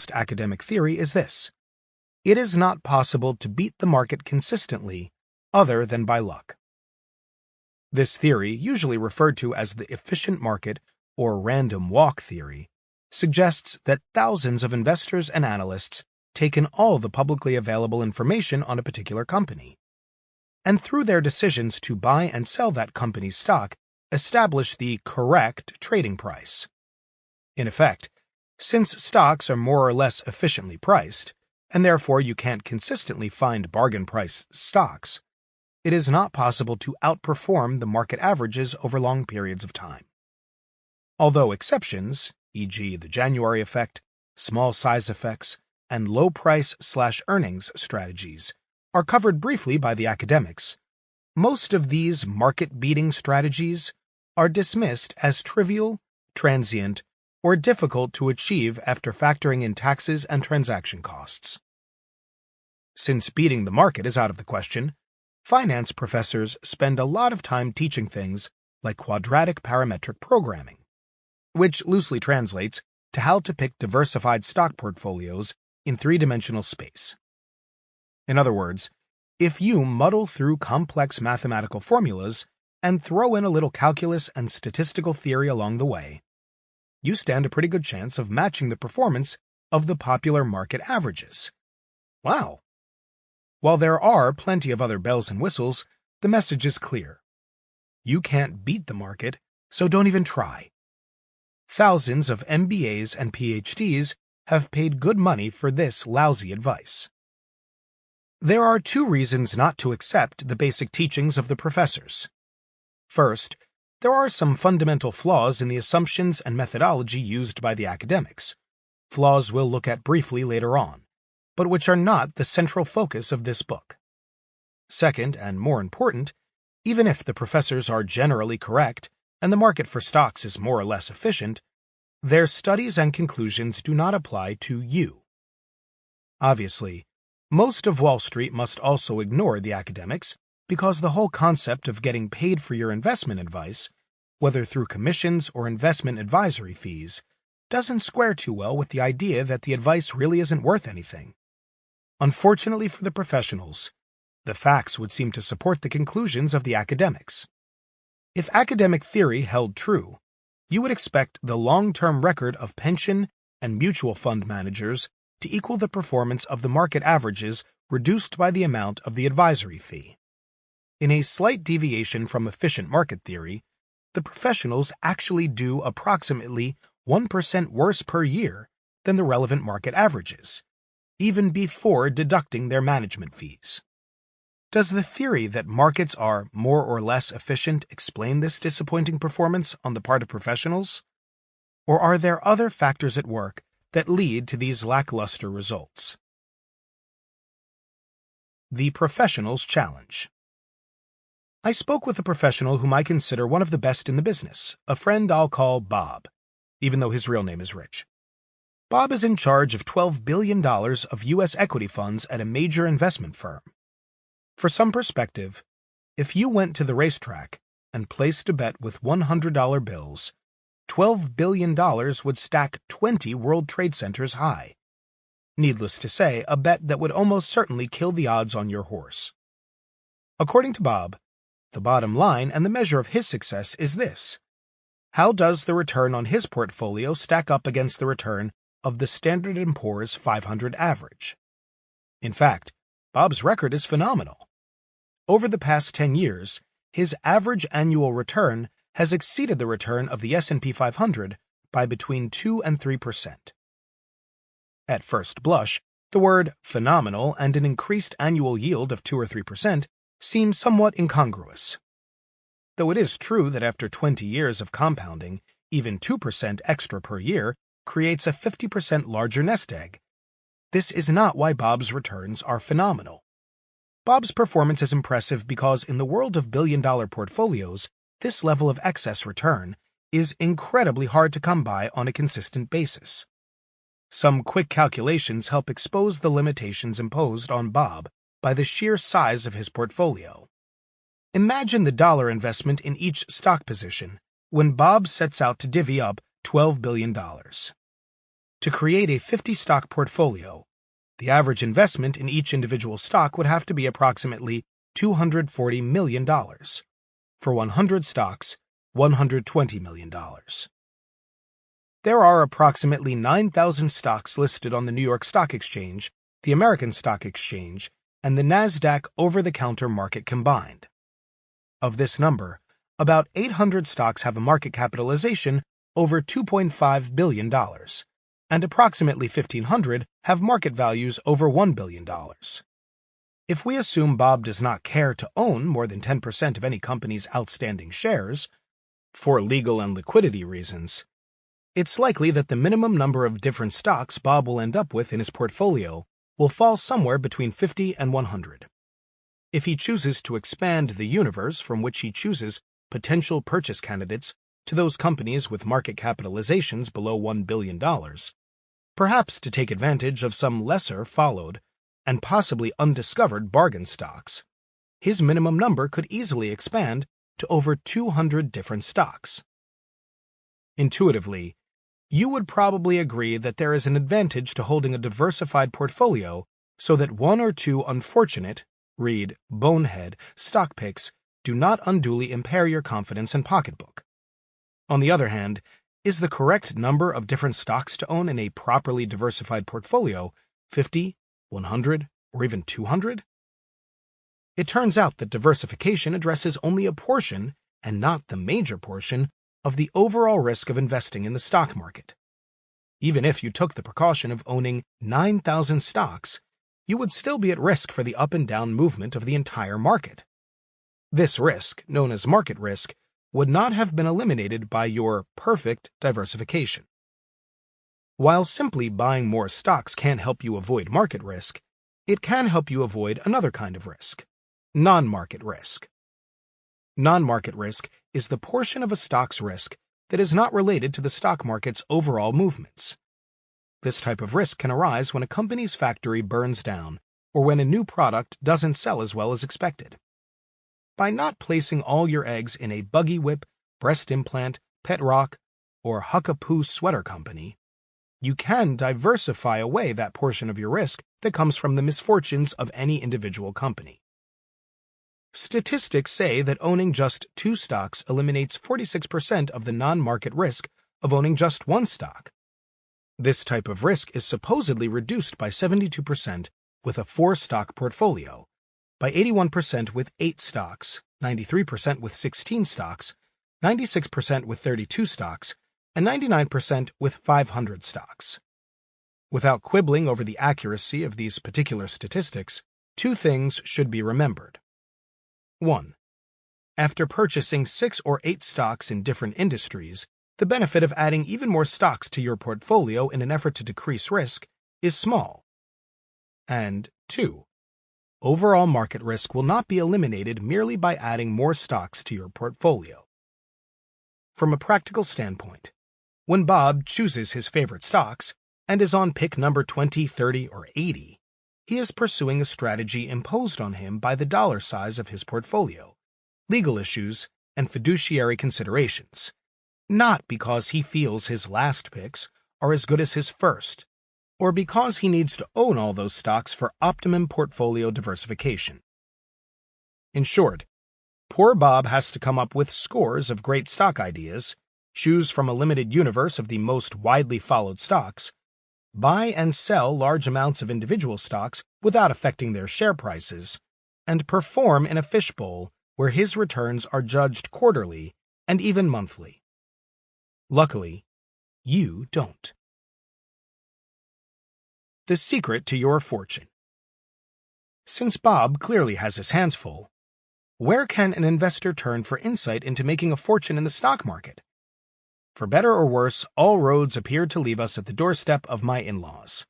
most academic theory is this: it is not possible to beat the market consistently other than by luck. This theory, usually referred to as the efficient market or random walk theory, suggests that thousands of investors and analysts take in all the publicly available information on a particular company, and through their decisions to buy and sell that company's stock, establish the correct trading price. In effect, since stocks are more or less efficiently priced, and therefore you can't consistently find bargain-priced stocks, it is not possible to outperform the market averages over long periods of time. Although exceptions, e.g. the January effect, small size effects, and low price/earnings strategies, are covered briefly by the academics, most of these market-beating strategies are dismissed as trivial, transient, or difficult to achieve after factoring in taxes and transaction costs. Since beating the market is out of the question, finance professors spend a lot of time teaching things like quadratic parametric programming, which loosely translates to how to pick diversified stock portfolios in three-dimensional space. In other words, if you muddle through complex mathematical formulas and throw in a little calculus and statistical theory along the way, you stand a pretty good chance of matching the performance of the popular market averages. Wow! While there are plenty of other bells and whistles, the message is clear. You can't beat the market, so don't even try. Thousands of MBAs and PhDs have paid good money for this lousy advice. There are two reasons not to accept the basic teachings of the professors. First, there are some fundamental flaws in the assumptions and methodology used by the academics, flaws we'll look at briefly later on, but which are not the central focus of this book. Second, and more important, even if the professors are generally correct and the market for stocks is more or less efficient, their studies and conclusions do not apply to you. Obviously, most of Wall Street must also ignore the academics because the whole concept of getting paid for your investment advice, whether through commissions or investment advisory fees, doesn't square too well with the idea that the advice really isn't worth anything. Unfortunately for the professionals, the facts would seem to support the conclusions of the academics. If academic theory held true, you would expect the long-term record of pension and mutual fund managers to equal the performance of the market averages reduced by the amount of the advisory fee. In a slight deviation from efficient market theory, the professionals actually do approximately 1% worse per year than the relevant market averages, even before deducting their management fees. Does the theory that markets are more or less efficient explain this disappointing performance on the part of professionals? Or are there other factors at work that lead to these lackluster results? The Professional's Challenge. I spoke with a professional whom I consider one of the best in the business, a friend I'll call Bob, even though his real name is Rich. Bob is in charge of $12 billion of U.S. equity funds at a major investment firm. For some perspective, if you went to the racetrack and placed a bet with $100 bills, $12 billion would stack 20 World Trade Centers high. Needless to say, a bet that would almost certainly kill the odds on your horse. According to Bob, the bottom line and the measure of his success is this: how does the return on his portfolio stack up against the return of the Standard & Poor's 500 average? In fact, Bob's record is phenomenal. Over the past 10 years, his average annual return has exceeded the return of the S&P 500 by between 2 and 3%. At first blush, the word phenomenal and an increased annual yield of 2 or 3% seem somewhat incongruous. Though it is true that after 20 years of compounding, even 2% extra per year creates a 50% larger nest egg, this is not why Bob's returns are phenomenal. Bob's performance is impressive because in the world of billion-dollar portfolios, this level of excess return is incredibly hard to come by on a consistent basis. Some quick calculations help expose the limitations imposed on Bob by the sheer size of his portfolio. Imagine the dollar investment in each stock position when Bob sets out to divvy up $12 billion. To To create a 50-stock portfolio, the average investment in each individual stock would have to be approximately $240 million. For 100 stocks, $120 million. There are approximately 9,000 stocks listed on the New York Stock Exchange, the American Stock Exchange, and the NASDAQ over-the-counter market combined. Of this number, about 800 stocks have a market capitalization over $2.5 billion, and approximately 1,500 have market values over $1 billion. If we assume Bob does not care to own more than 10% of any company's outstanding shares, for legal and liquidity reasons, it's likely that the minimum number of different stocks Bob will end up with in his portfolio will fall somewhere between 50 and 100. If he chooses to expand the universe from which he chooses potential purchase candidates to those companies with market capitalizations below $1 billion, perhaps to take advantage of some lesser followed and possibly undiscovered bargain stocks, his minimum number could easily expand to over 200 different stocks. Intuitively, you would probably agree that there is an advantage to holding a diversified portfolio so that one or two unfortunate, read bonehead, stock picks do not unduly impair your confidence and pocketbook. On the other hand, is the correct number of different stocks to own in a properly diversified portfolio 50, 100, or even 200? It turns out that diversification addresses only a portion, and not the major portion, of the overall risk of investing in the stock market. Even if you took the precaution of owning 9,000 stocks, you would still be at risk for the up and down movement of the entire market. This risk, known as market risk, would not have been eliminated by your perfect diversification. While simply buying more stocks can't help you avoid market risk, it can help you avoid another kind of risk, non-market risk. Non-market risk is the portion of a stock's risk that is not related to the stock market's overall movements. This type of risk can arise when a company's factory burns down or when a new product doesn't sell as well as expected. By not placing all your eggs in a buggy whip, breast implant, pet rock, or huckapoo sweater company, you can diversify away that portion of your risk that comes from the misfortunes of any individual company. Statistics say that owning just 2 stocks eliminates 46% of the non-market risk of owning just 1 stock. This type of risk is supposedly reduced by 72% with a 4-stock portfolio, by 81% with 8 stocks, 93% with 16 stocks, 96% with 32 stocks, and 99% with 500 stocks. Without quibbling over the accuracy of these particular statistics, 2 things should be remembered. 1. After purchasing 6 or 8 stocks in different industries, the benefit of adding even more stocks to your portfolio in an effort to decrease risk is small. And 2. Overall market risk will not be eliminated merely by adding more stocks to your portfolio. From a practical standpoint, when Bob chooses his favorite stocks and is on pick number 20, 30, or 80, he is pursuing a strategy imposed on him by the dollar size of his portfolio, legal issues, and fiduciary considerations, not because he feels his last picks are as good as his first, or because he needs to own all those stocks for optimum portfolio diversification. In short, poor Bob has to come up with scores of great stock ideas, choose from a limited universe of the most widely followed stocks, buy and sell large amounts of individual stocks without affecting their share prices, and perform in a fishbowl where his returns are judged quarterly and even monthly. Luckily, you don't. The secret to your fortune. Since Bob clearly has his hands full, where can an investor turn for insight into making a fortune in the stock market? For better or worse, all roads appeared to leave us at the doorstep of my in-laws.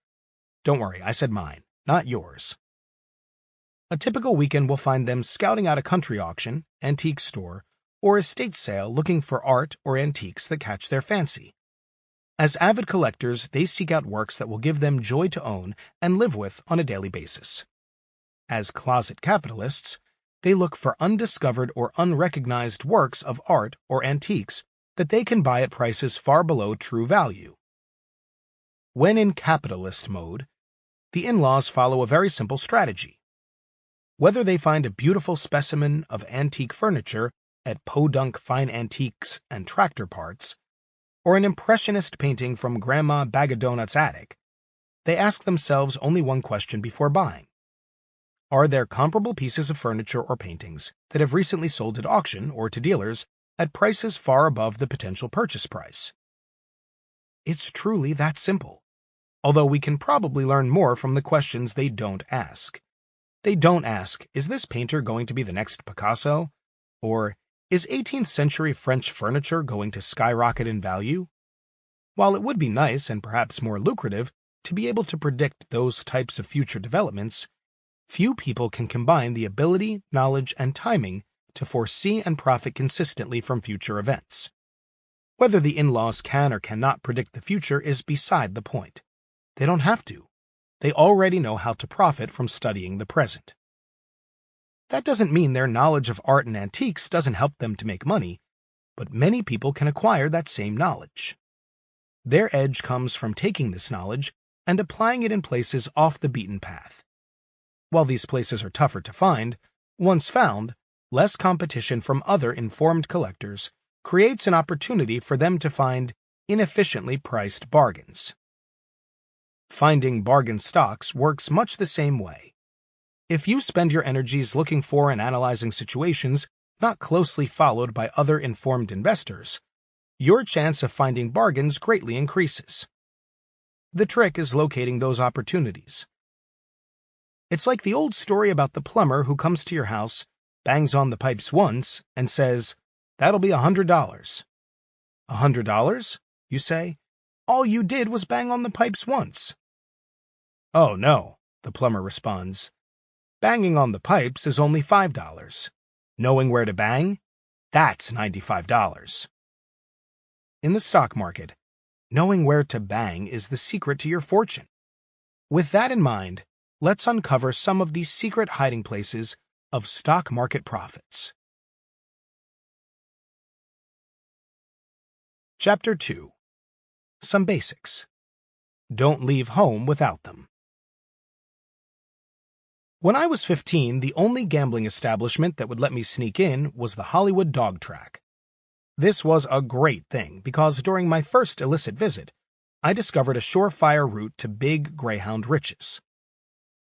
Don't worry, I said mine, not yours. A typical weekend will find them scouting out a country auction, antique store, or estate sale looking for art or antiques that catch their fancy. As avid collectors, they seek out works that will give them joy to own and live with on a daily basis. As closet capitalists, they look for undiscovered or unrecognized works of art or antiques that they can buy at prices far below true value. When in capitalist mode, the in-laws follow a very simple strategy. Whether they find a beautiful specimen of antique furniture at Podunk Fine Antiques and Tractor Parts, or an impressionist painting from Grandma Bagadonut's attic, they ask themselves only one question before buying. Are there comparable pieces of furniture or paintings that have recently sold at auction or to dealers at prices far above the potential purchase price? It's truly that simple, although we can probably learn more from the questions they don't ask. They don't ask, is this painter going to be the next Picasso? Or, is 18th century French furniture going to skyrocket in value? While it would be nice and perhaps more lucrative to be able to predict those types of future developments, few people can combine the ability, knowledge, and timing to foresee and profit consistently from future events. Whether the in-laws can or cannot predict the future is beside the point. They don't have to. They already know how to profit from studying the present. That doesn't mean their knowledge of art and antiques doesn't help them to make money, but many people can acquire that same knowledge. Their edge comes from taking this knowledge and applying it in places off the beaten path. While these places are tougher to find, once found, less competition from other informed collectors creates an opportunity for them to find inefficiently priced bargains. Finding bargain stocks works much the same way. If you spend your energies looking for and analyzing situations not closely followed by other informed investors, your chance of finding bargains greatly increases. The trick is locating those opportunities. It's like the old story about the plumber who comes to your house, bangs on the pipes once, and says, "That'll be $100. $100? You say. All you did was bang on the pipes once. Oh, no, the plumber responds. Banging on the pipes is only $5. Knowing where to bang? That's $95. In the stock market, knowing where to bang is the secret to your fortune. With that in mind, let's uncover some of these secret hiding places of stock market profits. Chapter 2. Some basics. Don't leave home without them. When I was 15, the only gambling establishment that would let me sneak in was the Hollywood Dog Track. This was a great thing because during my first illicit visit, I discovered a surefire route to big greyhound riches.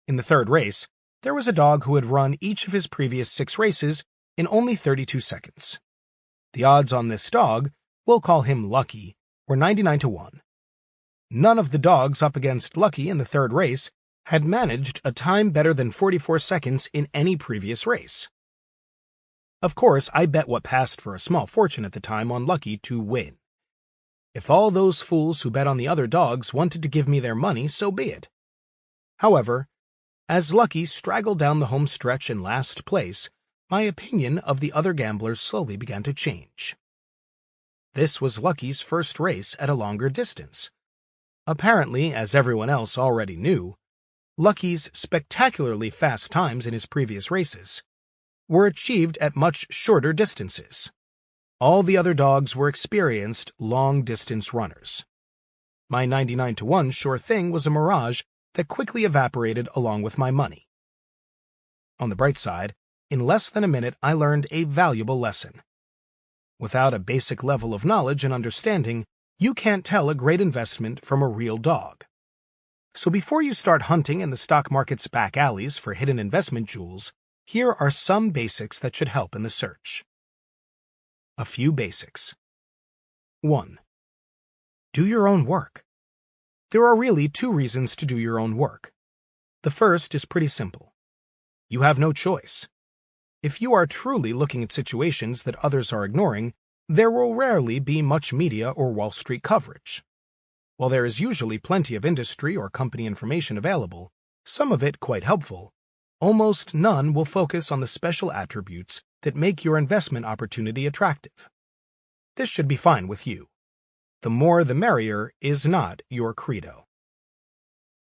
In the third race, there was a dog who had run each of his previous 6 races in only 32 seconds. The odds on this dog, we'll call him Lucky, were 99-1. None of the dogs up against Lucky in the third race had managed a time better than 44 seconds in any previous race. Of course, I bet what passed for a small fortune at the time on Lucky to win. If all those fools who bet on the other dogs wanted to give me their money, so be it. However, as Lucky straggled down the home stretch in last place, my opinion of the other gamblers slowly began to change. This was Lucky's first race at a longer distance. Apparently, as everyone else already knew, Lucky's spectacularly fast times in his previous races were achieved at much shorter distances. All the other dogs were experienced long-distance runners. My 99-1 sure thing was a mirage that quickly evaporated along with my money. On the bright side, in less than a minute I learned a valuable lesson. Without a basic level of knowledge and understanding, you can't tell a great investment from a real dog. So before you start hunting in the stock market's back alleys for hidden investment jewels, here are some basics that should help in the search. A few basics. 1. Do your own work. There are really 2 reasons to do your own work. The first is pretty simple. You have no choice. If you are truly looking at situations that others are ignoring, there will rarely be much media or Wall Street coverage. While there is usually plenty of industry or company information available, some of it quite helpful, almost none will focus on the special attributes that make your investment opportunity attractive. This should be fine with you. The more the merrier is not your credo.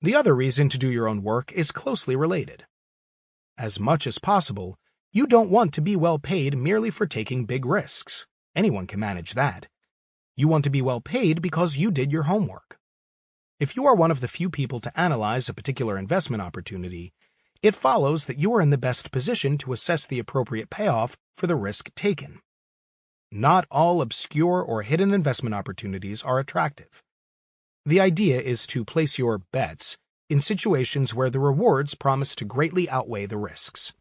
The other reason to do your own work is closely related. As much as possible, you don't want to be well paid merely for taking big risks. Anyone can manage that. You want to be well paid because you did your homework. If you are one of the few people to analyze a particular investment opportunity, it follows that you are in the best position to assess the appropriate payoff for the risk taken. Not all obscure or hidden investment opportunities are attractive. The idea is to place your bets in situations where the rewards promise to greatly outweigh the risks.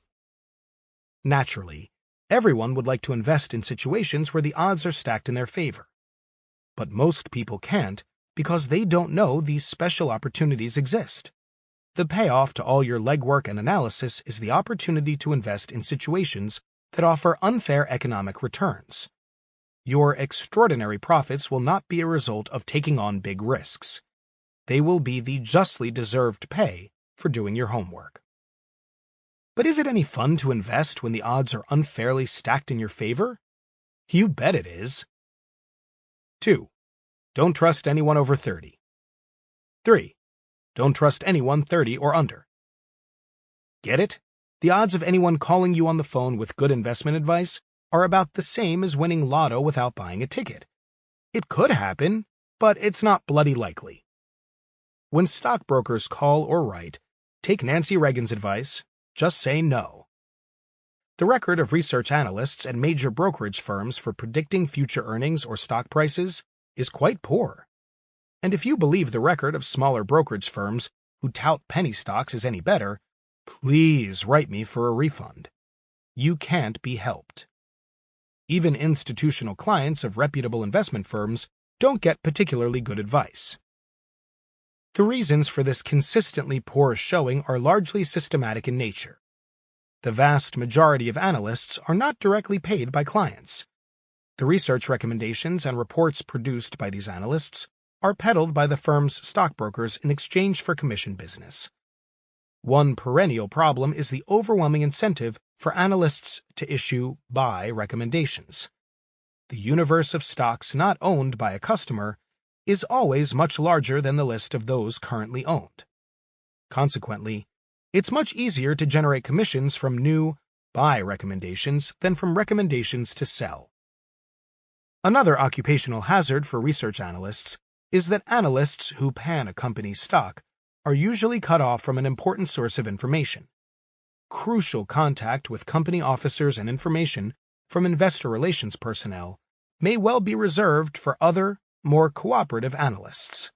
Naturally, everyone would like to invest in situations where the odds are stacked in their favor. But most people can't because they don't know these special opportunities exist. The payoff to all your legwork and analysis is the opportunity to invest in situations that offer unfair economic returns. Your extraordinary profits will not be a result of taking on big risks. They will be the justly deserved pay for doing your homework. But is it any fun to invest when the odds are unfairly stacked in your favor? You bet it is. 2. Don't trust anyone over 30. 3. Don't trust anyone 30 or under. Get it? The odds of anyone calling you on the phone with good investment advice are about the same as winning lotto without buying a ticket. It could happen, but it's not bloody likely. When stockbrokers call or write, take Nancy Reagan's advice, just say no. The record of research analysts at major brokerage firms for predicting future earnings or stock prices is quite poor. And if you believe the record of smaller brokerage firms who tout penny stocks is any better, please write me for a refund. You can't be helped. Even institutional clients of reputable investment firms don't get particularly good advice. The reasons for this consistently poor showing are largely systematic in nature. The vast majority of analysts are not directly paid by clients. The research recommendations and reports produced by these analysts are peddled by the firm's stockbrokers in exchange for commission business. One perennial problem is the overwhelming incentive for analysts to issue buy recommendations. The universe of stocks not owned by a customer is always much larger than the list of those currently owned. Consequently, it's much easier to generate commissions from new buy recommendations than from recommendations to sell. Another occupational hazard for research analysts is that analysts who pan a company's stock are usually cut off from an important source of information. Crucial contact with company officers and information from investor relations personnel may well be reserved for other, more cooperative analysts.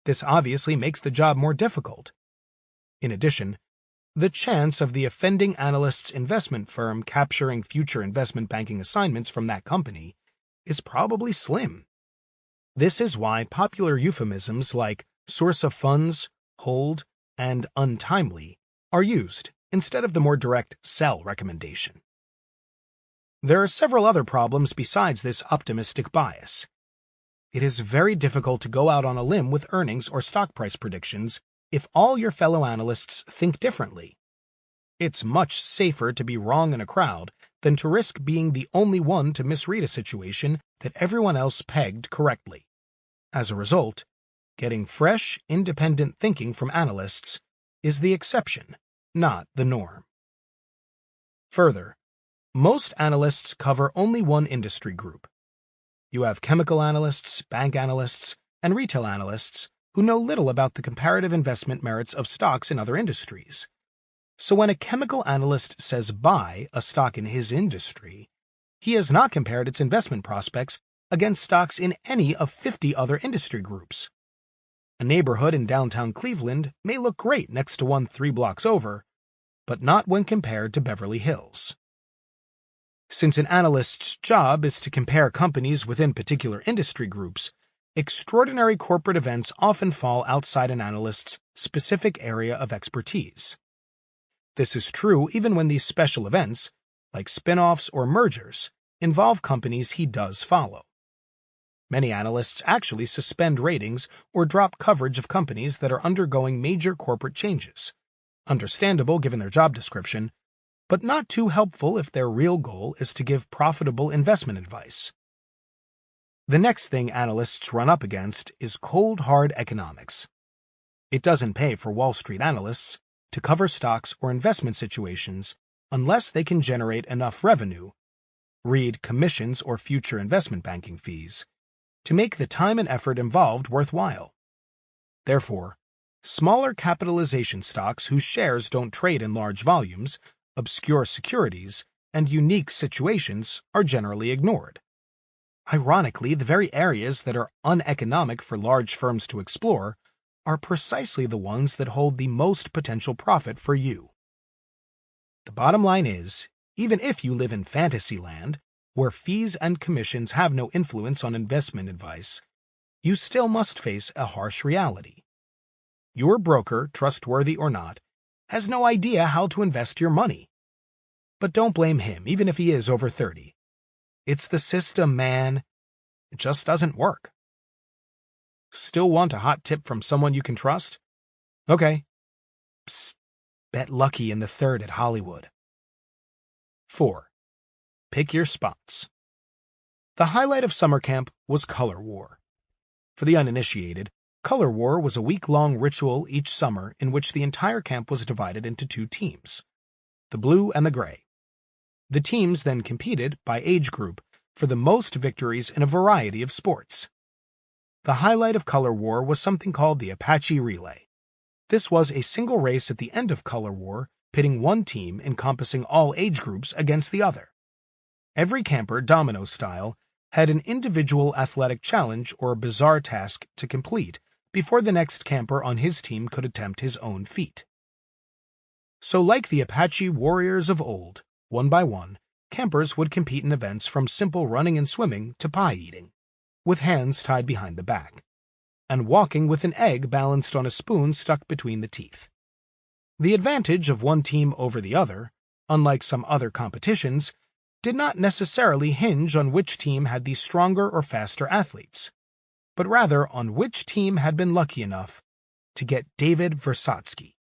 This obviously makes the job more difficult. In addition, the chance of the offending analyst's investment firm capturing future investment banking assignments from that company is probably slim. This is why popular euphemisms like source of funds, hold, and untimely are used instead of the more direct sell recommendation. There are several other problems besides this optimistic bias. It is very difficult to go out on a limb with earnings or stock price predictions if all your fellow analysts think differently. It's much safer to be wrong in a crowd than to risk being the only one to misread a situation that everyone else pegged correctly. As a result, getting fresh, independent thinking from analysts is the exception, not the norm. Further, most analysts cover only one industry group. You have chemical analysts, bank analysts, and retail analysts who know little about the comparative investment merits of stocks in other industries. So when a chemical analyst says buy a stock in his industry, he has not compared its investment prospects against stocks in any of 50 other industry groups. A neighborhood in downtown Cleveland may look great next to one 3 blocks over, but not when compared to Beverly Hills. Since an analyst's job is to compare companies within particular industry groups, extraordinary corporate events often fall outside an analyst's specific area of expertise. This is true even when these special events, like spin-offs or mergers, involve companies he does follow. Many analysts actually suspend ratings or drop coverage of companies that are undergoing major corporate changes. Understandable given their job description, but not too helpful if their real goal is to give profitable investment advice. The next thing analysts run up against is cold hard economics. It doesn't pay for Wall Street analysts to cover stocks or investment situations unless they can generate enough revenue, read commissions or future investment banking fees, to make the time and effort involved worthwhile. Therefore, smaller capitalization stocks whose shares don't trade in large volumes, obscure securities, and unique situations are generally ignored. Ironically, the very areas that are uneconomic for large firms to explore are precisely the ones that hold the most potential profit for you. The bottom line is, even if you live in fantasy land, where fees and commissions have no influence on investment advice, you still must face a harsh reality. Your broker, trustworthy or not, has no idea how to invest your money. But don't blame him, even if he is over 30. It's the system, man. It just doesn't work. Still want a hot tip from someone you can trust? Okay. Psst. Bet Lucky in the third at Hollywood. 4. Pick your spots. The highlight of summer camp was Color War. For the uninitiated, Color War was a week-long ritual each summer in which the entire camp was divided into 2 teams, the blue and the gray. The teams then competed, by age group, for the most victories in a variety of sports. The highlight of Color War was something called the Apache Relay. This was a single race at the end of Color War, pitting one team encompassing all age groups against the other. Every camper, domino style, had an individual athletic challenge or bizarre task to complete before the next camper on his team could attempt his own feat. So like the Apache warriors of old, one by one, campers would compete in events from simple running and swimming to pie eating, with hands tied behind the back, and walking with an egg balanced on a spoon stuck between the teeth. The advantage of one team over the other, unlike some other competitions, did not necessarily hinge on which team had the stronger or faster athletes, but rather on which team had been lucky enough to get David Versatsky.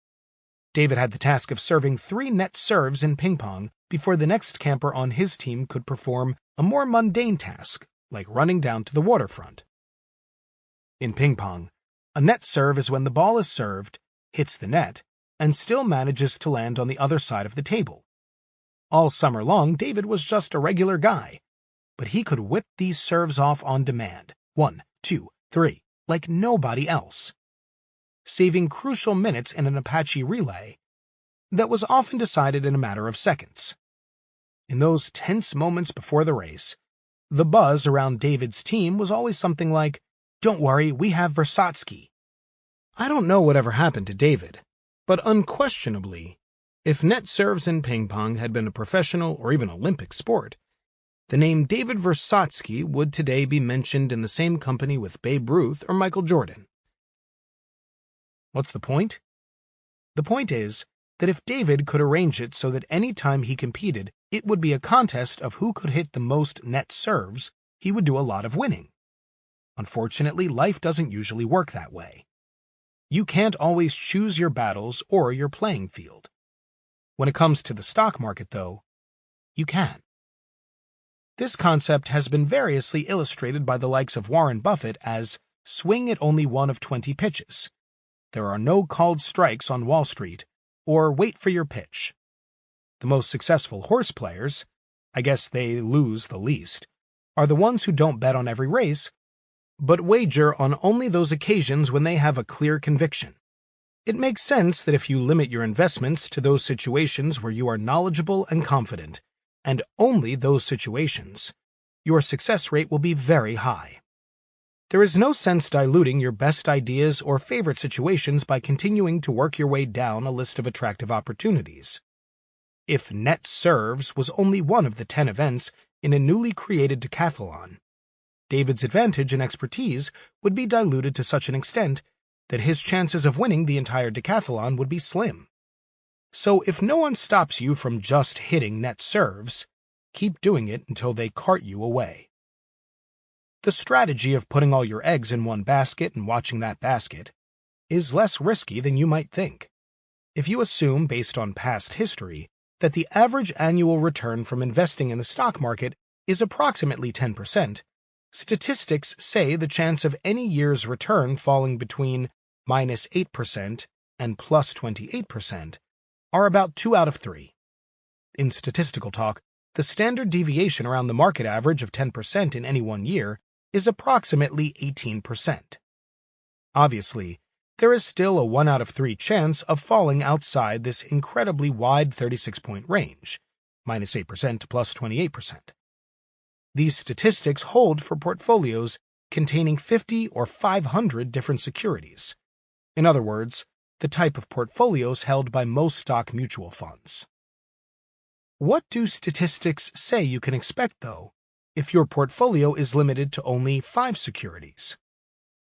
David had the task of serving 3 net serves in ping pong before the next camper on his team could perform a more mundane task, like running down to the waterfront. In ping pong, a net serve is when the ball is served, hits the net, and still manages to land on the other side of the table. All summer long, David was just a regular guy, but he could whip these serves off on demand, 1, 2, 3, like nobody else, saving crucial minutes in an Apache relay that was often decided in a matter of seconds. In those tense moments before the race, the buzz around David's team was always something like, "Don't worry, we have Versatsky." I don't know whatever happened to David, but unquestionably, if net serves in ping pong had been a professional or even Olympic sport, the name David Versatsky would today be mentioned in the same company with Babe Ruth or Michael Jordan. What's the point? The point is that if David could arrange it so that any time he competed, it would be a contest of who could hit the most net serves, he would do a lot of winning. Unfortunately, life doesn't usually work that way. You can't always choose your battles or your playing field. When it comes to the stock market, though, you can. This concept has been variously illustrated by the likes of Warren Buffett as swing at only one of 20 pitches. There are no called strikes on Wall Street, or wait for your pitch. The most successful horse players, I guess they lose the least, are the ones who don't bet on every race, but wager on only those occasions when they have a clear conviction. It makes sense that if you limit your investments to those situations where you are knowledgeable and confident, and only those situations, your success rate will be very high. There is no sense diluting your best ideas or favorite situations by continuing to work your way down a list of attractive opportunities. If net serves was only one of the 10 events in a newly created decathlon, David's advantage and expertise would be diluted to such an extent that his chances of winning the entire decathlon would be slim. So if no one stops you from just hitting net serves, keep doing it until they cart you away. The strategy of putting all your eggs in one basket and watching that basket is less risky than you might think. If you assume, based on past history, that the average annual return from investing in the stock market is approximately 10%, statistics say the chance of any year's return falling between -8% and +28% are about 2 out of 3. In statistical talk, the standard deviation around the market average of 10% in any one year is approximately 18%. Obviously, there is still a 1 out of 3 chance of falling outside this incredibly wide 36-point range, -8% to +28%. These statistics hold for portfolios containing 50 or 500 different securities. In other words, the type of portfolios held by most stock mutual funds. What do statistics say you can expect, though, if your portfolio is limited to only 5 securities?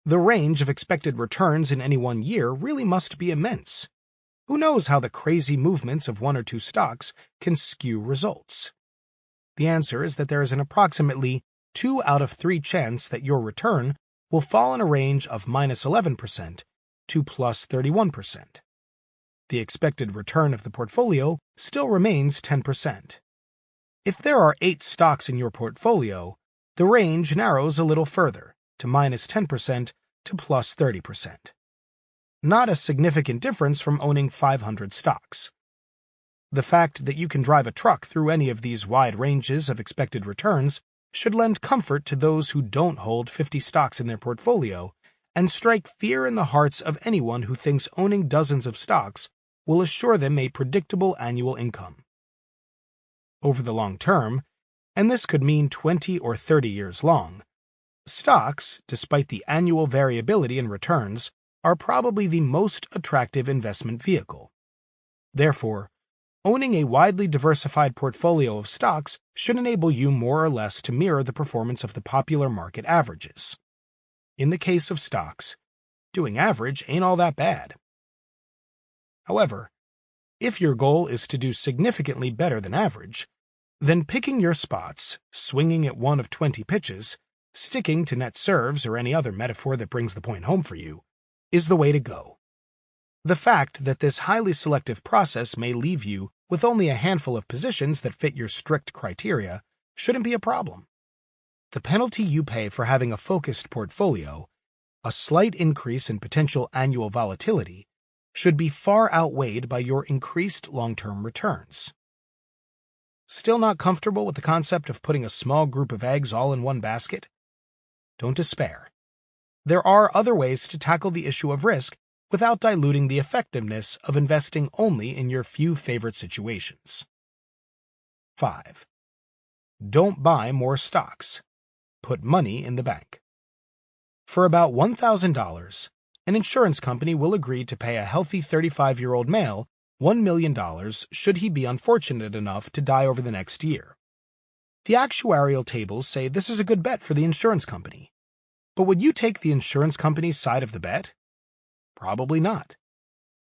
The range of expected returns in any one year really must be immense. Who knows how the crazy movements of 1 or 2 stocks can skew results? The answer is that there is an approximately 2 out of 3 chance that your return will fall in a range of -11% to +31%. The expected return of the portfolio still remains 10%. If there are 8 stocks in your portfolio, the range narrows a little further, to -10% to +30%. Not a significant difference from owning 500 stocks. The fact that you can drive a truck through any of these wide ranges of expected returns should lend comfort to those who don't hold 50 stocks in their portfolio and strike fear in the hearts of anyone who thinks owning dozens of stocks will assure them a predictable annual income. Over the long term, and this could mean 20 or 30 years long, stocks, despite the annual variability in returns, are probably the most attractive investment vehicle. Therefore, owning a widely diversified portfolio of stocks should enable you more or less to mirror the performance of the popular market averages. In the case of stocks, doing average ain't all that bad. However, if your goal is to do significantly better than average, then picking your spots, swinging at one of 20 pitches, sticking to net serves or any other metaphor that brings the point home for you, is the way to go. The fact that this highly selective process may leave you with only a handful of positions that fit your strict criteria shouldn't be a problem. The penalty you pay for having a focused portfolio, a slight increase in potential annual volatility, should be far outweighed by your increased long-term returns. Still not comfortable with the concept of putting a small group of eggs all in one basket? Don't despair. There are other ways to tackle the issue of risk without diluting the effectiveness of investing only in your few favorite situations. 5. Don't buy more stocks. Put money in the bank. For about $1,000, an insurance company will agree to pay a healthy 35-year-old male $1 million should he be unfortunate enough to die over the next year. The actuarial tables say this is a good bet for the insurance company. But would you take the insurance company's side of the bet? Probably not.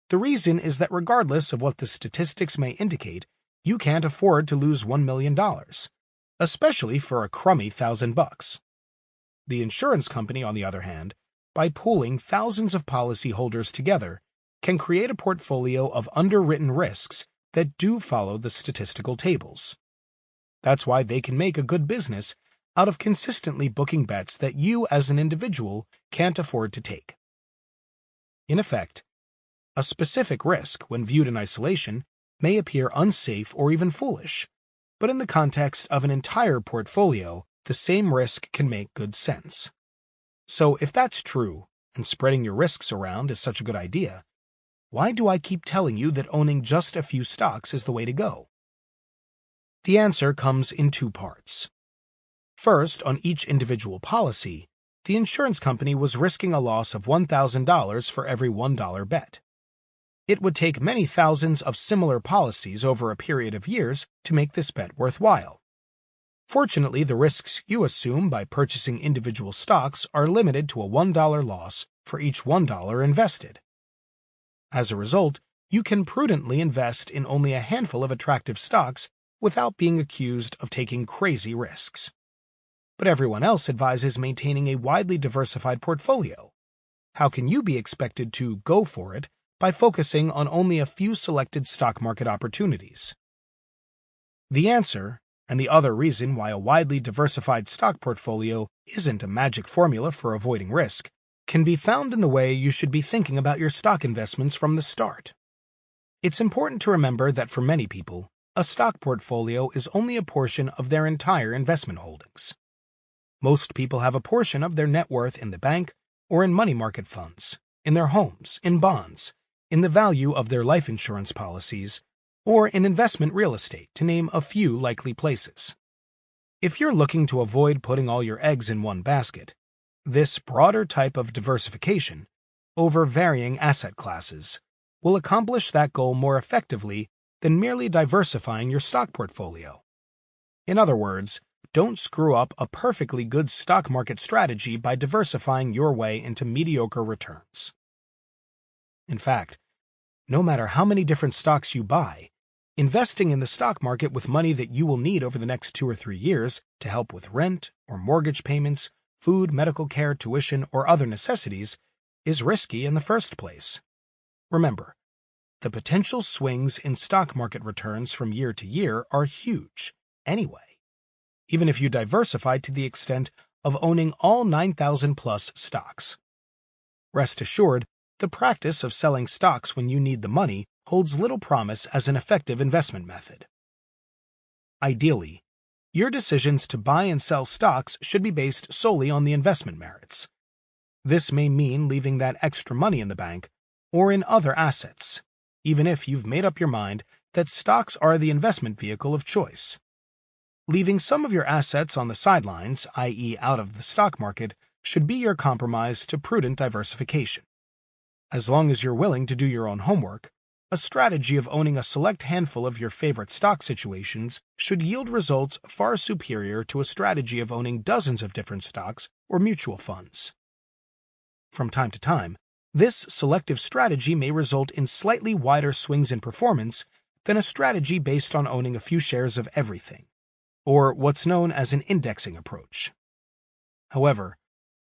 The reason is that regardless of what the statistics may indicate, you can't afford to lose $1 million, especially for a crummy $1,000. The insurance company, on the other hand, by pooling thousands of policyholders together, can create a portfolio of underwritten risks that do follow the statistical tables. That's why they can make a good business out of consistently booking bets that you as an individual can't afford to take. In effect, a specific risk, when viewed in isolation, may appear unsafe or even foolish, but in the context of an entire portfolio, the same risk can make good sense. So if that's true, and spreading your risks around is such a good idea, why do I keep telling you that owning just a few stocks is the way to go? The answer comes in 2 parts. First, on each individual policy, the insurance company was risking a loss of $1,000 for every $1 bet. It would take many thousands of similar policies over a period of years to make this bet worthwhile. Fortunately, the risks you assume by purchasing individual stocks are limited to a $1 loss for each $1 invested. As a result, you can prudently invest in only a handful of attractive stocks without being accused of taking crazy risks. But everyone else advises maintaining a widely diversified portfolio. How can you be expected to go for it by focusing on only a few selected stock market opportunities? The answer, and the other reason why a widely diversified stock portfolio isn't a magic formula for avoiding risk, can be found in the way you should be thinking about your stock investments from the start. It's important to remember that for many people, a stock portfolio is only a portion of their entire investment holdings. Most people have a portion of their net worth in the bank or in money market funds, in their homes, in bonds, in the value of their life insurance policies, or in investment real estate, to name a few likely places. If you're looking to avoid putting all your eggs in one basket, this broader type of diversification over varying asset classes will accomplish that goal more effectively than merely diversifying your stock portfolio. In other words, don't screw up a perfectly good stock market strategy by diversifying your way into mediocre returns. In fact, no matter how many different stocks you buy, investing in the stock market with money that you will need over the next 2 or 3 years to help with rent or mortgage payments, food, medical care, tuition, or other necessities is risky in the first place. Remember, the potential swings in stock market returns from year to year are huge anyway, even if you diversify to the extent of owning all 9,000-plus stocks. Rest assured, the practice of selling stocks when you need the money holds little promise as an effective investment method. Ideally, your decisions to buy and sell stocks should be based solely on the investment merits. This may mean leaving that extra money in the bank or in other assets, even if you've made up your mind that stocks are the investment vehicle of choice. Leaving some of your assets on the sidelines, i.e. out of the stock market, should be your compromise to prudent diversification. As long as you're willing to do your own homework, a strategy of owning a select handful of your favorite stock situations should yield results far superior to a strategy of owning dozens of different stocks or mutual funds. From time to time, this selective strategy may result in slightly wider swings in performance than a strategy based on owning a few shares of everything, or what's known as an indexing approach. However,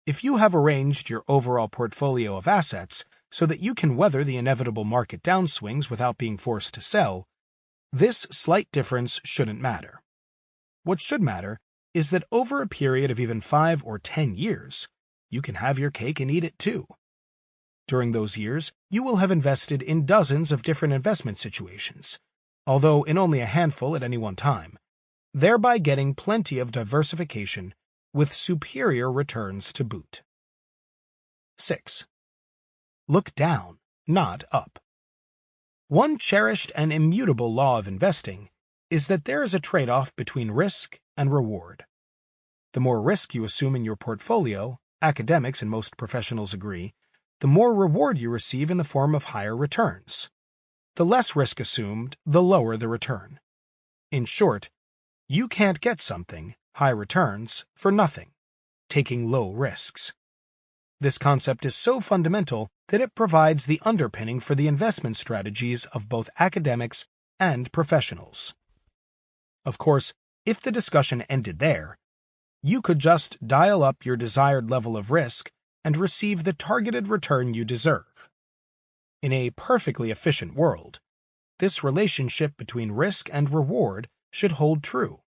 if you have arranged your overall portfolio of assets so that you can weather the inevitable market downswings without being forced to sell, this slight difference shouldn't matter. What should matter is that over a period of even 5 or 10 years, you can have your cake and eat it too. During those years, you will have invested in dozens of different investment situations, although in only a handful at any one time, thereby getting plenty of diversification with superior returns to boot. 6. Look down, not up. One cherished and immutable law of investing is that there is a trade-off between risk and reward. The more risk you assume in your portfolio, academics and most professionals agree, the more reward you receive in the form of higher returns. The less risk assumed, the lower the return. In short, you can't get something, high returns, for nothing, taking low risks. This concept is so fundamental that it provides the underpinning for the investment strategies of both academics and professionals. Of course, if the discussion ended there, you could just dial up your desired level of risk and receive the targeted return you deserve. In a perfectly efficient world, this relationship between risk and reward should hold true.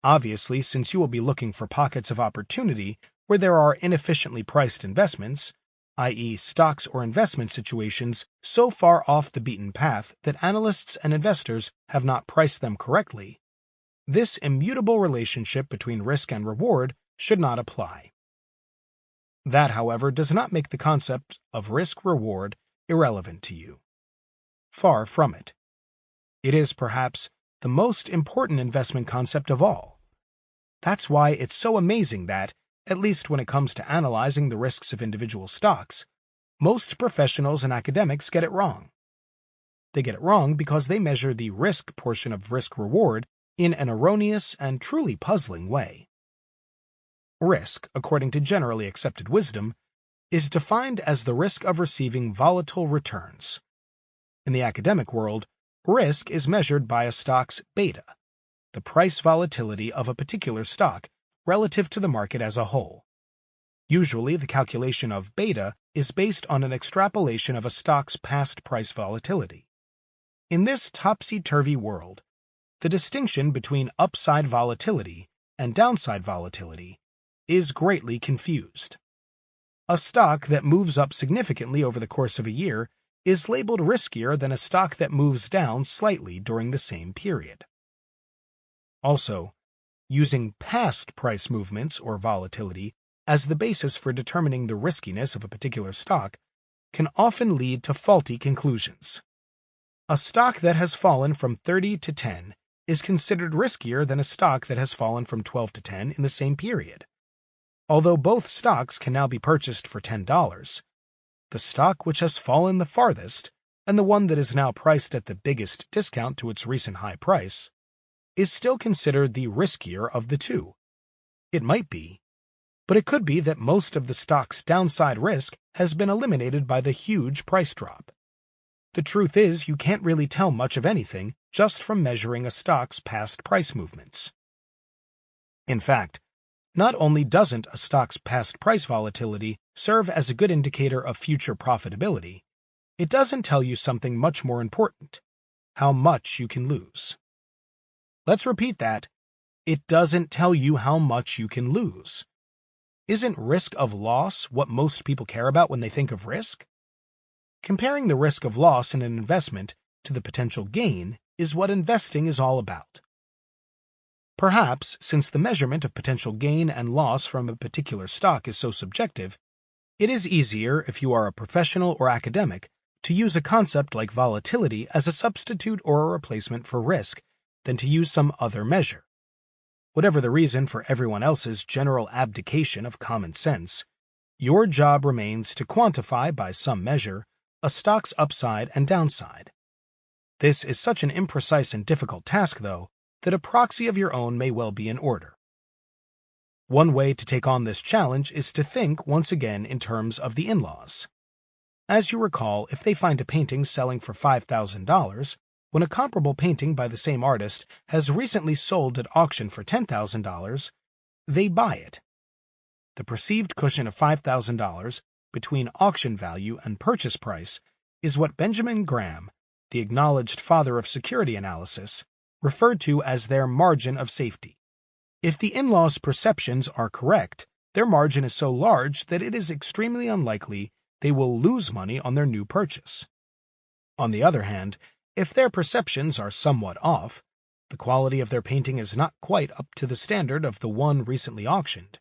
Obviously, since you will be looking for pockets of opportunity where there are inefficiently priced investments, i.e. stocks or investment situations so far off the beaten path that analysts and investors have not priced them correctly, this immutable relationship between risk and reward should not apply. That, however, does not make the concept of risk-reward irrelevant to you. Far from it. It is, perhaps, the most important investment concept of all. That's why it's so amazing that, at least when it comes to analyzing the risks of individual stocks, most professionals and academics get it wrong. They get it wrong because they measure the risk portion of risk-reward in an erroneous and truly puzzling way. Risk, according to generally accepted wisdom, is defined as the risk of receiving volatile returns. In the academic world, risk is measured by a stock's beta, the price volatility of a particular stock relative to the market as a whole. Usually, the calculation of beta is based on an extrapolation of a stock's past price volatility. In this topsy-turvy world, the distinction between upside volatility and downside volatility is greatly confused. A stock that moves up significantly over the course of a year is labeled riskier than a stock that moves down slightly during the same period. Also, using past price movements or volatility as the basis for determining the riskiness of a particular stock can often lead to faulty conclusions. A stock that has fallen from 30 to 10 is considered riskier than a stock that has fallen from 12 to 10 in the same period. Although both stocks can now be purchased for $10, the stock which has fallen the farthest, and the one that is now priced at the biggest discount to its recent high price, is still considered the riskier of the two. It might be, but it could be that most of the stock's downside risk has been eliminated by the huge price drop. The truth is, you can't really tell much of anything just from measuring a stock's past price movements. In fact, not only doesn't a stock's past price volatility serve as a good indicator of future profitability, it doesn't tell you something much more important: how much you can lose. Let's repeat that. It doesn't tell you how much you can lose. Isn't risk of loss what most people care about when they think of risk? Comparing the risk of loss in an investment to the potential gain is what investing is all about. Perhaps, since the measurement of potential gain and loss from a particular stock is so subjective, it is easier, if you are a professional or academic, to use a concept like volatility as a substitute or a replacement for risk than to use some other measure. Whatever the reason for everyone else's general abdication of common sense, your job remains to quantify by some measure a stock's upside and downside. This is such an imprecise and difficult task, though, that a proxy of your own may well be in order. One way to take on this challenge is to think once again in terms of the in-laws. As you recall, if they find a painting selling for $5,000, when a comparable painting by the same artist has recently sold at auction for $10,000, they buy it. The perceived cushion of $5,000 between auction value and purchase price is what Benjamin Graham, the acknowledged father of security analysis, referred to as their margin of safety. If the in-laws' perceptions are correct, their margin is so large that it is extremely unlikely they will lose money on their new purchase. On the other hand, if their perceptions are somewhat off, the quality of their painting is not quite up to the standard of the one recently auctioned,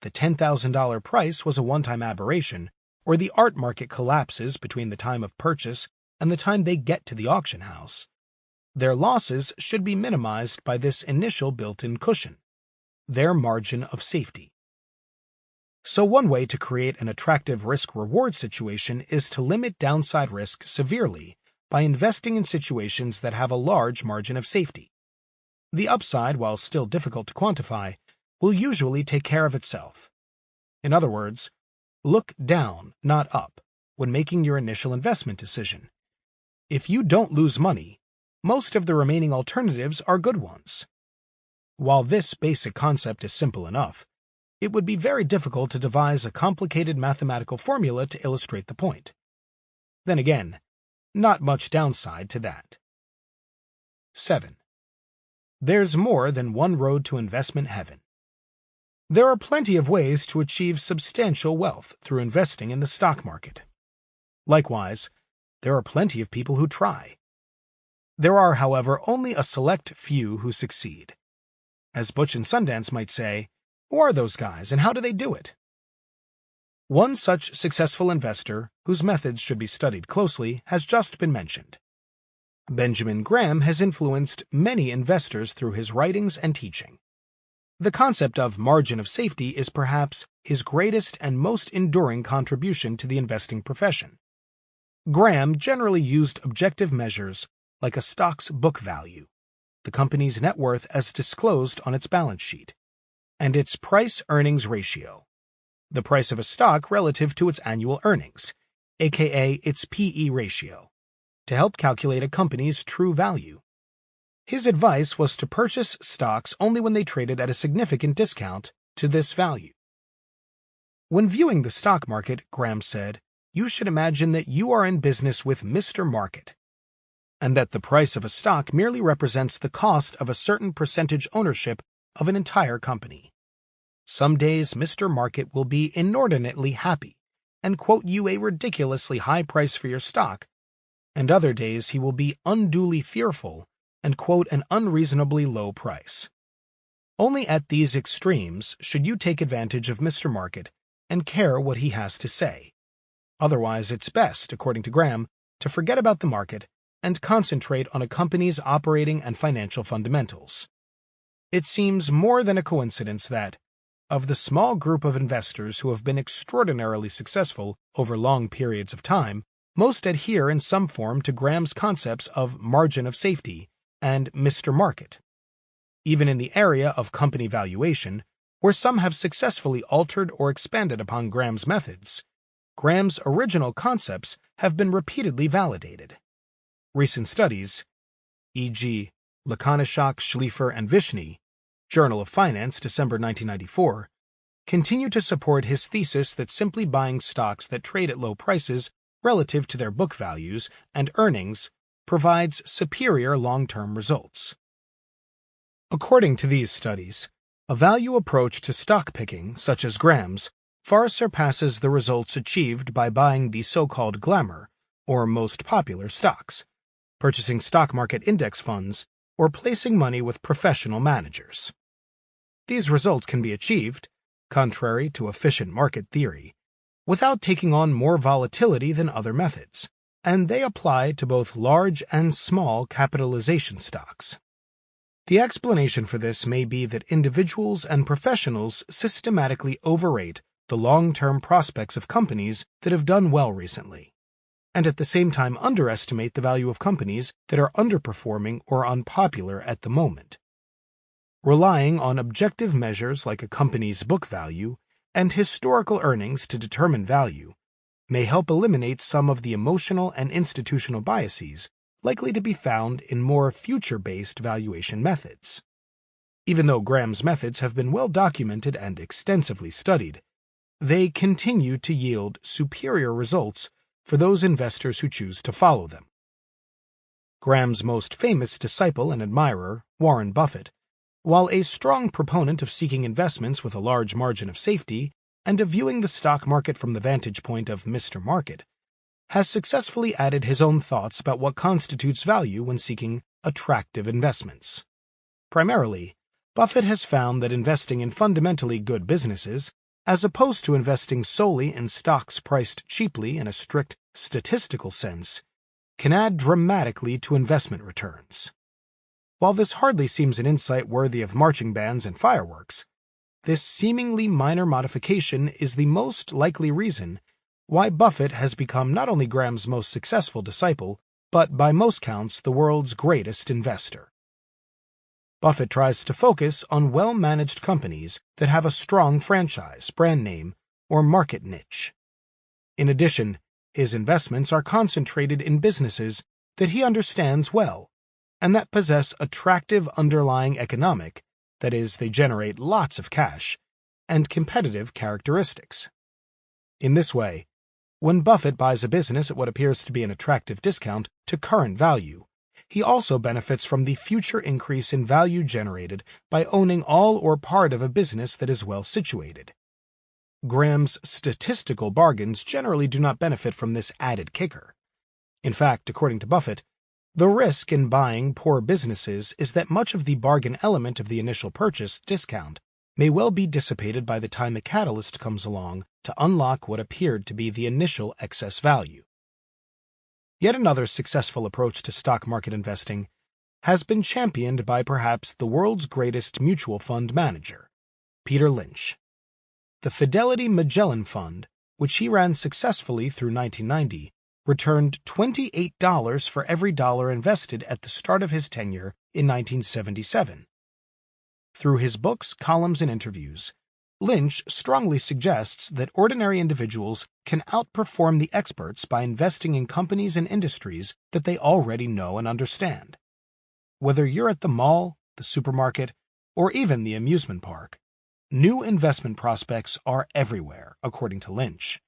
the $10,000 price was a one-time aberration, or the art market collapses between the time of purchase and the time they get to the auction house, their losses should be minimized by this initial built-in cushion, their margin of safety. So one way to create an attractive risk-reward situation is to limit downside risk severely by investing in situations that have a large margin of safety. The upside, while still difficult to quantify, will usually take care of itself. In other words, look down, not up, when making your initial investment decision. If you don't lose money, most of the remaining alternatives are good ones. While this basic concept is simple enough, it would be very difficult to devise a complicated mathematical formula to illustrate the point. Then again, not much downside to that. 7. There's more than one road to investment heaven. There are plenty of ways to achieve substantial wealth through investing in the stock market. Likewise, there are plenty of people who try. There are, however, only a select few who succeed. As Butch and Sundance might say, who are those guys and how do they do it? One such successful investor, whose methods should be studied closely, has just been mentioned. Benjamin Graham has influenced many investors through his writings and teaching. The concept of margin of safety is perhaps his greatest and most enduring contribution to the investing profession. Graham generally used objective measures like a stock's book value, the company's net worth as disclosed on its balance sheet, and its price-earnings ratio, the price of a stock relative to its annual earnings, aka its P/E ratio, to help calculate a company's true value. His advice was to purchase stocks only when they traded at a significant discount to this value. When viewing the stock market, Graham said, you should imagine that you are in business with Mr. Market, and that the price of a stock merely represents the cost of a certain percentage ownership of an entire company. Some days Mr. Market will be inordinately happy and quote you a ridiculously high price for your stock, and other days he will be unduly fearful and quote an unreasonably low price. Only at these extremes should you take advantage of Mr. Market and care what he has to say. Otherwise, it's best, according to Graham, to forget about the market and concentrate on a company's operating and financial fundamentals. It seems more than a coincidence that, of the small group of investors who have been extraordinarily successful over long periods of time, most adhere in some form to Graham's concepts of margin of safety and Mr. Market. Even in the area of company valuation, where some have successfully altered or expanded upon Graham's methods, Graham's original concepts have been repeatedly validated. Recent studies, e.g., Lakonishok, Schliefer, and Vishny, Journal of Finance, December 1994, continue to support his thesis that simply buying stocks that trade at low prices relative to their book values and earnings provides superior long-term results. According to these studies, a value approach to stock picking, such as Graham's, far surpasses the results achieved by buying the so-called glamour, or most popular stocks, purchasing stock market index funds, or placing money with professional managers. These results can be achieved, contrary to efficient market theory, without taking on more volatility than other methods, and they apply to both large and small capitalization stocks. The explanation for this may be that individuals and professionals systematically overrate the long-term prospects of companies that have done well recently, and at the same time underestimate the value of companies that are underperforming or unpopular at the moment. Relying on objective measures like a company's book value and historical earnings to determine value may help eliminate some of the emotional and institutional biases likely to be found in more future-based valuation methods. Even though Graham's methods have been well documented and extensively studied, they continue to yield superior results for those investors who choose to follow them. Graham's most famous disciple and admirer, Warren Buffett, while a strong proponent of seeking investments with a large margin of safety and of viewing the stock market from the vantage point of Mr. Market, has successfully added his own thoughts about what constitutes value when seeking attractive investments. Primarily, Buffett has found that investing in fundamentally good businesses, as opposed to investing solely in stocks priced cheaply in a strict statistical sense, can add dramatically to investment returns. While this hardly seems an insight worthy of marching bands and fireworks, this seemingly minor modification is the most likely reason why Buffett has become not only Graham's most successful disciple, but by most counts the world's greatest investor. Buffett tries to focus on well-managed companies that have a strong franchise, brand name, or market niche. In addition, his investments are concentrated in businesses that he understands well and that possess attractive underlying economic, that is, they generate lots of cash, and competitive characteristics. In this way, when Buffett buys a business at what appears to be an attractive discount to current value, he also benefits from the future increase in value generated by owning all or part of a business that is well situated. Graham's statistical bargains generally do not benefit from this added kicker. In fact, according to Buffett, the risk in buying poor businesses is that much of the bargain element of the initial purchase discount may well be dissipated by the time a catalyst comes along to unlock what appeared to be the initial excess value. Yet another successful approach to stock market investing has been championed by perhaps the world's greatest mutual fund manager, Peter Lynch. The Fidelity Magellan Fund, which he ran successfully through 1990, returned $28 for every dollar invested at the start of his tenure in 1977. Through his books, columns, and interviews, Lynch strongly suggests that ordinary individuals can outperform the experts by investing in companies and industries that they already know and understand. Whether you're at the mall, the supermarket, or even the amusement park, new investment prospects are everywhere, according to Lynch.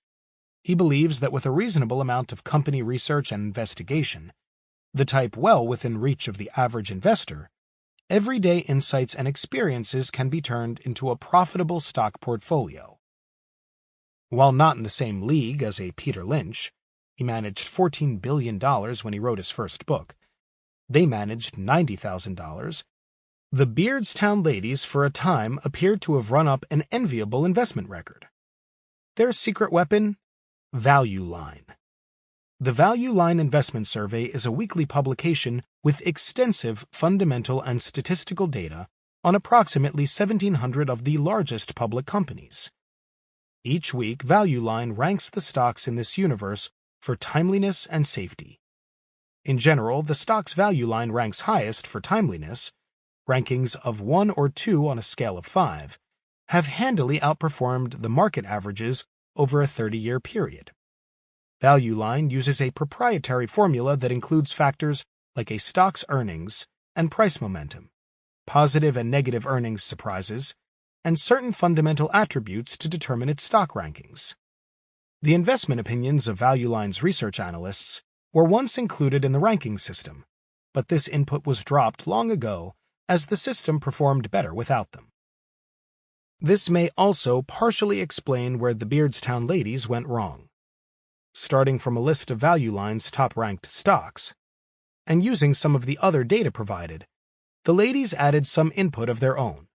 He believes that with a reasonable amount of company research and investigation, the type well within reach of the average investor, everyday insights and experiences can be turned into a profitable stock portfolio. While not in the same league as a Peter Lynch, he managed $14 billion when he wrote his first book. They managed $90,000. The Beardstown ladies for a time appeared to have run up an enviable investment record. Their secret weapon? Value Line. The Value Line Investment Survey is a weekly publication with extensive fundamental and statistical data on approximately 1,700 of the largest public companies. Each week, Value Line ranks the stocks in this universe for timeliness and safety. In general, the stock's Value Line ranks highest for timeliness. Rankings of 1 or 2 on a scale of 5 have handily outperformed the market averages over a 30-year period. Value Line uses a proprietary formula that includes factors like a stock's earnings and price momentum, positive and negative earnings surprises, and certain fundamental attributes to determine its stock rankings. The investment opinions of Value Line's research analysts were once included in the ranking system, but this input was dropped long ago as the system performed better without them. This may also partially explain where the Beardstown ladies went wrong. Starting from a list of Value Line's top-ranked stocks, and using some of the other data provided, the ladies added some input of their own.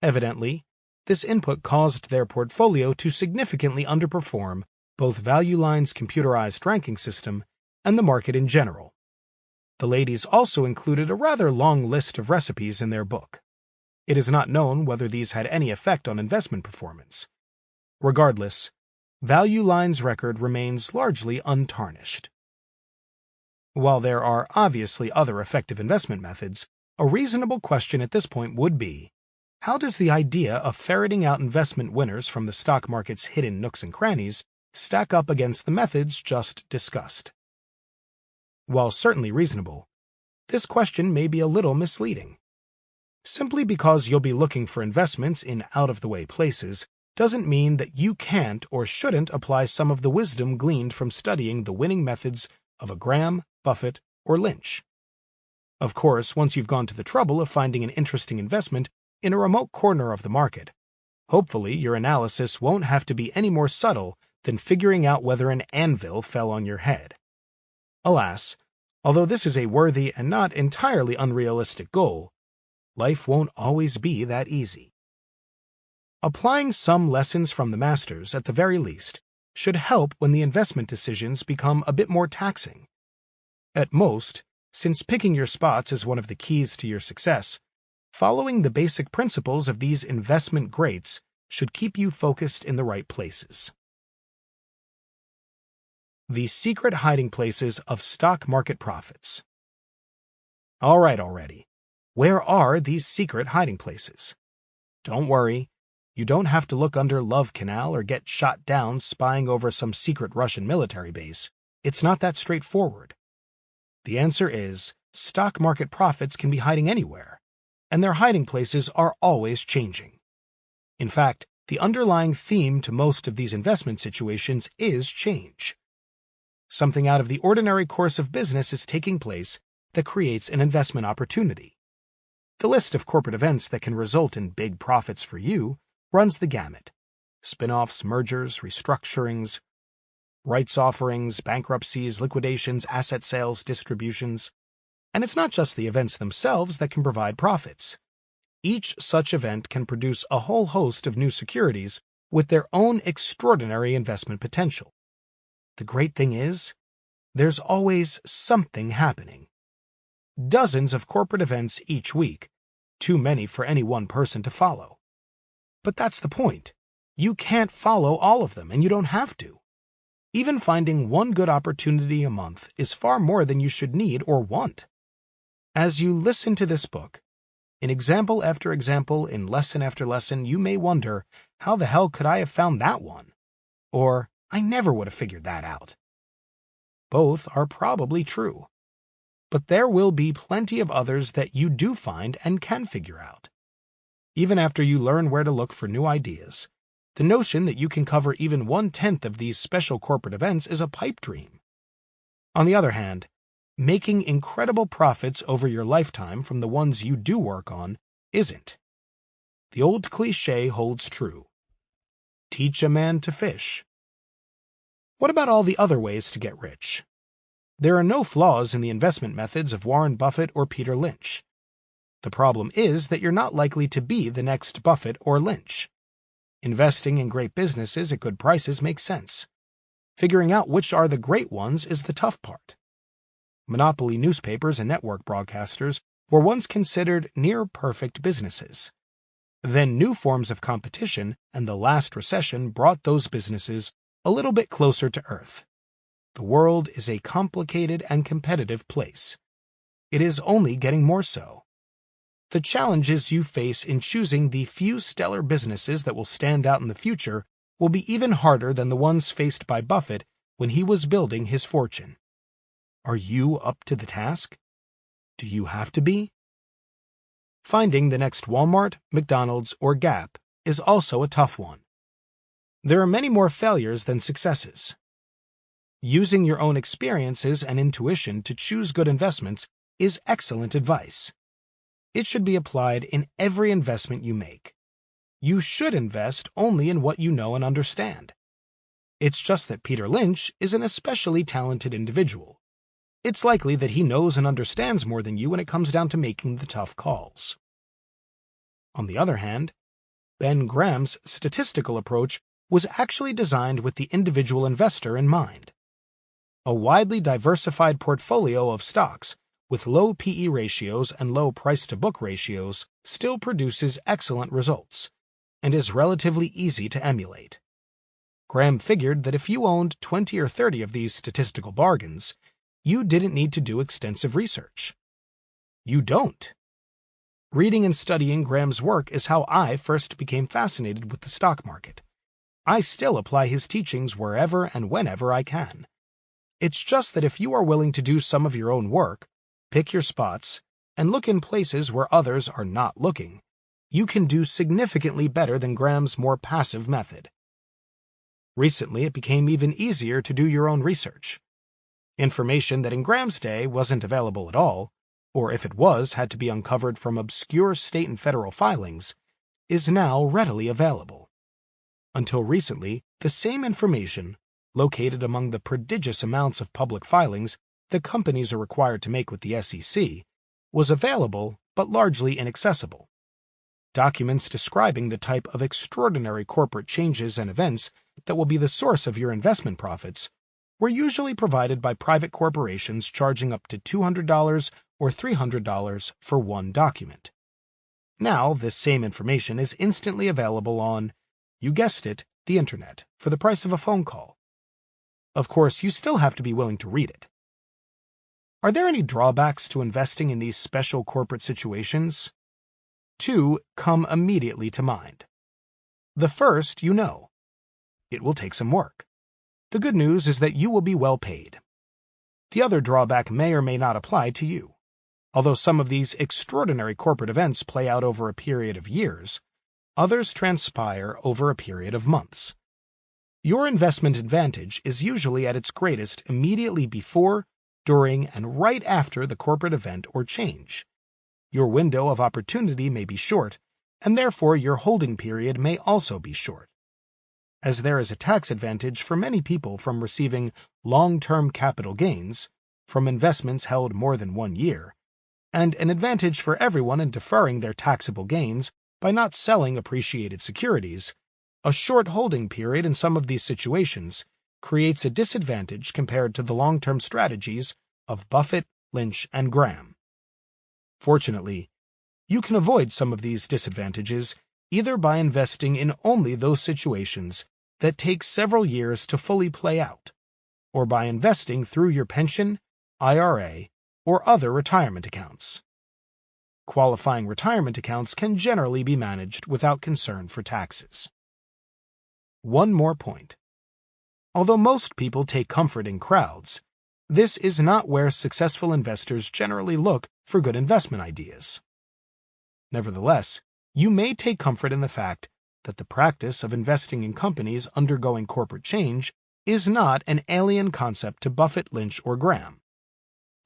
Evidently, this input caused their portfolio to significantly underperform both Value Line's computerized ranking system and the market in general. The ladies also included a rather long list of recipes in their book. It is not known whether these had any effect on investment performance. Regardless, Value Line's record remains largely untarnished. While there are obviously other effective investment methods, a reasonable question at this point would be, how does the idea of ferreting out investment winners from the stock market's hidden nooks and crannies stack up against the methods just discussed? While certainly reasonable, this question may be a little misleading. Simply because you'll be looking for investments in out-of-the-way places doesn't mean that you can't or shouldn't apply some of the wisdom gleaned from studying the winning methods of a Graham, Buffett, or Lynch. Of course, once you've gone to the trouble of finding an interesting investment in a remote corner of the market, hopefully your analysis won't have to be any more subtle than figuring out whether an anvil fell on your head. Alas, although this is a worthy and not entirely unrealistic goal, life won't always be that easy. Applying some lessons from the masters, at the very least, should help when the investment decisions become a bit more taxing. At most, since picking your spots is one of the keys to your success, following the basic principles of these investment greats should keep you focused in the right places. The secret hiding places of stock market profits. All right already. Where are these secret hiding places? Don't worry. You don't have to look under Love Canal or get shot down spying over some secret Russian military base. It's not that straightforward. The answer is, stock market profits can be hiding anywhere, and their hiding places are always changing. In fact, the underlying theme to most of these investment situations is change. Something out of the ordinary course of business is taking place that creates an investment opportunity. The list of corporate events that can result in big profits for you runs the gamut: spin-offs, mergers, restructurings, rights offerings, bankruptcies, liquidations, asset sales, distributions. And it's not just the events themselves that can provide profits. Each such event can produce a whole host of new securities with their own extraordinary investment potential. The great thing is, there's always something happening. Dozens of corporate events each week, too many for any one person to follow. But that's the point. You can't follow all of them, and you don't have to. Even finding one good opportunity a month is far more than you should need or want. As you listen to this book, in example after example, in lesson after lesson, you may wonder, how the hell could I have found that one? Or, I never would have figured that out. Both are probably true. But there will be plenty of others that you do find and can figure out. Even after you learn where to look for new ideas, the notion that you can cover even 1/10 of these special corporate events is a pipe dream. On the other hand, making incredible profits over your lifetime from the ones you do work on isn't. The old cliché holds true. Teach a man to fish. What about all the other ways to get rich? There are no flaws in the investment methods of Warren Buffett or Peter Lynch. The problem is that you're not likely to be the next Buffett or Lynch. Investing in great businesses at good prices makes sense. Figuring out which are the great ones is the tough part. Monopoly newspapers and network broadcasters were once considered near-perfect businesses. Then new forms of competition and the last recession brought those businesses a little bit closer to earth. The world is a complicated and competitive place. It is only getting more so. The challenges you face in choosing the few stellar businesses that will stand out in the future will be even harder than the ones faced by Buffett when he was building his fortune. Are you up to the task? Do you have to be? Finding the next Walmart, McDonald's, or Gap is also a tough one. There are many more failures than successes. Using your own experiences and intuition to choose good investments is excellent advice. It should be applied in every investment you make. You should invest only in what you know and understand. It's just that Peter Lynch is an especially talented individual. It's likely that he knows and understands more than you when it comes down to making the tough calls. On the other hand, Ben Graham's statistical approach was actually designed with the individual investor in mind. A widely diversified portfolio of stocks with low P/E ratios and low price-to-book ratios still produces excellent results and is relatively easy to emulate. Graham figured that if you owned 20 or 30 of these statistical bargains, you didn't need to do extensive research. You don't. Reading and studying Graham's work is how I first became fascinated with the stock market. I still apply his teachings wherever and whenever I can. It's just that if you are willing to do some of your own work, pick your spots, and look in places where others are not looking, you can do significantly better than Graham's more passive method. Recently, it became even easier to do your own research. Information that in Graham's day wasn't available at all, or if it was, had to be uncovered from obscure state and federal filings, is now readily available. Until recently, the same information, located among the prodigious amounts of public filings that companies are required to make with the SEC, was available but largely inaccessible. Documents describing the type of extraordinary corporate changes and events that will be the source of your investment profits were usually provided by private corporations charging up to $200 or $300 for one document. Now, this same information is instantly available on, you guessed it, the Internet, for the price of a phone call. Of course, you still have to be willing to read it. Are there any drawbacks to investing in these special corporate situations? Two come immediately to mind. The first, you know. It will take some work. The good news is that you will be well paid. The other drawback may or may not apply to you. Although some of these extraordinary corporate events play out over a period of years, others transpire over a period of months. Your investment advantage is usually at its greatest immediately before, during, and right after the corporate event or change. Your window of opportunity may be short, and therefore your holding period may also be short. As there is a tax advantage for many people from receiving long-term capital gains, from investments held more than 1 year, and an advantage for everyone in deferring their taxable gains by not selling appreciated securities, a short holding period in some of these situations creates a disadvantage compared to the long-term strategies of Buffett, Lynch, and Graham. Fortunately, you can avoid some of these disadvantages either by investing in only those situations that take several years to fully play out, or by investing through your pension, IRA, or other retirement accounts. Qualifying retirement accounts can generally be managed without concern for taxes. One more point. Although most people take comfort in crowds, this is not where successful investors generally look for good investment ideas. Nevertheless, you may take comfort in the fact that the practice of investing in companies undergoing corporate change is not an alien concept to Buffett, Lynch, or Graham.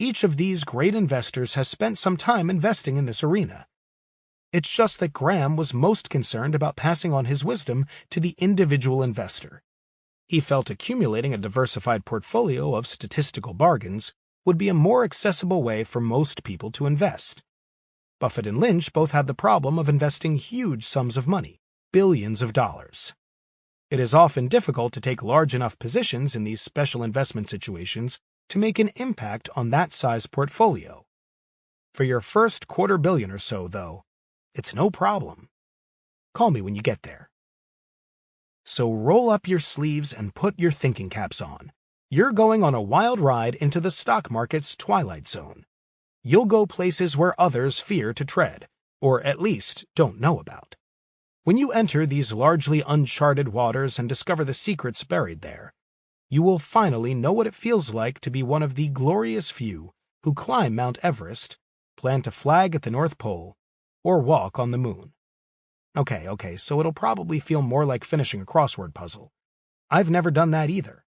Each of these great investors has spent some time investing in this arena. It's just that Graham was most concerned about passing on his wisdom to the individual investor. He felt accumulating a diversified portfolio of statistical bargains would be a more accessible way for most people to invest. Buffett and Lynch both had the problem of investing huge sums of money, billions of dollars. It is often difficult to take large enough positions in these special investment situations to make an impact on that size portfolio. For your first $250 million or so, though, it's no problem. Call me when you get there. So roll up your sleeves and put your thinking caps on. You're going on a wild ride into the stock market's twilight zone. You'll go places where others fear to tread, or at least don't know about. When you enter these largely uncharted waters and discover the secrets buried there, you will finally know what it feels like to be one of the glorious few who climb Mount Everest, plant a flag at the North Pole, or walk on the moon. Okay, so it'll probably feel more like finishing a crossword puzzle. I've never done that either,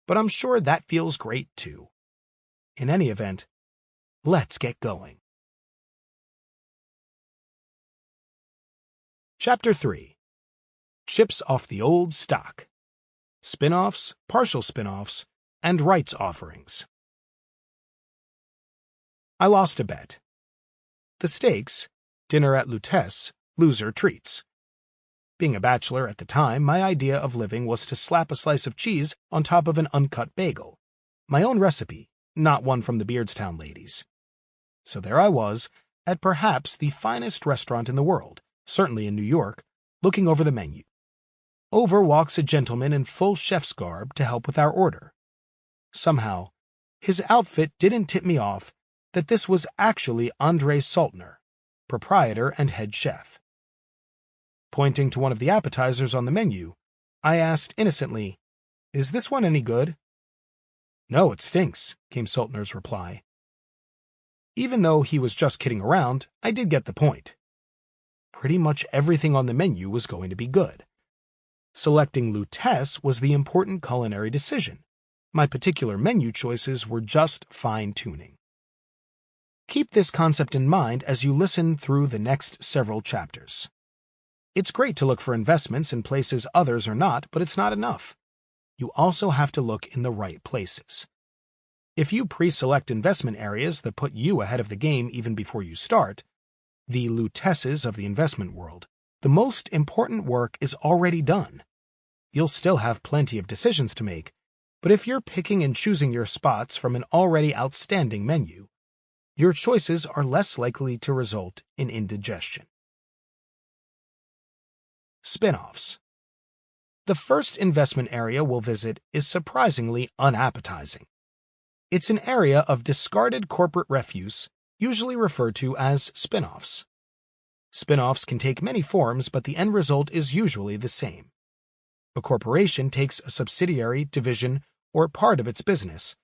but I'm sure that feels great too. In any event, let's get going. Chapter 3. Chips off the old stock. Spin-offs, partial spin-offs, and rights offerings. I lost a bet. The stakes, dinner at Lutece, loser treats. Being a bachelor at the time, my idea of living was to slap a slice of cheese on top of an uncut bagel. My own recipe, not one from the Beardstown ladies. So there I was, at perhaps the finest restaurant in the world, certainly in New York, looking over the menu. Over walks a gentleman in full chef's garb to help with our order. Somehow, his outfit didn't tip me off that this was actually André Saltner, proprietor and head chef. Pointing to one of the appetizers on the menu, I asked innocently, "Is this one any good?" "No, it stinks," came Saltner's reply. Even though he was just kidding around, I did get the point. Pretty much everything on the menu was going to be good. Selecting Lutece was the important culinary decision. My particular menu choices were just fine-tuning. Keep this concept in mind as you listen through the next several chapters. It's great to look for investments in places others are not, but it's not enough. You also have to look in the right places. If you pre-select investment areas that put you ahead of the game even before you start, the Luteces of the investment world, the most important work is already done. You'll still have plenty of decisions to make, but if you're picking and choosing your spots from an already outstanding menu, your choices are less likely to result in indigestion. Spin-offs. The first investment area we'll visit is surprisingly unappetizing. It's an area of discarded corporate refuse, usually referred to as spin-offs. Spin-offs can take many forms, but the end result is usually the same. A corporation takes a subsidiary, division, or part of its business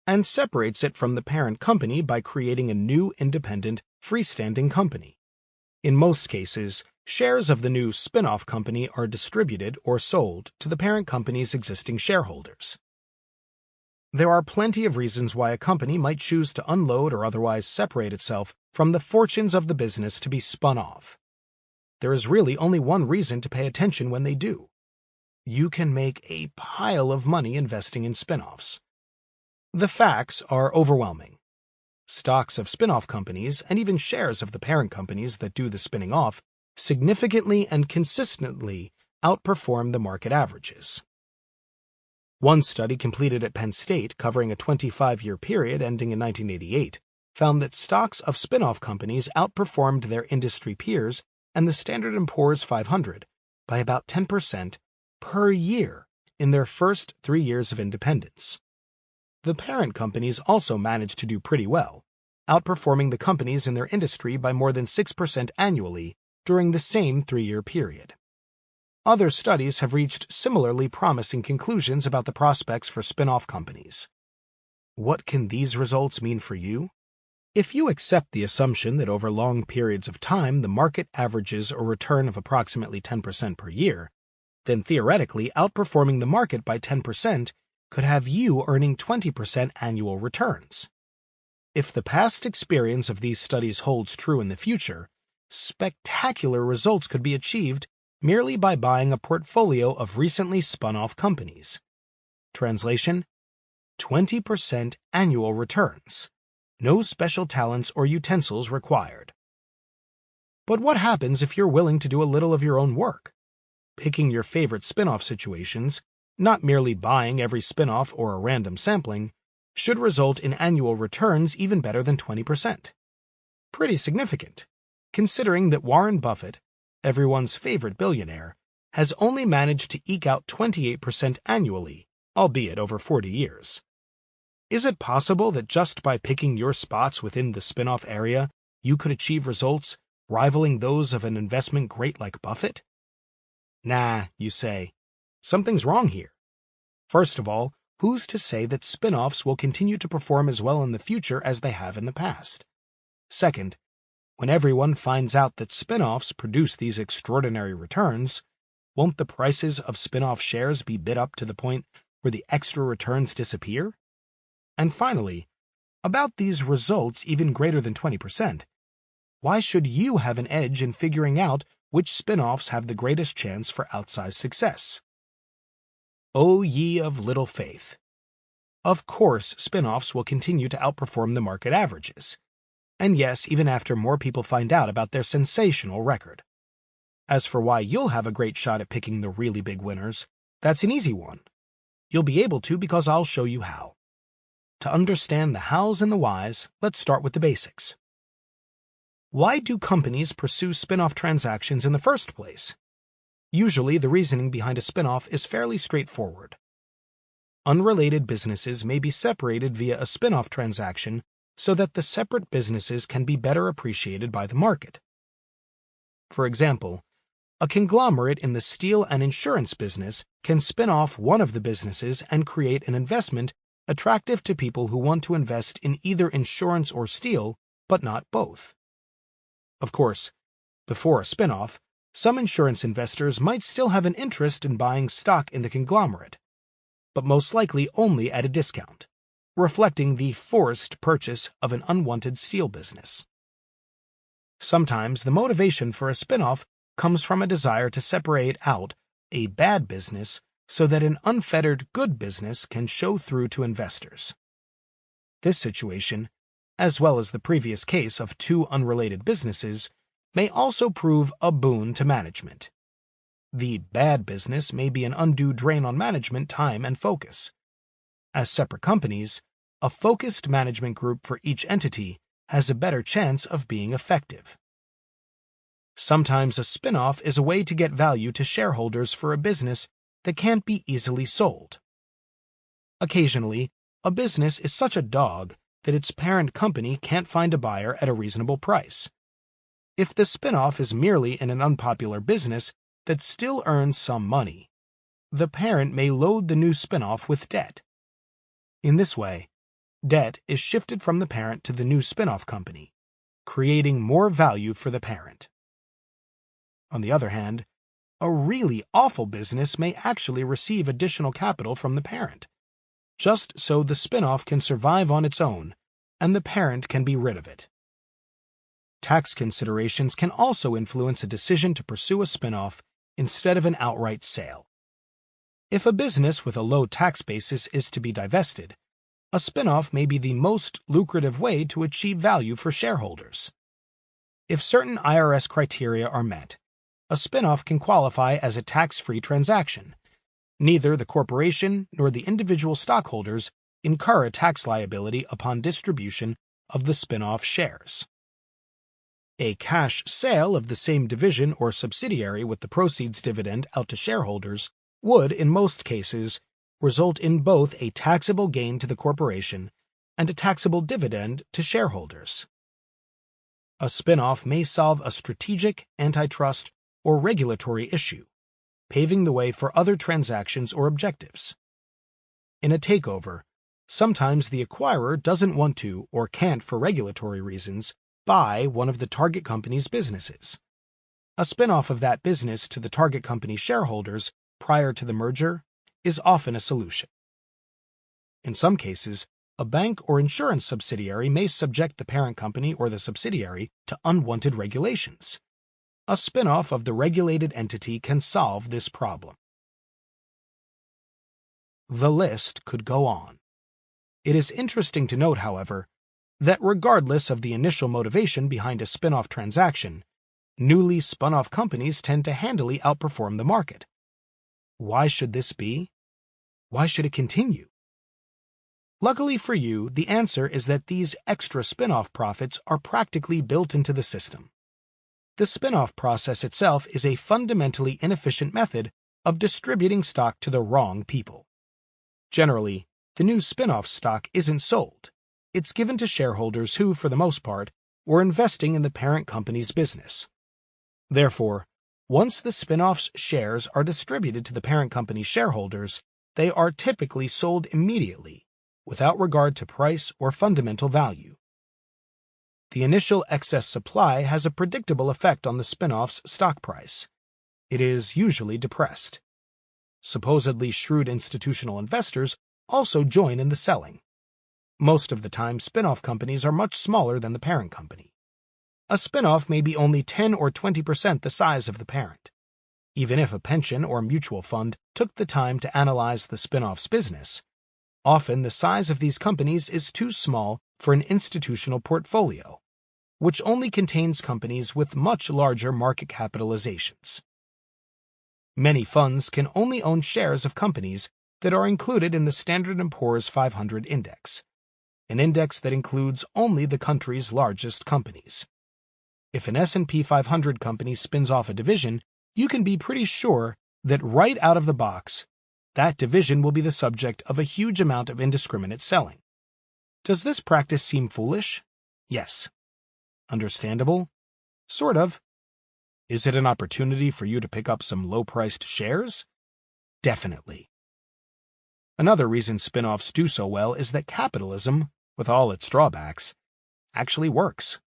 and separates it from the parent company by creating a new independent, freestanding company. In most cases, shares of the new spin-off company are distributed or sold to the parent company's existing shareholders. There are plenty of reasons why a company might choose to unload or otherwise separate itself from the fortunes of the business to be spun off. There is really only one reason to pay attention when they do. You can make a pile of money investing in spin-offs. The facts are overwhelming. Stocks of spin-off companies, and even shares of the parent companies that do the spinning off, significantly and consistently outperform the market averages. One study completed at Penn State covering a 25-year period ending in 1988 found that stocks of spin-off companies outperformed their industry peers and the Standard & Poor's 500 by about 10% per year in their first 3 years of independence. The parent companies also managed to do pretty well, outperforming the companies in their industry by more than 6% annually during the same 3-year period. Other studies have reached similarly promising conclusions about the prospects for spin-off companies. What can these results mean for you? If you accept the assumption that over long periods of time the market averages a return of approximately 10% per year, then theoretically outperforming the market by 10% could have you earning 20% annual returns. If the past experience of these studies holds true in the future, spectacular results could be achieved merely by buying a portfolio of recently spun-off companies. Translation: 20% annual returns. No special talents or utensils required. But what happens if you're willing to do a little of your own work? picking your favorite spin-off situations, not merely buying every spin-off or a random sampling, should result in annual returns even better than 20%. Pretty significant, considering that Warren Buffett, everyone's favorite billionaire, has only managed to eke out 28% annually, albeit over 40 years. Is it possible that just by picking your spots within the spin-off area, you could achieve results rivaling those of an investment great like Buffett? Nah, you say. Something's wrong here. First of all, who's to say that spin-offs will continue to perform as well in the future as they have in the past? Second, when everyone finds out that spin-offs produce these extraordinary returns, won't the prices of spin-off shares be bid up to the point where the extra returns disappear? And finally, about these results even greater than 20%, why should you have an edge in figuring out which spin-offs have the greatest chance for outsized success? O ye of little faith! Of course, spin-offs will continue to outperform the market averages. And yes, even after more people find out about their sensational record. As for why you'll have a great shot at picking the really big winners, that's an easy one. You'll be able to because I'll show you how. To understand the hows and the whys, let's start with the basics. Why do companies pursue spin-off transactions in the first place? Usually, the reasoning behind a spin-off is fairly straightforward. Unrelated businesses may be separated via a spin-off transaction so that the separate businesses can be better appreciated by the market. For example, a conglomerate in the steel and insurance business can spin off one of the businesses and create an investment attractive to people who want to invest in either insurance or steel, but not both. Of course, before a spin-off, some insurance investors might still have an interest in buying stock in the conglomerate, but most likely only at a discount, reflecting the forced purchase of an unwanted steel business. Sometimes the motivation for a spin-off comes from a desire to separate out a bad business so that an unfettered good business can show through to investors. This situation, as well as the previous case of two unrelated businesses, may also prove a boon to management. The bad business may be an undue drain on management time and focus. As separate companies, a focused management group for each entity has a better chance of being effective. Sometimes a spin-off is a way to get value to shareholders for a business that can't be easily sold. Occasionally, a business is such a dog that its parent company can't find a buyer at a reasonable price. If the spin-off is merely in an unpopular business that still earns some money, the parent may load the new spin-off with debt. In this way, debt is shifted from the parent to the new spin-off company, creating more value for the parent. On the other hand, a really awful business may actually receive additional capital from the parent, just so the spin-off can survive on its own and the parent can be rid of it. Tax considerations can also influence a decision to pursue a spin-off instead of an outright sale. If a business with a low tax basis is to be divested, a spin-off may be the most lucrative way to achieve value for shareholders. If certain IRS criteria are met, a spin-off can qualify as a tax-free transaction. Neither the corporation nor the individual stockholders incur a tax liability upon distribution of the spin-off shares. A cash sale of the same division or subsidiary with the proceeds dividend out to shareholders would, in most cases, result in both a taxable gain to the corporation and a taxable dividend to shareholders. A spin-off may solve a strategic, antitrust, or regulatory issue, paving the way for other transactions or objectives. In a takeover, sometimes the acquirer doesn't want to or can't, for regulatory reasons, buy one of the target company's businesses. A spin-off of that business to the target company shareholders prior to the merger is often a solution. In some cases, a bank or insurance subsidiary may subject the parent company or the subsidiary to unwanted regulations. A spin-off of the regulated entity can solve this problem. The list could go on. It is interesting to note, however, that regardless of the initial motivation behind a spin-off transaction, newly spun-off companies tend to handily outperform the market. Why should this be? Why should it continue? Luckily for you, the answer is that these extra spin-off profits are practically built into the system. The spin-off process itself is a fundamentally inefficient method of distributing stock to the wrong people. Generally, the new spin-off stock isn't sold. It's given to shareholders who, for the most part, were investing in the parent company's business. Therefore, once the spin-off's shares are distributed to the parent company's shareholders, they are typically sold immediately, without regard to price or fundamental value. The initial excess supply has a predictable effect on the spin-off's stock price. It is usually depressed. Supposedly shrewd institutional investors also join in the selling. Most of the time, spin-off companies are much smaller than the parent company. A spin-off may be only 10 or 20% the size of the parent. Even if a pension or mutual fund took the time to analyze the spin-off's business, often the size of these companies is too small for an institutional portfolio, which only contains companies with much larger market capitalizations. Many funds can only own shares of companies that are included in the Standard & Poor's 500 index, an index that includes only the country's largest companies. If an S&P 500 company spins off a division, you can be pretty sure that right out of the box, that division will be the subject of a huge amount of indiscriminate selling. Does this practice seem foolish? Yes. Understandable? Sort of. Is it an opportunity for you to pick up some low-priced shares? Definitely. Another reason spin-offs do so well is that capitalism, with all its drawbacks, actually works.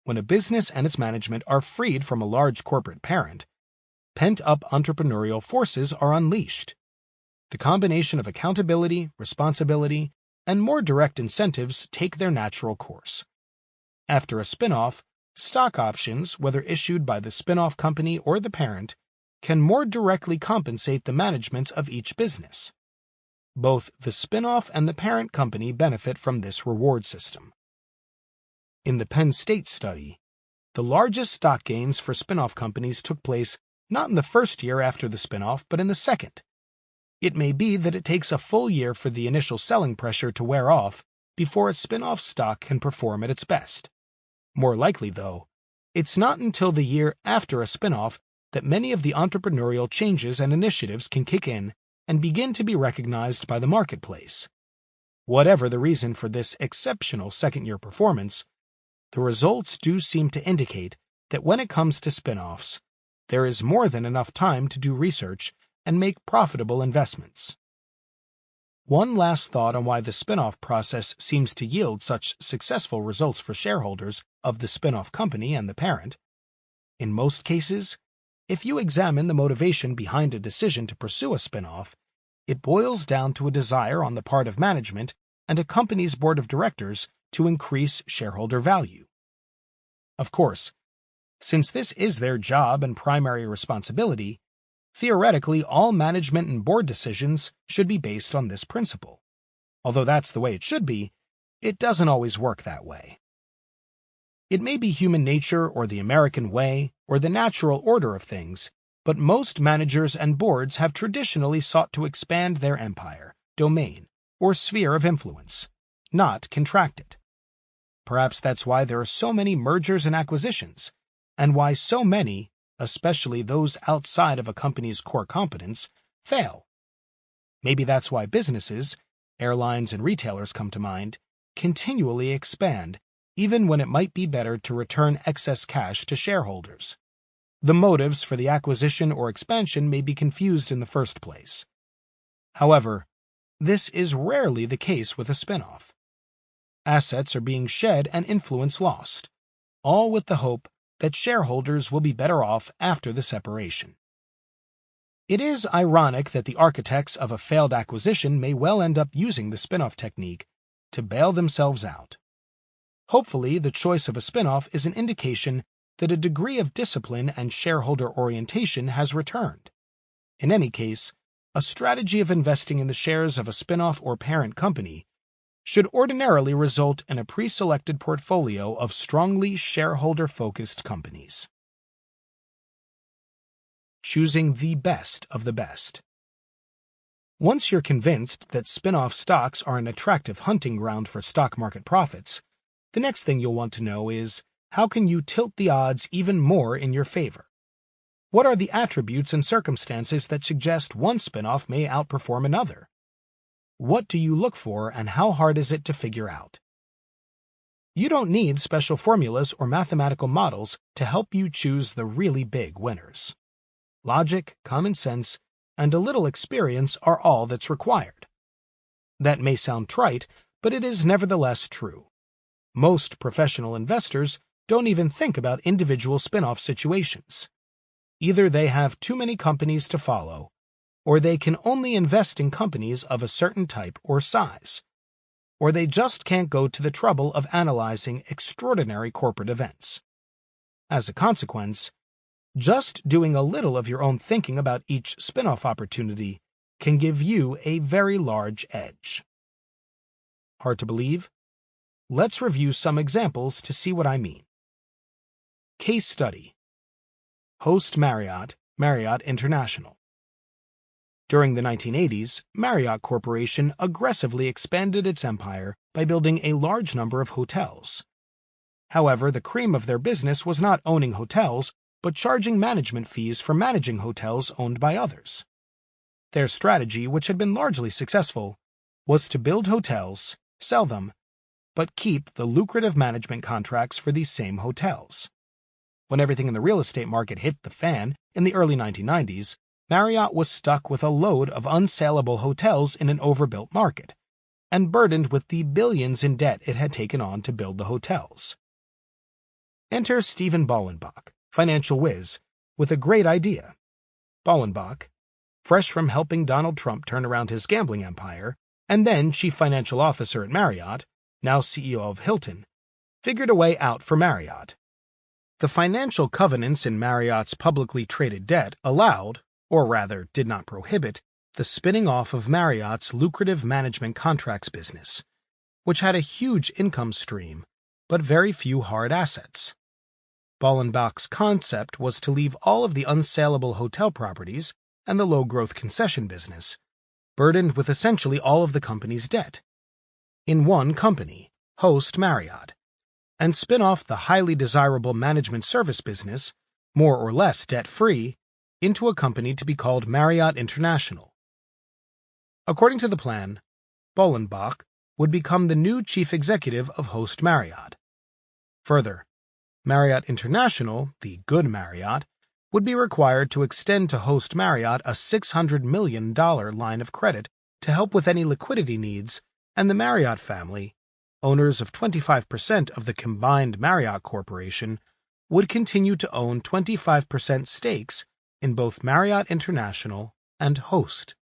When a business and its management are freed from a large corporate parent, pent-up entrepreneurial forces are unleashed. The combination of accountability, responsibility, and more direct incentives take their natural course. After a spin-off, stock options, whether issued by the spin-off company or the parent, can more directly compensate the management of each business. Both the spin-off and the parent company benefit from this reward system. In the Penn State study, the largest stock gains for spin-off companies took place not in the first year after the spin-off, but in the second. It may be that it takes a full year for the initial selling pressure to wear off before a spin-off stock can perform at its best. More likely, though, it's not until the year after a spin-off that many of the entrepreneurial changes and initiatives can kick in and begin to be recognized by the marketplace. Whatever the reason for this exceptional second-year performance, the results do seem to indicate that when it comes to spin-offs, there is more than enough time to do research and make profitable investments. One last thought on why the spin-off process seems to yield such successful results for shareholders of the spin-off company and the parent. In most cases, if you examine the motivation behind a decision to pursue a spin-off, it boils down to a desire on the part of management and a company's board of directors to increase shareholder value. Of course, since this is their job and primary responsibility, theoretically all management and board decisions should be based on this principle. Although that's the way it should be, it doesn't always work that way. It may be human nature or the American way or the natural order of things, but most managers and boards have traditionally sought to expand their empire, domain, or sphere of influence, not contract it. Perhaps that's why there are so many mergers and acquisitions, and why so many, especially those outside of a company's core competence, fail. Maybe that's why businesses, airlines and retailers come to mind, continually expand, even when it might be better to return excess cash to shareholders. The motives for the acquisition or expansion may be confused in the first place. However, this is rarely the case with a spin-off. Assets are being shed and influence lost, all with the hope that shareholders will be better off after the separation. It is ironic that the architects of a failed acquisition may well end up using the spin-off technique to bail themselves out. Hopefully, the choice of a spin-off is an indication that a degree of discipline and shareholder orientation has returned. In any case, a strategy of investing in the shares of a spin-off or parent company should ordinarily result in a pre-selected portfolio of strongly shareholder-focused companies. Choosing the best of the best. Once you're convinced that spin-off stocks are an attractive hunting ground for stock market profits, the next thing you'll want to know is, how can you tilt the odds even more in your favor? What are the attributes and circumstances that suggest one spin-off may outperform another? What do you look for, and how hard is it to figure out? You don't need special formulas or mathematical models to help you choose the really big winners. Logic, common sense, and a little experience are all that's required. That may sound trite, but it is nevertheless true. Most professional investors don't even think about individual spin-off situations. Either they have too many companies to follow, or they can only invest in companies of a certain type or size, or they just can't go to the trouble of analyzing extraordinary corporate events. As a consequence, just doing a little of your own thinking about each spin-off opportunity can give you a very large edge. Hard to believe? Let's review some examples to see what I mean. Case study: Host Marriott, Marriott International. During the 1980s, Marriott Corporation aggressively expanded its empire by building a large number of hotels. However, the cream of their business was not owning hotels, but charging management fees for managing hotels owned by others. Their strategy, which had been largely successful, was to build hotels, sell them, but keep the lucrative management contracts for these same hotels. When everything in the real estate market hit the fan in the early 1990s, Marriott was stuck with a load of unsaleable hotels in an overbuilt market, and burdened with the billions in debt it had taken on to build the hotels. Enter Stephen Ballenbach, financial whiz, with a great idea. Ballenbach, fresh from helping Donald Trump turn around his gambling empire, and then chief financial officer at Marriott, now CEO of Hilton, figured a way out for Marriott. The financial covenants in Marriott's publicly traded debt allowed, or rather did not prohibit, the spinning off of Marriott's lucrative management contracts business, which had a huge income stream, but very few hard assets. Ballenbach's concept was to leave all of the unsaleable hotel properties and the low-growth concession business, burdened with essentially all of the company's debt, in one company, Host Marriott, and spin off the highly desirable management service business, more or less debt-free, into a company to be called Marriott International. According to the plan, Ballenbach would become the new chief executive of Host Marriott. Further, Marriott International, the good Marriott, would be required to extend to Host Marriott a $600 million line of credit to help with any liquidity needs, and the Marriott family, owners of 25% of the combined Marriott Corporation, would continue to own 25% stakes in both Marriott International and Host.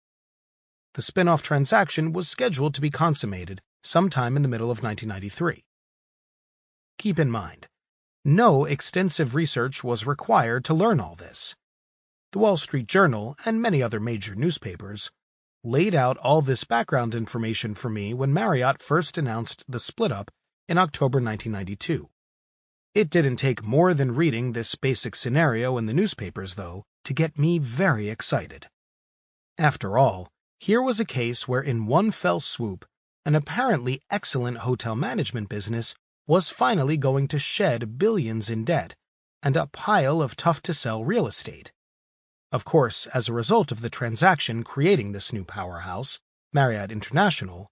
The spin-off transaction was scheduled to be consummated sometime in the middle of 1993. Keep in mind, no extensive research was required to learn all this. The Wall Street Journal and many other major newspapers laid out all this background information for me when Marriott first announced the split-up in October 1992. It didn't take more than reading this basic scenario in the newspapers, though, to get me very excited. After all, here was a case where in one fell swoop, an apparently excellent hotel management business was finally going to shed billions in debt and a pile of tough-to-sell real estate. Of course, as a result of the transaction creating this new powerhouse, Marriott International,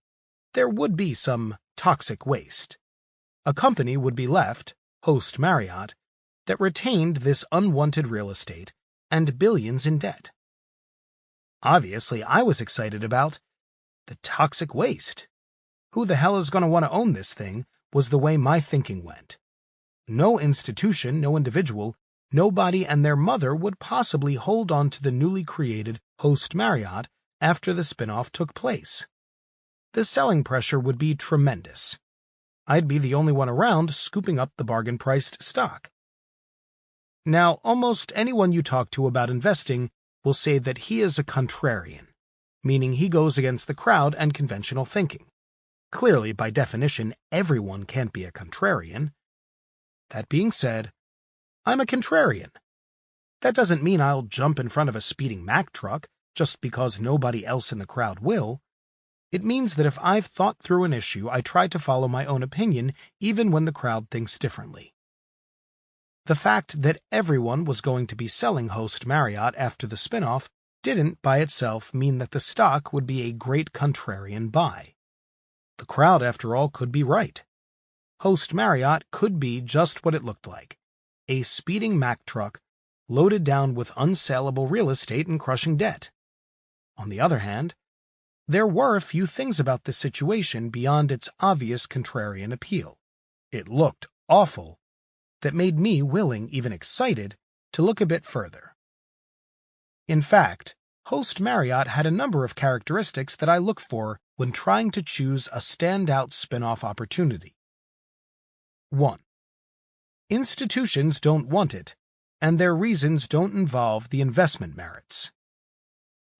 there would be some toxic waste. A company would be left, Host Marriott, that retained this unwanted real estate and billions in debt. Obviously, I was excited about the toxic waste. Who the hell is going to want to own this thing was the way my thinking went. No institution, no individual, nobody and their mother would possibly hold on to the newly created Host Marriott after the spin-off took place. The selling pressure would be tremendous. I'd be the only one around scooping up the bargain-priced stock. Now, almost anyone you talk to about investing will say that he is a contrarian, meaning he goes against the crowd and conventional thinking. Clearly, by definition, everyone can't be a contrarian. That being said, I'm a contrarian. That doesn't mean I'll jump in front of a speeding Mack truck just because nobody else in the crowd will. It means that if I've thought through an issue, I try to follow my own opinion even when the crowd thinks differently. The fact that everyone was going to be selling Host Marriott after the spinoff didn't by itself mean that the stock would be a great contrarian buy. The crowd, after all, could be right. Host Marriott could be just what it looked like, a speeding Mack truck loaded down with unsaleable real estate and crushing debt. On the other hand, there were a few things about this situation beyond its obvious contrarian appeal. It looked awful, that made me willing, even excited, to look a bit further. In fact, Host Marriott had a number of characteristics that I look for when trying to choose a standout spin-off opportunity. 1. Institutions don't want it, and their reasons don't involve the investment merits.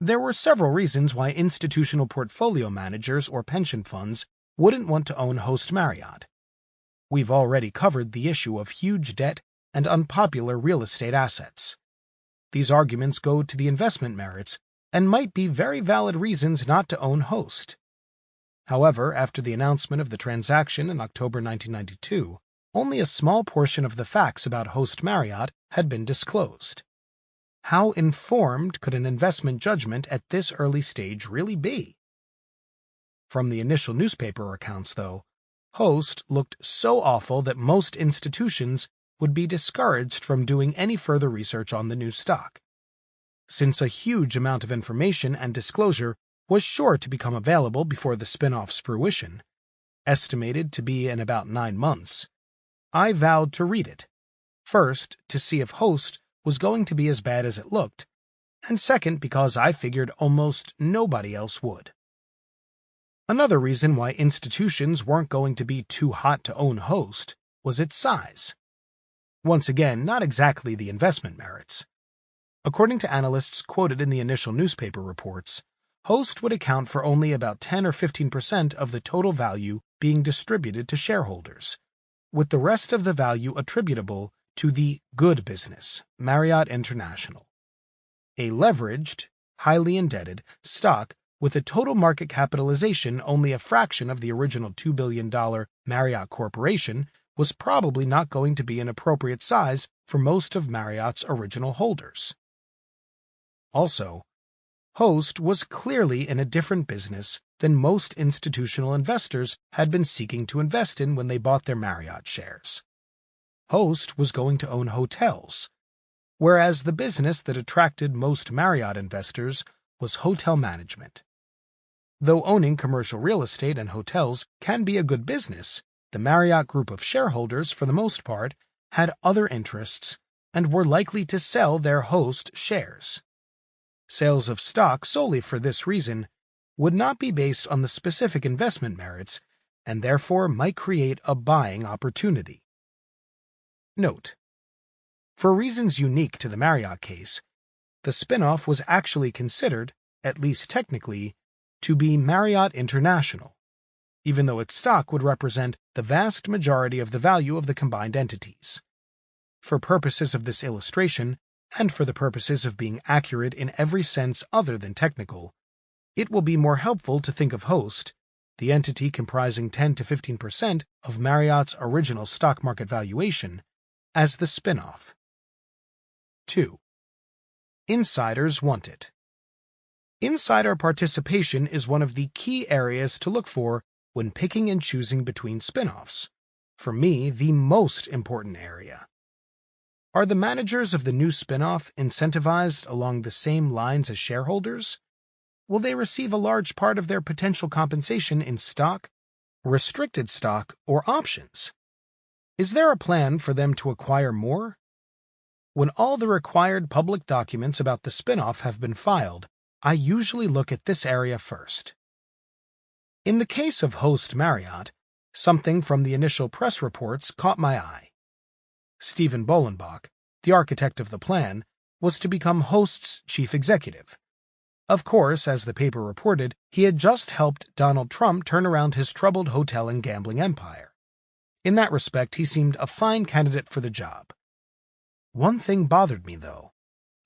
There were several reasons why institutional portfolio managers or pension funds wouldn't want to own Host Marriott. We've already covered the issue of huge debt and unpopular real estate assets. These arguments go to the investment merits and might be very valid reasons not to own Host. However, after the announcement of the transaction in October 1992, only a small portion of the facts about Host Marriott had been disclosed. How informed could an investment judgment at this early stage really be? From the initial newspaper accounts, though, Host looked so awful that most institutions would be discouraged from doing any further research on the new stock. Since a huge amount of information and disclosure was sure to become available before the spin-off's fruition, estimated to be in about 9 months, I vowed to read it, first to see if Host was going to be as bad as it looked, and second because I figured almost nobody else would. Another reason why institutions weren't going to be too hot to own Host was its size. Once again, not exactly the investment merits. According to analysts quoted in the initial newspaper reports, Host would account for only about 10 or 15% of the total value being distributed to shareholders, with the rest of the value attributable to the good business, Marriott International, a leveraged, highly indebted stock with a total market capitalization only a fraction of the original $2 billion Marriott Corporation was probably not going to be an appropriate size for most of Marriott's original holders. Also, Host was clearly in a different business than most institutional investors had been seeking to invest in when they bought their Marriott shares. Host was going to own hotels, whereas the business that attracted most Marriott investors was hotel management. Though owning commercial real estate and hotels can be a good business, the Marriott group of shareholders, for the most part, had other interests and were likely to sell their Host shares. Sales of stock solely for this reason would not be based on the specific investment merits and therefore might create a buying opportunity. Note: for reasons unique to the Marriott case, the spin-off was actually considered, at least technically, to be Marriott International, even though its stock would represent the vast majority of the value of the combined entities. For purposes of this illustration, and for the purposes of being accurate in every sense other than technical, it will be more helpful to think of Host, the entity comprising 10 to 15% of Marriott's original stock market valuation, as the spin-off. 2. Insiders want it. Insider participation is one of the key areas to look for when picking and choosing between spin-offs. For me, the most important area. Are the managers of the new spin-off incentivized along the same lines as shareholders? Will they receive a large part of their potential compensation in stock, restricted stock, or options? Is there a plan for them to acquire more? When all the required public documents about the spin-off have been filed, I usually look at this area first. In the case of Host Marriott, something from the initial press reports caught my eye. Stephen Bolenbach, the architect of the plan, was to become Host's chief executive. Of course, as the paper reported, he had just helped Donald Trump turn around his troubled hotel and gambling empire. In that respect, he seemed a fine candidate for the job. One thing bothered me, though.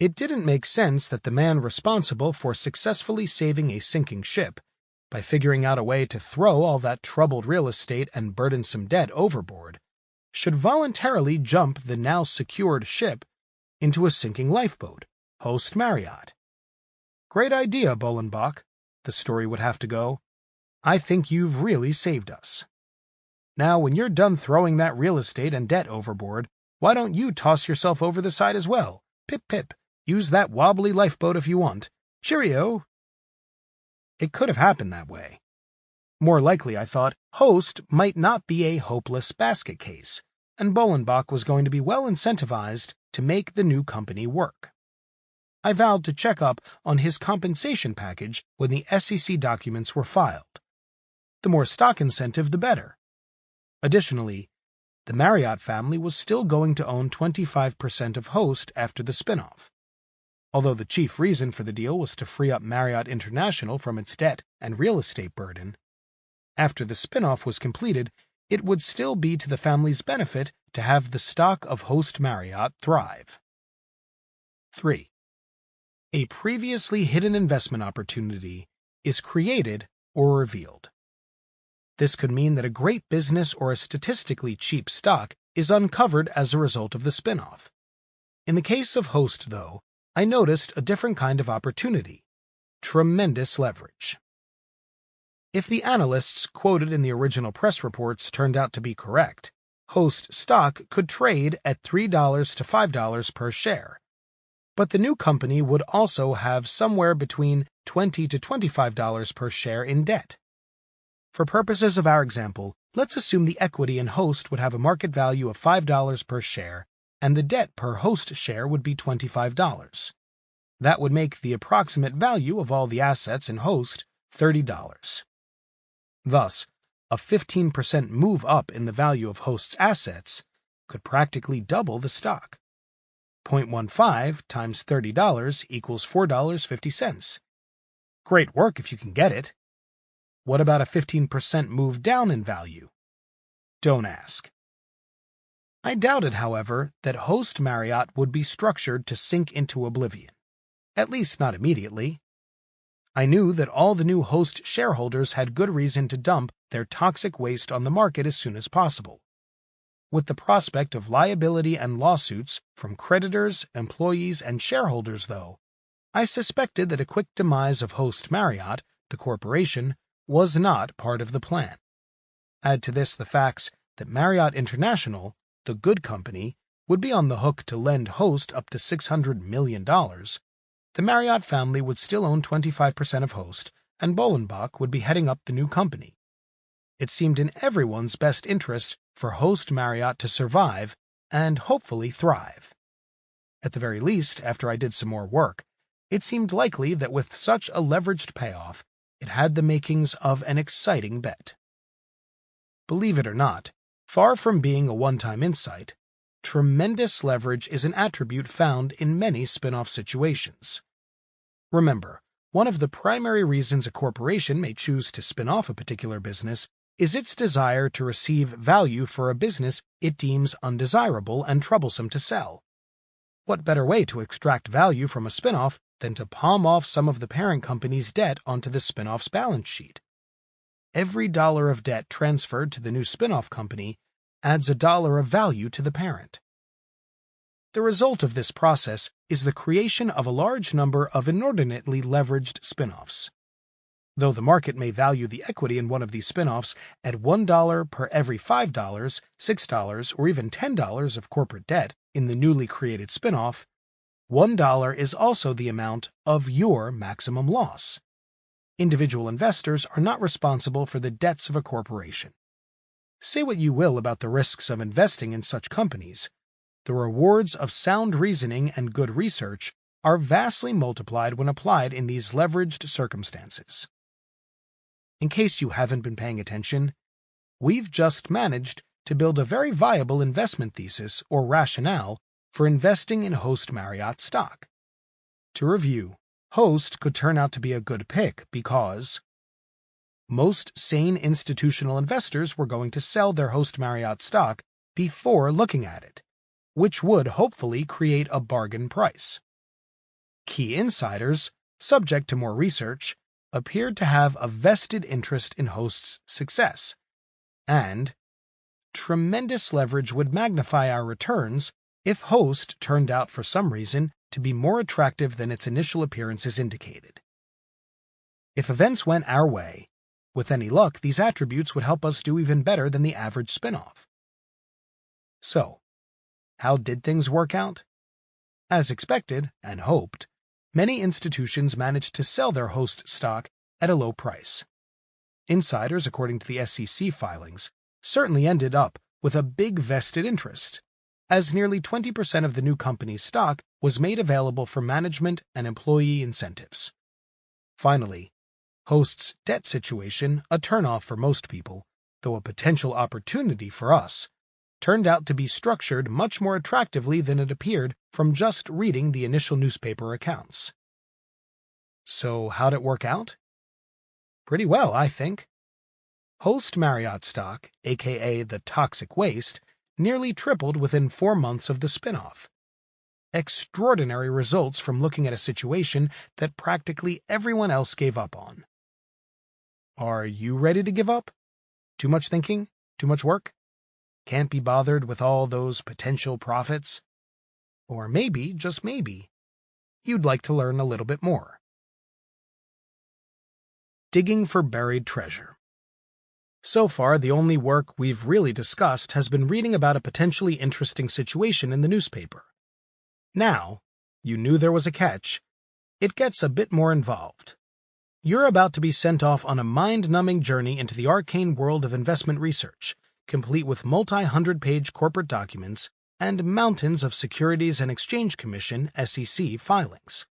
It didn't make sense that the man responsible for successfully saving a sinking ship, by figuring out a way to throw all that troubled real estate and burdensome debt overboard, should voluntarily jump the now secured ship into a sinking lifeboat, Host Marriott. Great idea, Bolenbach, the story would have to go. I think you've really saved us. Now, when you're done throwing that real estate and debt overboard, why don't you toss yourself over the side as well? Pip, pip. Use that wobbly lifeboat if you want. Cheerio. It could have happened that way. More likely, I thought, Host might not be a hopeless basket case, and Bolenbach was going to be well incentivized to make the new company work. I vowed to check up on his compensation package when the SEC documents were filed. The more stock incentive, the better. Additionally, the Marriott family was still going to own 25% of Host after the spinoff. Although the chief reason for the deal was to free up Marriott International from its debt and real estate burden, after the spinoff was completed, it would still be to the family's benefit to have the stock of Host Marriott thrive. 3. A previously hidden investment opportunity is created or revealed. This could mean that a great business or a statistically cheap stock is uncovered as a result of the spinoff. In the case of Host, though, I noticed a different kind of opportunity: tremendous leverage. If the analysts quoted in the original press reports turned out to be correct, Host stock could trade at $3 to $5 per share. But the new company would also have somewhere between $20 to $25 per share in debt. For purposes of our example, let's assume the equity in Host would have a market value of $5 per share, and the debt per Host share would be $25. That would make the approximate value of all the assets in Host $30. Thus, a 15% move up in the value of Host's assets could practically double the stock. 0.15 times $30 equals $4.50. Great work if you can get it. What about a 15% move down in value? Don't ask. I doubted, however, that Host Marriott would be structured to sink into oblivion, at least not immediately. I knew that all the new Host shareholders had good reason to dump their toxic waste on the market as soon as possible. With the prospect of liability and lawsuits from creditors, employees, and shareholders, though, I suspected that a quick demise of Host Marriott, the corporation, was not part of the plan. Add to this the facts that Marriott International, the good company, would be on the hook to lend Host up to $600 million, the Marriott family would still own 25% of Host, and Bolenbach would be heading up the new company. It seemed in everyone's best interest for Host Marriott to survive and hopefully thrive. At the very least, after I did some more work, it seemed likely that with such a leveraged payoff, it had the makings of an exciting bet. Believe it or not, far from being a one-time insight, tremendous leverage is an attribute found in many spin-off situations. Remember, one of the primary reasons a corporation may choose to spin off a particular business is its desire to receive value for a business it deems undesirable and troublesome to sell. What better way to extract value from a spin-off than to palm off some of the parent company's debt onto the spin-off's balance sheet? Every dollar of debt transferred to the new spin-off company adds a dollar of value to the parent. The result of this process is the creation of a large number of inordinately leveraged spin-offs. Though the market may value the equity in one of these spin-offs at $1 per every $5, $6, or even $10 of corporate debt in the newly created spin-off, $1 is also the amount of your maximum loss. Individual investors are not responsible for the debts of a corporation. Say what you will about the risks of investing in such companies, the rewards of sound reasoning and good research are vastly multiplied when applied in these leveraged circumstances. In case you haven't been paying attention, we've just managed to build a very viable investment thesis or rationale for investing in Host Marriott stock. To review, Host could turn out to be a good pick because most sane institutional investors were going to sell their Host Marriott stock before looking at it, which would hopefully create a bargain price. Key insiders, subject to more research, appeared to have a vested interest in Host's success, and tremendous leverage would magnify our returns if Host turned out for some reason to be more attractive than its initial appearances indicated. If events went our way, with any luck, these attributes would help us do even better than the average spin-off. So, how did things work out? As expected and hoped, many institutions managed to sell their Host stock at a low price. Insiders, according to the SEC filings, certainly ended up with a big vested interest, as nearly 20% of the new company's stock was made available for management and employee incentives. Finally, Host's debt situation, a turnoff for most people, though a potential opportunity for us, turned out to be structured much more attractively than it appeared from just reading the initial newspaper accounts. So how'd it work out? Pretty well, I think. Host Marriott stock, aka the toxic waste, nearly tripled within 4 months of the spin-off. Extraordinary results from looking at a situation that practically everyone else gave up on. Are you ready to give up? Too much thinking? Too much work? Can't be bothered with all those potential profits? Or maybe, just maybe, you'd like to learn a little bit more. Digging for buried treasure. So far, the only work we've really discussed has been reading about a potentially interesting situation in the newspaper. Now, you knew there was a catch, it gets a bit more involved. You're about to be sent off on a mind-numbing journey into the arcane world of investment research, complete with multi-hundred-page corporate documents and mountains of Securities and Exchange Commission (SEC) filings.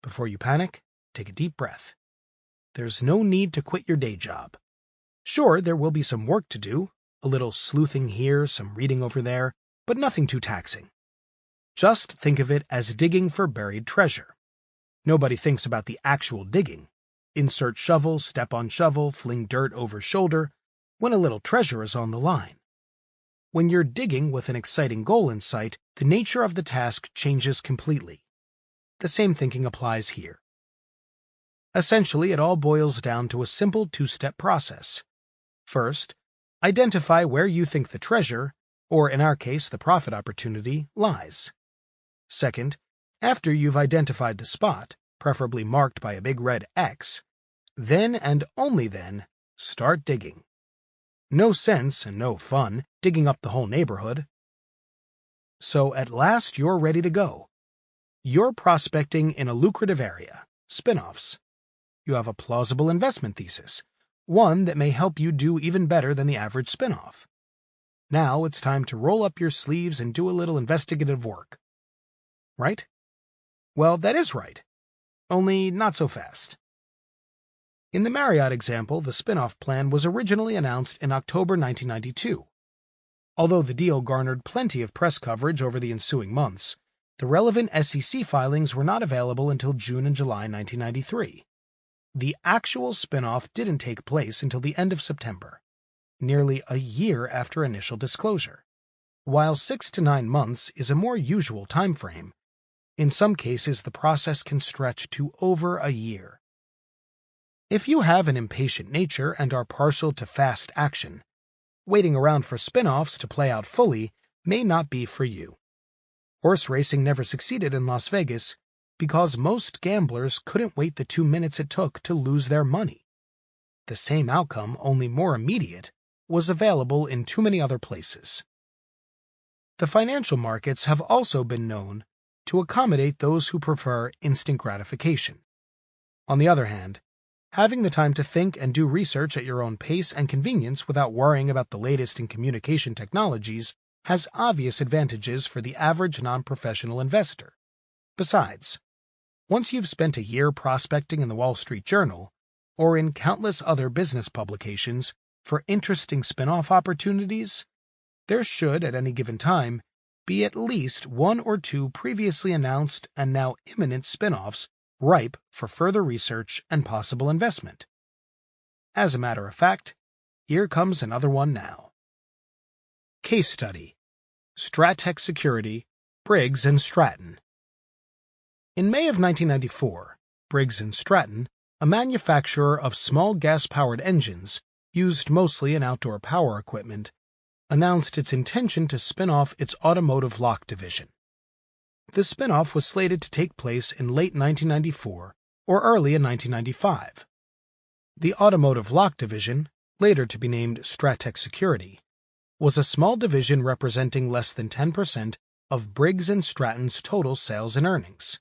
Before you panic, take a deep breath. There's no need to quit your day job. Sure, there will be some work to do, a little sleuthing here, some reading over there, but nothing too taxing. Just think of it as digging for buried treasure. Nobody thinks about the actual digging. Insert shovel, step on shovel, fling dirt over shoulder, when a little treasure is on the line. When you're digging with an exciting goal in sight, the nature of the task changes completely. The same thinking applies here. Essentially, it all boils down to a simple two-step process. First, identify where you think the treasure, or in our case the profit opportunity, lies. Second, after you've identified the spot, preferably marked by a big red X, then and only then, start digging. No sense and no fun digging up the whole neighborhood. So at last you're ready to go. You're prospecting in a lucrative area, spin-offs. You have a plausible investment thesis, one that may help you do even better than the average spin-off. Now it's time to roll up your sleeves and do a little investigative work. Right? Well, that is right. Only not so fast. In the Marriott example, the spin-off plan was originally announced in October 1992. Although the deal garnered plenty of press coverage over the ensuing months, the relevant SEC filings were not available until June and July 1993. The actual spin-off didn't take place until the end of September, nearly a year after initial disclosure. While 6 to 9 months is a more usual time frame, in some cases the process can stretch to over a year. If you have an impatient nature and are partial to fast action, waiting around for spin-offs to play out fully may not be for you. Horse racing never succeeded in Las Vegas because most gamblers couldn't wait the 2 minutes it took to lose their money. The same outcome, only more immediate, was available in too many other places. The financial markets have also been known to accommodate those who prefer instant gratification. On the other hand, having the time to think and do research at your own pace and convenience without worrying about the latest in communication technologies has obvious advantages for the average non-professional investor. Besides, once you've spent a year prospecting in the Wall Street Journal, or in countless other business publications, for interesting spin-off opportunities, there should, at any given time, be at least 1 or 2 previously announced and now imminent spin-offs ripe for further research and possible investment. As a matter of fact, here comes another one now. Case Study: Stratec Security, Briggs & Stratton. In May of 1994, Briggs & Stratton, a manufacturer of small gas-powered engines used mostly in outdoor power equipment, announced its intention to spin off its automotive lock division. The spin-off was slated to take place in late 1994 or early in 1995. The automotive lock division, later to be named Strateq Security, was a small division representing less than 10% of Briggs & Stratton's total sales and earnings.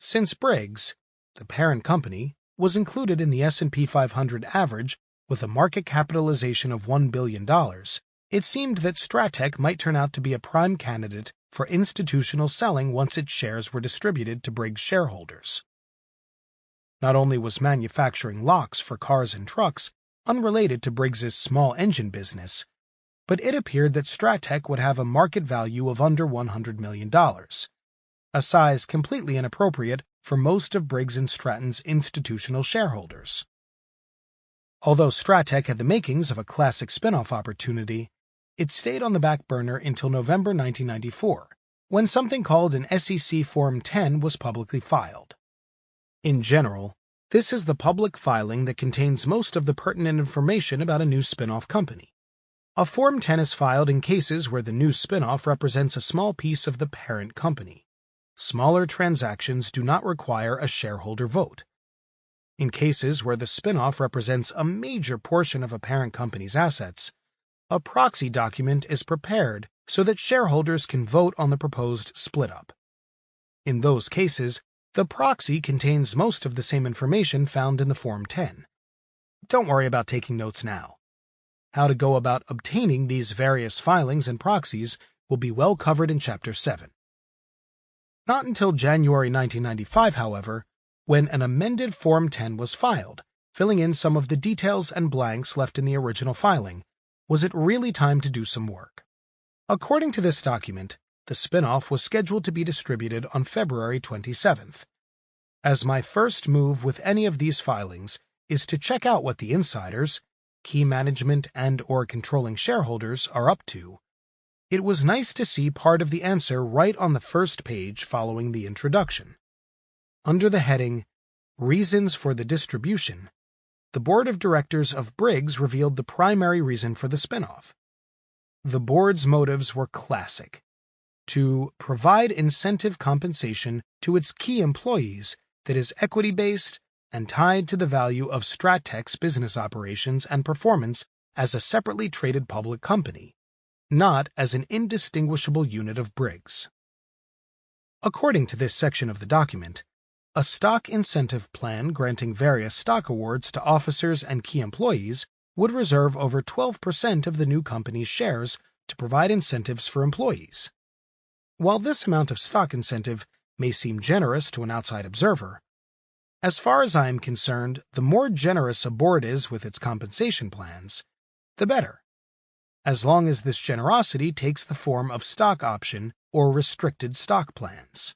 Since Briggs, the parent company, was included in the S&P 500 average with a market capitalization of $1 billion, it seemed that Strateq might turn out to be a prime candidate for institutional selling once its shares were distributed to Briggs shareholders. Not only was manufacturing locks for cars and trucks unrelated to Briggs's small engine business, but it appeared that Strateq would have a market value of under $100 million, a size completely inappropriate for most of Briggs & Stratton's institutional shareholders. Although Strateq had the makings of a classic spin-off opportunity, it stayed on the back burner until November 1994, when something called an SEC Form 10 was publicly filed. In general, this is the public filing that contains most of the pertinent information about a new spin-off company. A Form 10 is filed in cases where the new spin-off represents a small piece of the parent company. Smaller transactions do not require a shareholder vote. In cases where the spin-off represents a major portion of a parent company's assets, a proxy document is prepared so that shareholders can vote on the proposed split-up. In those cases, the proxy contains most of the same information found in the Form 10. Don't worry about taking notes now. How to go about obtaining these various filings and proxies will be well covered in Chapter 7. Not until January 1995, however, when an amended Form 10 was filed, filling in some of the details and blanks left in the original filing, was it really time to do some work. According to this document, the spin-off was scheduled to be distributed on February 27th. As my first move with any of these filings is to check out what the insiders, key management and/or controlling shareholders are up to, it was nice to see part of the answer right on the first page following the introduction. Under the heading, Reasons for the Distribution, the board of directors of Briggs revealed the primary reason for the spin-off. The board's motives were classic: to provide incentive compensation to its key employees that is equity-based and tied to the value of Strateq's business operations and performance as a separately traded public company, not as an indistinguishable unit of Briggs. According to this section of the document, a stock incentive plan granting various stock awards to officers and key employees would reserve over 12% of the new company's shares to provide incentives for employees. While this amount of stock incentive may seem generous to an outside observer, as far as I am concerned, the more generous a board is with its compensation plans, the better, as long as this generosity takes the form of stock option or restricted stock plans.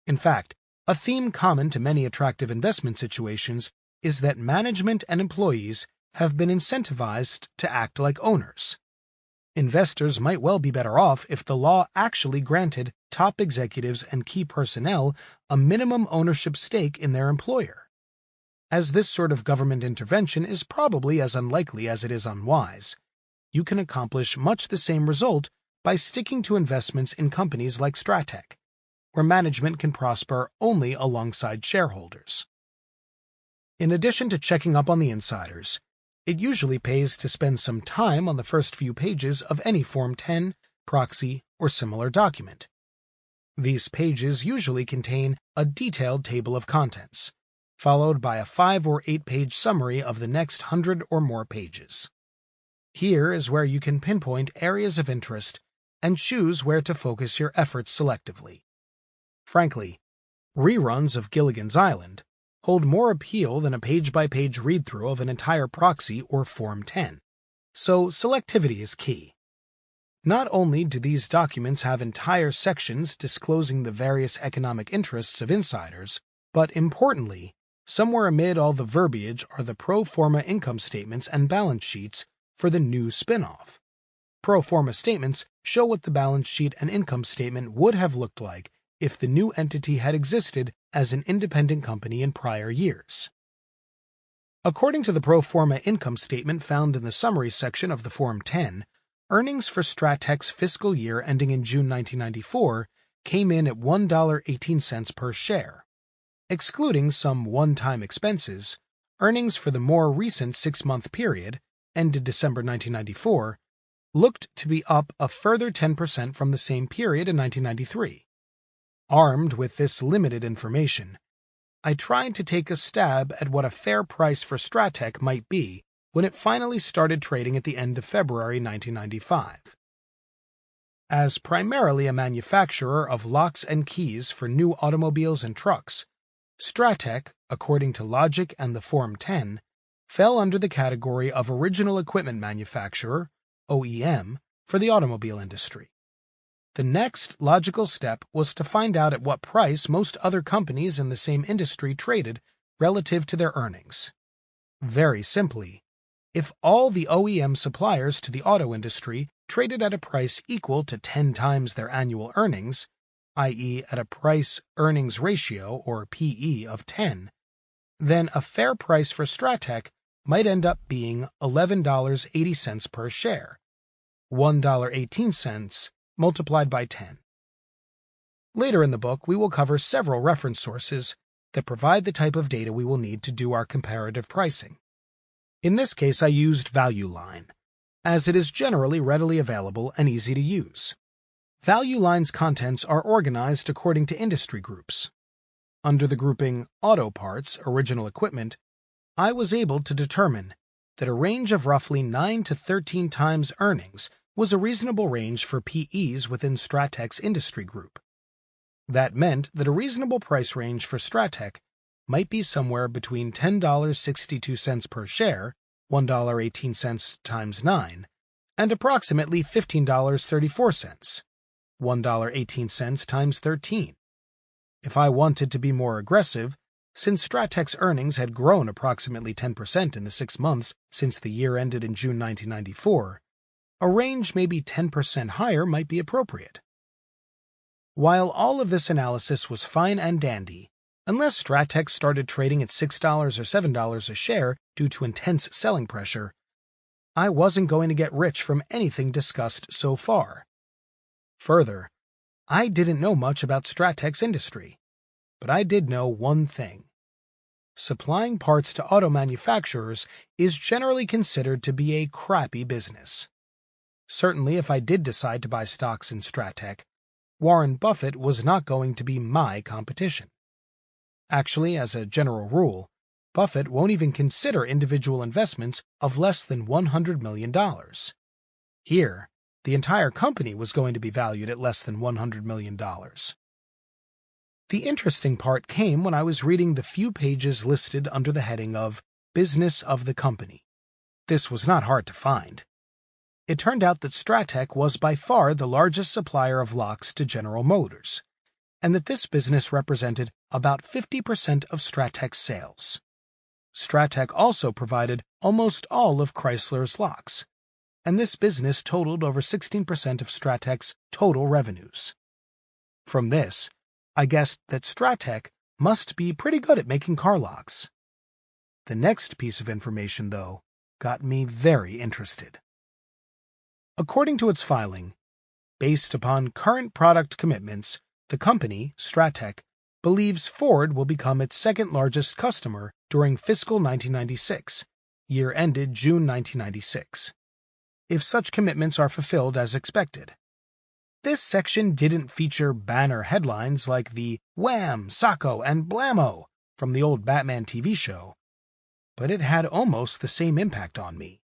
In fact, a theme common to many attractive investment situations is that management and employees have been incentivized to act like owners. Investors might well be better off if the law actually granted top executives and key personnel a minimum ownership stake in their employer. As this sort of government intervention is probably as unlikely as it is unwise, you can accomplish much the same result by sticking to investments in companies like Strateq, where management can prosper only alongside shareholders. In addition to checking up on the insiders, it usually pays to spend some time on the first few pages of any Form 10, proxy, or similar document. These pages usually contain a detailed table of contents, followed by a 5 or 8 page summary of the next 100 or more pages. Here is where you can pinpoint areas of interest and choose where to focus your efforts selectively. Frankly, reruns of Gilligan's Island hold more appeal than a page-by-page read-through of an entire proxy or Form 10, so selectivity is key. Not only do these documents have entire sections disclosing the various economic interests of insiders, but importantly, somewhere amid all the verbiage are the pro forma income statements and balance sheets for the new spin-off. Pro forma statements show what the balance sheet and income statement would have looked like if the new entity had existed as an independent company in prior years. According to the pro forma income statement found in the summary section of the Form 10, earnings for Strattec's fiscal year ending in June 1994 came in at $1.18 per share. Excluding some one-time expenses, earnings for the more recent 6-month period, ended December 1994, looked to be up a further 10% from the same period in 1993. Armed with this limited information, I tried to take a stab at what a fair price for Strattec might be when it finally started trading at the end of February 1995. As primarily a manufacturer of locks and keys for new automobiles and trucks, Strattec, according to Logic and the Form 10, fell under the category of original equipment manufacturer, OEM, for the automobile industry. The next logical step was to find out at what price most other companies in the same industry traded relative to their earnings. Very simply, if all the OEM suppliers to the auto industry traded at a price equal to 10 times their annual earnings, i.e. at a price-earnings ratio, or PE, of 10, then a fair price for Strattec might end up being $11.80 per share, $1.18 multiplied by 10. Later in the book, we will cover several reference sources that provide the type of data we will need to do our comparative pricing. In this case, I used Value Line, as it is generally readily available and easy to use. Value Line's contents are organized according to industry groups. Under the grouping Auto Parts, Original Equipment, I was able to determine that a range of roughly 9 to 13 times earnings was a reasonable range for PEs within Strattec's industry group. That meant that a reasonable price range for Strattec might be somewhere between $10.62 per share, $1.18 times 9, and approximately $15.34, $1.18 times 13. If I wanted to be more aggressive, since Strattec's earnings had grown approximately 10% in the 6 months since the year ended in June 1994, a range maybe 10% higher might be appropriate. While all of this analysis was fine and dandy, unless Strattec started trading at $6 or $7 a share due to intense selling pressure, I wasn't going to get rich from anything discussed so far. Further, I didn't know much about Strattec's industry, but I did know one thing. Supplying parts to auto manufacturers is generally considered to be a crappy business. Certainly, if I did decide to buy stocks in Strattec, Warren Buffett was not going to be my competition. Actually, as a general rule, Buffett won't even consider individual investments of less than $100 million. Here, the entire company was going to be valued at less than $100 million. The interesting part came when I was reading the few pages listed under the heading of Business of the Company. This was not hard to find. It turned out that Strattec was by far the largest supplier of locks to General Motors, and that this business represented about 50% of Strattec's sales. Strattec also provided almost all of Chrysler's locks, and this business totaled over 16% of Strattec's total revenues. From this, I guessed that Strattec must be pretty good at making car locks. The next piece of information, though, got me very interested. According to its filing, based upon current product commitments, the company, Strattec, believes Ford will become its second-largest customer during fiscal 1996, year ended June 1996, if such commitments are fulfilled as expected. This section didn't feature banner headlines like the Wham, Socko, and Blammo from the old Batman TV show, but it had almost the same impact on me.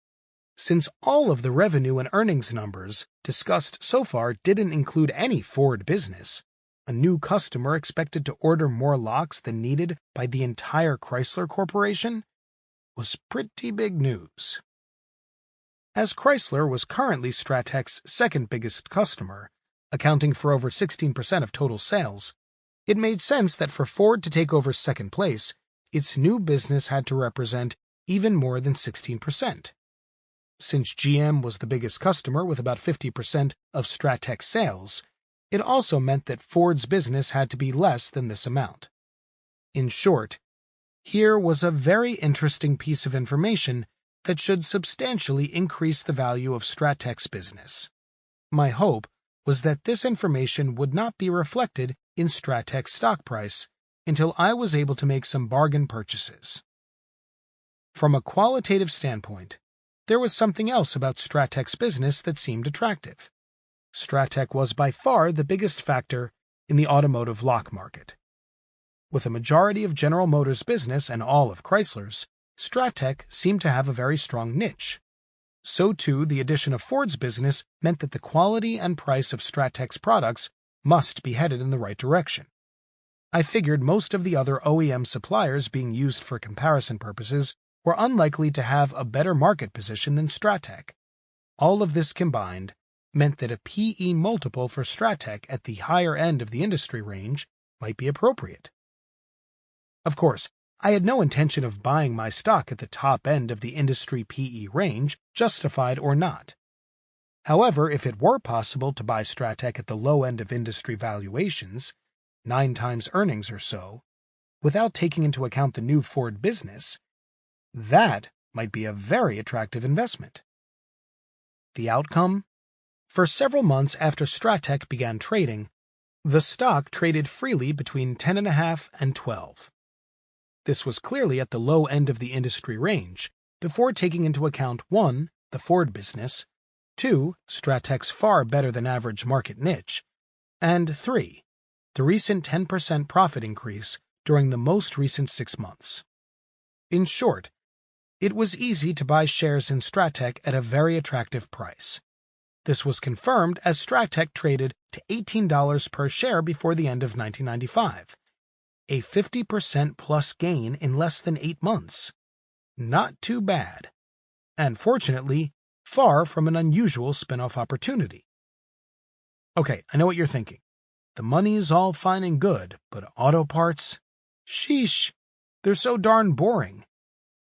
Since all of the revenue and earnings numbers discussed so far didn't include any Ford business, a new customer expected to order more locks than needed by the entire Chrysler Corporation was pretty big news. As Chrysler was currently Strattec's second biggest customer, accounting for over 16% of total sales, it made sense that for Ford to take over second place, its new business had to represent even more than 16%. Since GM was the biggest customer with about 50% of Strattec's sales, It also meant that Ford's business had to be less than this amount. In short, here was a very interesting piece of information that should substantially increase the value of Strattech's business. My hope was that this information would not be reflected in Strattech's stock price until I was able to make some bargain purchases. From a qualitative standpoint, there was something else about Strattech's business that seemed attractive. Strattech was by far the biggest factor in the automotive lock market. With a majority of General Motors' business and all of Chrysler's, Strattech seemed to have a very strong niche. So too, the addition of Ford's business meant that the quality and price of Strattech's products must be headed in the right direction. I figured most of the other OEM suppliers being used for comparison purposes were unlikely to have a better market position than Strattech. All of this combined meant that a PE multiple for Strattech at the higher end of the industry range might be appropriate. Of course, I had no intention of buying my stock at the top end of the industry PE range, justified or not. However, if it were possible to buy Strattech at the low end of industry valuations, 9 times earnings or so, without taking into account the new Ford business, that might be a very attractive investment. The outcome? For several months after Strattech began trading, the stock traded freely between 10.5 and 12. This was clearly at the low end of the industry range, before taking into account 1. The Ford business, 2. Strattech's far better than average market niche, and 3. The recent 10% profit increase during the most recent 6 months. In short, it was easy to buy shares in Strattech at a very attractive price. This was confirmed as Strattech traded to $18 per share before the end of 1995. A 50% plus gain in less than 8 months. Not too bad. And fortunately, far from an unusual spin-off opportunity. Okay, I know what you're thinking. The money's all fine and good, but auto parts? Sheesh, they're so darn boring.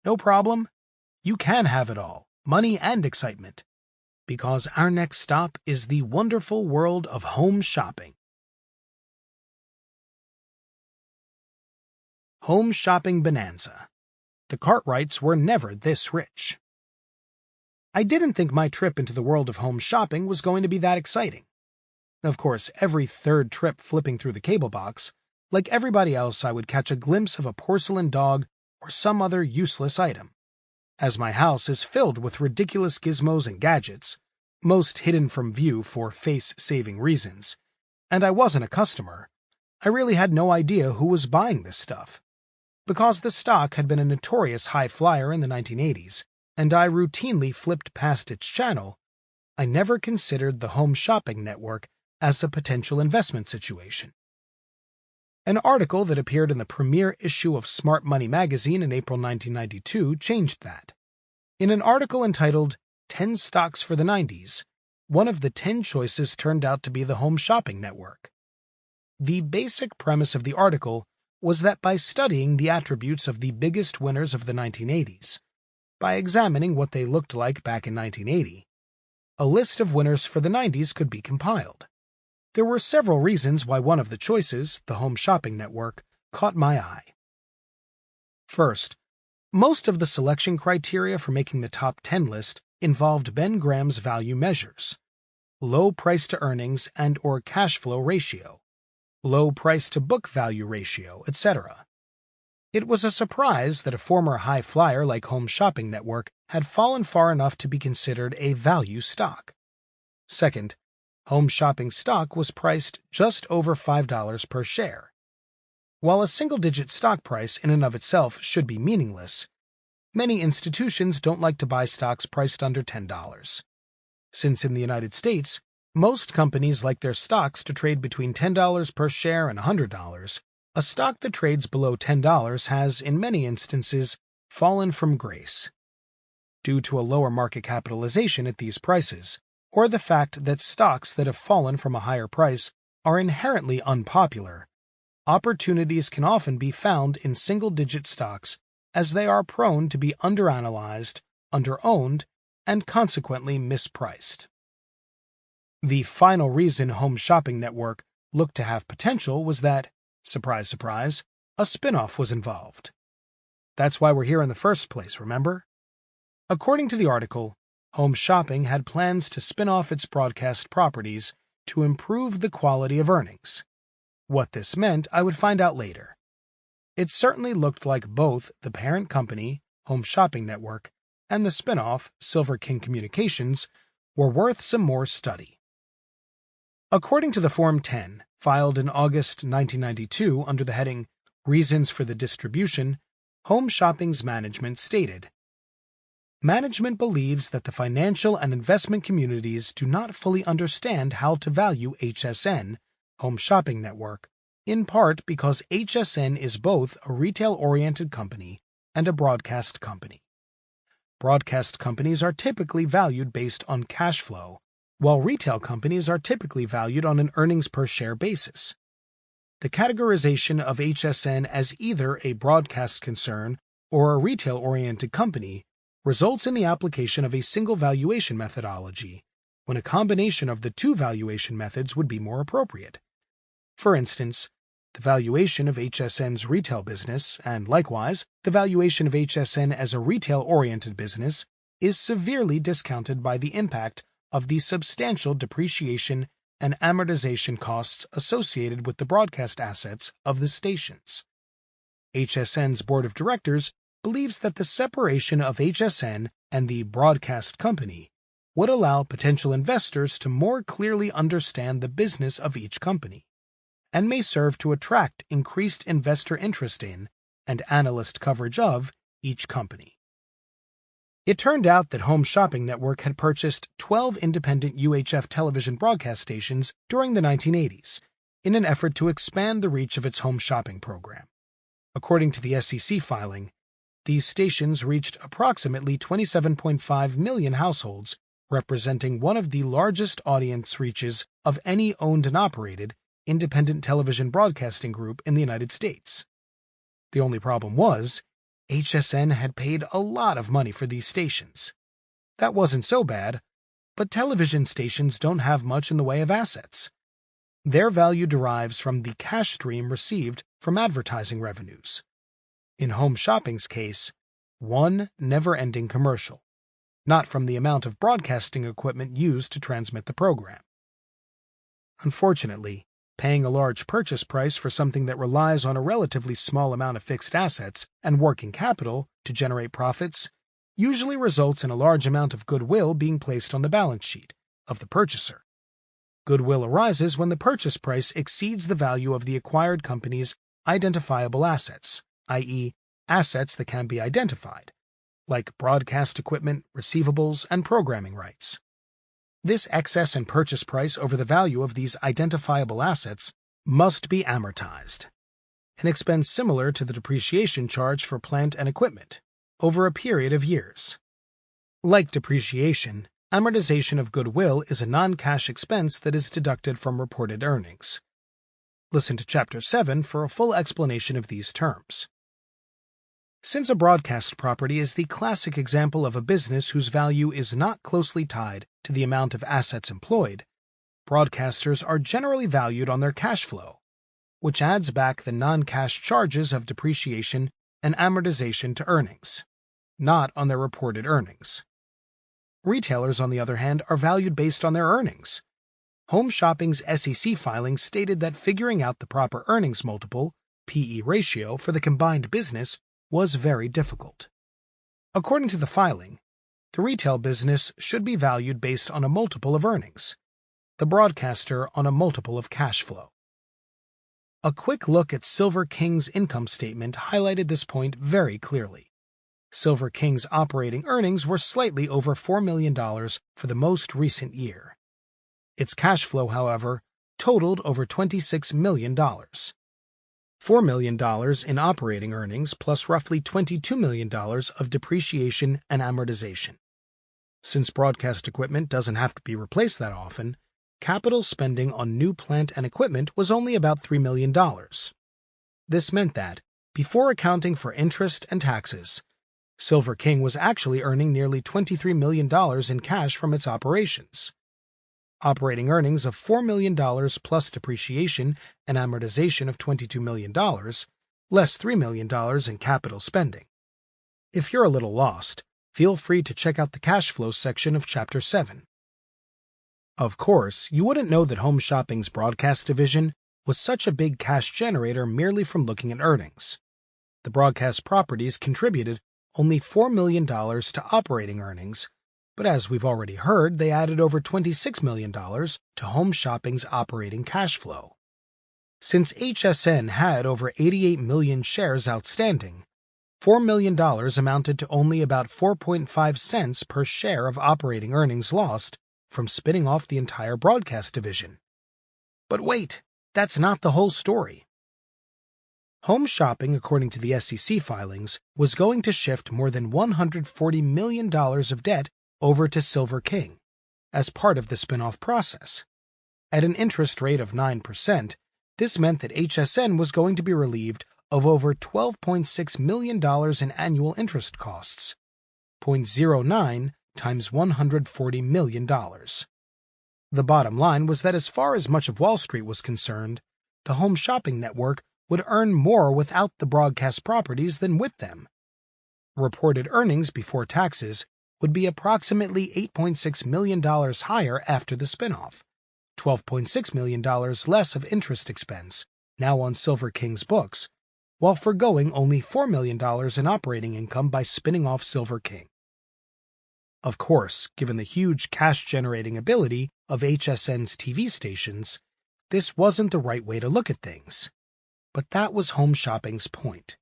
No problem. You can have it all, money and excitement. Because our next stop is the wonderful world of home shopping. Home shopping bonanza. The Cartwrights were never this rich. I didn't think my trip into the world of home shopping was going to be that exciting. Of course, every third trip flipping through the cable box, like everybody else, I would catch a glimpse of a porcelain dog or some other useless item. As my house is filled with ridiculous gizmos and gadgets, most hidden from view for face-saving reasons, and I wasn't a customer, I really had no idea who was buying this stuff. Because the stock had been a notorious high flyer in the 1980s, and I routinely flipped past its channel, I never considered the home shopping network as a potential investment situation. An article that appeared in the premier issue of Smart Money magazine in April 1992 changed that. In an article entitled 10 Stocks for the 90s, one of the 10 choices turned out to be the home shopping network. The basic premise of the article was that by studying the attributes of the biggest winners of the 1980s, by examining what they looked like back in 1980, a list of winners for the 90s could be compiled. There were several reasons why one of the choices, the home shopping network, caught my eye. First, most of the selection criteria for making the top 10 list involved Ben Graham's value measures: low price-to-earnings and/or cash flow ratio, low price-to-book value ratio, etc. It was a surprise that a former high flyer like Home Shopping Network had fallen far enough to be considered a value stock. Second, Home Shopping stock was priced just over $5 per share. While a single-digit stock price in and of itself should be meaningless, many institutions don't like to buy stocks priced under $10. Since in the United States, most companies like their stocks to trade between $10 per share and $100, a stock that trades below $10 has, in many instances, fallen from grace. Due to a lower market capitalization at these prices, or the fact that stocks that have fallen from a higher price are inherently unpopular, opportunities can often be found in single-digit stocks as they are prone to be underanalyzed, underowned, and consequently mispriced. The final reason Home Shopping Network looked to have potential was that, surprise, surprise, a spin-off was involved. That's why we're here in the first place, remember? According to the article, Home Shopping had plans to spin off its broadcast properties to improve the quality of earnings. What this meant, I would find out later. It certainly looked like both the parent company, Home Shopping Network, and the spin-off, Silver King Communications, were worth some more study. According to the Form 10, filed in August 1992 under the heading Reasons for the Distribution, Home Shopping's management stated, "Management believes that the financial and investment communities do not fully understand how to value HSN, Home Shopping Network, in part because HSN is both a retail-oriented company and a broadcast company. Broadcast companies are typically valued based on cash flow, while retail companies are typically valued on an earnings-per-share basis. The categorization of HSN as either a broadcast concern or a retail-oriented company results in the application of a single valuation methodology, when a combination of the two valuation methods would be more appropriate. For instance, the valuation of HSN's retail business, and likewise the valuation of HSN as a retail-oriented business, is severely discounted by the impact of the substantial depreciation and amortization costs associated with the broadcast assets of the stations. HSN's board of directors believes that the separation of HSN and the broadcast company would allow potential investors to more clearly understand the business of each company, and may serve to attract increased investor interest in and analyst coverage of each company." It turned out that Home Shopping Network had purchased 12 independent UHF television broadcast stations during the 1980s in an effort to expand the reach of its home shopping program. According to the SEC filing, these stations reached approximately 27.5 million households, representing one of the largest audience reaches of any owned and operated independent television broadcasting group in the United States. The only problem was, HSN had paid a lot of money for these stations. That wasn't so bad, but television stations don't have much in the way of assets. Their value derives from the cash stream received from advertising revenues. In Home Shopping's case, one never-ending commercial, not from the amount of broadcasting equipment used to transmit the program. Unfortunately, paying a large purchase price for something that relies on a relatively small amount of fixed assets and working capital to generate profits usually results in a large amount of goodwill being placed on the balance sheet of the purchaser. Goodwill arises when the purchase price exceeds the value of the acquired company's identifiable assets, i.e., assets that can be identified, like broadcast equipment, receivables, and programming rights. This excess in purchase price over the value of these identifiable assets must be amortized, an expense similar to the depreciation charge for plant and equipment, over a period of years. Like depreciation, amortization of goodwill is a non-cash expense that is deducted from reported earnings. Listen to Chapter 7 for a full explanation of these terms. Since a broadcast property is the classic example of a business whose value is not closely tied to the amount of assets employed, broadcasters are generally valued on their cash flow, which adds back the non-cash charges of depreciation and amortization to earnings, not on their reported earnings. Retailers, on the other hand, are valued based on their earnings. Home Shopping's SEC filing stated that figuring out the proper earnings multiple, PE ratio, for the combined business was very difficult. According to the filing, the retail business should be valued based on a multiple of earnings, the broadcaster on a multiple of cash flow. A quick look at Silver King's income statement highlighted this point very clearly. Silver King's operating earnings were slightly over $4 million for the most recent year. Its cash flow, however, totaled over $26 million. $4 million in operating earnings plus roughly $22 million of depreciation and amortization. Since broadcast equipment doesn't have to be replaced that often, capital spending on new plant and equipment was only about $3 million. This meant that, before accounting for interest and taxes, Silver King was actually earning nearly $23 million in cash from its operations. operating earnings of $4 million plus depreciation and amortization of $22 million, less $3 million in capital spending. If you're a little lost, feel free to check out the cash flow section of Chapter 7. Of course, you wouldn't know that Home Shopping's broadcast division was such a big cash generator merely from looking at earnings. The broadcast properties contributed only $4 million to operating earnings, but as we've already heard, they added over $26 million to Home Shopping's operating cash flow. Since HSN had over 88 million shares outstanding, $4 million amounted to only about 4.5 cents per share of operating earnings lost from spinning off the entire broadcast division. But wait, that's not the whole story. Home Shopping, according to the SEC filings, was going to shift more than $140 million of debt over to Silver King as part of the spin-off process. At an interest rate of 9%, this meant that HSN was going to be relieved of over $12.6 million in annual interest costs, 0.09 times $140 million. The bottom line was that as far as much of Wall Street was concerned, the Home Shopping network would earn more without the broadcast properties than with them. Reported earnings before taxes would be approximately $8.6 million higher after the spinoff, $12.6 million less of interest expense, now on Silver King's books, while forgoing only $4 million in operating income by spinning off Silver King. Of course, given the huge cash-generating ability of HSN's TV stations, this wasn't the right way to look at things. But that was Home Shopping's point.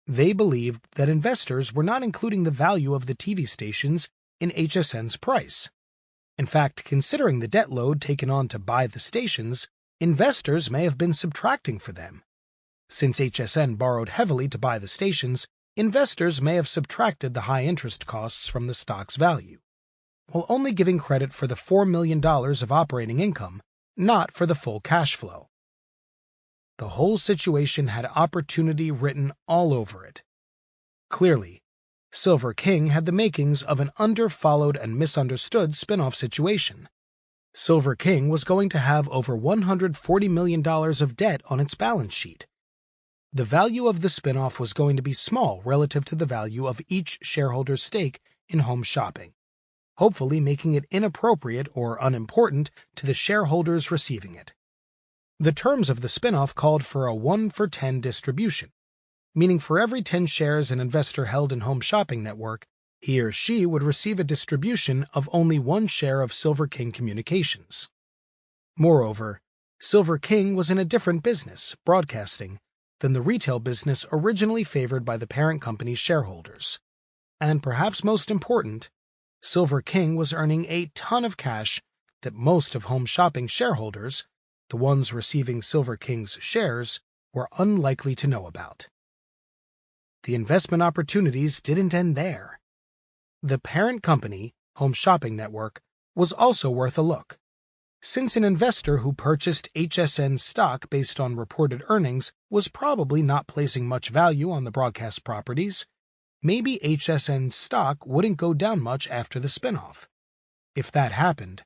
They believed that investors were not including the value of the TV stations in HSN's price. In fact, considering the debt load taken on to buy the stations, investors may have been subtracting for them. Since HSN borrowed heavily to buy the stations, investors may have subtracted the high interest costs from the stock's value, while only giving credit for the $4 million of operating income, not for the full cash flow. The whole situation had opportunity written all over it. Clearly, Silver King had the makings of an under-followed and misunderstood spin-off situation. Silver King was going to have over $140 million of debt on its balance sheet. The value of the spin-off was going to be small relative to the value of each shareholder's stake in Home Shopping, hopefully making it inappropriate or unimportant to the shareholders receiving it. The terms of the spin-off called for a 1-for-10 distribution, meaning for every 10 shares an investor held in Home Shopping Network, he or she would receive a distribution of only 1 share of Silver King Communications. Moreover, Silver King was in a different business, broadcasting, than the retail business originally favored by the parent company's shareholders. And perhaps most important, Silver King was earning a ton of cash that most of Home Shopping shareholders, the ones receiving Silver King's shares, were unlikely to know about. The investment opportunities didn't end there. The parent company, Home Shopping Network, was also worth a look. Since an investor who purchased HSN stock based on reported earnings was probably not placing much value on the broadcast properties, maybe HSN stock wouldn't go down much after the spinoff. If that happened,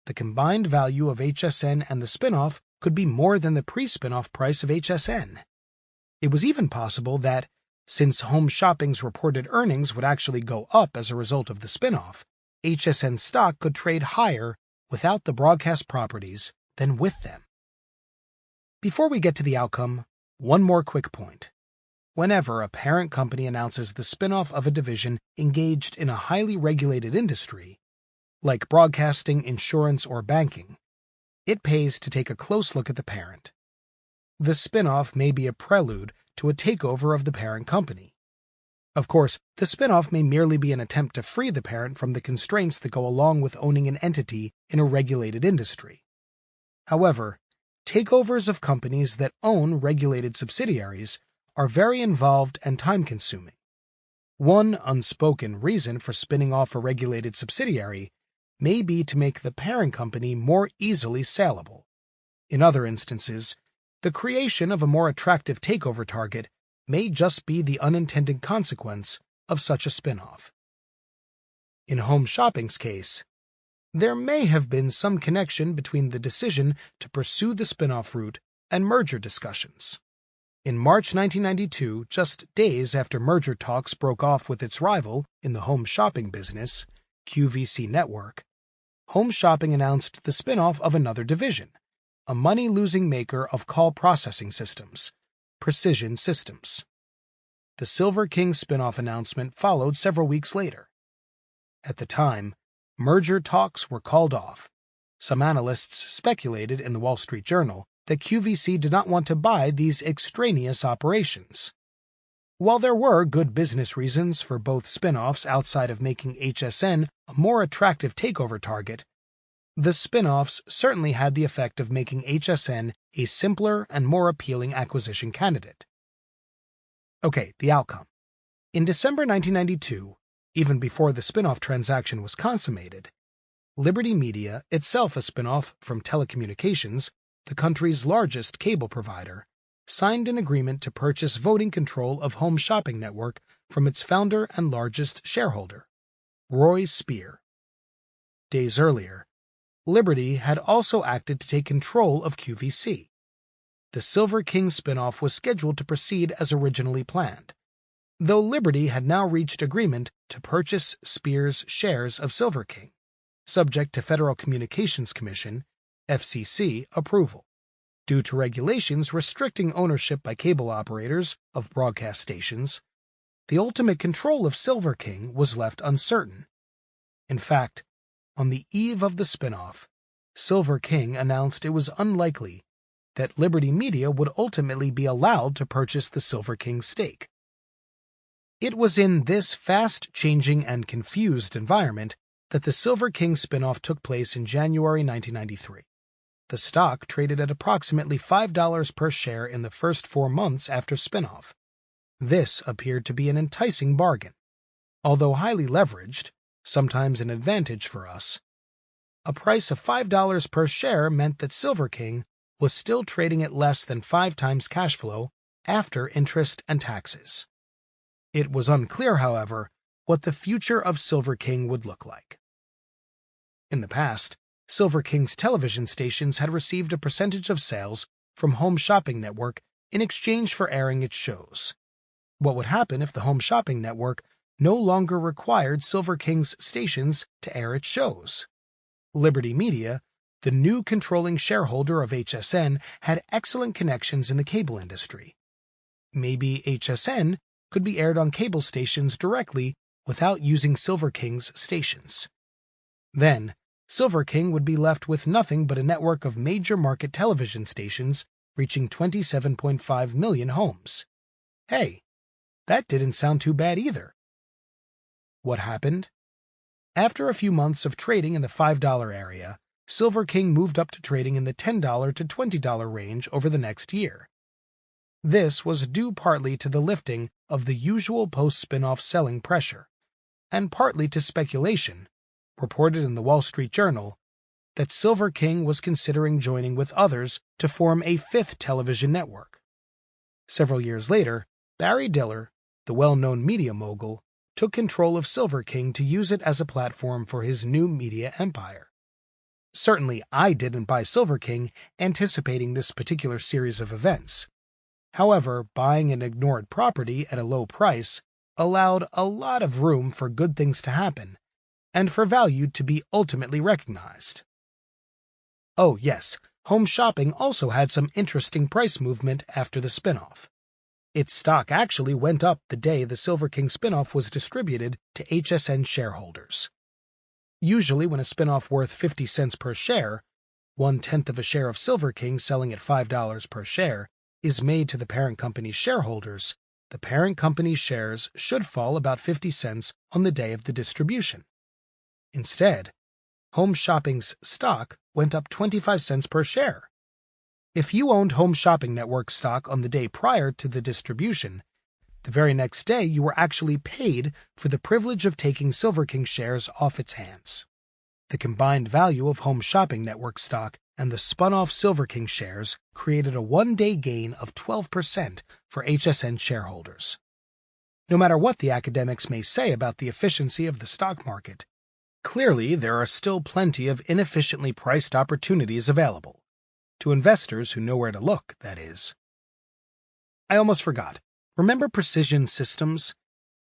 the combined value of HSN and the spinoff could be more than the pre-spinoff price of HSN. It was even possible that, since Home Shopping's reported earnings would actually go up as a result of the spinoff, HSN stock could trade higher without the broadcast properties than with them. Before we get to the outcome, one more quick point. Whenever a parent company announces the spinoff of a division engaged in a highly regulated industry, like broadcasting, insurance, or banking, it pays to take a close look at the parent. The spinoff may be a prelude to a takeover of the parent company. Of course, the spinoff may merely be an attempt to free the parent from the constraints that go along with owning an entity in a regulated industry. However, takeovers of companies that own regulated subsidiaries are very involved and time-consuming. One unspoken reason for spinning off a regulated subsidiary may be to make the parent company more easily saleable. In other instances, the creation of a more attractive takeover target may just be the unintended consequence of such a spinoff. In Home Shopping's case, There may have been some connection between the decision to pursue the spin-off route and merger discussions. In March 1992, just days after merger talks broke off with its rival in the home shopping business, QVC Network, Home Shopping announced the spin-off of another division, a money-losing maker of call processing systems, Precision Systems. The Silver King spin-off announcement followed several weeks later. At the time, merger talks were called off. Some analysts speculated in the Wall Street Journal that QVC did not want to buy these extraneous operations. While there were good business reasons for both spin-offs outside of making HSN a more attractive takeover target, the spin-offs certainly had the effect of making HSN a simpler and more appealing acquisition candidate. Okay, the outcome. In December 1992, even before the spin-off transaction was consummated, Liberty Media, itself a spin-off from telecommunications, the country's largest cable provider, signed an agreement to purchase voting control of Home Shopping Network from its founder and largest shareholder, Roy Spear. Days earlier, Liberty had also acted to take control of QVC. The Silver King spin-off was scheduled to proceed as originally planned, though Liberty had now reached agreement to purchase Spear's shares of Silver King, subject to Federal Communications Commission (FCC) approval, due to regulations restricting ownership by cable operators of broadcast stations. The ultimate control of Silver King was left uncertain. In fact, on the eve of the spin-off, Silver King announced it was unlikely that Liberty Media would ultimately be allowed to purchase the Silver King stake. It was in this fast-changing and confused environment that the Silver King spin-off took place in January 1993. The stock traded at approximately $5 per share in the first 4 months after spin-off. This appeared to be an enticing bargain. Although highly leveraged, sometimes an advantage for us, a price of $5 per share meant that Silver King was still trading at less than 5 times cash flow after interest and taxes. It was unclear, however, what the future of Silver King would look like. In the past, Silver King's television stations had received a percentage of sales from Home Shopping Network in exchange for airing its shows. What would happen if the Home Shopping Network no longer required Silver King's stations to air its shows? Liberty Media, the new controlling shareholder of HSN, had excellent connections in the cable industry. Maybe HSN could be aired on cable stations directly without using Silver King's stations. Then, Silver King would be left with nothing but a network of major market television stations reaching 27.5 million homes. Hey, that didn't sound too bad either. What happened? After a few months of trading in the $5 area, Silver King moved up to trading in the $10 to $20 range over the next year. This was due partly to the lifting of the usual post-spin-off selling pressure, and partly to speculation, reported in the Wall Street Journal, that Silver King was considering joining with others to form a 5th television network. Several years later, Barry Diller, the well-known media mogul, took control of Silver King to use it as a platform for his new media empire. Certainly, I didn't buy Silver King anticipating this particular series of events. However, buying an ignored property at a low price allowed a lot of room for good things to happen, and for value to be ultimately recognized. Oh yes, Home Shopping also had some interesting price movement after the spin-off. Its stock actually went up the day the Silver King spin-off was distributed to HSN shareholders. Usually when a spin-off worth 50 cents per share, 1/10 of a share of Silver King selling at $5 per share, is made to the parent company's shareholders, the parent company's shares should fall about 50 cents on the day of the distribution. Instead, Home Shopping's stock went up 25 cents per share. If you owned Home Shopping Network stock on the day prior to the distribution, the very next day you were actually paid for the privilege of taking Silver King shares off its hands. The combined value of Home Shopping Network stock and the spun-off Silver King shares created a one-day gain of 12% for HSN shareholders. No matter what the academics may say about the efficiency of the stock market, Clearly, there are still plenty of inefficiently priced opportunities available. To investors who know where to look, that is. I almost forgot. Remember Precision Systems?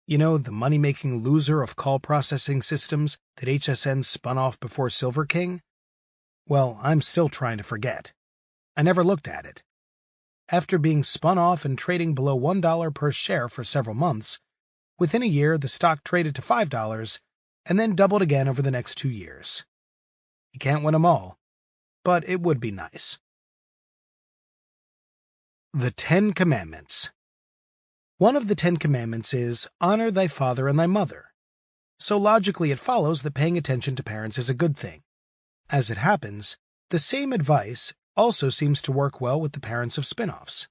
You know, the money-making loser of call processing systems that HSN spun off before Silver King? Well, I'm still trying to forget. I never looked at it. After being spun off and trading below $1 per share for several months, within a year the stock traded to $5 and then doubled again over the next 2 years. You can't win them all, but it would be nice. The 10 Commandments. One of the 10 Commandments is, honor thy father and thy mother. So logically it follows that paying attention to parents is a good thing. As it happens, the same advice also seems to work well with the parents of spin-offs.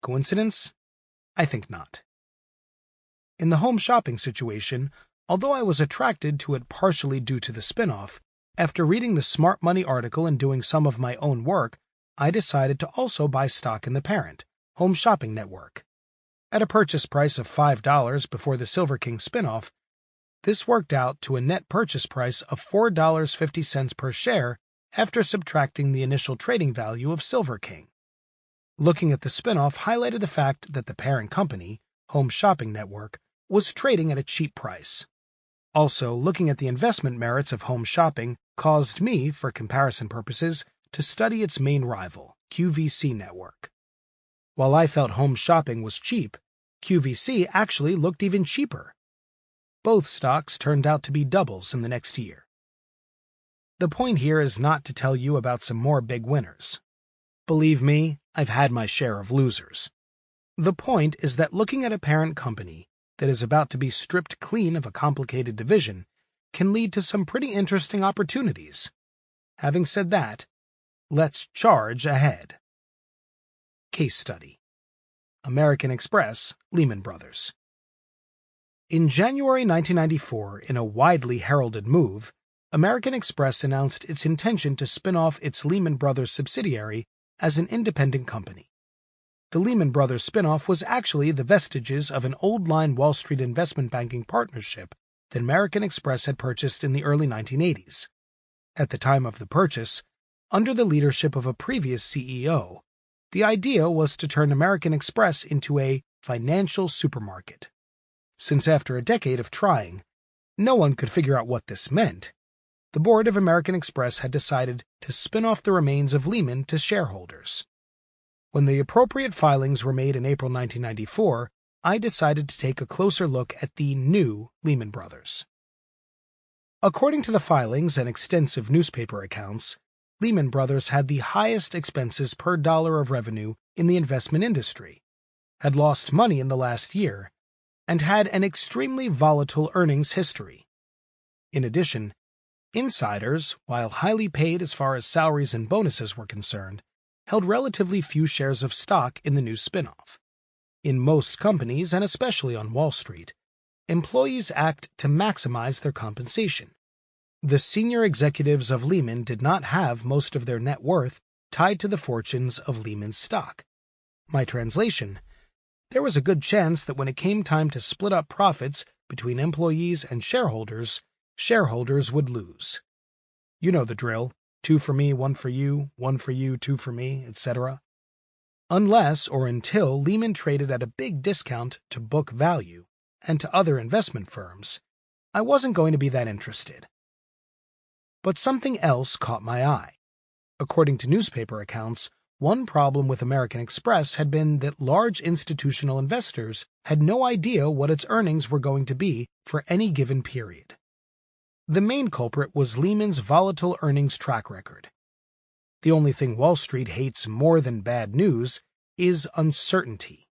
Coincidence? I think not. In the home shopping situation, although I was attracted to it partially due to the spin-off, after reading the Smart Money article and doing some of my own work, I decided to also buy stock in the parent, Home Shopping Network. At a purchase price of $5 before the Silver King spin-off, this worked out to a net purchase price of $4.50 per share after subtracting the initial trading value of Silver King. Looking at the spin-off highlighted the fact that the parent company, Home Shopping Network, was trading at a cheap price. Also, looking at the investment merits of home shopping caused me, for comparison purposes, to study its main rival, QVC Network. While I felt home shopping was cheap, QVC actually looked even cheaper. Both stocks turned out to be doubles in the next year. The point here is not to tell you about some more big winners. Believe me, I've had my share of losers. The point is that looking at a parent company that is about to be stripped clean of a complicated division can lead to some pretty interesting opportunities. Having said that, let's charge ahead. Case study. American Express, Lehman Brothers. In January 1994, in a widely heralded move, American Express announced its intention to spin off its Lehman Brothers subsidiary as an independent company. The Lehman Brothers spinoff was actually the vestiges of an old-line Wall Street investment banking partnership that American Express had purchased in the early 1980s. At the time of the purchase, under the leadership of a previous CEO, the idea was to turn American Express into a financial supermarket. Since after a decade of trying, no one could figure out what this meant, the board of American Express had decided to spin off the remains of Lehman to shareholders. When the appropriate filings were made in April 1994, I decided to take a closer look at the new Lehman Brothers. According to the filings and extensive newspaper accounts, Lehman Brothers had the highest expenses per dollar of revenue in the investment industry, had lost money in the last year, and had an extremely volatile earnings history. In addition, insiders, while highly paid as far as salaries and bonuses were concerned, held relatively few shares of stock in the new spinoff. In most companies, and especially on Wall Street, employees act to maximize their compensation. The senior executives of Lehman did not have most of their net worth tied to the fortunes of Lehman's stock. My translation: there was a good chance that when it came time to split up profits between employees and shareholders would lose. You know the drill: 2 for me, 1 for you, 1 for you, 2 for me, etc. Unless or until Lehman traded at a big discount to book value and to other investment firms, I wasn't going to be that interested. But something else caught my eye. According to newspaper accounts, one problem with American Express had been that large institutional investors had no idea what its earnings were going to be for any given period. The main culprit was Lehman's volatile earnings track record. The only thing Wall Street hates more than bad news is uncertainty.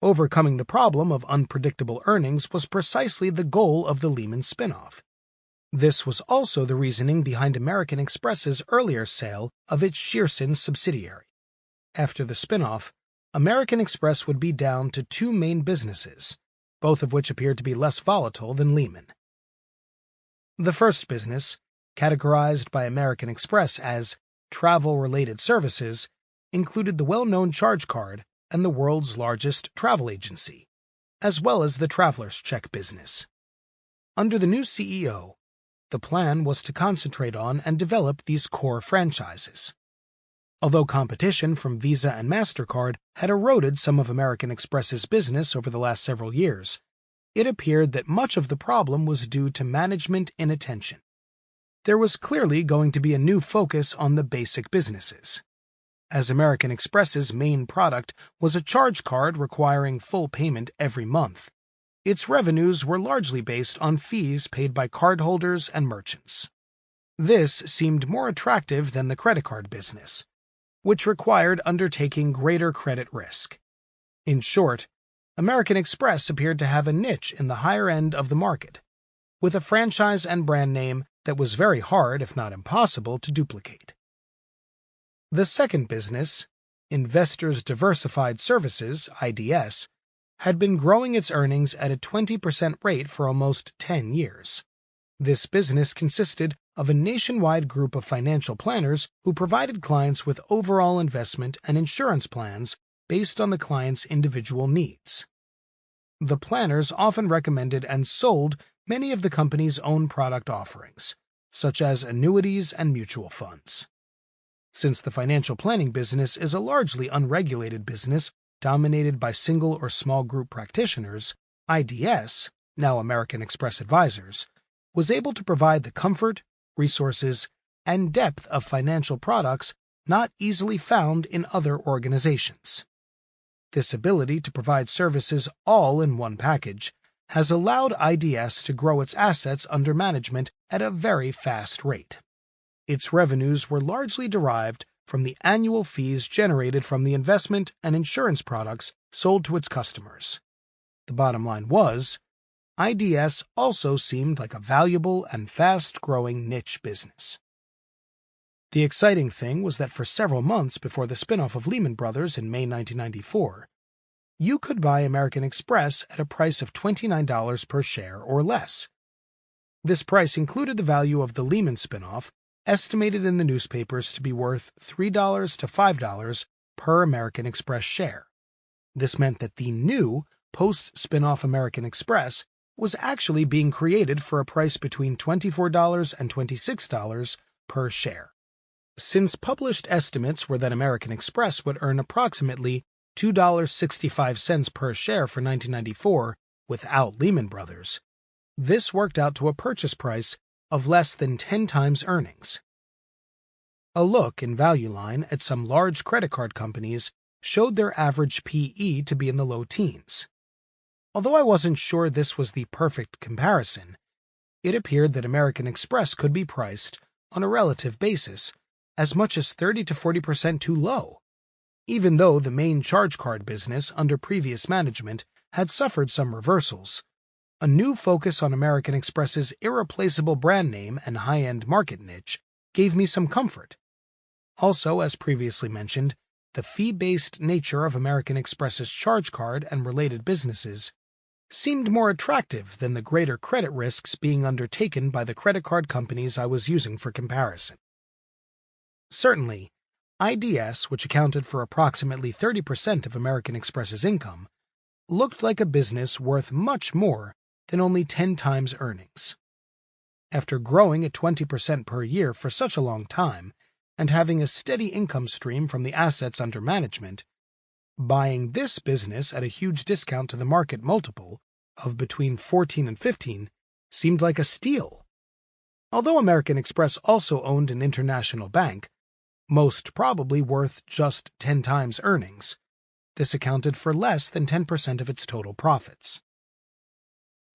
Overcoming the problem of unpredictable earnings was precisely the goal of the Lehman spinoff. This was also the reasoning behind American Express's earlier sale of its Shearson subsidiary. After the spinoff, American Express would be down to 2 main businesses, both of which appeared to be less volatile than Lehman. The first business, categorized by American Express as travel-related services, included the well-known charge card and the world's largest travel agency, as well as the traveler's check business. Under the new CEO, The plan was to concentrate on and develop these core franchises. Although competition from Visa and MasterCard had eroded some of American Express's business over the last several years, it appeared that much of the problem was due to management inattention. There was clearly going to be a new focus on the basic businesses. As American Express's main product was a charge card requiring full payment every month, its revenues were largely based on fees paid by cardholders and merchants. This seemed more attractive than the credit card business, which required undertaking greater credit risk. In short, American Express appeared to have a niche in the higher end of the market, with a franchise and brand name that was very hard, if not impossible, to duplicate. The second business, Investors Diversified Services, IDS, had been growing its earnings at a 20% rate for almost 10 years. This business consisted of a nationwide group of financial planners who provided clients with overall investment and insurance plans based on the client's individual needs. The planners often recommended and sold many of the company's own product offerings, such as annuities and mutual funds. Since the financial planning business is a largely unregulated business dominated by single or small group practitioners, IDS, now American Express Advisors, was able to provide the comfort, resources, and depth of financial products not easily found in other organizations. This ability to provide services all in one package has allowed IDS to grow its assets under management at a very fast rate. Its revenues were largely derived from the annual fees generated from the investment and insurance products sold to its customers. The bottom line was, IDS also seemed like a valuable and fast-growing niche business. The exciting thing was that for several months before the spin-off of Lehman Brothers in May 1994, you could buy American Express at a price of $29 per share or less. This price included the value of the Lehman spin-off, estimated in the newspapers to be worth $3 to $5 per American Express share. This meant that the new post-spin-off American Express was actually being created for a price between $24 and $26 per share. Since published estimates were that American Express would earn approximately $2.65 per share for 1994 without Lehman Brothers, this worked out to a purchase price of less than 10 times earnings. A look in Value Line at some large credit card companies showed their average PE to be in the low teens. Although I wasn't sure this was the perfect comparison, it appeared that American Express could be priced, on a relative basis, as much as 30 to 40% too low. Even though the main charge card business under previous management had suffered some reversals, a new focus on American Express's irreplaceable brand name and high-end market niche gave me some comfort. Also, as previously mentioned, the fee-based nature of American Express's charge card and related businesses seemed more attractive than the greater credit risks being undertaken by the credit card companies I was using for comparison. Certainly, IDS, which accounted for approximately 30% of American Express's income, looked like a business worth much more than only 10 times earnings. After growing at 20% per year for such a long time and having a steady income stream from the assets under management, buying this business at a huge discount to the market multiple of between 14 and 15 seemed like a steal. Although American Express also owned an international bank, most probably worth just 10 times earnings, this accounted for less than 10% of its total profits.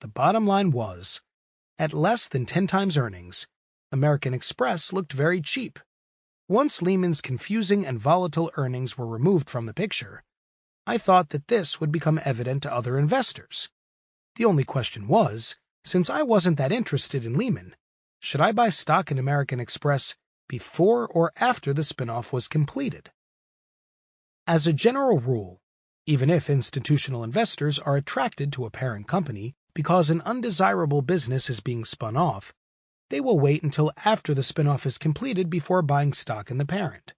The bottom line was, at less than 10 times earnings, American Express looked very cheap. Once Lehman's confusing and volatile earnings were removed from the picture, I thought that this would become evident to other investors. The only question was, since I wasn't that interested in Lehman, should I buy stock in American Express before or after the spinoff was completed? As a general rule, even if institutional investors are attracted to a parent company because an undesirable business is being spun off, they will wait until after the spinoff is completed before buying stock in the parent.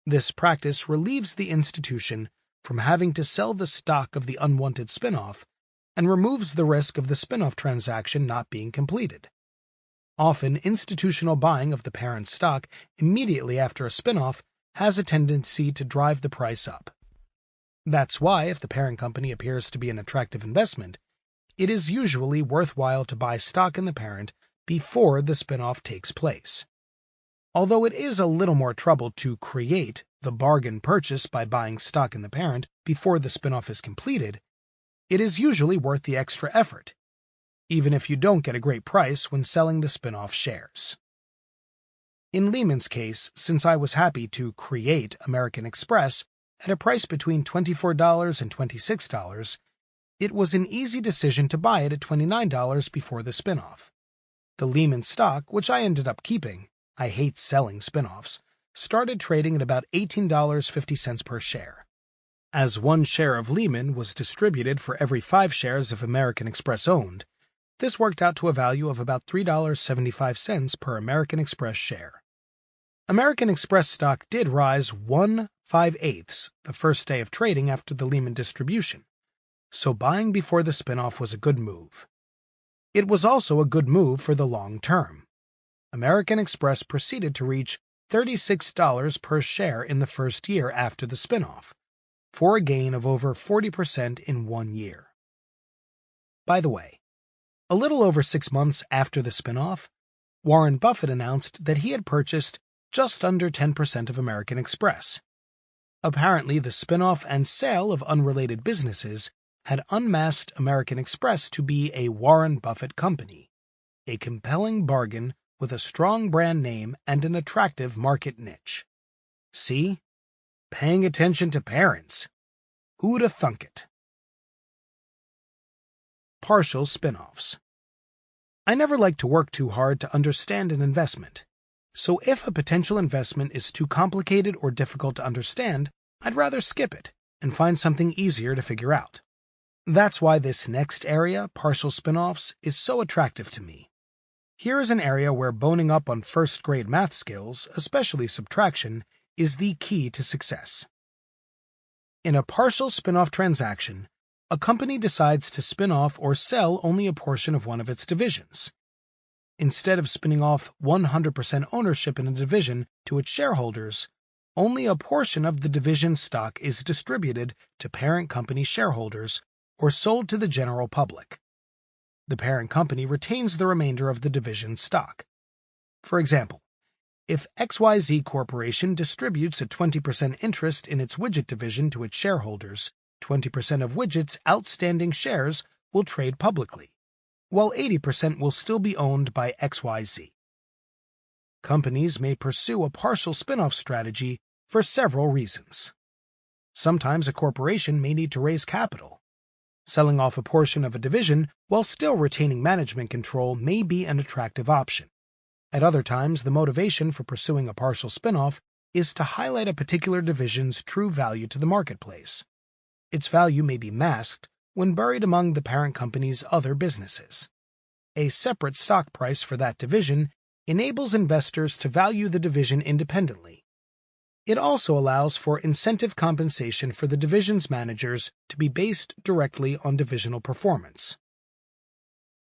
This practice relieves the institution from having to sell the stock of the unwanted spinoff and removes the risk of the spinoff transaction not being completed. Often, institutional buying of the parent stock immediately after a spinoff has a tendency to drive the price up. That's why, if the parent company appears to be an attractive investment, it is usually worthwhile to buy stock in the parent before the spinoff takes place. Although it is a little more trouble to create the bargain purchase by buying stock in the parent before the spinoff is completed, it is usually worth the extra effort, even if you don't get a great price when selling the spinoff shares. In Lehman's case, since I was happy to create American Express at a price between $24 and $26, it was an easy decision to buy it at $29 before the spinoff. The Lehman stock, which I ended up keeping, I hate selling spinoffs, started trading at about $18.50 per share. As one share of Lehman was distributed for every 5 shares of American Express owned, this worked out to a value of about $3.75 per American Express share. American Express stock did rise 1/5 the first day of trading after the Lehman distribution, so buying before the spinoff was a good move. It was also a good move for the long term. American Express proceeded to reach $36 per share in the first year after the spinoff, for a gain of over 40% in 1 year. By the way, a little over 6 months after the spinoff, Warren Buffett announced that he had purchased just under 10% of American Express. Apparently, the spinoff and sale of unrelated businesses had unmasked American Express to be a Warren Buffett company, a compelling bargain with a strong brand name and an attractive market niche. See? Paying attention to parents. Who'd have thunk it? Partial spinoffs. I never like to work too hard to understand an investment, so if a potential investment is too complicated or difficult to understand, I'd rather skip it and find something easier to figure out. That's why this next area, partial spinoffs, is so attractive to me. Here is an area where boning up on first-grade math skills, especially subtraction, is the key to success. In a partial spinoff transaction, a company decides to spin off or sell only a portion of one of its divisions. Instead of spinning off 100% ownership in a division to its shareholders, only a portion of the division stock is distributed to parent company shareholders or sold to the general public. The parent company retains the remainder of the division stock. For example, if XYZ Corporation distributes a 20% interest in its widget division to its shareholders, 20% of widget's outstanding shares will trade publicly, while 80% will still be owned by XYZ. Companies may pursue a partial spinoff strategy for several reasons. Sometimes a corporation may need to raise capital. Selling off a portion of a division while still retaining management control may be an attractive option. At other times, the motivation for pursuing a partial spinoff is to highlight a particular division's true value to the marketplace. Its value may be masked when buried among the parent company's other businesses. A separate stock price for that division enables investors to value the division independently. It also allows for incentive compensation for the division's managers to be based directly on divisional performance.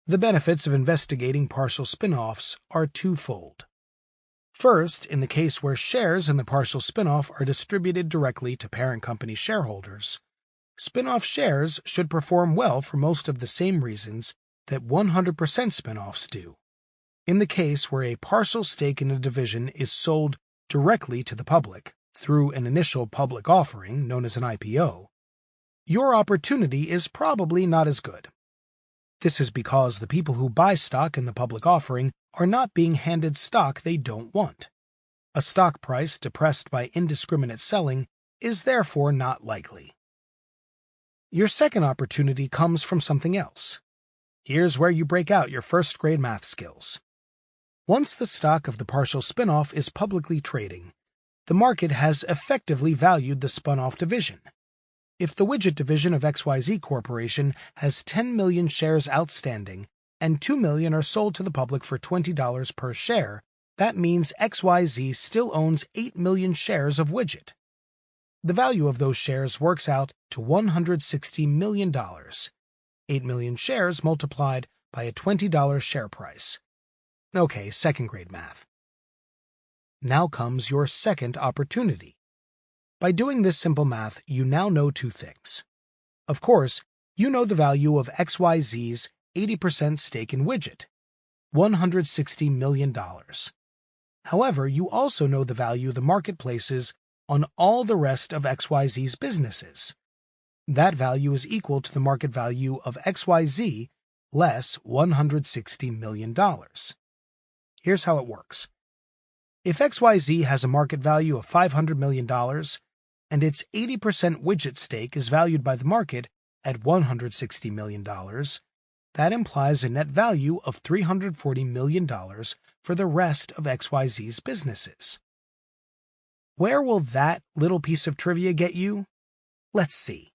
The benefits of investigating partial spinoffs are twofold. First, in the case where shares in the partial spinoff are distributed directly to parent company shareholders, spinoff shares should perform well for most of the same reasons that 100% spinoffs do. In the case where a partial stake in a division is sold directly to the public through an initial public offering known as an IPO, your opportunity is probably not as good. This is because the people who buy stock in the public offering are not being handed stock they don't want. A stock price depressed by indiscriminate selling is therefore not likely. Your second opportunity comes from something else. Here's where you break out your first-grade math skills. Once the stock of the partial spinoff is publicly trading, the market has effectively valued the spun-off division. If the widget division of XYZ Corporation has 10 million shares outstanding and 2 million are sold to the public for $20 per share, that means XYZ still owns 8 million shares of widget. The value of those shares works out to $160 million, 8 million shares multiplied by a $20 share price. Okay, second-grade math. Now comes your second opportunity. By doing this simple math, you now know two things. Of course, you know the value of XYZ's 80% stake in Widget, $160 million. However, you also know the value the market places on all the rest of XYZ's businesses. That value is equal to the market value of XYZ less $160 million. Here's how it works. If XYZ has a market value of $500 million, and its 80% Widget stake is valued by the market at $160 million, that implies a net value of $340 million for the rest of XYZ's businesses. Where will that little piece of trivia get you? Let's see.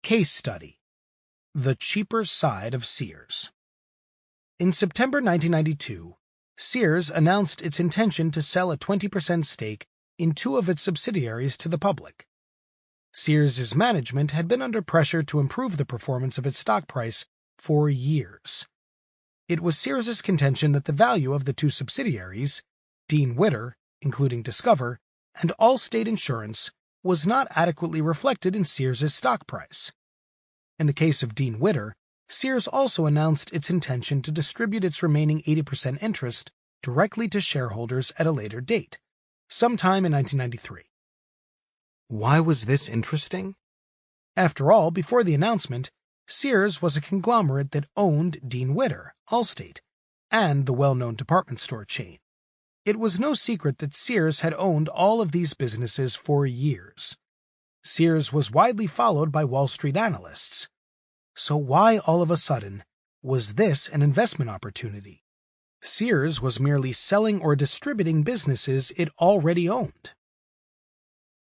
Case study: the cheaper side of Sears. In September 1992, Sears announced its intention to sell a 20% stake in two of its subsidiaries to the public. Sears's management had been under pressure to improve the performance of its stock price for years. It was Sears's contention that the value of the two subsidiaries, Dean Witter, including Discover, and Allstate Insurance, was not adequately reflected in Sears's stock price. In the case of Dean Witter, Sears also announced its intention to distribute its remaining 80% interest directly to shareholders at a later date, sometime in 1993. Why was this interesting? After all, before the announcement, Sears was a conglomerate that owned Dean Witter, Allstate, and the well-known department store chain. It was no secret that Sears had owned all of these businesses for years. Sears was widely followed by Wall Street analysts. So why, all of a sudden, was this an investment opportunity? Sears was merely selling or distributing businesses it already owned.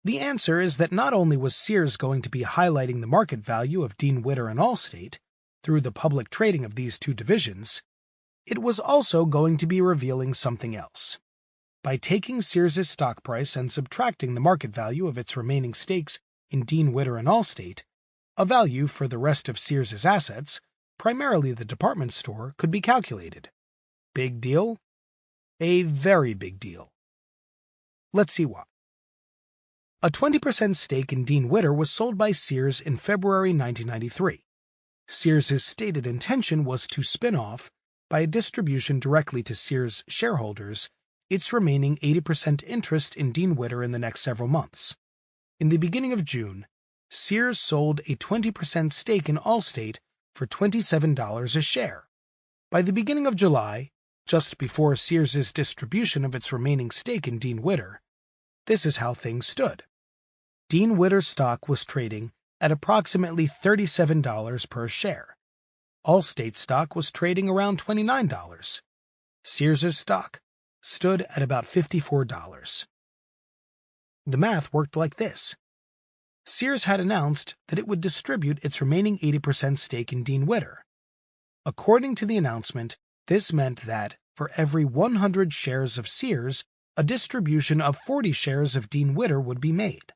The answer is that not only was Sears going to be highlighting the market value of Dean Witter and Allstate through the public trading of these two divisions, it was also going to be revealing something else. By taking Sears's stock price and subtracting the market value of its remaining stakes in Dean Witter and Allstate, a value for the rest of Sears's assets, primarily the department store, could be calculated. Big deal? A very big deal. Let's see why. A 20% stake in Dean Witter was sold by Sears in February 1993. Sears's stated intention was to spin off, by a distribution directly to Sears shareholders, its remaining 80% interest in Dean Witter in the next several months. In the beginning of June, Sears sold a 20% stake in Allstate for $27 a share. By the beginning of July, just before Sears's distribution of its remaining stake in Dean Witter, this is how things stood. Dean Witter's stock was trading at approximately $37 per share. Allstate stock was trading around $29. Sears's stock stood at about $54. The math worked like this. Sears had announced that it would distribute its remaining 80% stake in Dean Witter. According to the announcement, this meant that, for every 100 shares of Sears, a distribution of 40 shares of Dean Witter would be made.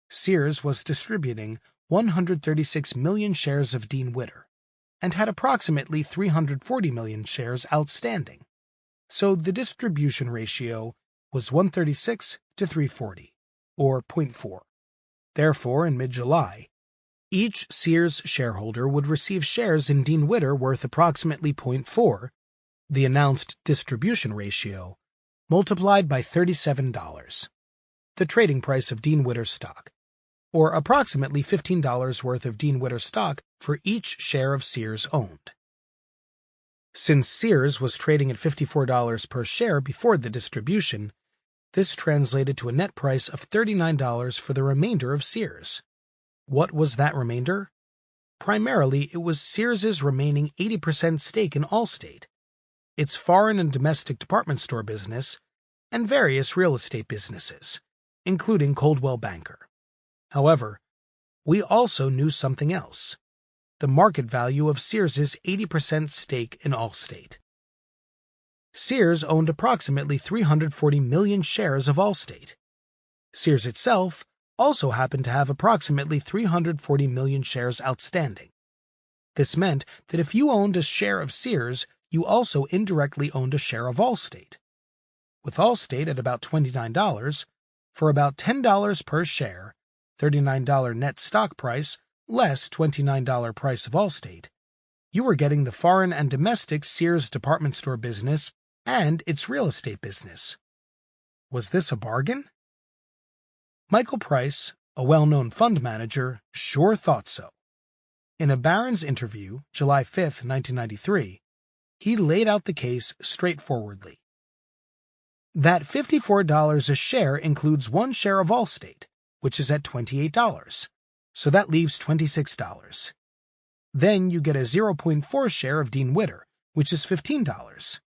Sears was distributing 136 million shares of Dean Witter, and had approximately 340 million shares outstanding. So the distribution ratio was 136 to 340, or 0.4. Therefore, in mid-July, each Sears shareholder would receive shares in Dean Witter worth approximately 0.4, the announced distribution ratio, multiplied by $37, the trading price of Dean Witter's stock, or approximately $15 worth of Dean Witter stock for each share of Sears owned. Since Sears was trading at $54 per share before the distribution, this translated to a net price of $39 for the remainder of Sears. What was that remainder? Primarily, it was Sears's remaining 80% stake in Allstate, its foreign and domestic department store business, and various real estate businesses, including Coldwell Banker. However, we also knew something else: the market value of Sears's 80% stake in Allstate. Sears owned approximately 340 million shares of Allstate. Sears itself also happened to have approximately 340 million shares outstanding. This meant that if you owned a share of Sears, you also indirectly owned a share of Allstate. With Allstate at about $29, for about $10 per share, $39 net stock price less $29 price of Allstate, you were getting the foreign and domestic Sears department store business and its real estate business. Was this a bargain? Michael Price, a well-known fund manager, sure thought so. In a Barron's interview, July 5, 1993, he laid out the case straightforwardly. That $54 a share includes one share of Allstate, which is at $28, so that leaves $26. Then you get a 0.4 share of Dean Witter, which is $15.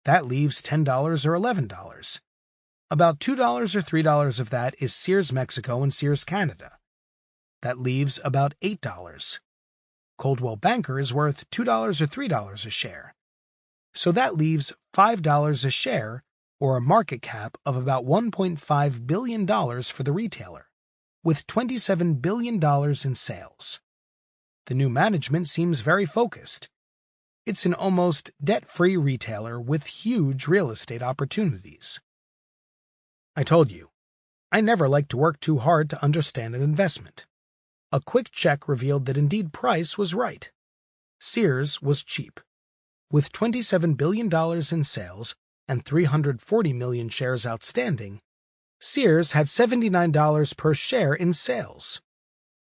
That leaves $10 or $11. About $2 or $3 of that is Sears Mexico and Sears Canada. That leaves about $8. Coldwell Banker is worth $2 or $3 a share. So that leaves $5 a share, or a market cap of about $1.5 billion for the retailer, with $27 billion in sales. The new management seems very focused. It's an almost debt-free retailer with huge real estate opportunities. I told you, I never like to work too hard to understand an investment. A quick check revealed that indeed Price was right. Sears was cheap. With $27 billion in sales and 340 million shares outstanding, Sears had $79 per share in sales.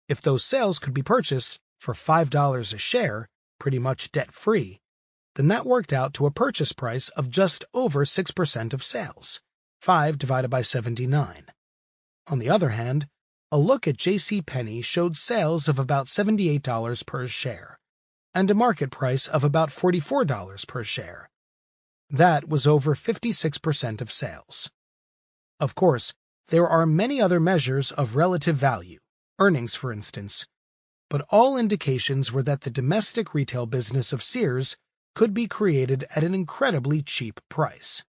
If those sales could be purchased for $5 a share, pretty much debt-free, then that worked out to a purchase price of just over 6% of sales, 5 divided by 79. On the other hand, a look at J.C. Penney showed sales of about $78 per share, and a market price of about $44 per share. That was over 56% of sales. Of course, there are many other measures of relative value, earnings for instance, but all indications were that the domestic retail business of Sears could be created at an incredibly cheap price.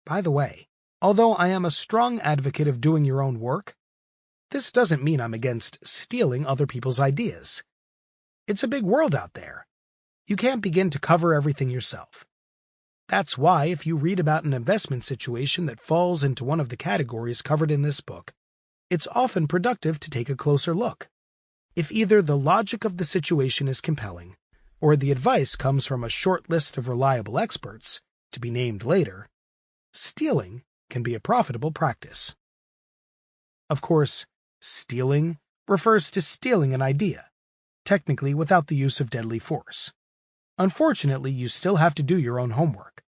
By the way, although I am a strong advocate of doing your own work, this doesn't mean I'm against stealing other people's ideas. It's a big world out there. You can't begin to cover everything yourself. That's why if you read about an investment situation that falls into one of the categories covered in this book, it's often productive to take a closer look. If either the logic of the situation is compelling, or the advice comes from a short list of reliable experts, to be named later, stealing can be a profitable practice. Of course, stealing refers to stealing an idea, technically without the use of deadly force. Unfortunately, you still have to do your own homework.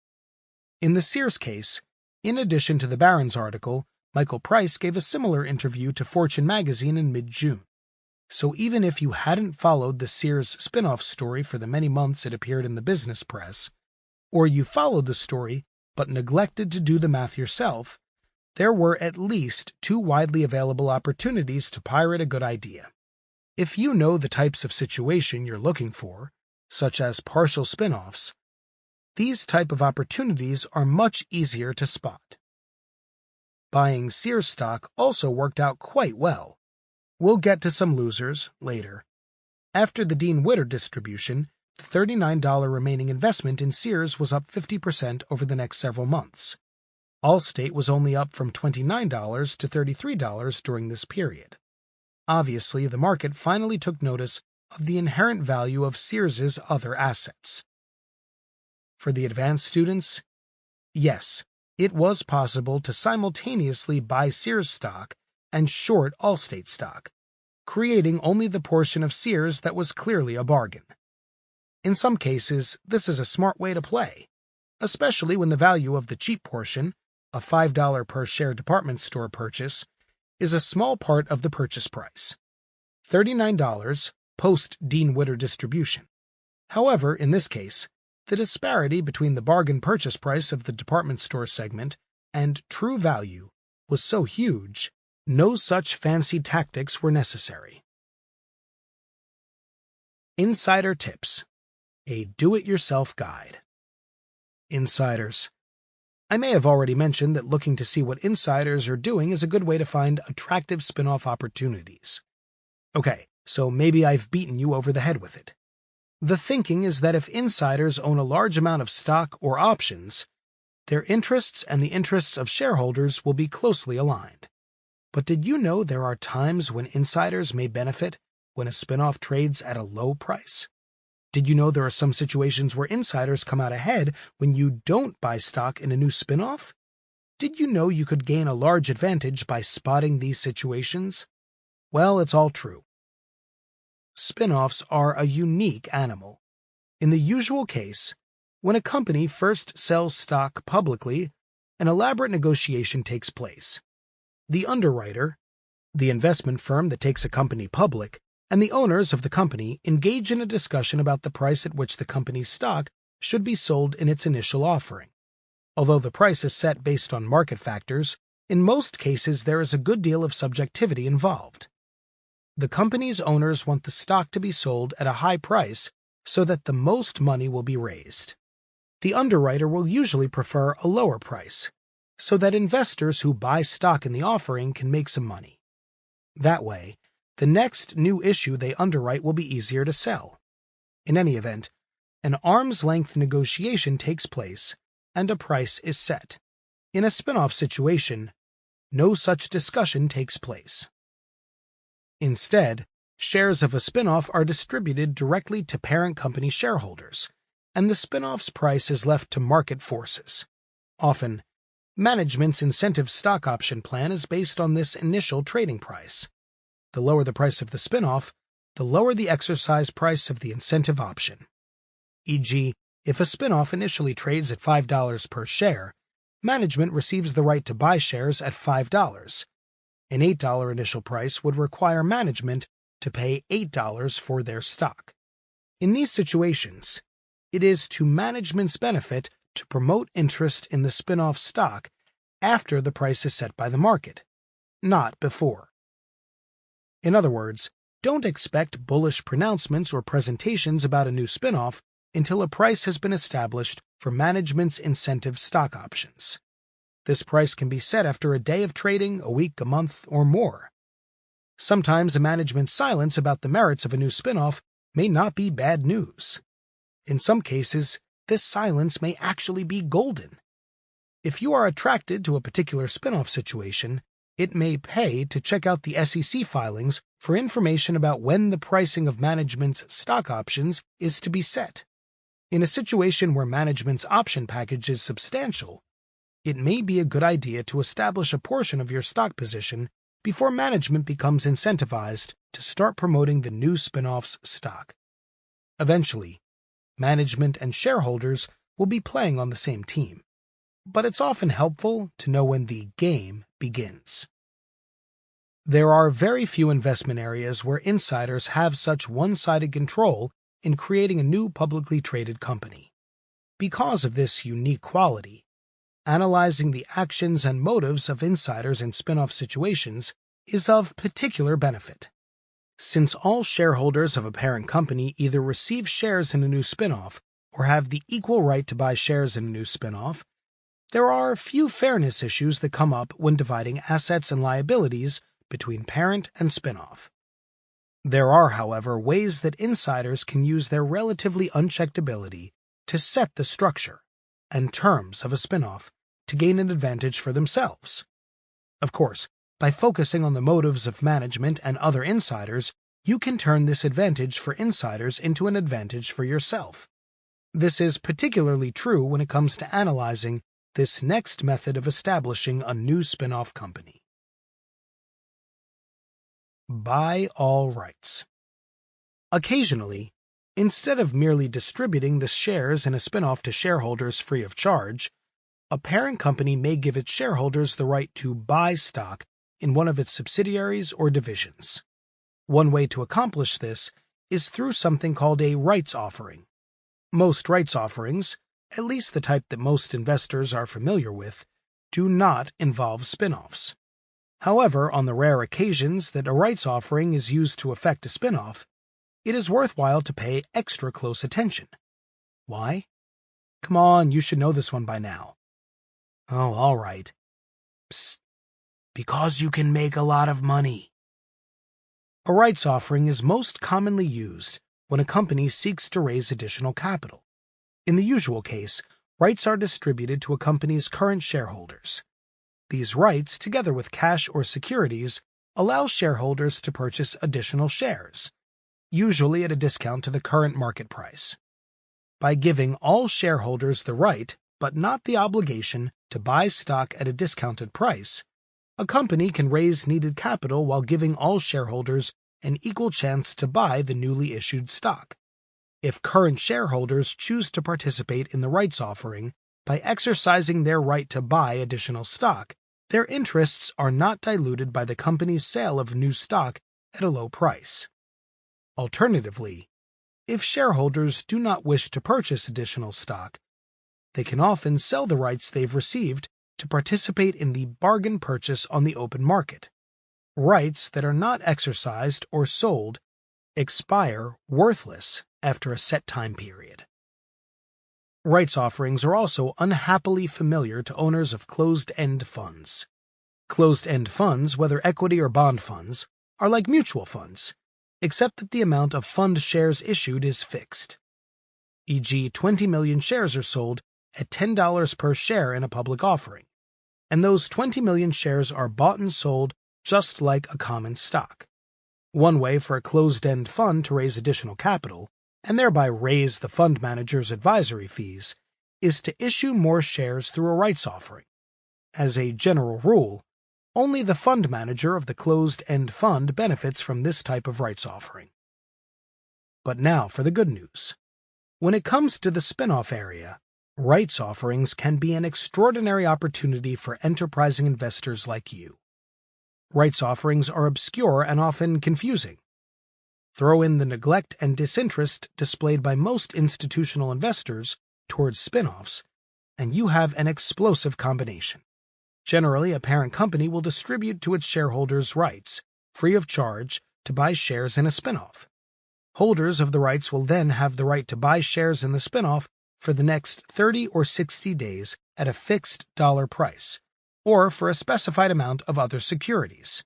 In the Sears case, in addition to the Barron's article, Michael Price gave a similar interview to Fortune magazine in mid-June. So even if you hadn't followed the Sears spin-off story for the many months it appeared in the business press, or you followed the story but neglected to do the math yourself, there were at least 2 widely available opportunities to pirate a good idea. If you know the types of situation you're looking for, such as partial spin-offs, these type of opportunities are much easier to spot. Buying Sears stock also worked out quite well. We'll get to some losers later. After the Dean Witter distribution, the $39 remaining investment in Sears was up 50% over the next several months. Allstate was only up from $29 to $33 during this period. Obviously, the market finally took notice of the inherent value of Sears's other assets. For the advanced students, yes, it was possible to simultaneously buy Sears stock and short Allstate stock, creating only the portion of Sears that was clearly a bargain. In some cases, this is a smart way to play, especially when the value of the cheap portion, a $5 per share department store purchase, is a small part of the purchase price. $39 post-Dean Witter distribution. However, in this case, the disparity between the bargain purchase price of the department store segment and true value was so huge, no such fancy tactics were necessary. Insider Tips, a do-it-yourself guide. Insiders. I may have already mentioned that looking to see what insiders are doing is a good way to find attractive spin-off opportunities. Okay, so maybe I've beaten you over the head with it. The thinking is that if insiders own a large amount of stock or options, their interests and the interests of shareholders will be closely aligned. But did you know there are times when insiders may benefit when a spinoff trades at a low price? Did you know there are some situations where insiders come out ahead when you don't buy stock in a new spinoff? Did you know you could gain a large advantage by spotting these situations? Well, it's all true. Spinoffs are a unique animal. In the usual case, when a company first sells stock publicly, an elaborate negotiation takes place. The underwriter, the investment firm that takes a company public, and the owners of the company engage in a discussion about the price at which the company's stock should be sold in its initial offering. Although the price is set based on market factors, in most cases there is a good deal of subjectivity involved. The company's owners want the stock to be sold at a high price so that the most money will be raised. The underwriter will usually prefer a lower price, so that investors who buy stock in the offering can make some money. That way, the next new issue they underwrite will be easier to sell. In any event, an arm's-length negotiation takes place, and a price is set. In a spinoff situation, no such discussion takes place. Instead, shares of a spinoff are distributed directly to parent company shareholders, and the spinoff's price is left to market forces. Often, management's incentive stock option plan is based on this initial trading price. The lower the price of the spinoff, the lower the exercise price of the incentive option. E.g., if a spinoff initially trades at $5 per share, management receives the right to buy shares at $5. An $8 initial price would require management to pay $8 for their stock. In these situations, it is to management's benefit to promote interest in the spinoff stock after the price is set by the market, not before. In other words, don't expect bullish pronouncements or presentations about a new spinoff until a price has been established for management's incentive stock options. This price can be set after a day of trading, a week, a month, or more. Sometimes a management's silence about the merits of a new spinoff may not be bad news. In some cases, this silence may actually be golden. If you are attracted to a particular spinoff situation, it may pay to check out the SEC filings for information about when the pricing of management's stock options is to be set. In a situation where management's option package is substantial, it may be a good idea to establish a portion of your stock position before management becomes incentivized to start promoting the new spinoff's stock. Eventually, management and shareholders will be playing on the same team, but it's often helpful to know when the game begins. There are very few investment areas where insiders have such one-sided control in creating a new publicly traded company. Because of this unique quality, analyzing the actions and motives of insiders in spin-off situations is of particular benefit. Since all shareholders of a parent company either receive shares in a new spin-off or have the equal right to buy shares in a new spin-off, there are few fairness issues that come up when dividing assets and liabilities between parent and spin-off. There are, however, ways that insiders can use their relatively unchecked ability to set the structure and terms of a spin-off to gain an advantage for themselves. Of course, by focusing on the motives of management and other insiders, you can turn this advantage for insiders into an advantage for yourself. This is particularly true when it comes to analyzing this next method of establishing a new spin-off company. Buy all rights. Occasionally, instead of merely distributing the shares in a spin-off to shareholders free of charge, a parent company may give its shareholders the right to buy stock in one of its subsidiaries or divisions. One way to accomplish this is through something called a rights offering. Most rights offerings, at least the type that most investors are familiar with, do not involve spin-offs. However, on the rare occasions that a rights offering is used to effect a spin-off, it is worthwhile to pay extra close attention. Why? Come on, you should know this one by now. Oh, all right. Psst. Because you can make a lot of money. A rights offering is most commonly used when a company seeks to raise additional capital. In the usual case, rights are distributed to a company's current shareholders. These rights, together with cash or securities, allow shareholders to purchase additional shares, usually at a discount to the current market price. By giving all shareholders the right, but not the obligation, to buy stock at a discounted price, a company can raise needed capital while giving all shareholders an equal chance to buy the newly issued stock. If current shareholders choose to participate in the rights offering by exercising their right to buy additional stock, their interests are not diluted by the company's sale of new stock at a low price. Alternatively, if shareholders do not wish to purchase additional stock, they can often sell the rights they've received to participate in the bargain purchase on the open market. Rights that are not exercised or sold expire worthless after a set time period. Rights offerings are also unhappily familiar to owners of closed-end funds. Closed-end funds, whether equity or bond funds, are like mutual funds, except that the amount of fund shares issued is fixed. E.g., 20 million shares are sold at $10 per share in a public offering, and those 20 million shares are bought and sold just like a common stock. One way for a closed-end fund to raise additional capital, and thereby raise the fund manager's advisory fees, is to issue more shares through a rights offering. As a general rule, only the fund manager of the closed-end fund benefits from this type of rights offering. But now for the good news. When it comes to the spin-off area, rights offerings can be an extraordinary opportunity for enterprising investors like you. Rights offerings are obscure and often confusing. Throw in the neglect and disinterest displayed by most institutional investors towards spin-offs, and you have an explosive combination. Generally, a parent company will distribute to its shareholders rights, free of charge, to buy shares in a spin-off. Holders of the rights will then have the right to buy shares in the spin-off for the next 30 or 60 days at a fixed dollar price, or for a specified amount of other securities.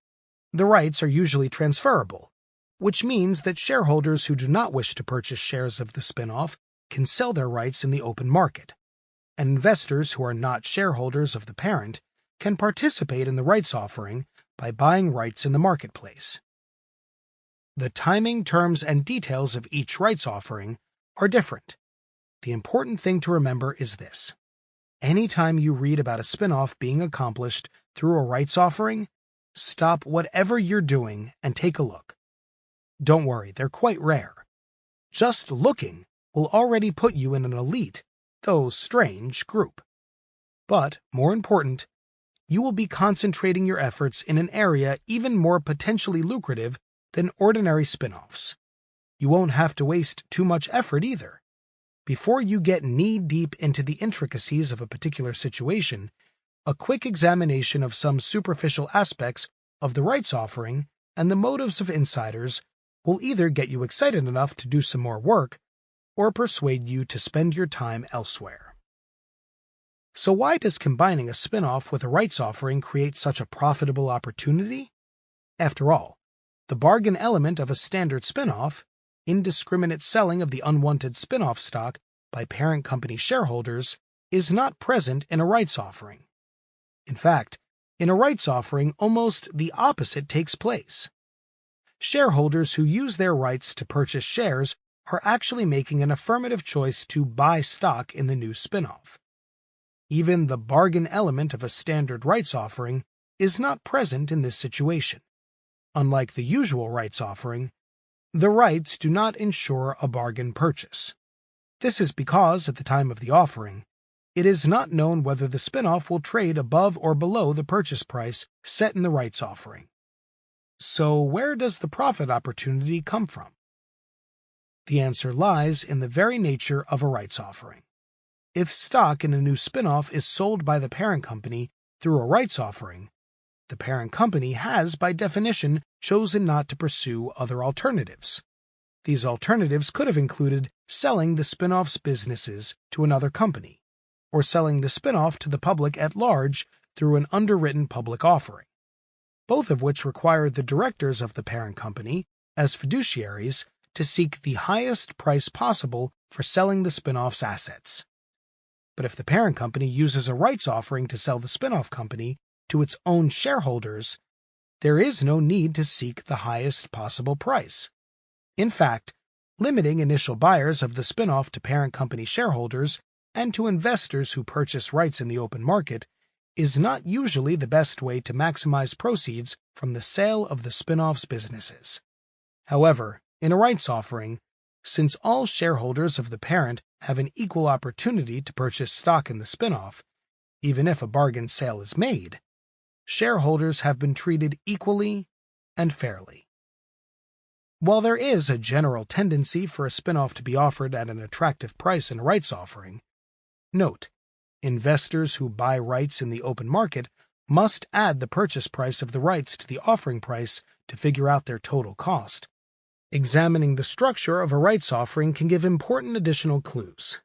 The rights are usually transferable, which means that shareholders who do not wish to purchase shares of the spin-off can sell their rights in the open market, and investors who are not shareholders of the parent can participate in the rights offering by buying rights in the marketplace. The timing, terms, and details of each rights offering are different. The important thing to remember is this. Anytime you read about a spin-off being accomplished through a rights offering, stop whatever you're doing and take a look. Don't worry, they're quite rare. Just looking will already put you in an elite, though strange, group. But, more important, you will be concentrating your efforts in an area even more potentially lucrative than ordinary spin-offs. You won't have to waste too much effort either. Before you get knee-deep into the intricacies of a particular situation, a quick examination of some superficial aspects of the rights offering and the motives of insiders will either get you excited enough to do some more work or persuade you to spend your time elsewhere. So why does combining a spin-off with a rights offering create such a profitable opportunity? After all, the bargain element of a standard spin-off, indiscriminate selling of the unwanted spin-off stock by parent company shareholders, is not present in a rights offering. In fact, in a rights offering, almost the opposite takes place. Shareholders who use their rights to purchase shares are actually making an affirmative choice to buy stock in the new spin-off. Even the bargain element of a standard rights offering is not present in this situation. Unlike the usual rights offering, the rights do not ensure a bargain purchase. This is because, at the time of the offering, it is not known whether the spin-off will trade above or below the purchase price set in the rights offering. So where does the profit opportunity come from? The answer lies in the very nature of a rights offering. If stock in a new spin-off is sold by the parent company through a rights offering, the parent company has, by definition, chosen not to pursue other alternatives. These alternatives could have included selling the spin-off's businesses to another company, or selling the spin-off to the public at large through an underwritten public offering, both of which require the directors of the parent company, as fiduciaries, to seek the highest price possible for selling the spin-off's assets. But if the parent company uses a rights offering to sell the spin-off company to its own shareholders, there is no need to seek the highest possible price. In fact, limiting initial buyers of the spin-off to parent company shareholders and to investors who purchase rights in the open market is not usually the best way to maximize proceeds from the sale of the spin-off's businesses. However, in a rights offering, since all shareholders of the parent have an equal opportunity to purchase stock in the spin-off, even if a bargain sale is made, shareholders have been treated equally and fairly. While there is a general tendency for a spin-off to be offered at an attractive price in a rights offering, note, investors who buy rights in the open market must add the purchase price of the rights to the offering price to figure out their total cost. Examining the structure of a rights offering can give important additional clues.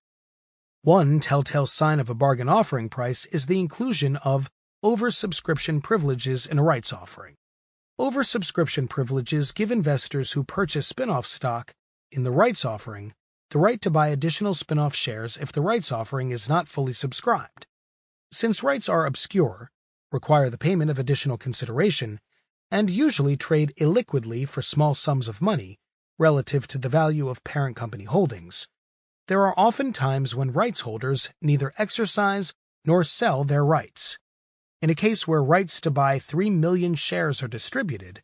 One telltale sign of a bargain offering price is the inclusion of oversubscription privileges in a rights offering. Oversubscription privileges give investors who purchase spin-off stock in the rights offering the right to buy additional spin-off shares if the rights offering is not fully subscribed. Since rights are obscure, require the payment of additional consideration, and usually trade illiquidly for small sums of money relative to the value of parent company holdings, there are often times when rights holders neither exercise nor sell their rights. In a case where rights to buy 3 million shares are distributed,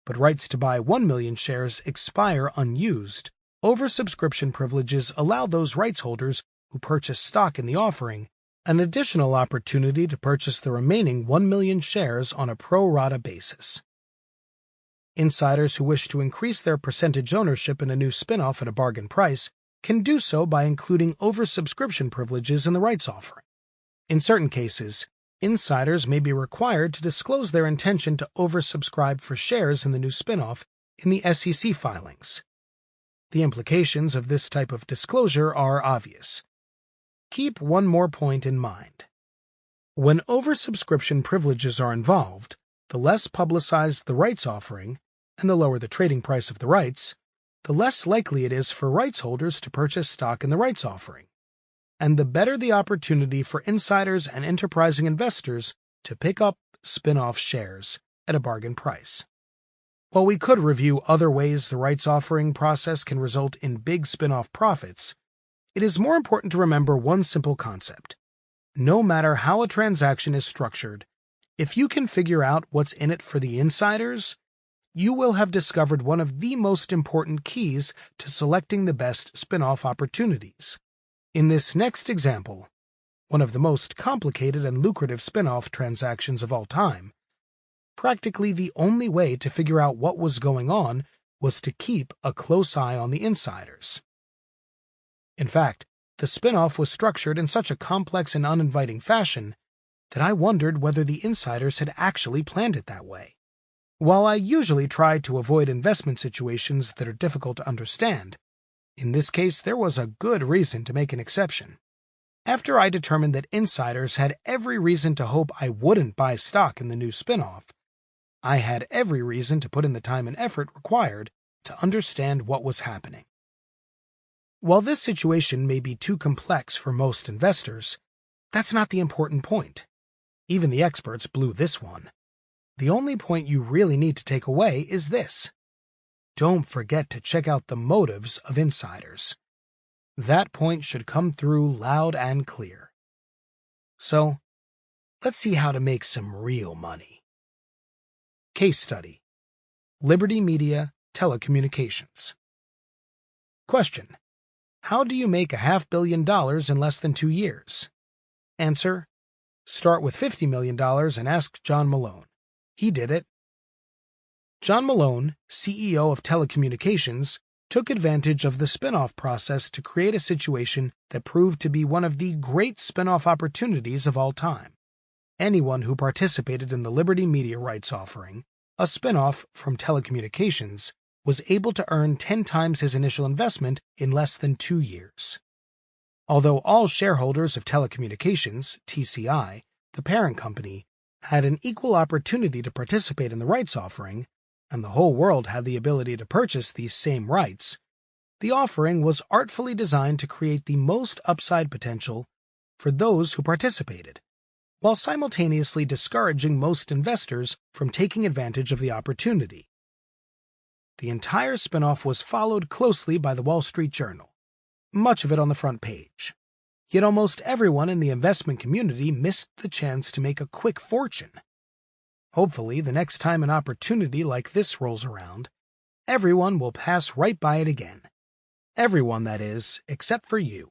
but rights to buy 1 million shares expire unused, oversubscription privileges allow those rights holders who purchase stock in the offering an additional opportunity to purchase the remaining 1 million shares on a pro rata basis. Insiders who wish to increase their percentage ownership in a new spin-off at a bargain price can do so by including oversubscription privileges in the rights offering. In certain cases, insiders may be required to disclose their intention to oversubscribe for shares in the new spin-off in the SEC filings. The implications of this type of disclosure are obvious. Keep one more point in mind. When oversubscription privileges are involved, the less publicized the rights offering, and the lower the trading price of the rights, the less likely it is for rights holders to purchase stock in the rights offering, and the better the opportunity for insiders and enterprising investors to pick up spin-off shares at a bargain price. While we could review other ways the rights offering process can result in big spin-off profits, it is more important to remember one simple concept. No matter how a transaction is structured, if you can figure out what's in it for the insiders, you will have discovered one of the most important keys to selecting the best spin-off opportunities. In this next example, one of the most complicated and lucrative spin-off transactions of all time, practically the only way to figure out what was going on was to keep a close eye on the insiders. In fact, the spin-off was structured in such a complex and uninviting fashion that I wondered whether the insiders had actually planned it that way. While I usually try to avoid investment situations that are difficult to understand, in this case there was a good reason to make an exception. After I determined that insiders had every reason to hope I wouldn't buy stock in the new spin-off, I had every reason to put in the time and effort required to understand what was happening. While this situation may be too complex for most investors, that's not the important point. Even the experts blew this one. The only point you really need to take away is this. Don't forget to check out the motives of insiders. That point should come through loud and clear. So, let's see how to make some real money. Case study: Liberty Media Telecommunications. Question: how do you make $500 million in less than 2 years? Answer: start with $50 million and ask John Malone. He did it. John Malone, CEO of telecommunications, took advantage of the spin-off process to create a situation that proved to be one of the great spin-off opportunities of all time. Anyone who participated in the Liberty Media rights offering, a spin-off from telecommunications, was able to earn 10 times his initial investment in less than 2 years. Although all shareholders of telecommunications, TCI, the parent company, had an equal opportunity to participate in the rights offering, and the whole world had the ability to purchase these same rights, The offering was artfully designed to create the most upside potential for those who participated, while simultaneously discouraging most investors from taking advantage of the opportunity. The entire spinoff was followed closely by the Wall Street Journal, much of it on the front page. Yet almost everyone in the investment community missed the chance to make a quick fortune. Hopefully, the next time an opportunity like this rolls around, everyone will pass right by it again. Everyone, that is, except for you.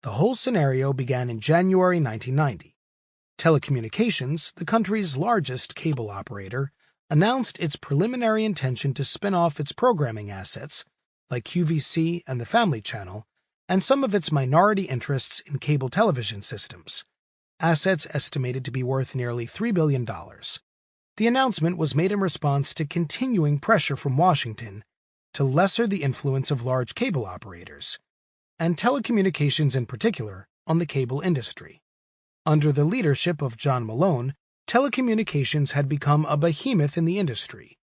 The whole scenario began in January 1990. Telecommunications, the country's largest cable operator, announced its preliminary intention to spin off its programming assets, like QVC and the Family Channel, and some of its minority interests in cable television systems, assets estimated to be worth nearly $3 billion. The announcement was made in response to continuing pressure from Washington to lessen the influence of large cable operators, and telecommunications in particular, on the cable industry. Under the leadership of John Malone, telecommunications had become a behemoth in the industry,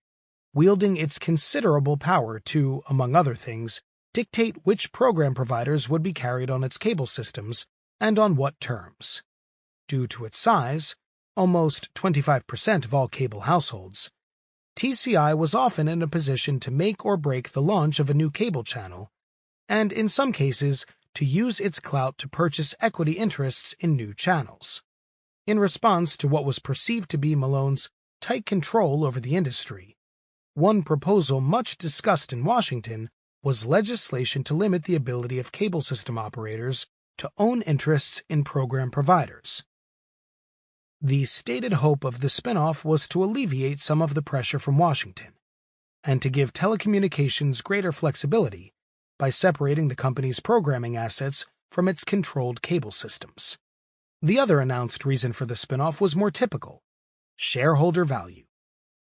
wielding its considerable power to, among other things, dictate which program providers would be carried on its cable systems and on what terms. Due to its size, almost 25% of all cable households, TCI was often in a position to make or break the launch of a new cable channel, and in some cases to use its clout to purchase equity interests in new channels. In response to what was perceived to be Malone's tight control over the industry, one proposal much discussed in Washington was legislation to limit the ability of cable system operators to own interests in program providers. The stated hope of the spinoff was to alleviate some of the pressure from Washington, and to give telecommunications greater flexibility by separating the company's programming assets from its controlled cable systems. The other announced reason for the spinoff was more typical: shareholder value.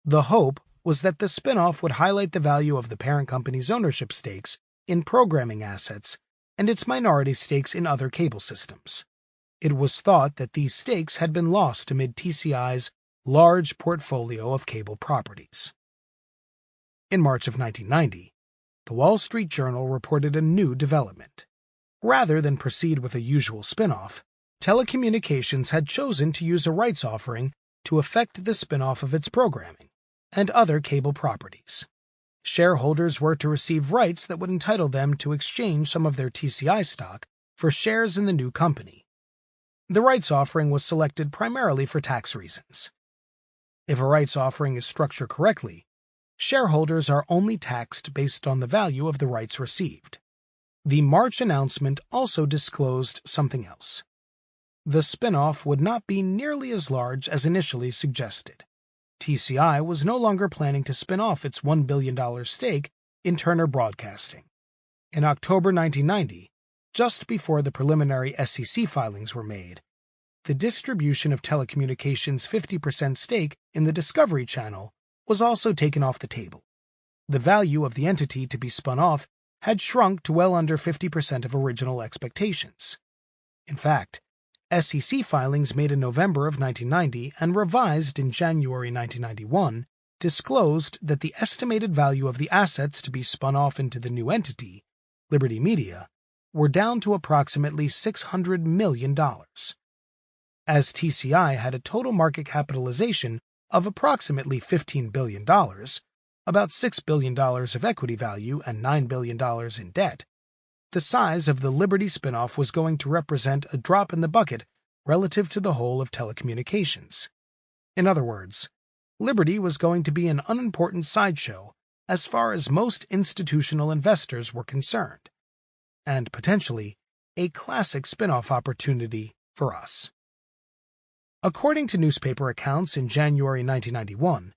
The hope was that the spinoff would highlight the value of the parent company's ownership stakes in programming assets and its minority stakes in other cable systems. It was thought that these stakes had been lost amid TCI's large portfolio of cable properties. In March of 1990, the Wall Street Journal reported a new development. Rather than proceed with a usual spinoff, telecommunications had chosen to use a rights offering to effect the spinoff of its programming and other cable properties. Shareholders were to receive rights that would entitle them to exchange some of their TCI stock for shares in the new company. The rights offering was selected primarily for tax reasons. If a rights offering is structured correctly, shareholders are only taxed based on the value of the rights received. The March announcement also disclosed something else. The spinoff would not be nearly as large as initially suggested. TCI was no longer planning to spin off its $1 billion stake in Turner Broadcasting. In October 1990, just before the preliminary SEC filings were made, the distribution of telecommunications' 50% stake in the Discovery Channel was also taken off the table. The value of the entity to be spun off had shrunk to well under 50% of original expectations. In fact, SEC filings made in November of 1990 and revised in January 1991 disclosed that the estimated value of the assets to be spun off into the new entity, Liberty Media, were down to approximately $600 million. As TCI had a total market capitalization of approximately $15 billion, about $6 billion of equity value and $9 billion in debt, the size of the Liberty spinoff was going to represent a drop in the bucket relative to the whole of telecommunications. In other words, Liberty was going to be an unimportant sideshow as far as most institutional investors were concerned, and potentially a classic spinoff opportunity for us. According to newspaper accounts in January 1991,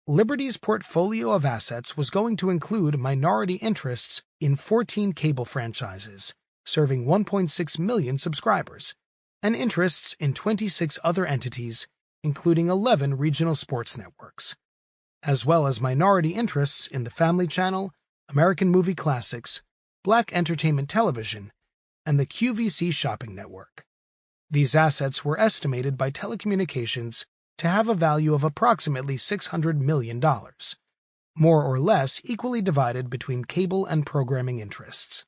Liberty's portfolio of assets was going to include minority interests in 14 cable franchises, serving 1.6 million subscribers, and interests in 26 other entities, including 11 regional sports networks, as well as minority interests in the Family Channel, American Movie Classics, Black Entertainment Television, and the QVC Shopping Network. These assets were estimated by telecommunications to have a value of approximately $600 million, more or less equally divided between cable and programming interests.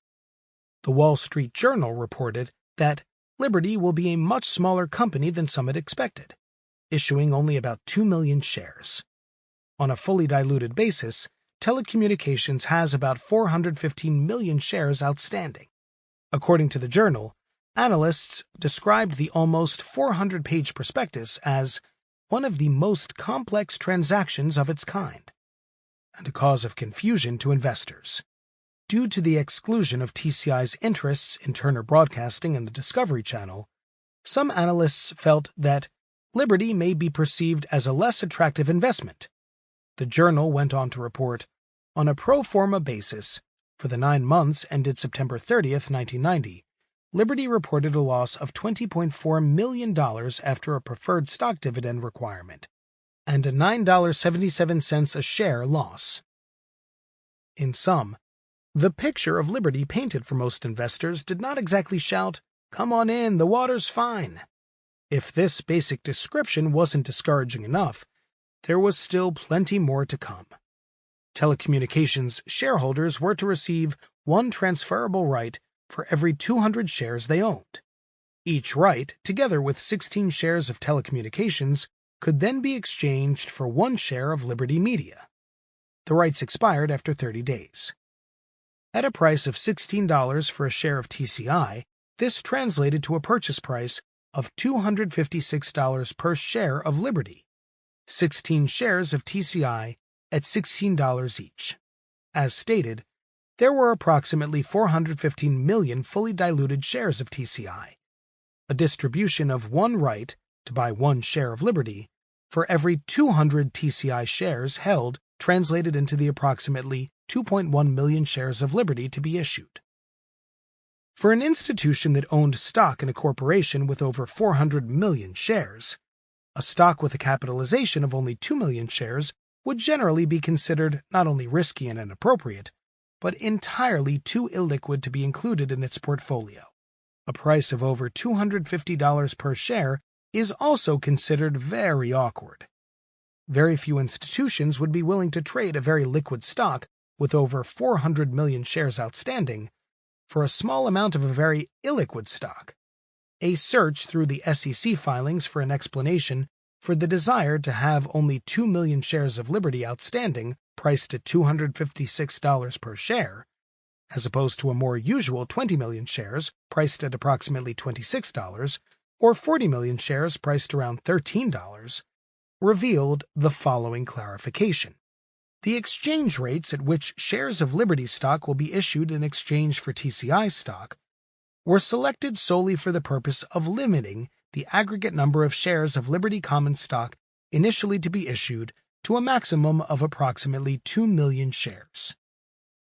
The Wall Street Journal reported that Liberty will be a much smaller company than some had expected, issuing only about 2 million shares. On a fully diluted basis, telecommunications has about 415 million shares outstanding. According to the journal, analysts described the almost 400-page prospectus as one of the most complex transactions of its kind, and a cause of confusion to investors. Due to the exclusion of TCI's interests in Turner Broadcasting and the Discovery Channel, some analysts felt that Liberty may be perceived as a less attractive investment. The journal went on to report, on a pro forma basis, for the 9 months ended September 30, 1990, Liberty reported a loss of $20.4 million after a preferred stock dividend requirement, and a $9.77 a share loss. In sum, the picture of Liberty painted for most investors did not exactly shout, "Come on in, the water's fine." If this basic description wasn't discouraging enough, there was still plenty more to come. Telecommunications shareholders were to receive one transferable right for every 200 shares they owned. Each right, together with 16 shares of telecommunications, could then be exchanged for 1 share of Liberty Media. The rights expired after 30 days. At a price of $16 for a share of TCI, this translated to a purchase price of $256 per share of Liberty, 16 shares of TCI at $16 each. As stated, there were approximately 415 million fully diluted shares of TCI. A distribution of 1 right to buy 1 share of Liberty for every 200 TCI shares held translated into the approximately 2.1 million shares of Liberty to be issued. For an institution that owned stock in a corporation with over 400 million shares, a stock with a capitalization of only 2 million shares would generally be considered not only risky and inappropriate, but entirely too illiquid to be included in its portfolio. A price of over $250 per share is also considered very awkward. Very few institutions would be willing to trade a very liquid stock with over 400 million shares outstanding for a small amount of a very illiquid stock. A search through the SEC filings for an explanation for the desire to have only 2 million shares of Liberty outstanding priced at $256 per share, as opposed to a more usual 20 million shares priced at approximately $26, or 40 million shares priced around $13, revealed the following clarification. The exchange rates at which shares of Liberty stock will be issued in exchange for TCI stock were selected solely for the purpose of limiting the aggregate number of shares of Liberty common stock initially to be issued to a maximum of approximately 2 million shares.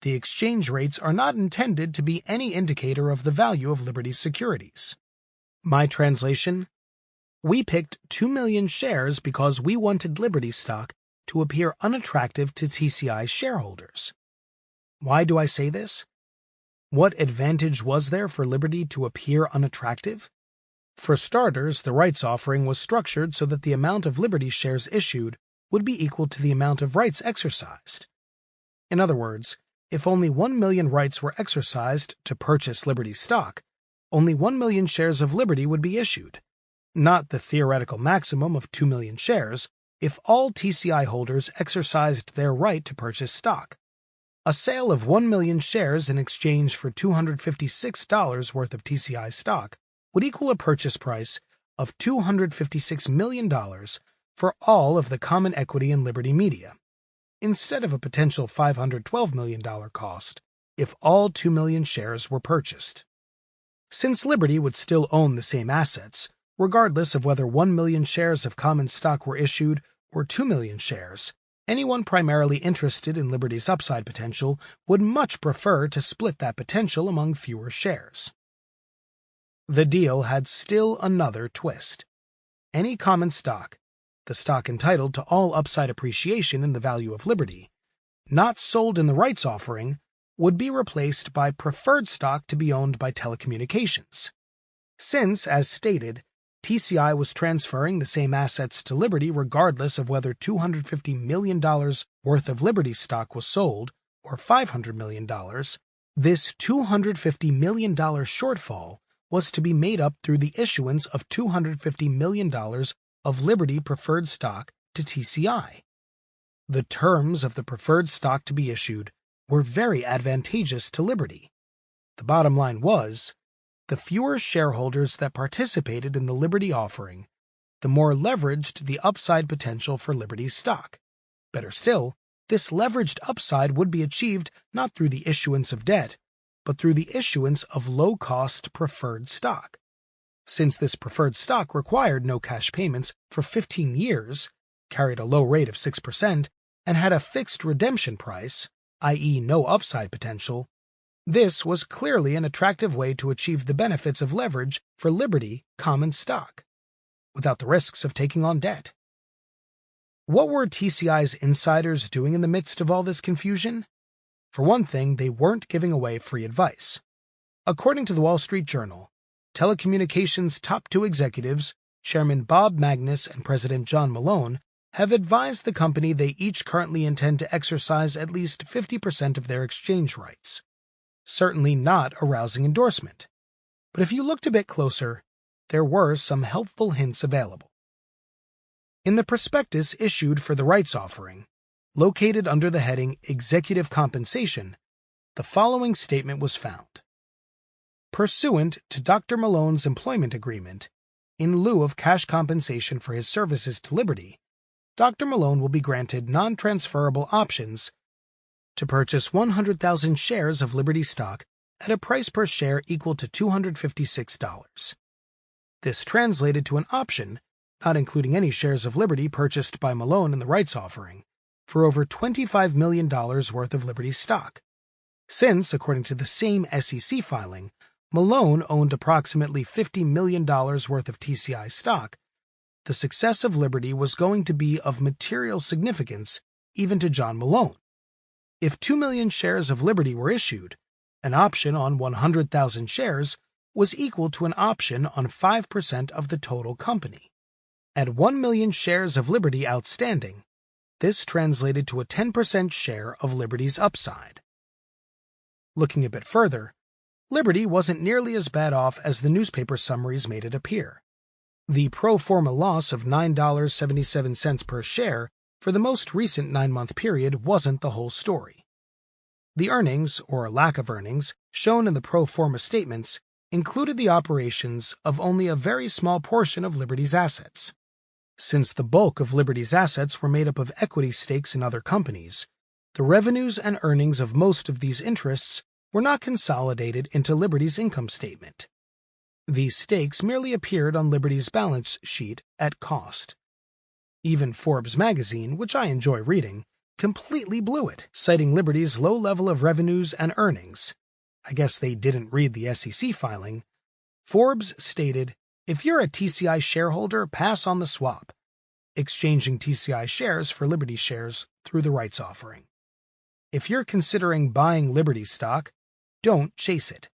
The exchange rates are not intended to be any indicator of the value of Liberty's securities. My translation: we picked 2 million shares because we wanted Liberty stock to appear unattractive to TCI shareholders. Why do I say this? What advantage was there for Liberty to appear unattractive? For starters, the rights offering was structured so that the amount of Liberty shares issued would be equal to the amount of rights exercised. In other words, if only 1 million rights were exercised to purchase Liberty stock, only 1 million shares of Liberty would be issued, not the theoretical maximum of 2 million shares if all TCI holders exercised their right to purchase stock. A sale of 1 million shares in exchange for $256 worth of TCI stock would equal a purchase price of $256 million for all of the common equity in Liberty Media, instead of a potential $512 million cost if all 2 million shares were purchased. Since Liberty would still own the same assets, regardless of whether 1 million shares of common stock were issued or 2 million shares, anyone primarily interested in Liberty's upside potential would much prefer to split that potential among fewer shares. The deal had still another twist. Any common stock, the stock entitled to all upside appreciation in the value of Liberty, not sold in the rights offering, would be replaced by preferred stock to be owned by telecommunications. Since, as stated, TCI was transferring the same assets to Liberty regardless of whether $250 million worth of Liberty stock was sold or $500 million. This $250 million shortfall was to be made up through the issuance of $250 million of Liberty preferred stock to TCI. The terms of the preferred stock to be issued were very advantageous to Liberty. The bottom line was, the fewer shareholders that participated in the Liberty offering, the more leveraged the upside potential for Liberty's stock. Better still, this leveraged upside would be achieved not through the issuance of debt, but through the issuance of low-cost preferred stock. Since this preferred stock required no cash payments for 15 years, carried a low rate of 6%, and had a fixed redemption price, i.e. no upside potential, this was clearly an attractive way to achieve the benefits of leverage for Liberty common stock, without the risks of taking on debt. What were TCI's insiders doing in the midst of all this confusion? For one thing, they weren't giving away free advice. According to the Wall Street Journal, telecommunications top two executives, Chairman Bob Magnus and President John Malone, have advised the company they each currently intend to exercise at least 50% of their exchange rights. Certainly not a rousing endorsement. But if you looked a bit closer, there were some helpful hints available. In the prospectus issued for the rights offering, located under the heading Executive Compensation, the following statement was found. Pursuant to Dr. Malone's employment agreement, in lieu of cash compensation for his services to Liberty, Dr. Malone will be granted non-transferable options to purchase 100,000 shares of Liberty stock at a price per share equal to $256. This translated to an option, not including any shares of Liberty purchased by Malone in the rights offering, for over $25 million worth of Liberty stock. Since, according to the same SEC filing, Malone owned approximately $50 million worth of TCI stock, the success of Liberty was going to be of material significance even to John Malone. If 2 million shares of Liberty were issued, an option on 100,000 shares was equal to an option on 5% of the total company. At 1 million shares of Liberty outstanding, this translated to a 10% share of Liberty's upside. Looking a bit further, Liberty wasn't nearly as bad off as the newspaper summaries made it appear. The pro forma loss of $9.77 per share for the most recent 9-month period wasn't the whole story. The earnings, or lack of earnings, shown in the pro forma statements included the operations of only a very small portion of Liberty's assets. Since the bulk of Liberty's assets were made up of equity stakes in other companies, the revenues and earnings of most of these interests were not consolidated into Liberty's income statement. These stakes merely appeared on Liberty's balance sheet at cost. Even Forbes magazine, which I enjoy reading, completely blew it, citing Liberty's low level of revenues and earnings. I guess they didn't read the SEC filing. Forbes stated, "If you're a TCI shareholder, pass on the swap," exchanging TCI shares for Liberty shares through the rights offering. If you're considering buying Liberty stock, don't chase it.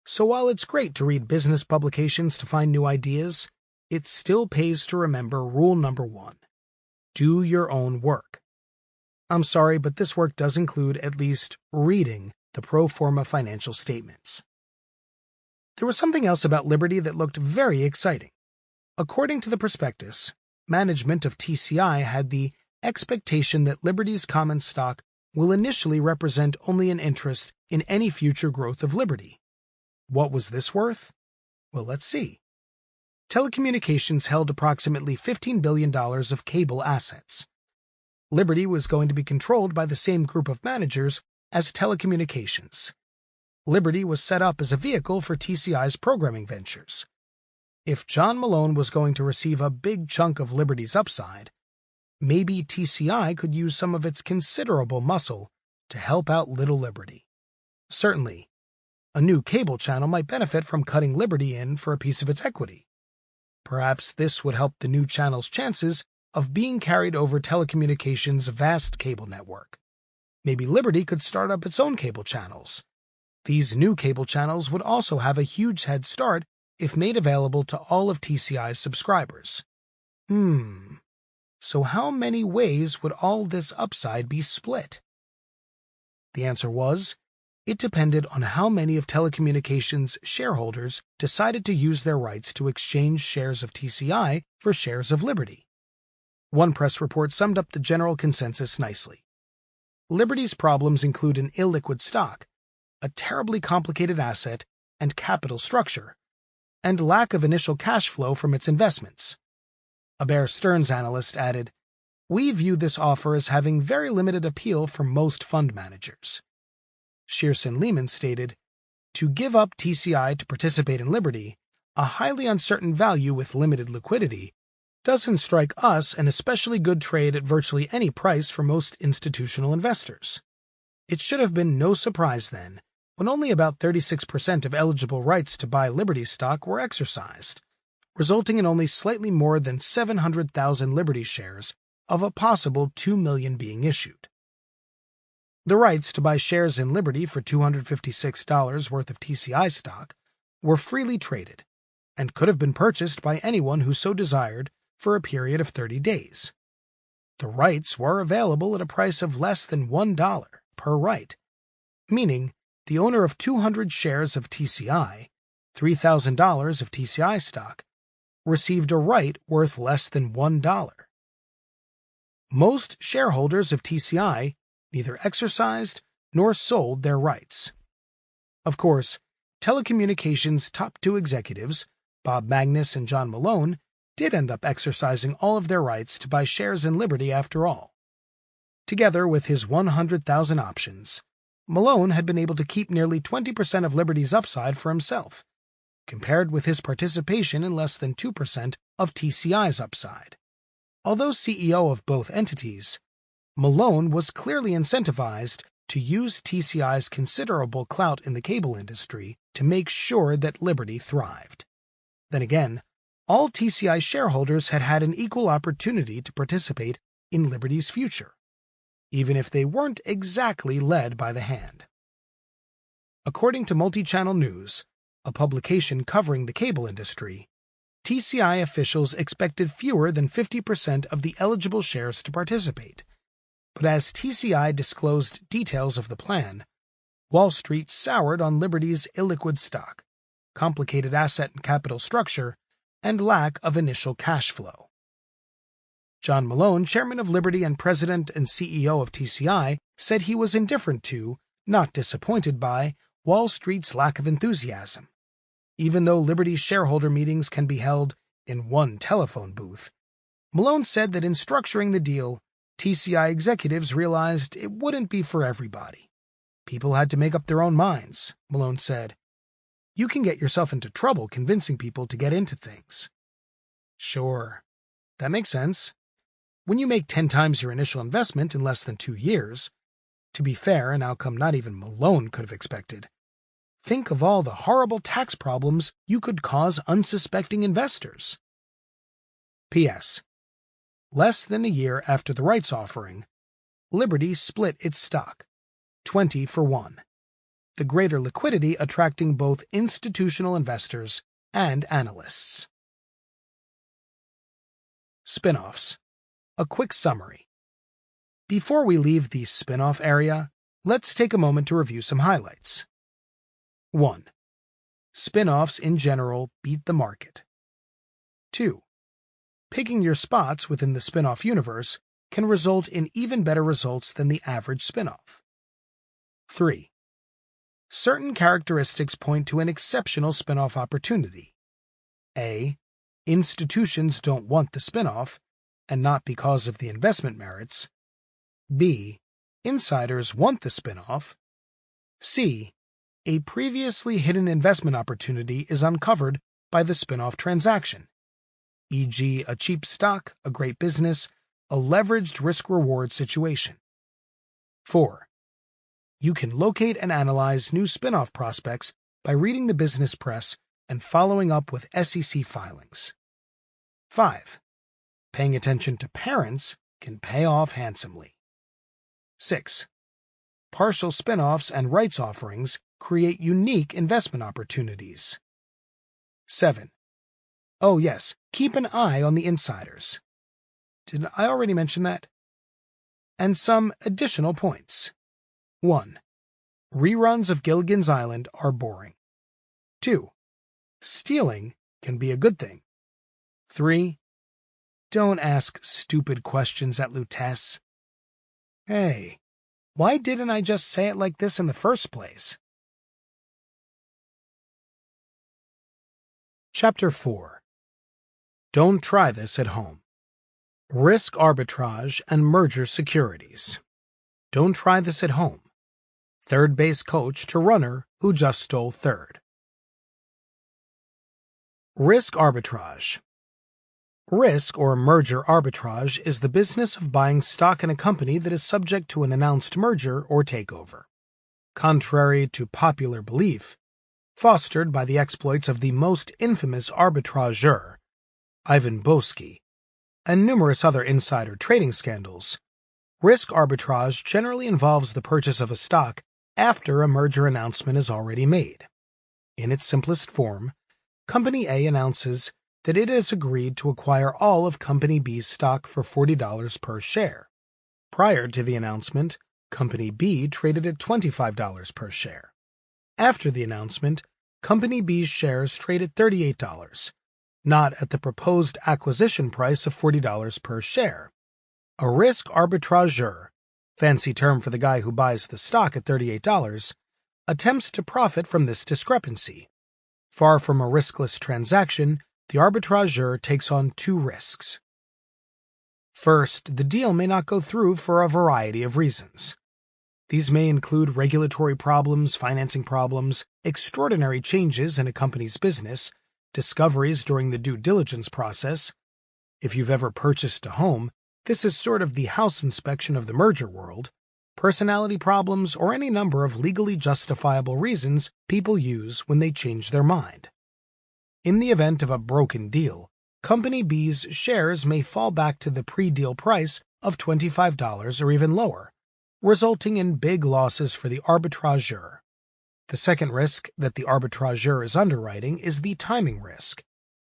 So while it's great to read business publications to find new ideas, it still pays to remember rule number 1. Do your own work. I'm sorry, but this work does include at least reading the pro forma financial statements. There was something else about Liberty that looked very exciting. According to the prospectus, management of TCI had the expectation that Liberty's common stock will initially represent only an interest in any future growth of Liberty. What was this worth? Well, let's see. Telecommunications held approximately $15 billion of cable assets. Liberty was going to be controlled by the same group of managers as telecommunications. Liberty was set up as a vehicle for TCI's programming ventures. If John Malone was going to receive a big chunk of Liberty's upside, maybe TCI could use some of its considerable muscle to help out little Liberty. Certainly, a new cable channel might benefit from cutting Liberty in for a piece of its equity. Perhaps this would help the new channel's chances of being carried over telecommunications' vast cable network. Maybe Liberty could start up its own cable channels. These new cable channels would also have a huge head start if made available to all of TCI's subscribers. So how many ways would all this upside be split? The answer was, it depended on how many of telecommunications shareholders decided to use their rights to exchange shares of TCI for shares of Liberty. One press report summed up the general consensus nicely. Liberty's problems include an illiquid stock, a terribly complicated asset and capital structure, and lack of initial cash flow from its investments. A Bear Stearns analyst added, "We view this offer as having very limited appeal for most fund managers." Shearson Lehman stated, "To give up TCI to participate in Liberty, a highly uncertain value with limited liquidity, doesn't strike us an especially good trade at virtually any price for most institutional investors." It should have been no surprise then, when only about 36% of eligible rights to buy Liberty stock were exercised, resulting in only slightly more than 700,000 Liberty shares of a possible 2 million being issued. The rights to buy shares in Liberty for $256 worth of TCI stock were freely traded, and could have been purchased by anyone who so desired for a period of 30 days. The rights were available at a price of less than $1 per right, meaning the owner of 200 shares of TCI, $3,000 of TCI stock, received a right worth less than $1. Most shareholders of TCI neither exercised nor sold their rights. Of course, telecommunications' top two executives, Bob Magnus and John Malone, did end up exercising all of their rights to buy shares in Liberty after all. Together with his 100,000 options, Malone had been able to keep nearly 20% of Liberty's upside for himself, compared with his participation in less than 2% of TCI's upside. Although CEO of both entities, Malone was clearly incentivized to use TCI's considerable clout in the cable industry to make sure that Liberty thrived. Then again, all TCI shareholders had had an equal opportunity to participate in Liberty's future, even if they weren't exactly led by the hand. According to Multichannel News, a publication covering the cable industry, TCI officials expected fewer than 50% of the eligible shares to participate. But as TCI disclosed details of the plan, Wall Street soured on Liberty's illiquid stock, complicated asset and capital structure, and lack of initial cash flow. John Malone, chairman of Liberty and president and CEO of TCI, said he was indifferent to, not disappointed by, Wall Street's lack of enthusiasm. Even though Liberty's shareholder meetings can be held in one telephone booth, Malone said that in structuring the deal, TCI executives realized it wouldn't be for everybody. People had to make up their own minds, Malone said. You can get yourself into trouble convincing people to get into things. Sure, that makes sense. When you make 10 times your initial investment in less than 2 years, to be fair, an outcome not even Malone could have expected, think of all the horrible tax problems you could cause unsuspecting investors. P.S. Less than a year after the rights offering, Liberty split its stock, 20-for-1, the greater liquidity attracting both institutional investors and analysts. Spin-offs. A quick summary. Before we leave the spin-off area, let's take a moment to review some highlights. 1. Spin-offs in general beat the market. 2. Picking your spots within the spin-off universe can result in even better results than the average spin-off. 3. Certain characteristics point to an exceptional spin-off opportunity. A. Institutions don't want the spin-off, and not because of the investment merits. B. Insiders want the spin-off. C. A previously hidden investment opportunity is uncovered by the spin-off transaction, e.g. a cheap stock, a great business, a leveraged risk-reward situation. 4. You can locate and analyze new spin-off prospects by reading the business press and following up with SEC filings. 5. Paying attention to parents can pay off handsomely. 6. Partial spin-offs and rights offerings create unique investment opportunities. 7. Oh yes, keep an eye on the insiders. Did I already mention that? And some additional points. 1. Reruns of Gilligan's Island are boring. 2. Stealing can be a good thing. 3. Don't ask stupid questions at Lutece. Hey, why didn't I just say it like this in the first place? Chapter 4. Don't try this at home. Risk arbitrage and merger securities. Don't try this at home. Third base coach to runner who just stole third. Risk arbitrage. Risk or merger arbitrage is the business of buying stock in a company that is subject to an announced merger or takeover. Contrary to popular belief, fostered by the exploits of the most infamous arbitrageur, Ivan Boesky, and numerous other insider trading scandals, risk arbitrage generally involves the purchase of a stock after a merger announcement is already made. In its simplest form, Company A announces that it has agreed to acquire all of Company B's stock for $40 per share. Prior to the announcement, Company B traded at $25 per share. After the announcement, Company B's shares trade at $38, not at the proposed acquisition price of $40 per share. A risk arbitrageur, fancy term for the guy who buys the stock at $38, attempts to profit from this discrepancy. Far from a riskless transaction, the arbitrageur takes on two risks. First, the deal may not go through for a variety of reasons. These may include regulatory problems, financing problems, extraordinary changes in a company's business, discoveries during the due diligence process. If you've ever purchased a home, this is sort of the house inspection of the merger world, personality problems, or any number of legally justifiable reasons people use when they change their mind. In the event of a broken deal, Company B's shares may fall back to the pre-deal price of $25 or even lower, resulting in big losses for the arbitrageur. The second risk that the arbitrageur is underwriting is the timing risk.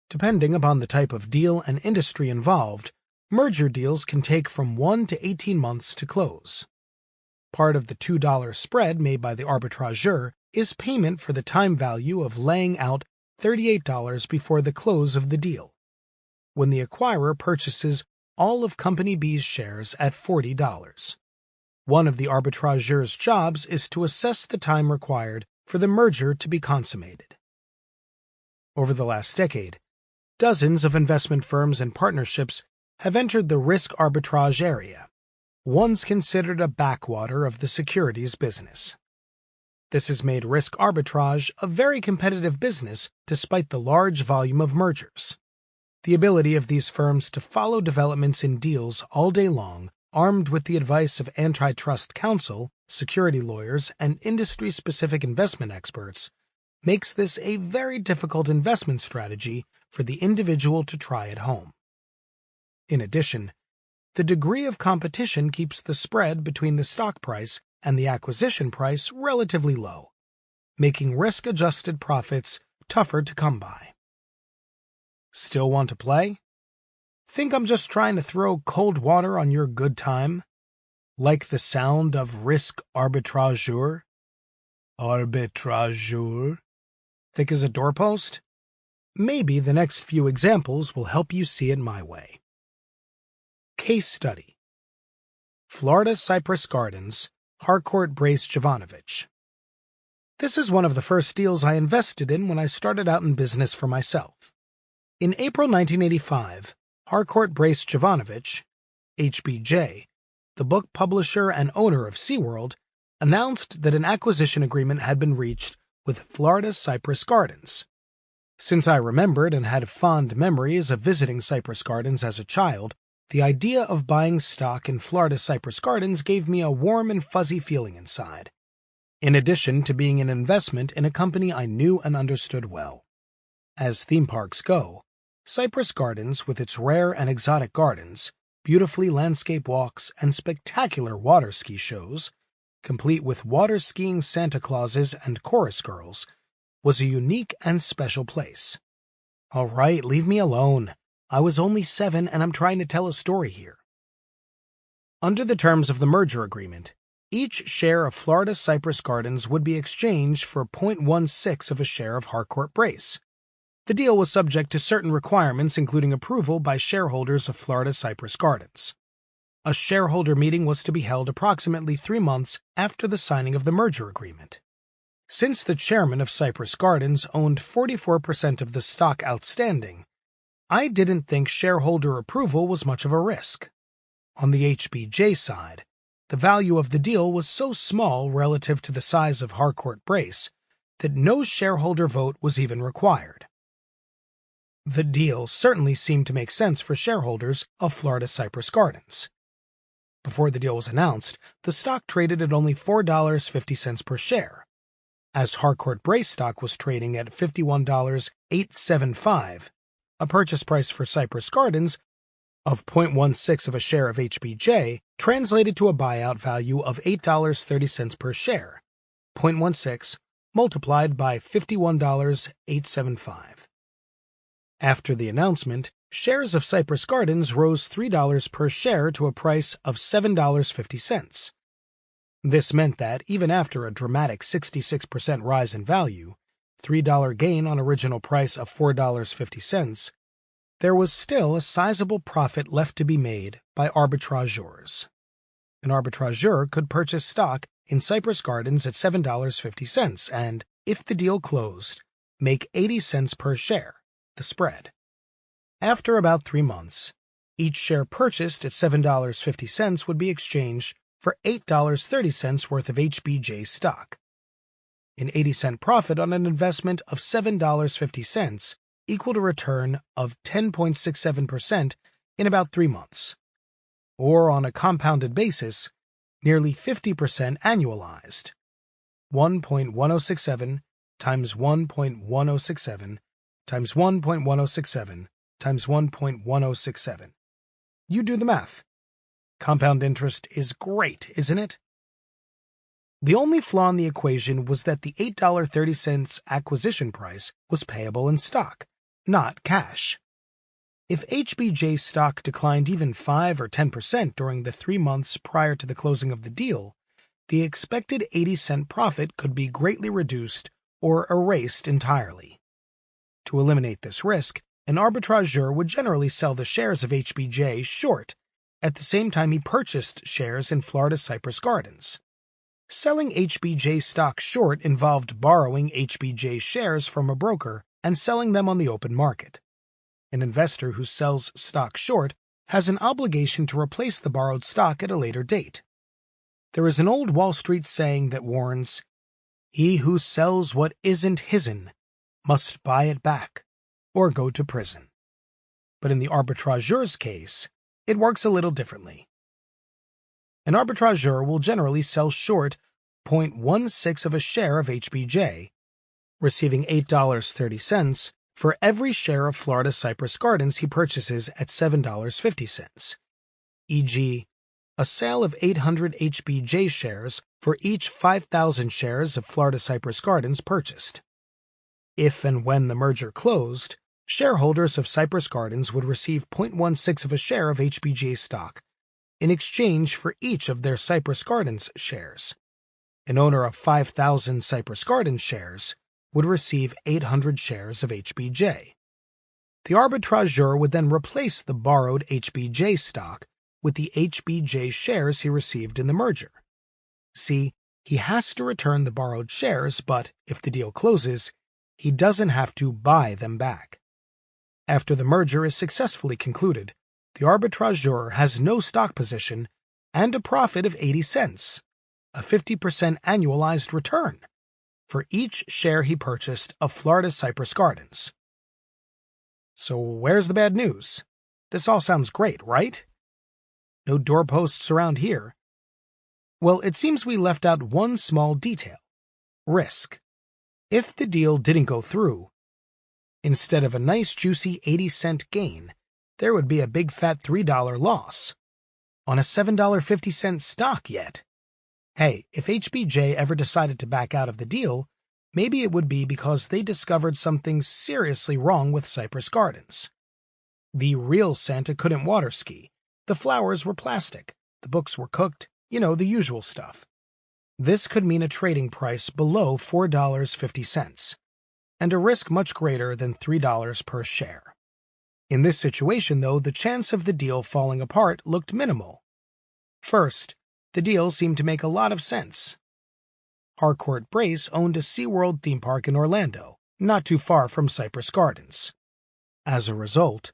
Depending upon the type of deal and industry involved, merger deals can take from 1 to 18 months to close. Part of the $2 spread made by the arbitrageur is payment for the time value of laying out $38 before the close of the deal, when the acquirer purchases all of Company B's shares at $40. One of the arbitrageur's jobs is to assess the time required for the merger to be consummated. Over the last decade, dozens of investment firms and partnerships have entered the risk arbitrage area, once considered a backwater of the securities business. This has made risk arbitrage a very competitive business despite the large volume of mergers. The ability of these firms to follow developments in deals all day long, armed with the advice of antitrust counsel, security lawyers, and industry-specific investment experts, makes this a very difficult investment strategy for the individual to try at home. In addition, the degree of competition keeps the spread between the stock price and the acquisition price relatively low, making risk-adjusted profits tougher to come by. Still want to play? Think I'm just trying to throw cold water on your good time? Like the sound of risk arbitrageur? Arbitrageur? Thick as a doorpost? Maybe the next few examples will help you see it my way. Case study. Florida Cypress Gardens, Harcourt Brace Jovanovich. This is one of the first deals I invested in when I started out in business for myself. In April 1985, Harcourt Brace Jovanovich, HBJ, the book publisher and owner of SeaWorld, announced that an acquisition agreement had been reached with Florida Cypress Gardens. Since I remembered and had fond memories of visiting Cypress Gardens as a child, the idea of buying stock in Florida Cypress Gardens gave me a warm and fuzzy feeling inside, in addition to being an investment in a company I knew and understood well. As theme parks go, Cypress Gardens, with its rare and exotic gardens, beautifully landscape walks, and spectacular water ski shows, complete with water skiing Santa Clauses and chorus girls, was a unique and special place. All right, leave me alone. I was only 7 and I'm trying to tell a story here. Under the terms of the merger agreement, each share of Florida Cypress Gardens would be exchanged for 0.16 of a share of Harcourt Brace. The deal was subject to certain requirements, including approval by shareholders of Florida Cypress Gardens. A shareholder meeting was to be held approximately 3 months after the signing of the merger agreement. Since the chairman of Cypress Gardens owned 44% of the stock outstanding, I didn't think shareholder approval was much of a risk. On the HBJ side, the value of the deal was so small relative to the size of Harcourt Brace that no shareholder vote was even required. The deal certainly seemed to make sense for shareholders of Florida Cypress Gardens. Before the deal was announced, the stock traded at only $4.50 per share, as Harcourt Brace stock was trading at $51.875. A purchase price for Cypress Gardens of 0.16 of a share of HBJ translated to a buyout value of $8.30 per share, 0.16 multiplied by $51.875. After the announcement, shares of Cypress Gardens rose $3 per share to a price of $7.50. This meant that, even after a dramatic 66% rise in value, $3 gain on original price of $4.50, there was still a sizable profit left to be made by arbitrageurs. An arbitrageur could purchase stock in Cypress Gardens at $7.50 and, if the deal closed, make 80 cents per share, the spread. After about 3 months, each share purchased at $7.50 would be exchanged for $8.30 worth of HBJ stock. An 80-cent profit on an investment of $7.50 equaled a return of 10.67% in about 3 months, or on a compounded basis, nearly 50% annualized. 1.1067 times 1.1067 times 1.1067 times 1.1067. You do the math. Compound interest is great, isn't it? The only flaw in the equation was that the $8.30 acquisition price was payable in stock, not cash. If HBJ stock declined even 5 or 10% during the 3 months prior to the closing of the deal, the expected 80-cent profit could be greatly reduced or erased entirely. To eliminate this risk, an arbitrageur would generally sell the shares of HBJ short at the same time he purchased shares in Florida Cypress Gardens. Selling HBJ stock short involved borrowing HBJ shares from a broker and selling them on the open market. An investor who sells stock short has an obligation to replace the borrowed stock at a later date. There is an old Wall Street saying that warns, "He who sells what isn't his'n must buy it back or go to prison." But in the arbitrageur's case, it works a little differently. An arbitrageur will generally sell short 0.16 of a share of HBJ, receiving $8.30 for every share of Florida Cypress Gardens he purchases at $7.50, e.g., a sale of 800 HBJ shares for each 5,000 shares of Florida Cypress Gardens purchased. If and when the merger closed, shareholders of Cypress Gardens would receive 0.16 of a share of HBJ stock in exchange for each of their Cypress Gardens shares. An owner of 5,000 Cypress Gardens shares would receive 800 shares of HBJ. The arbitrageur would then replace the borrowed HBJ stock with the HBJ shares he received in the merger. See, he has to return the borrowed shares, but if the deal closes, he doesn't have to buy them back. After the merger is successfully concluded, the arbitrageur has no stock position and a profit of 80 cents, a 50% annualized return, for each share he purchased of Florida Cypress Gardens. So where's the bad news? This all sounds great, right? No doorposts around here. Well, it seems we left out one small detail: risk. If the deal didn't go through, instead of a nice juicy 80-cent gain, there would be a big fat $3 loss on a $7.50 stock yet. Hey, if HBJ ever decided to back out of the deal, maybe it would be because they discovered something seriously wrong with Cypress Gardens. The real Santa couldn't water ski, the flowers were plastic, the books were cooked, the usual stuff. This could mean a trading price below $4.50, and a risk much greater than $3 per share. In this situation, though, the chance of the deal falling apart looked minimal. First, the deal seemed to make a lot of sense. Harcourt Brace owned a SeaWorld theme park in Orlando, not too far from Cypress Gardens. As a result,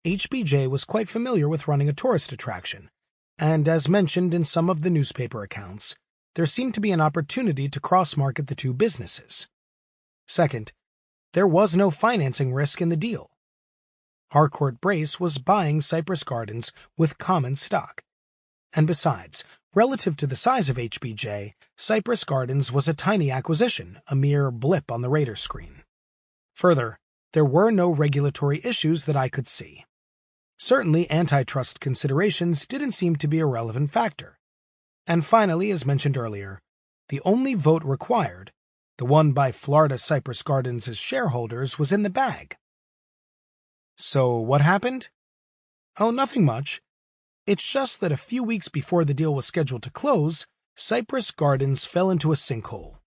HBJ was quite familiar with running a tourist attraction, and as mentioned in some of the newspaper accounts, there seemed to be an opportunity to cross-market the two businesses. Second, there was no financing risk in the deal. Harcourt Brace was buying Cypress Gardens with common stock. And besides, relative to the size of HBJ, Cypress Gardens was a tiny acquisition, a mere blip on the radar screen. Further, there were no regulatory issues that I could see. Certainly, antitrust considerations didn't seem to be a relevant factor. And finally, as mentioned earlier, the only vote required, the one by Florida Cypress Gardens' shareholders, was in the bag. So what happened? Oh, nothing much. It's just that a few weeks before the deal was scheduled to close, Cypress Gardens fell into a sinkhole.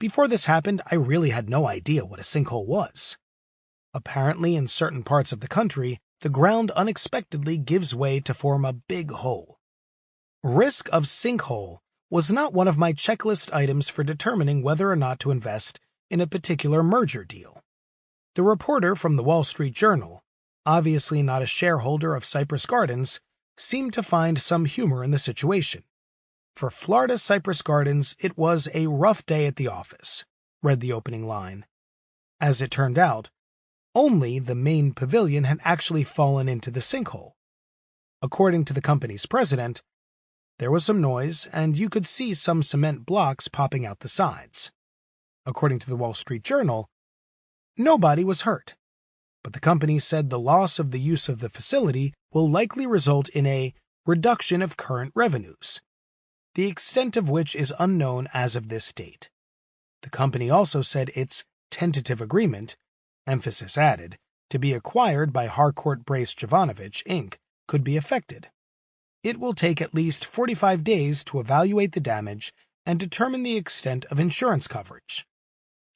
Before this happened, I really had no idea what a sinkhole was. Apparently, in certain parts of the country, the ground unexpectedly gives way to form a big hole. Risk of sinkhole was not one of my checklist items for determining whether or not to invest in a particular merger deal. The reporter from the Wall Street Journal, obviously not a shareholder of Cypress Gardens, seemed to find some humor in the situation. For Florida Cypress Gardens, it was a rough day at the office, read the opening line. As it turned out, only the main pavilion had actually fallen into the sinkhole. According to the company's president, there was some noise, and you could see some cement blocks popping out the sides. According to the Wall Street Journal, nobody was hurt, but the company said the loss of the use of the facility will likely result in a reduction of current revenues, the extent of which is unknown as of this date. The company also said its tentative agreement, emphasis added, to be acquired by Harcourt Brace Jovanovich, Inc., could be affected. It will take at least 45 days to evaluate the damage and determine the extent of insurance coverage.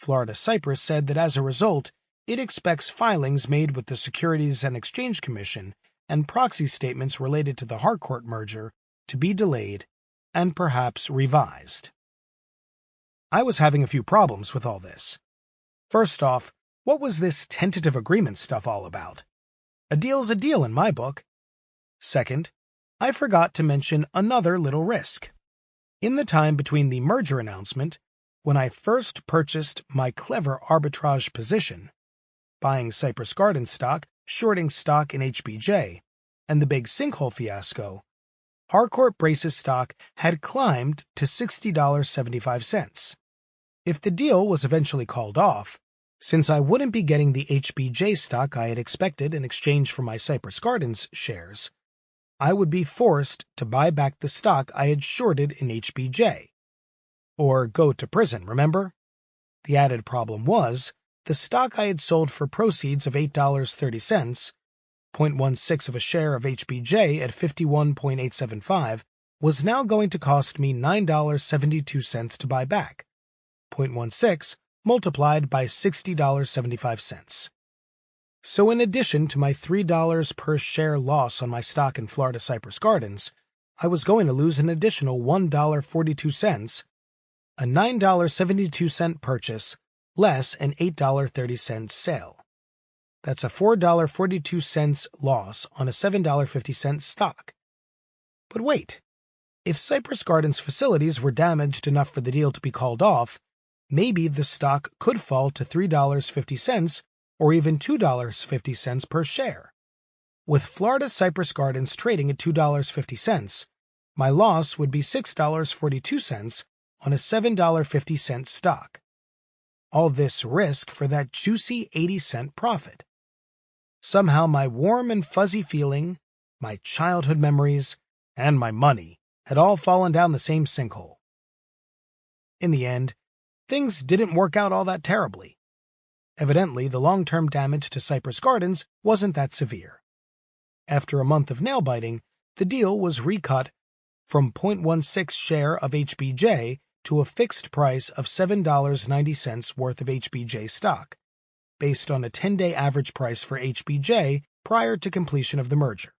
Florida Cypress said that as a result, it expects filings made with the Securities and Exchange Commission and proxy statements related to the Harcourt merger to be delayed and perhaps revised. I was having a few problems with all this. First off, what was this tentative agreement stuff all about? A deal's a deal in my book. Second, I forgot to mention another little risk. In the time between the merger announcement, when I first purchased my clever arbitrage position, buying Cypress Garden stock, shorting stock in HBJ, and the big sinkhole fiasco, Harcourt Brace's stock had climbed to $60.75. If the deal was eventually called off, since I wouldn't be getting the HBJ stock I had expected in exchange for my Cypress Gardens shares, I would be forced to buy back the stock I had shorted in HBJ. Or go to prison, remember? The added problem was, the stock I had sold for proceeds of $8.30, 0.16 of a share of HBJ at 51.875, was now going to cost me $9.72 to buy back, 0.16 multiplied by $60.75. So in addition to my $3 per share loss on my stock in Florida Cypress Gardens, I was going to lose an additional $1.42, a $9.72 purchase, less an $8.30 sale. That's a $4.42 loss on a $7.50 stock. But wait, if Cypress Gardens facilities were damaged enough for the deal to be called off, maybe the stock could fall to $3.50 or even $2.50 per share. With Florida Cypress Gardens trading at $2.50, my loss would be $6.42 on a $7.50 stock. All this risk for that juicy 80-cent profit. Somehow my warm and fuzzy feeling, my childhood memories, and my money had all fallen down the same sinkhole. In the end, things didn't work out all that terribly. Evidently, the long-term damage to Cypress Gardens wasn't that severe. After a month of nail-biting, the deal was recut from 0.16 share of HBJ to a fixed price of $7.90 worth of HBJ stock, based on a 10-day average price for HBJ prior to completion of the merger.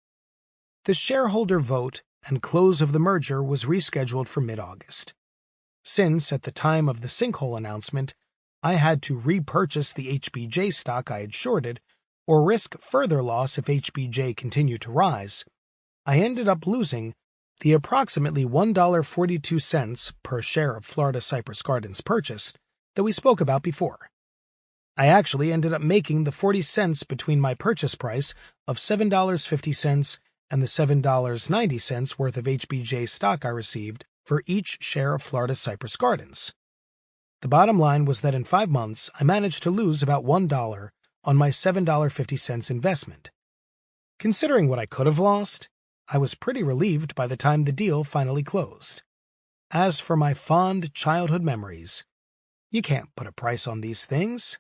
The shareholder vote and close of the merger was rescheduled for mid-August. Since, at the time of the sinkhole announcement, I had to repurchase the HBJ stock I had shorted or risk further loss if HBJ continued to rise, I ended up losing the approximately $1.42 per share of Florida Cypress Gardens purchased that we spoke about before. I actually ended up making the 40 cents between my purchase price of $7.50 and the $7.90 worth of HBJ stock I received for each share of Florida Cypress Gardens. The bottom line was that in 5 months I managed to lose about $1 on my $7.50 investment. Considering what I could have lost, I was pretty relieved by the time the deal finally closed. As for my fond childhood memories, you can't put a price on these things,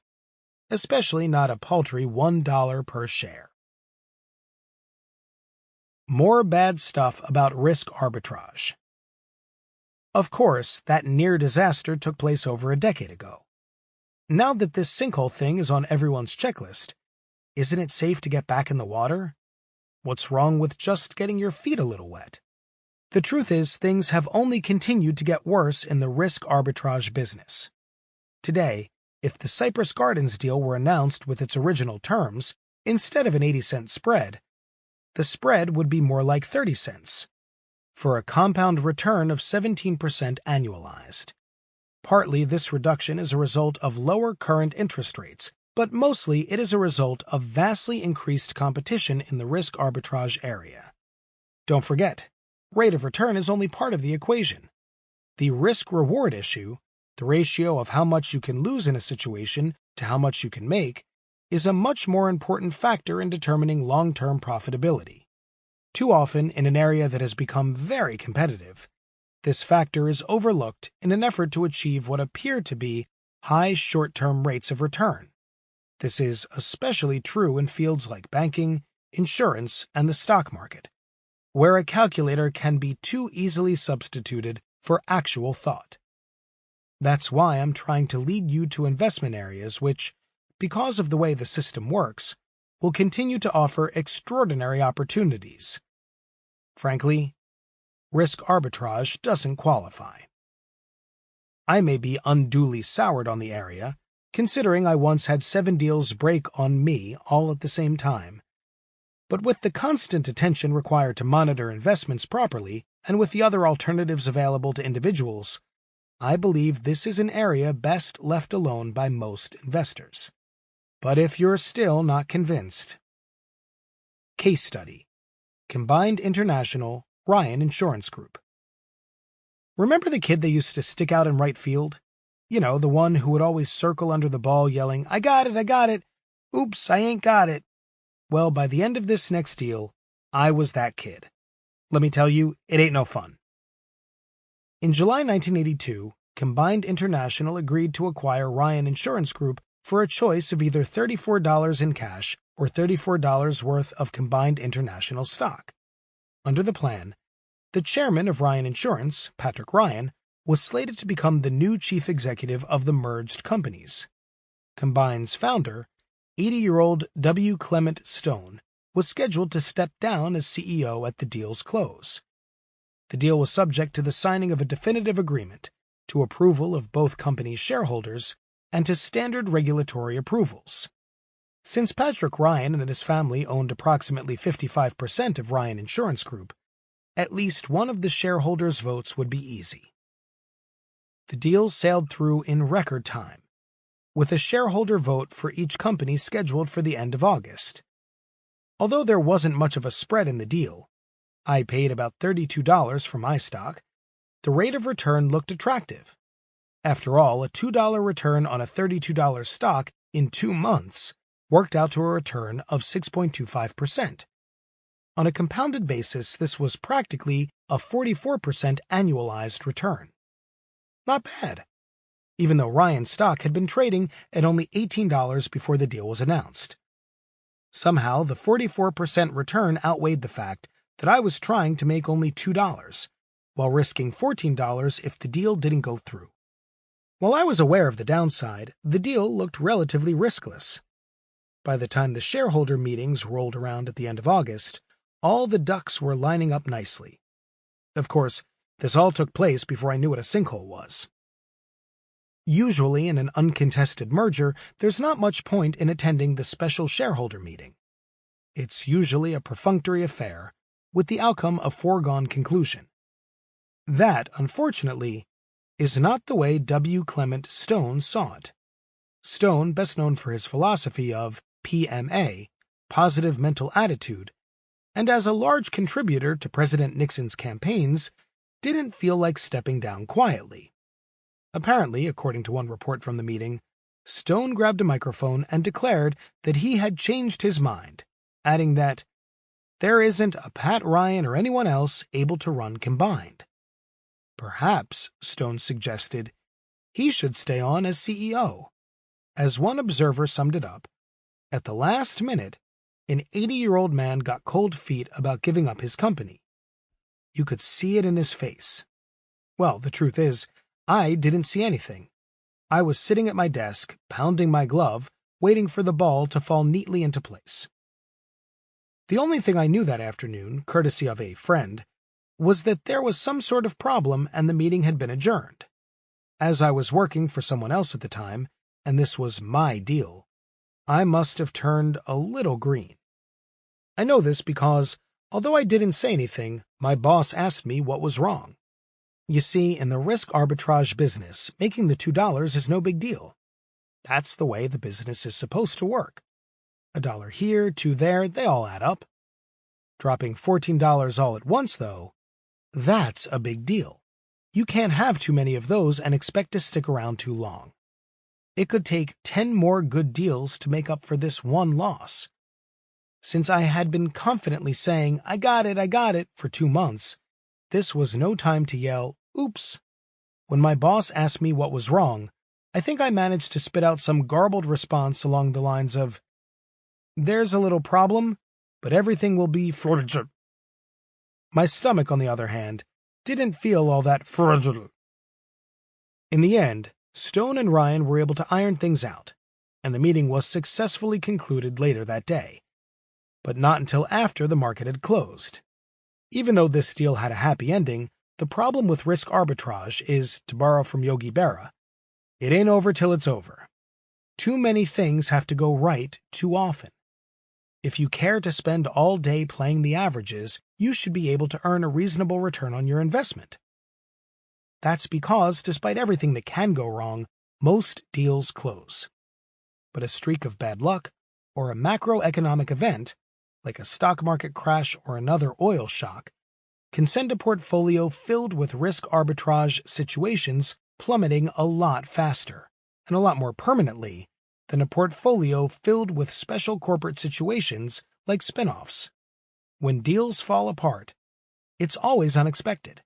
especially not a paltry $1 per share. More bad stuff about risk arbitrage. Of course, that near disaster took place over a decade ago. Now that this sinkhole thing is on everyone's checklist, isn't it safe to get back in the water? What's wrong with just getting your feet a little wet? The truth is, things have only continued to get worse in the risk arbitrage business. Today, if the Cypress Gardens deal were announced with its original terms, instead of an 80-cent spread, the spread would be more like 30 cents, for a compound return of 17% annualized. Partly this reduction is a result of lower current interest rates, but mostly it is a result of vastly increased competition in the risk arbitrage area. Don't forget, rate of return is only part of the equation. The risk-reward issue, the ratio of how much you can lose in a situation to how much you can make, is a much more important factor in determining long-term profitability. Too often, in an area that has become very competitive, this factor is overlooked in an effort to achieve what appear to be high short-term rates of return. This is especially true in fields like banking, insurance, and the stock market, where a calculator can be too easily substituted for actual thought. That's why I'm trying to lead you to investment areas which, because of the way the system works, will continue to offer extraordinary opportunities. Frankly, risk arbitrage doesn't qualify. I may be unduly soured on the area, considering I once had 7 deals break on me all at the same time. But with the constant attention required to monitor investments properly, and with the other alternatives available to individuals, I believe this is an area best left alone by most investors. But if you're still not convinced. Case Study. Combined International, Ryan Insurance Group. Remember the kid they used to stick out in right field? You know, the one who would always circle under the ball yelling, I got it, I got it. Oops, I ain't got it. Well, by the end of this next deal, I was that kid. Let me tell you, it ain't no fun. In July 1982, Combined International agreed to acquire Ryan Insurance Group for a choice of either $34 in cash or $34 worth of Combined International stock. Under the plan, the chairman of Ryan Insurance, Patrick Ryan, was slated to become the new chief executive of the merged companies. Combined's founder, 80-year-old W. Clement Stone, was scheduled to step down as CEO at the deal's close. The deal was subject to the signing of a definitive agreement, to approval of both companies' shareholders, and to standard regulatory approvals. Since Patrick Ryan and his family owned approximately 55% of Ryan Insurance Group, at least one of the shareholders' votes would be easy. The deal sailed through in record time, with a shareholder vote for each company scheduled for the end of August. Although there wasn't much of a spread in the deal, I paid about $32 for my stock, the rate of return looked attractive. After all, a $2 return on a $32 stock in 2 months worked out to a return of 6.25%. On a compounded basis, this was practically a 44% annualized return. Not bad. even though Ryan's stock had been trading at only $18 before the deal was announced. Somehow, the 44% return outweighed the fact that I was trying to make only $2, while risking $14 if the deal didn't go through. While I was aware of the downside, the deal looked relatively riskless. By the time the shareholder meetings rolled around at the end of August, all the ducks were lining up nicely. Of course, this all took place before I knew what a sinkhole was. Usually, in an uncontested merger, there's not much point in attending the special shareholder meeting. It's usually a perfunctory affair, with the outcome a foregone conclusion. That, unfortunately, is not the way W. Clement Stone saw it. Stone, best known for his philosophy of PMA, positive mental attitude, and as a large contributor to President Nixon's campaigns, didn't feel like stepping down quietly. Apparently, according to one report from the meeting, Stone grabbed a microphone and declared that he had changed his mind, adding that there isn't a Pat Ryan or anyone else able to run combined. Perhaps, Stone suggested, he should stay on as CEO. As one observer summed it up, at the last minute, an 80-year-old man got cold feet about giving up his company. You could see it in his face. Well, the truth is, I didn't see anything. I was sitting at my desk, pounding my glove, waiting for the ball to fall neatly into place. The only thing I knew that afternoon, courtesy of a friend, was that there was some sort of problem and the meeting had been adjourned. As I was working for someone else at the time, and this was my deal, I must have turned a little green. I know this because, although I didn't say anything, my boss asked me what was wrong. You see, in the risk arbitrage business, making the $2 is no big deal. That's the way the business is supposed to work. $1 here, $2 there, they all add up. Dropping $14 all at once, though, that's a big deal. You can't have too many of those and expect to stick around too long. It could take 10 more good deals to make up for this one loss. Since I had been confidently saying, I got it, for 2 months, this was no time to yell, oops. When my boss asked me what was wrong, I think I managed to spit out some garbled response along the lines of, there's a little problem, but everything will be fragile. My stomach, on the other hand, didn't feel all that fragile. In the end, Stone and Ryan were able to iron things out, and the meeting was successfully concluded later that day, but not until after the market had closed. Even though this deal had a happy ending, the problem with risk arbitrage is, to borrow from Yogi Berra, it ain't over till it's over. Too many things have to go right too often. If you care to spend all day playing the averages, you should be able to earn a reasonable return on your investment. That's because, despite everything that can go wrong, most deals close. But a streak of bad luck, or a macroeconomic event, like a stock market crash or another oil shock, can send a portfolio filled with risk arbitrage situations plummeting a lot faster, and a lot more permanently, than a portfolio filled with special corporate situations like spin-offs. When deals fall apart, it's always unexpected.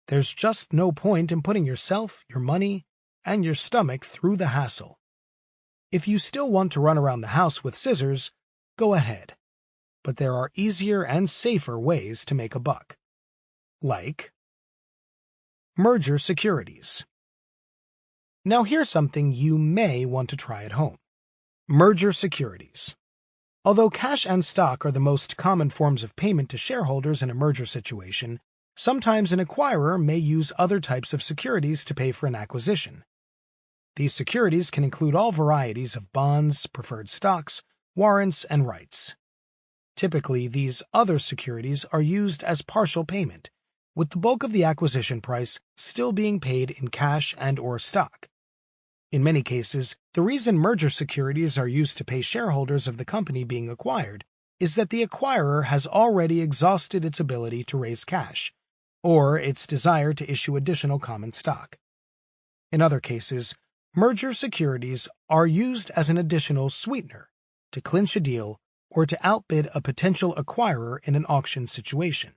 There's just no point in putting yourself, your money, and your stomach through the hassle. If you still want to run around the house with scissors, go ahead. But there are easier and safer ways to make a buck. Like merger securities. Now here's something you may want to try at home. Merger securities. Although cash and stock are the most common forms of payment to shareholders in a merger situation, sometimes an acquirer may use other types of securities to pay for an acquisition. These securities can include all varieties of bonds, preferred stocks, warrants, and rights. Typically, these other securities are used as partial payment, with the bulk of the acquisition price still being paid in cash and/or stock. In many cases, the reason merger securities are used to pay shareholders of the company being acquired is that the acquirer has already exhausted its ability to raise cash, or its desire to issue additional common stock. In other cases, merger securities are used as an additional sweetener to clinch a deal or to outbid a potential acquirer in an auction situation.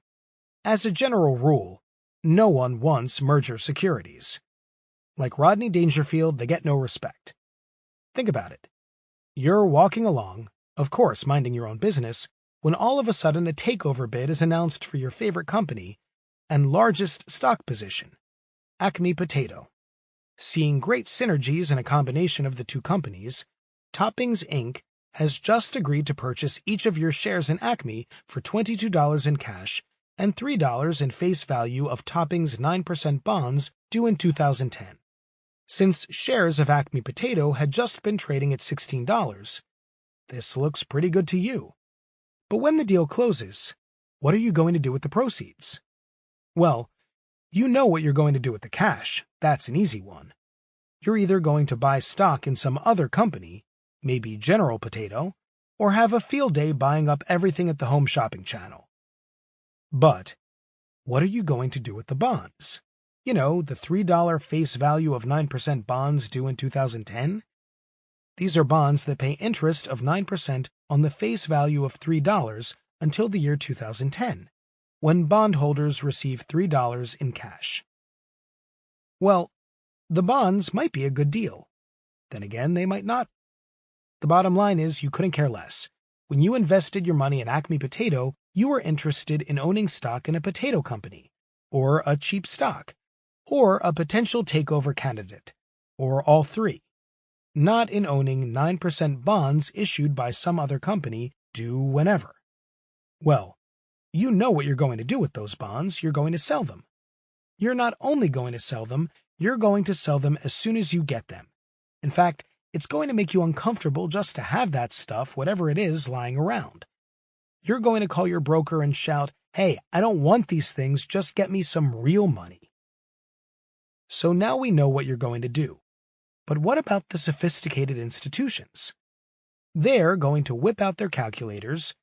As a general rule, no one wants merger securities. Like Rodney Dangerfield, they get no respect. Think about it. You're walking along, of course minding your own business, when all of a sudden a takeover bid is announced for your favorite company and largest stock position, Acme Potato. Seeing great synergies in a combination of the two companies, Toppings Inc. has just agreed to purchase each of your shares in Acme for $22 in cash and $3 in face value of Toppings' 9% bonds due in 2010. Since shares of Acme Potato had just been trading at $16, this looks pretty good to you. But when the deal closes, what are you going to do with the proceeds? Well, you know what you're going to do with the cash. That's an easy one. You're either going to buy stock in some other company, maybe General Potato, or have a field day buying up everything at the Home Shopping Channel. But what are you going to do with the bonds? You know, the $3 face value of 9% bonds due in 2010? These are bonds that pay interest of 9% on the face value of $3 until the year 2010, when bondholders receive $3 in cash. Well, the bonds might be a good deal. Then again, they might not. The bottom line is you couldn't care less. When you invested your money in Acme Potato, you were interested in owning stock in a potato company, or a cheap stock, or a potential takeover candidate, or all three, not in owning 9% bonds issued by some other company due whenever. Well, you know what you're going to do with those bonds. You're going to sell them. You're not only going to sell them, you're going to sell them as soon as you get them. In fact, it's going to make you uncomfortable just to have that stuff, whatever it is, lying around. You're going to call your broker and shout, "Hey, I don't want these things, just get me some real money." So now we know what you're going to do. But what about the sophisticated institutions? They're going to whip out their calculators,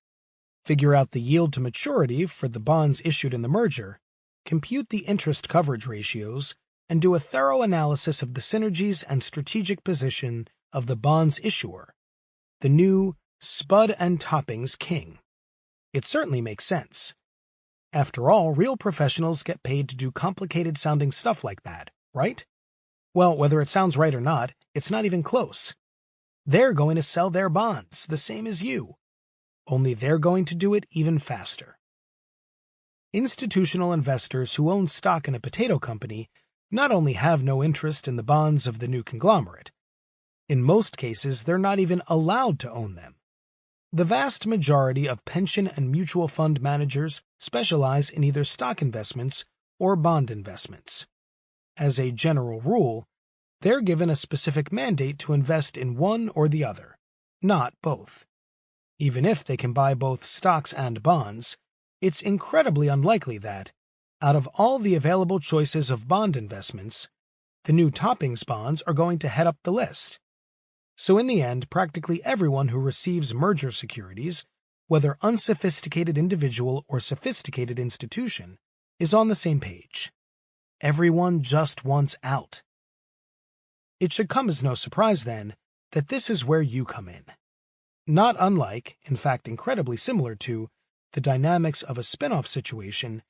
figure out the yield to maturity for the bonds issued in the merger, compute the interest coverage ratios, and do a thorough analysis of the synergies and strategic position of the bond's issuer, the new Spud and Toppings king. It certainly makes sense. After all, real professionals get paid to do complicated-sounding stuff like that, right? Well, whether it sounds right or not, it's not even close. They're going to sell their bonds, the same as you. Only they're going to do it even faster. Institutional investors who own stock in a potato company not only have no interest in the bonds of the new conglomerate, in most cases they're not even allowed to own them. The vast majority of pension and mutual fund managers specialize in either stock investments or bond investments. As a general rule, they're given a specific mandate to invest in one or the other, not both. Even if they can buy both stocks and bonds, it's incredibly unlikely that, out of all the available choices of bond investments, the new Toppings bonds are going to head up the list. So in the end, practically everyone who receives merger securities, whether unsophisticated individual or sophisticated institution, is on the same page. Everyone just wants out. It should come as no surprise, then, that this is where you come in. Not unlike, in fact incredibly similar to, the dynamics of a spin-off situation,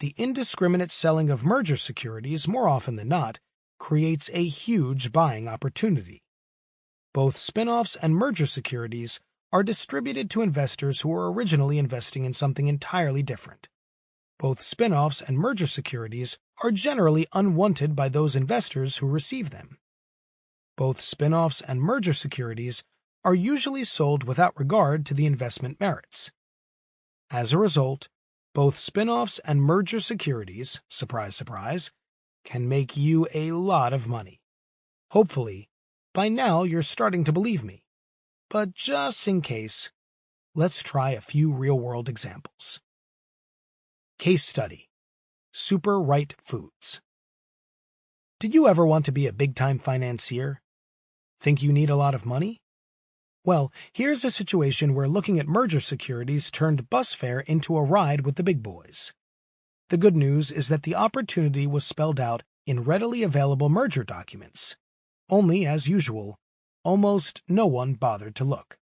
the indiscriminate selling of merger securities, more often than not, creates a huge buying opportunity. Both spin-offs and merger securities are distributed to investors who were originally investing in something entirely different. Both spin-offs and merger securities are generally unwanted by those investors who receive them. Both spin-offs and merger securities are usually sold without regard to the investment merits. As a result, both spin-offs and merger securities, surprise, surprise, can make you a lot of money. Hopefully, by now you're starting to believe me. But just in case, let's try a few real-world examples. Case study: Super Right Foods. Did you ever want to be a big-time financier? Think you need a lot of money? Well, here's a situation where looking at merger securities turned bus fare into a ride with the big boys. The good news is that the opportunity was spelled out in readily available merger documents. Only, as usual, almost no one bothered to look.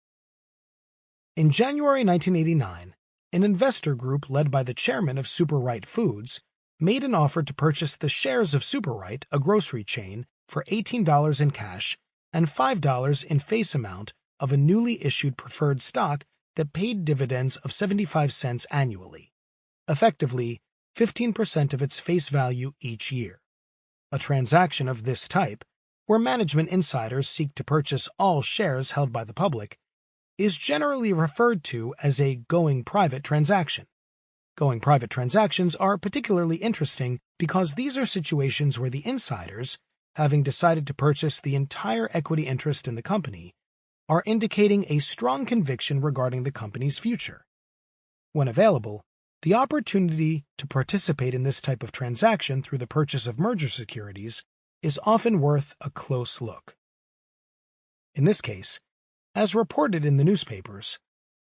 In January 1989, an investor group led by the chairman of Super Right Foods made an offer to purchase the shares of Super Right, a grocery chain, for $18 in cash and $5 in face amount of a newly issued preferred stock that paid dividends of 75 cents annually, effectively 15% of its face value each year. A transaction of this type, where management insiders seek to purchase all shares held by the public, is generally referred to as a going private transaction. Going private transactions are particularly interesting because these are situations where the insiders, having decided to purchase the entire equity interest in the company, are indicating a strong conviction regarding the company's future. When available, the opportunity to participate in this type of transaction through the purchase of merger securities is often worth a close look. In this case, as reported in the newspapers,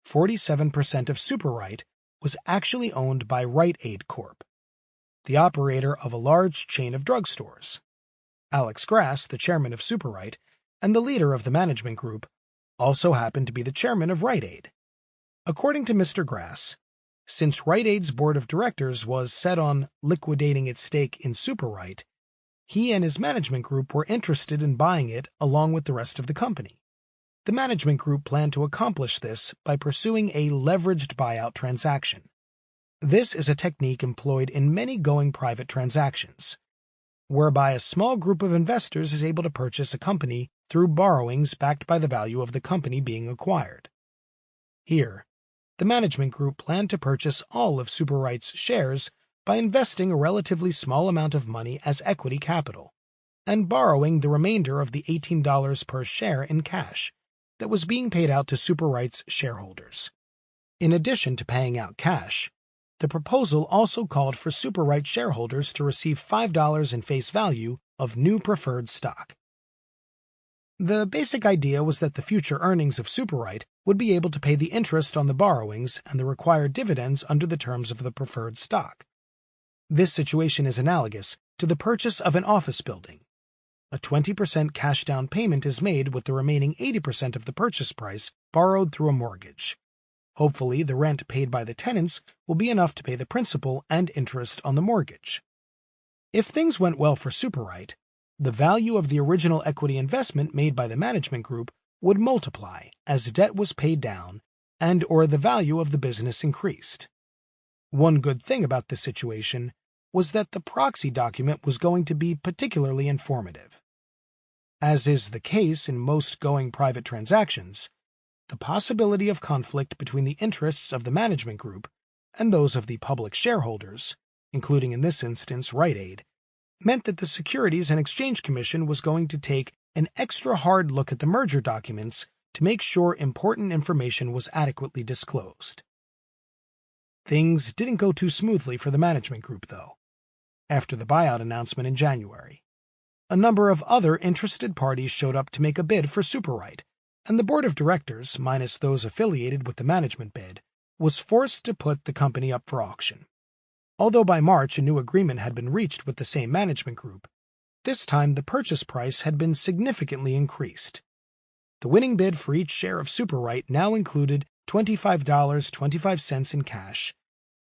47% of SuperRite was actually owned by Rite Aid Corp., the operator of a large chain of drugstores. Alex Grass, the chairman of SuperRite and the leader of the management group, also happened to be the chairman of Rite Aid. According to Mr. Grass, since Rite Aid's board of directors was set on liquidating its stake in SuperRite, he and his management group were interested in buying it along with the rest of the company. The management group planned to accomplish this by pursuing a leveraged buyout transaction. This is a technique employed in many going private transactions, whereby a small group of investors is able to purchase a company through borrowings backed by the value of the company being acquired. Here, the management group planned to purchase all of SuperRite's shares by investing a relatively small amount of money as equity capital and borrowing the remainder of the $18 per share in cash that was being paid out to SuperRite's shareholders. In addition to paying out cash, the proposal also called for SuperRite shareholders to receive $5 in face value of new preferred stock. The basic idea was that the future earnings of SuperRite would be able to pay the interest on the borrowings and the required dividends under the terms of the preferred stock. This situation is analogous to the purchase of an office building. A 20% cash down payment is made with the remaining 80% of the purchase price borrowed through a mortgage. Hopefully, the rent paid by the tenants will be enough to pay the principal and interest on the mortgage. If things went well for SuperRite, the value of the original equity investment made by the management group would multiply as debt was paid down and/or the value of the business increased. One good thing about this situation was that the proxy document was going to be particularly informative. As is the case in most going private transactions, the possibility of conflict between the interests of the management group and those of the public shareholders, including in this instance Rite Aid, meant that the Securities and Exchange Commission was going to take an extra hard look at the merger documents to make sure important information was adequately disclosed. Things didn't go too smoothly for the management group, though. After the buyout announcement in January, a number of other interested parties showed up to make a bid for SuperRite, and the board of directors, minus those affiliated with the management bid, was forced to put the company up for auction. Although by March a new agreement had been reached with the same management group, this time the purchase price had been significantly increased. The winning bid for each share of SuperRite now included $25.25 in cash,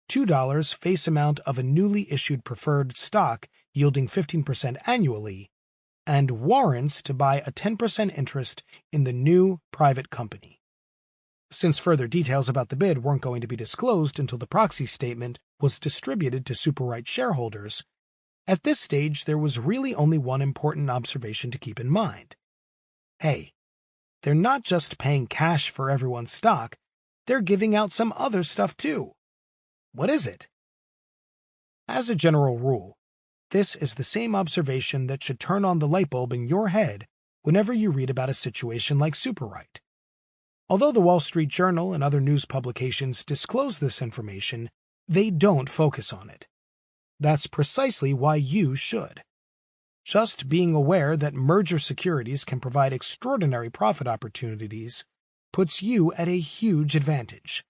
$2 face amount of a newly issued preferred stock yielding 15% annually, and warrants to buy a 10% interest in the new private company. Since further details about the bid weren't going to be disclosed until the proxy statement was distributed to SuperRite shareholders, at this stage there was really only one important observation to keep in mind. Hey, they're not just paying cash for everyone's stock, they're giving out some other stuff too. What is it? As a general rule, this is the same observation that should turn on the light bulb in your head whenever you read about a situation like SuperRite. Although the Wall Street Journal and other news publications disclose this information, they don't focus on it. That's precisely why you should. Just being aware that merger securities can provide extraordinary profit opportunities puts you at a huge advantage.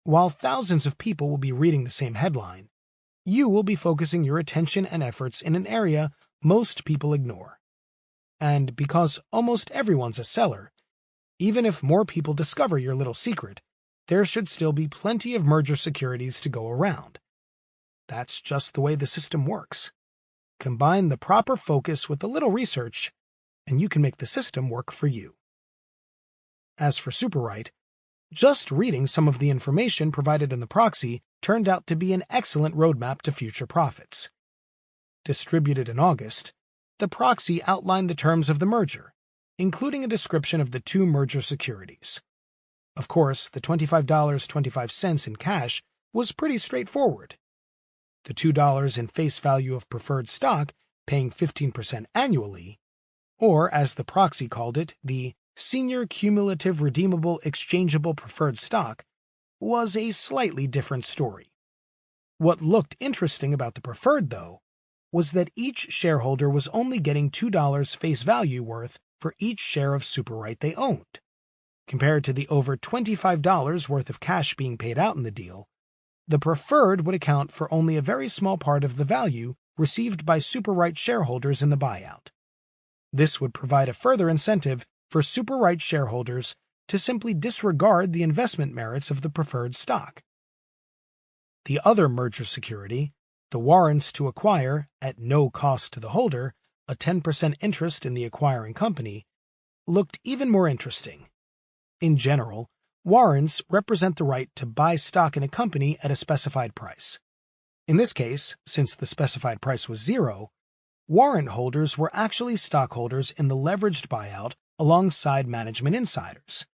While thousands of people will be reading the same headline, you will be focusing your attention and efforts in an area most people ignore. And because almost everyone's a seller, even if more people discover your little secret, there should still be plenty of merger securities to go around. That's just the way the system works. Combine the proper focus with a little research, and you can make the system work for you. As for SuperRight, just reading some of the information provided in the proxy turned out to be an excellent roadmap to future profits. Distributed in August, the proxy outlined the terms of the merger, including a description of the two merger securities. Of course, the $25.25 in cash was pretty straightforward. The $2 in face value of preferred stock paying 15% annually, or as the proxy called it, the Senior Cumulative Redeemable Exchangeable Preferred Stock, was a slightly different story. What looked interesting about the preferred, though, was that each shareholder was only getting $2 face value worth for each share of SuperRight they owned. Compared to the over $25 worth of cash being paid out in the deal, the preferred would account for only a very small part of the value received by SuperRight shareholders in the buyout. This would provide a further incentive for SuperRight shareholders to simply disregard the investment merits of the preferred stock. The other merger security, the warrants to acquire, at no cost to the holder, a 10% interest in the acquiring company, looked even more interesting. In general, warrants represent the right to buy stock in a company at a specified price. In this case, since the specified price was zero, warrant holders were actually stockholders in the leveraged buyout alongside management insiders.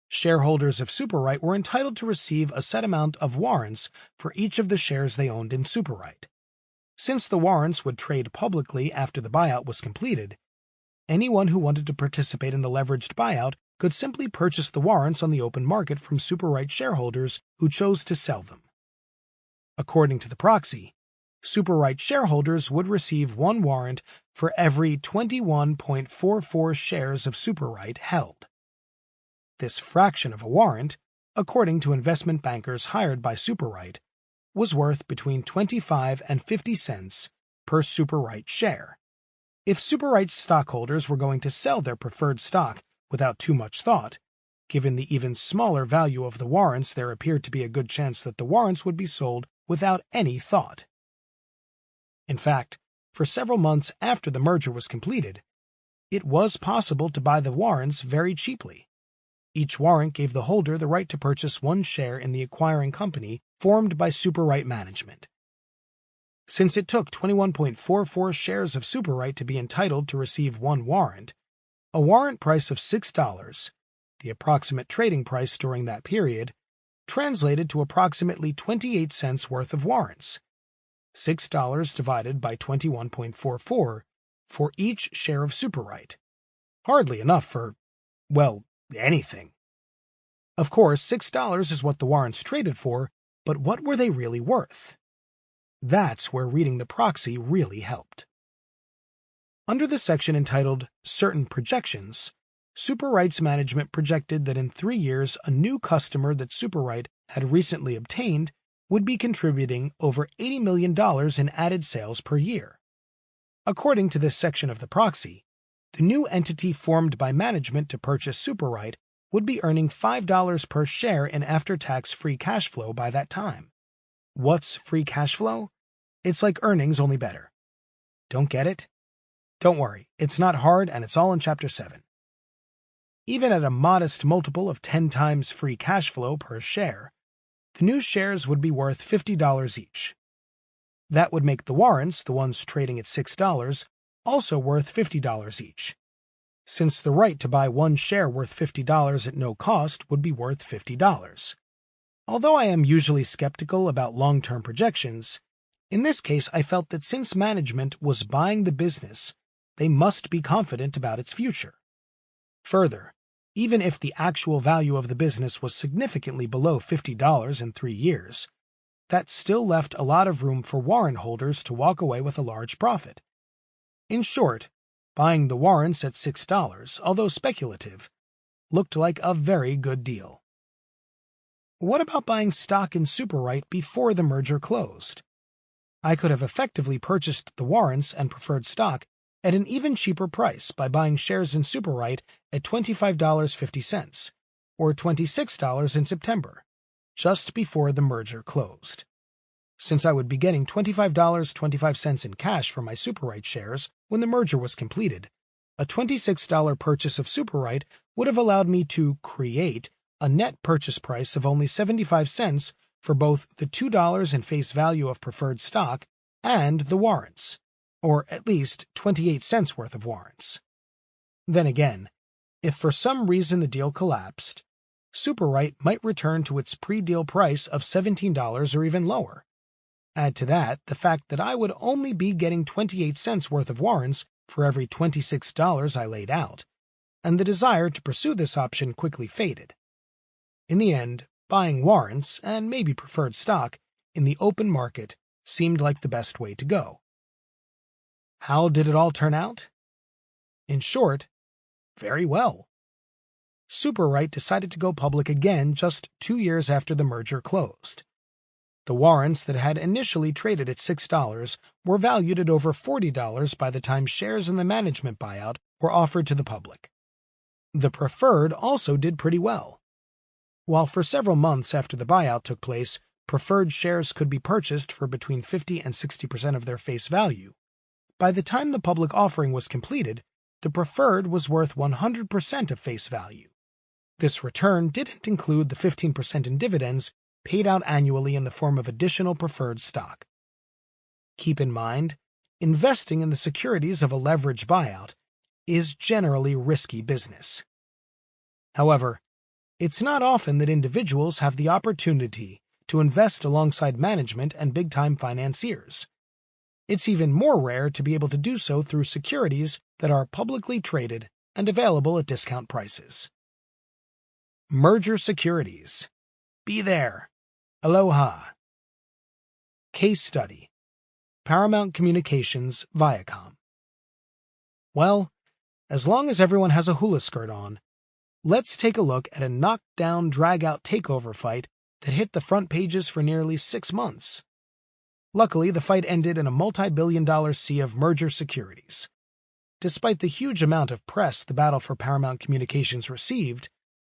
Shareholders of SuperRight were entitled to receive a set amount of warrants for each of the shares they owned in SuperRight. Since the warrants would trade publicly after the buyout was completed, anyone who wanted to participate in the leveraged buyout could simply purchase the warrants on the open market from SuperRight shareholders who chose to sell them. According to the proxy, SuperRight shareholders would receive one warrant for every 21.44 shares of SuperRight held. This fraction of a warrant, according to investment bankers hired by SuperRight, was worth between 25 and 50 cents per SuperRight share. If SuperRight stockholders were going to sell their preferred stock without too much thought, given the even smaller value of the warrants, there appeared to be a good chance that the warrants would be sold without any thought. In fact, for several months after the merger was completed, it was possible to buy the warrants very cheaply. Each warrant gave the holder the right to purchase one share in the acquiring company formed by SuperRight management. Since it took 21.44 shares of SuperRight to be entitled to receive one warrant, a warrant price of $6, the approximate trading price during that period, translated to approximately 28 cents worth of warrants. $6 divided by 21.44 for each share of SuperRight. Hardly enough for, well, anything. Of course, $6 is what the warrants traded for, but what were they really worth? That's where reading the proxy really helped. Under the section entitled Certain Projections, SuperRight's management projected that in 3 years a new customer that SuperRight had recently obtained would be contributing over $80 million in added sales per year. According to this section of the proxy, the new entity formed by management to purchase SuperRight would be earning $5 per share in after-tax free cash flow by that time. What's free cash flow? It's like earnings, only better. Don't get it? Don't worry, it's not hard and it's all in Chapter 7. Even at a modest multiple of 10 times free cash flow per share, the new shares would be worth $50 each. That would make the warrants, the ones trading at $6, also worth $50 each, since the right to buy one share worth $50 at no cost would be worth $50. Although I am usually skeptical about long-term projections, in this case I felt that since management was buying the business, they must be confident about its future. Further, even if the actual value of the business was significantly below $50 in 3 years, that still left a lot of room for warrant holders to walk away with a large profit. In short, buying the warrants at $6, although speculative, looked like a very good deal. What about buying stock in SuperRight before the merger closed? I could have effectively purchased the warrants and preferred stock at an even cheaper price by buying shares in SuperRight at $25.50, or $26 in September, just before the merger closed. since I would be getting $25.25 in cash for my SuperRight shares when the merger was completed. A $26 purchase of SuperRight would have allowed me to create a net purchase price of only 75 cents for both the $2 in face value of preferred stock and the warrants, or at least 28 cents worth of warrants. Then again, if for some reason the deal collapsed, SuperRight might return to its pre-deal price of $17 or even lower. Add to that the fact that I would only be getting 28 cents worth of warrants for every $26 I laid out, and the desire to pursue this option quickly faded. In the end, buying warrants, and maybe preferred stock, in the open market seemed like the best way to go. How did it all turn out? In short, very well. SuperRight decided to go public again just 2 years after the merger closed. The warrants that had initially traded at $6 were valued at over $40 by the time shares in the management buyout were offered to the public. The preferred also did pretty well. While for several months after the buyout took place, preferred shares could be purchased for between 50 and 60% of their face value, by the time the public offering was completed, the preferred was worth 100% of face value. This return didn't include the 15% in dividends paid out annually in the form of additional preferred stock. Keep in mind, investing in the securities of a leveraged buyout is generally risky business. However, it's not often that individuals have the opportunity to invest alongside management and big-time financiers. It's even more rare to be able to do so through securities that are publicly traded and available at discount prices. Merger securities. Be there. Aloha. Case study. Paramount Communications Viacom. Well, as long as everyone has a hula skirt on, let's take a look at a knockdown, drag-out takeover fight that hit the front pages for nearly 6 months. Luckily, the fight ended in a multi-billion-dollar sea of merger securities. Despite the huge amount of press the battle for Paramount Communications received,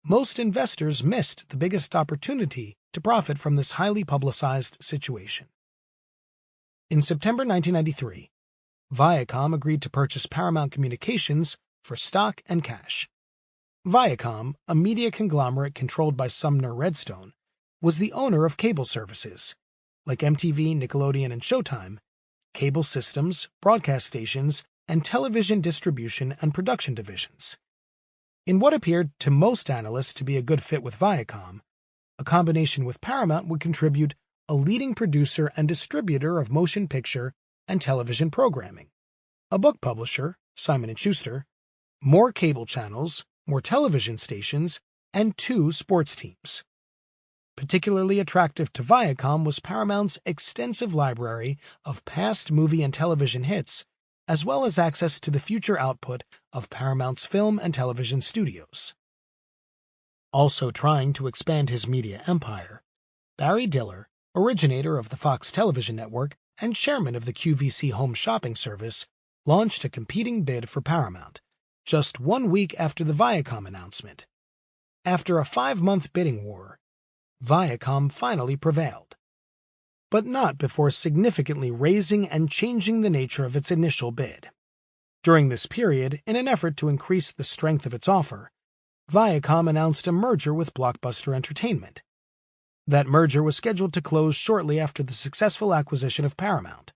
most investors missed the biggest opportunity to profit from this highly publicized situation. In September 1993, Viacom agreed to purchase Paramount Communications for stock and cash. Viacom, a media conglomerate controlled by Sumner Redstone, was the owner of cable services, like MTV, Nickelodeon, and Showtime, cable systems, broadcast stations, and television distribution and production divisions. In what appeared to most analysts to be a good fit with Viacom, a combination with Paramount would contribute a leading producer and distributor of motion picture and television programming, a book publisher, Simon & Schuster, more cable channels, more television stations, and 2 sports teams. Particularly attractive to Viacom was Paramount's extensive library of past movie and television hits, as well as access to the future output of Paramount's film and television studios. Also trying to expand his media empire, Barry Diller, originator of the Fox television network and chairman of the QVC home shopping service, launched a competing bid for Paramount, just 1 week after the Viacom announcement. After a 5-month bidding war, Viacom finally prevailed, but not before significantly raising and changing the nature of its initial bid. During this period, in an effort to increase the strength of its offer, Viacom announced a merger with Blockbuster Entertainment. That merger was scheduled to close shortly after the successful acquisition of Paramount.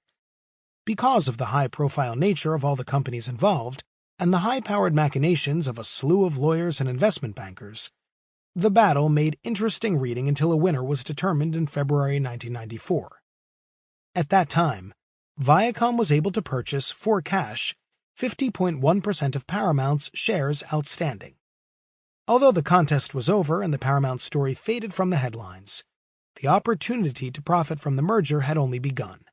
Because of the high-profile nature of all the companies involved and the high-powered machinations of a slew of lawyers and investment bankers, the battle made interesting reading until a winner was determined in February 1994. At that time, Viacom was able to purchase, for cash, 50.1% of Paramount's shares outstanding. Although the contest was over and the Paramount story faded from the headlines, the opportunity to profit from the merger had only begun.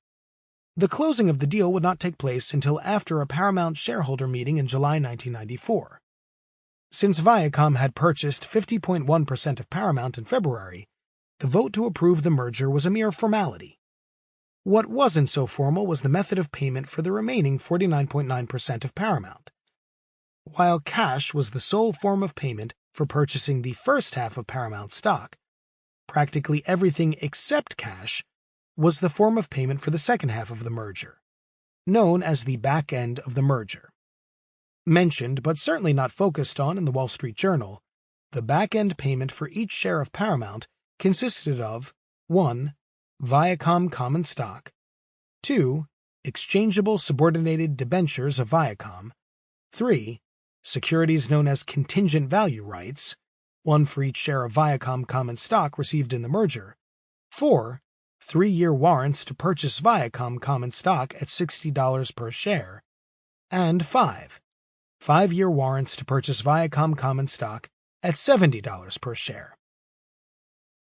The closing of the deal would not take place until after a Paramount shareholder meeting in July 1994. Since Viacom had purchased 50.1% of Paramount in February, the vote to approve the merger was a mere formality. What wasn't so formal was the method of payment for the remaining 49.9% of Paramount. While cash was the sole form of payment for purchasing the first half of Paramount stock, practically everything except cash was the form of payment for the second half of the merger, known as the back end of the merger. Mentioned but certainly not focused on in the Wall Street Journal, the back end payment for each share of Paramount consisted of 1. Viacom common stock, 2. Exchangeable subordinated debentures of Viacom, 3. Securities known as contingent value rights, 1 for each share of Viacom common stock received in the merger, 4. 3-year warrants to purchase Viacom common stock at $60 per share, and 5. 5-year warrants to purchase Viacom common stock at $70 per share.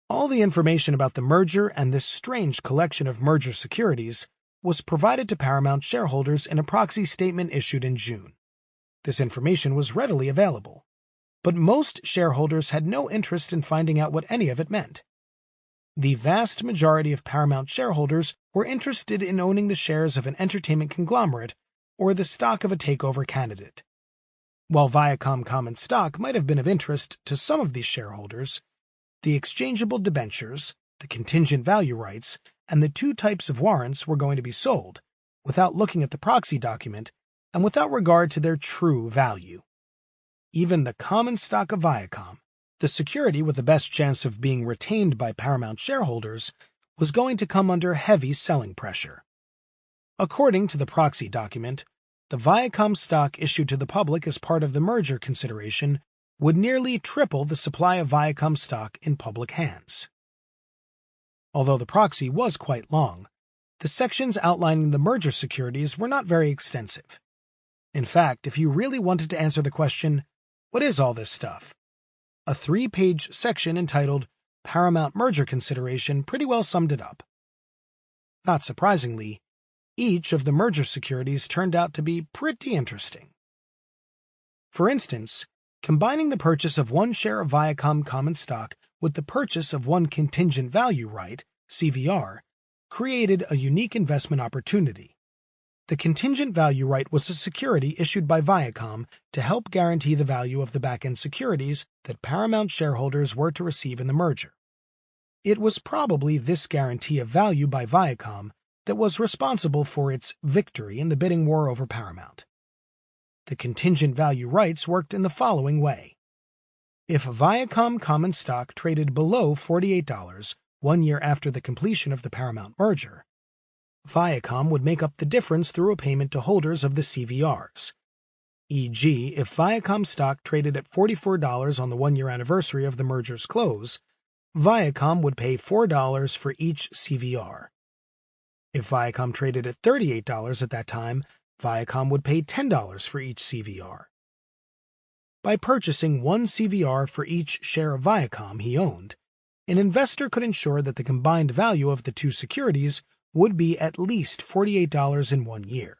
All the information about the merger and this strange collection of merger securities was provided to Paramount shareholders in a proxy statement issued in June. This information was readily available, but most shareholders had no interest in finding out what any of it meant. The vast majority of Paramount shareholders were interested in owning the shares of an entertainment conglomerate or the stock of a takeover candidate. While Viacom common stock might have been of interest to some of these shareholders, the exchangeable debentures, the contingent value rights, and the 2 types of warrants were going to be sold, without looking at the proxy document and without regard to their true value. Even the common stock of Viacom, the security with the best chance of being retained by Paramount shareholders, was going to come under heavy selling pressure. According to the proxy document, the Viacom stock issued to the public as part of the merger consideration would nearly triple the supply of Viacom stock in public hands. Although the proxy was quite long, the sections outlining the merger securities were not very extensive. In fact, if you really wanted to answer the question, what is all this stuff? A 3-page section entitled Paramount Merger Consideration pretty well summed it up. Not surprisingly, each of the merger securities turned out to be pretty interesting. For instance, combining the purchase of 1 share of Viacom common stock with the purchase of 1 contingent value right, CVR, created a unique investment opportunity. The contingent value right was a security issued by Viacom to help guarantee the value of the back-end securities that Paramount shareholders were to receive in the merger. It was probably this guarantee of value by Viacom that was responsible for its victory in the bidding war over Paramount. The contingent value rights worked in the following way. If Viacom common stock traded below $48 1 year after the completion of the Paramount merger, Viacom would make up the difference through a payment to holders of the CVRs. E.g., if Viacom stock traded at $44 on the 1-year anniversary of the merger's close, Viacom would pay $4 for each CVR. If Viacom traded at $38 at that time, Viacom would pay $10 for each CVR. By purchasing 1 CVR for each share of Viacom he owned, an investor could ensure that the combined value of the 2 securities would be at least $48 in 1 year.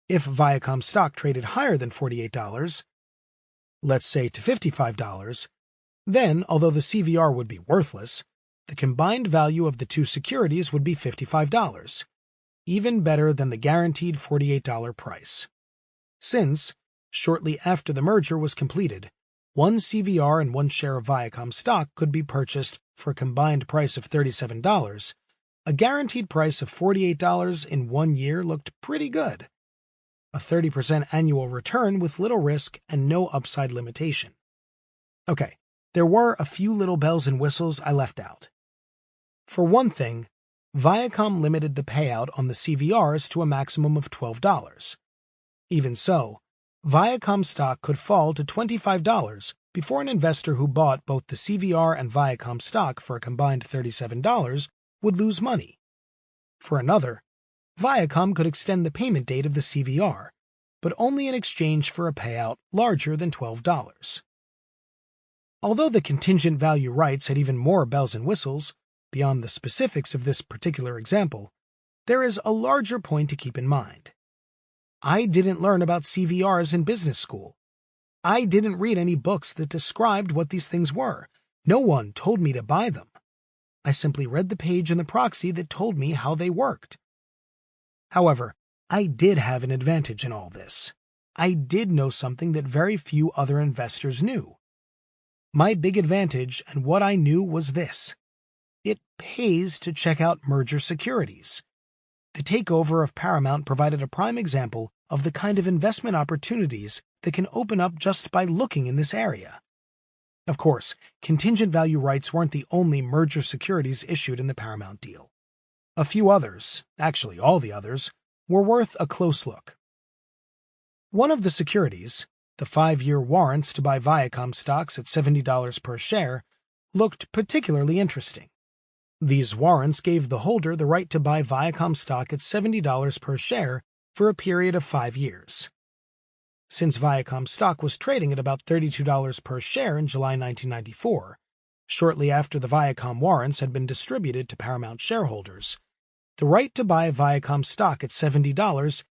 If Viacom stock traded higher than $48, let's say to $55, then, although the CVR would be worthless, the combined value of the 2 securities would be $55, even better than the guaranteed $48 price. Since, shortly after the merger was completed, 1 CVR and 1 share of Viacom stock could be purchased for a combined price of $37, a guaranteed price of $48 in 1 year looked pretty good. A 30% annual return with little risk and no upside limitation. Okay, there were a few little bells and whistles I left out. For one thing, Viacom limited the payout on the CVRs to a maximum of $12. Even so, Viacom stock could fall to $25 before an investor who bought both the CVR and Viacom stock for a combined $37 would lose money. For another, Viacom could extend the payment date of the CVR, but only in exchange for a payout larger than $12. Although the contingent value rights had even more bells and whistles, beyond the specifics of this particular example, there is a larger point to keep in mind. I didn't learn about CVRs in business school. I didn't read any books that described what these things were. No one told me to buy them. I simply read the page in the proxy that told me how they worked. However, I did have an advantage in all this. I did know something that very few other investors knew. My big advantage and what I knew was this. it pays to check out merger securities. The takeover of Paramount provided a prime example of the kind of investment opportunities that can open up just by looking in this area. Of course, contingent value rights weren't the only merger securities issued in the Paramount deal. A few others, actually all the others, were worth a close look. One of the securities, the 5-year warrants to buy Viacom stocks at $70 per share, looked particularly interesting. These warrants gave the holder the right to buy Viacom stock at $70 per share for a period of 5 years. Since Viacom stock was trading at about $32 per share in July 1994, shortly after the Viacom warrants had been distributed to Paramount shareholders, the right to buy Viacom stock at $70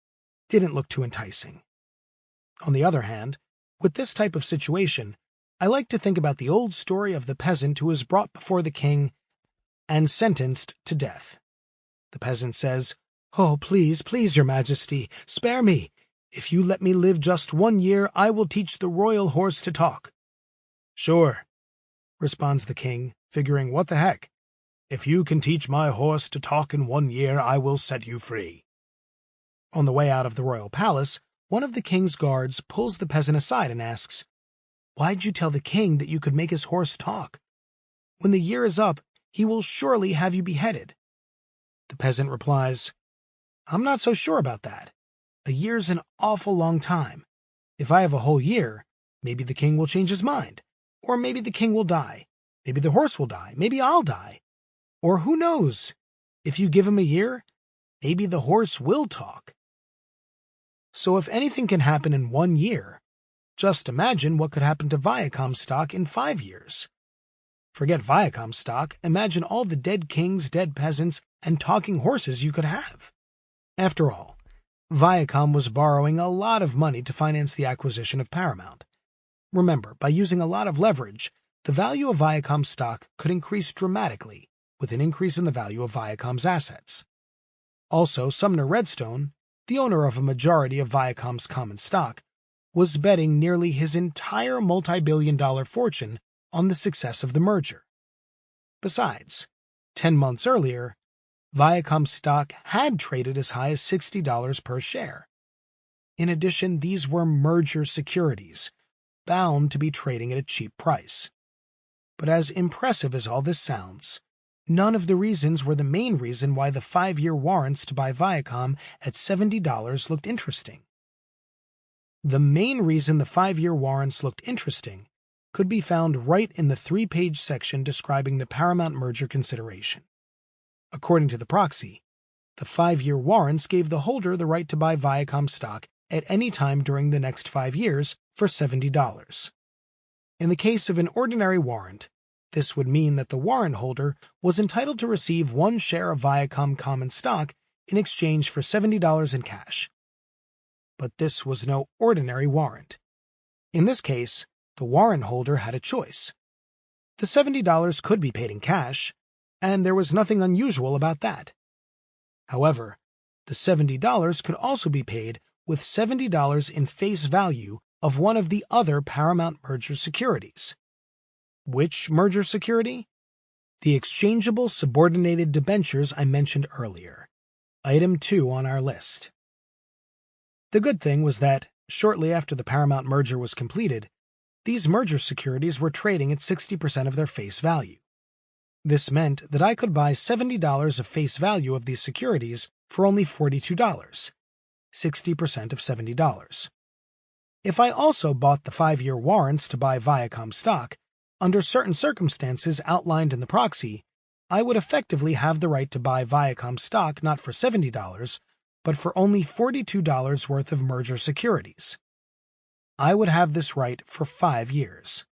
didn't look too enticing. On the other hand, with this type of situation, I like to think about the old story of the peasant who is brought before the king and sentenced to death. The peasant says, "Oh, please, please, your majesty, spare me. If you let me live just 1 year, I will teach the royal horse to talk." "Sure," responds the king, figuring, what the heck? If you can teach my horse to talk in 1 year, I will set you free. On the way out of the royal palace, one of the king's guards pulls the peasant aside and asks, "Why'd you tell the king that you could make his horse talk? When the year is up, he will surely have you beheaded." The peasant replies, "I'm not so sure about that. A year's an awful long time. If I have a whole year, maybe the king will change his mind. Or maybe the king will die. Maybe the horse will die. Maybe I'll die. Or who knows? If you give him a year, maybe the horse will talk." So if anything can happen in 1 year, just imagine what could happen to Viacom stock in 5 years. Forget Viacom stock, imagine all the dead kings, dead peasants, and talking horses you could have. After all, Viacom was borrowing a lot of money to finance the acquisition of Paramount. Remember, by using a lot of leverage, the value of Viacom stock could increase dramatically with an increase in the value of Viacom's assets. Also, Sumner Redstone, the owner of a majority of Viacom's common stock, was betting nearly his entire multi-billion-dollar fortune on the success of the merger. Besides, 10 months earlier, Viacom stock had traded as high as $60 per share. In addition, these were merger securities, bound to be trading at a cheap price. But as impressive as all this sounds, none of the reasons were the main reason why the 5-year warrants to buy Viacom at $70 looked interesting. The main reason the 5-year warrants looked interesting could be found right in the 3-page section describing the Paramount merger consideration. According to the proxy, the 5-year warrants gave the holder the right to buy Viacom stock at any time during the next 5 years for $70. In the case of an ordinary warrant, this would mean that the warrant holder was entitled to receive 1 share of Viacom common stock in exchange for $70 in cash. But this was no ordinary warrant. In this case, the warrant holder had a choice. The $70 could be paid in cash, and there was nothing unusual about that. However, the $70 could also be paid with $70 in face value of one of the other Paramount merger securities. Which merger security? The exchangeable subordinated debentures I mentioned earlier, item 2 on our list. The good thing was that, shortly after the Paramount merger was completed, these merger securities were trading at 60% of their face value. This meant that I could buy $70 of face value of these securities for only $42, 60% of $70. If I also bought the 5-year warrants to buy Viacom stock, under certain circumstances outlined in the proxy, I would effectively have the right to buy Viacom stock not for $70, but for only $42 worth of merger securities. I would have this right for 5 years.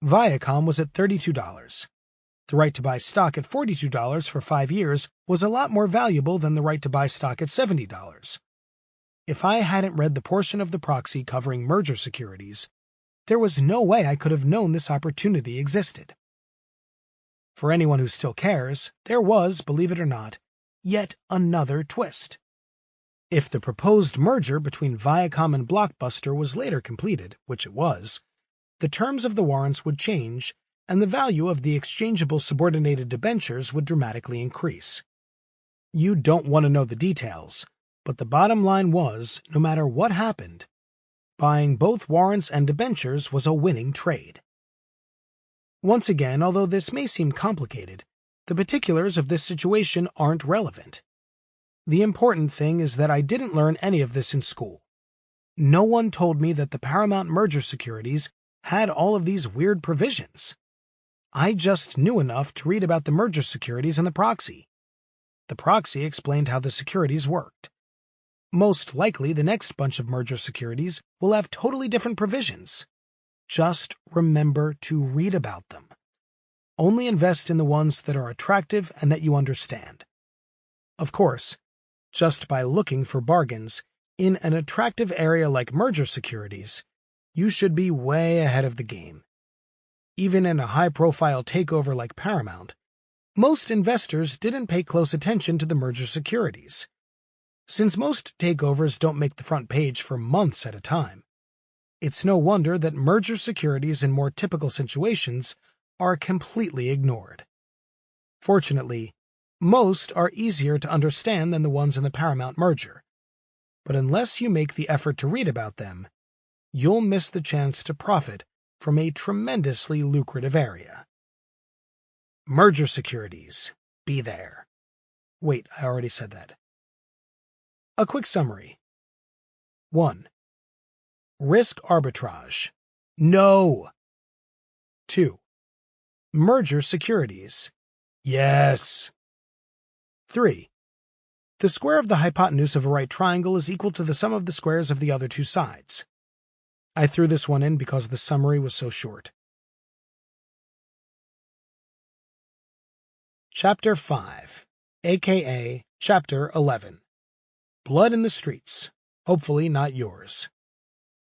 Viacom was at $32. The right to buy stock at $42 for 5 years was a lot more valuable than the right to buy stock at $70. If I hadn't read the portion of the proxy covering merger securities, there was no way I could have known this opportunity existed. For anyone who still cares, there was, believe it or not, yet another twist. If the proposed merger between Viacom and Blockbuster was later completed, which it was, the terms of the warrants would change, and the value of the exchangeable subordinated debentures would dramatically increase. You don't want to know the details, but the bottom line was, no matter what happened, buying both warrants and debentures was a winning trade. Once again, although this may seem complicated, the particulars of this situation aren't relevant. The important thing is that I didn't learn any of this in school. No one told me that the Paramount merger securities had all of these weird provisions. I just knew enough to read about the merger securities and the proxy. The proxy explained how the securities worked. Most likely, the next bunch of merger securities will have totally different provisions. Just remember to read about them. Only invest in the ones that are attractive and that you understand. Of course, just by looking for bargains in an attractive area like merger securities, you should be way ahead of the game. Even in a high-profile takeover like Paramount, most investors didn't pay close attention to the merger securities. Since most takeovers don't make the front page for months at a time, it's no wonder that merger securities in more typical situations are completely ignored. Fortunately, most are easier to understand than the ones in the Paramount merger, but unless you make the effort to read about them, you'll miss the chance to profit from a tremendously lucrative area. Merger securities. Be there. Wait, I already said that. A quick summary. 1. Risk arbitrage. No! 2. Merger securities. Yes! 3. The square of the hypotenuse of a right triangle is equal to the sum of the squares of the other two sides. I threw this one in because the summary was so short. Chapter 5, aka Chapter 11. Blood in the Streets. Hopefully not yours.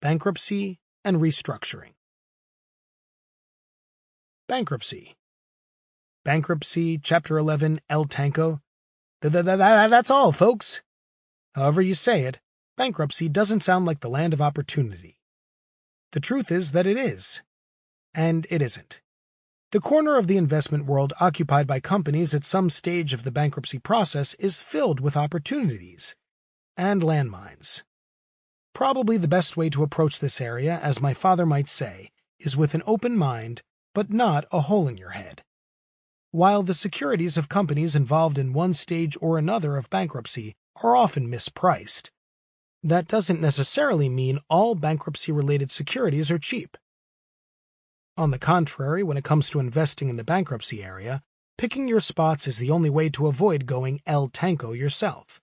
Bankruptcy and Restructuring. Bankruptcy. Bankruptcy, Chapter 11, El Tanco. That's all, folks. However you say it, bankruptcy doesn't sound like the land of opportunity. The truth is that it is. And it isn't. The corner of the investment world occupied by companies at some stage of the bankruptcy process is filled with opportunities and landmines. Probably the best way to approach this area, as my father might say, is with an open mind, but not a hole in your head. While the securities of companies involved in one stage or another of bankruptcy are often mispriced, that doesn't necessarily mean all bankruptcy-related securities are cheap. On the contrary, when it comes to investing in the bankruptcy area, picking your spots is the only way to avoid going El Tanco yourself.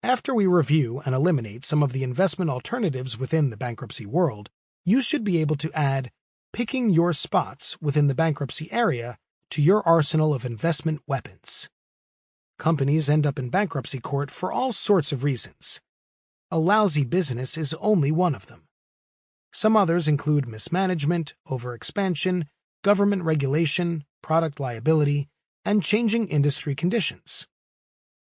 After we review and eliminate some of the investment alternatives within the bankruptcy world, you should be able to add picking your spots within the bankruptcy area to your arsenal of investment weapons. Companies end up in bankruptcy court for all sorts of reasons. A lousy business is only one of them. Some others include mismanagement, overexpansion, government regulation, product liability, and changing industry conditions.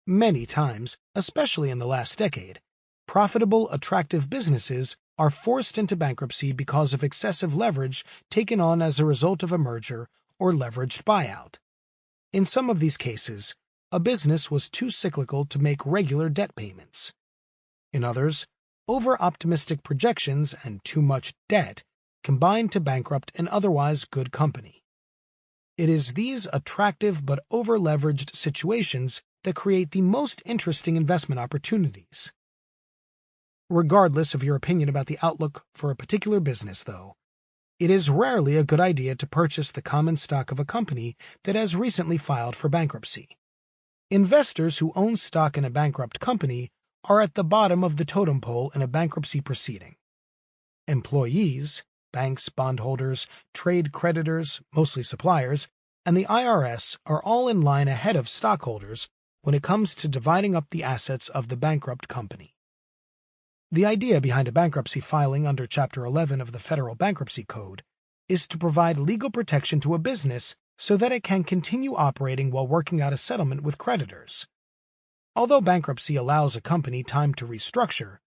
Many times, especially in the last decade, profitable, attractive businesses are forced into bankruptcy because of excessive leverage taken on as a result of a merger or leveraged buyout. In some of these cases, a business was too cyclical to make regular debt payments. In others, over-optimistic projections and too much debt combined to bankrupt an otherwise good company. It is these attractive but over-leveraged situations that create the most interesting investment opportunities. Regardless of your opinion about the outlook for a particular business, though, it is rarely a good idea to purchase the common stock of a company that has recently filed for bankruptcy. Investors who own stock in a bankrupt company are at the bottom of the totem pole in a bankruptcy proceeding. Employees, banks, bondholders, trade creditors, mostly suppliers, and the IRS are all in line ahead of stockholders when it comes to dividing up the assets of the bankrupt company. The idea behind a bankruptcy filing under Chapter 11 of the Federal Bankruptcy Code is to provide legal protection to a business so that it can continue operating while working out a settlement with creditors. Although bankruptcy allows a company time to restructure,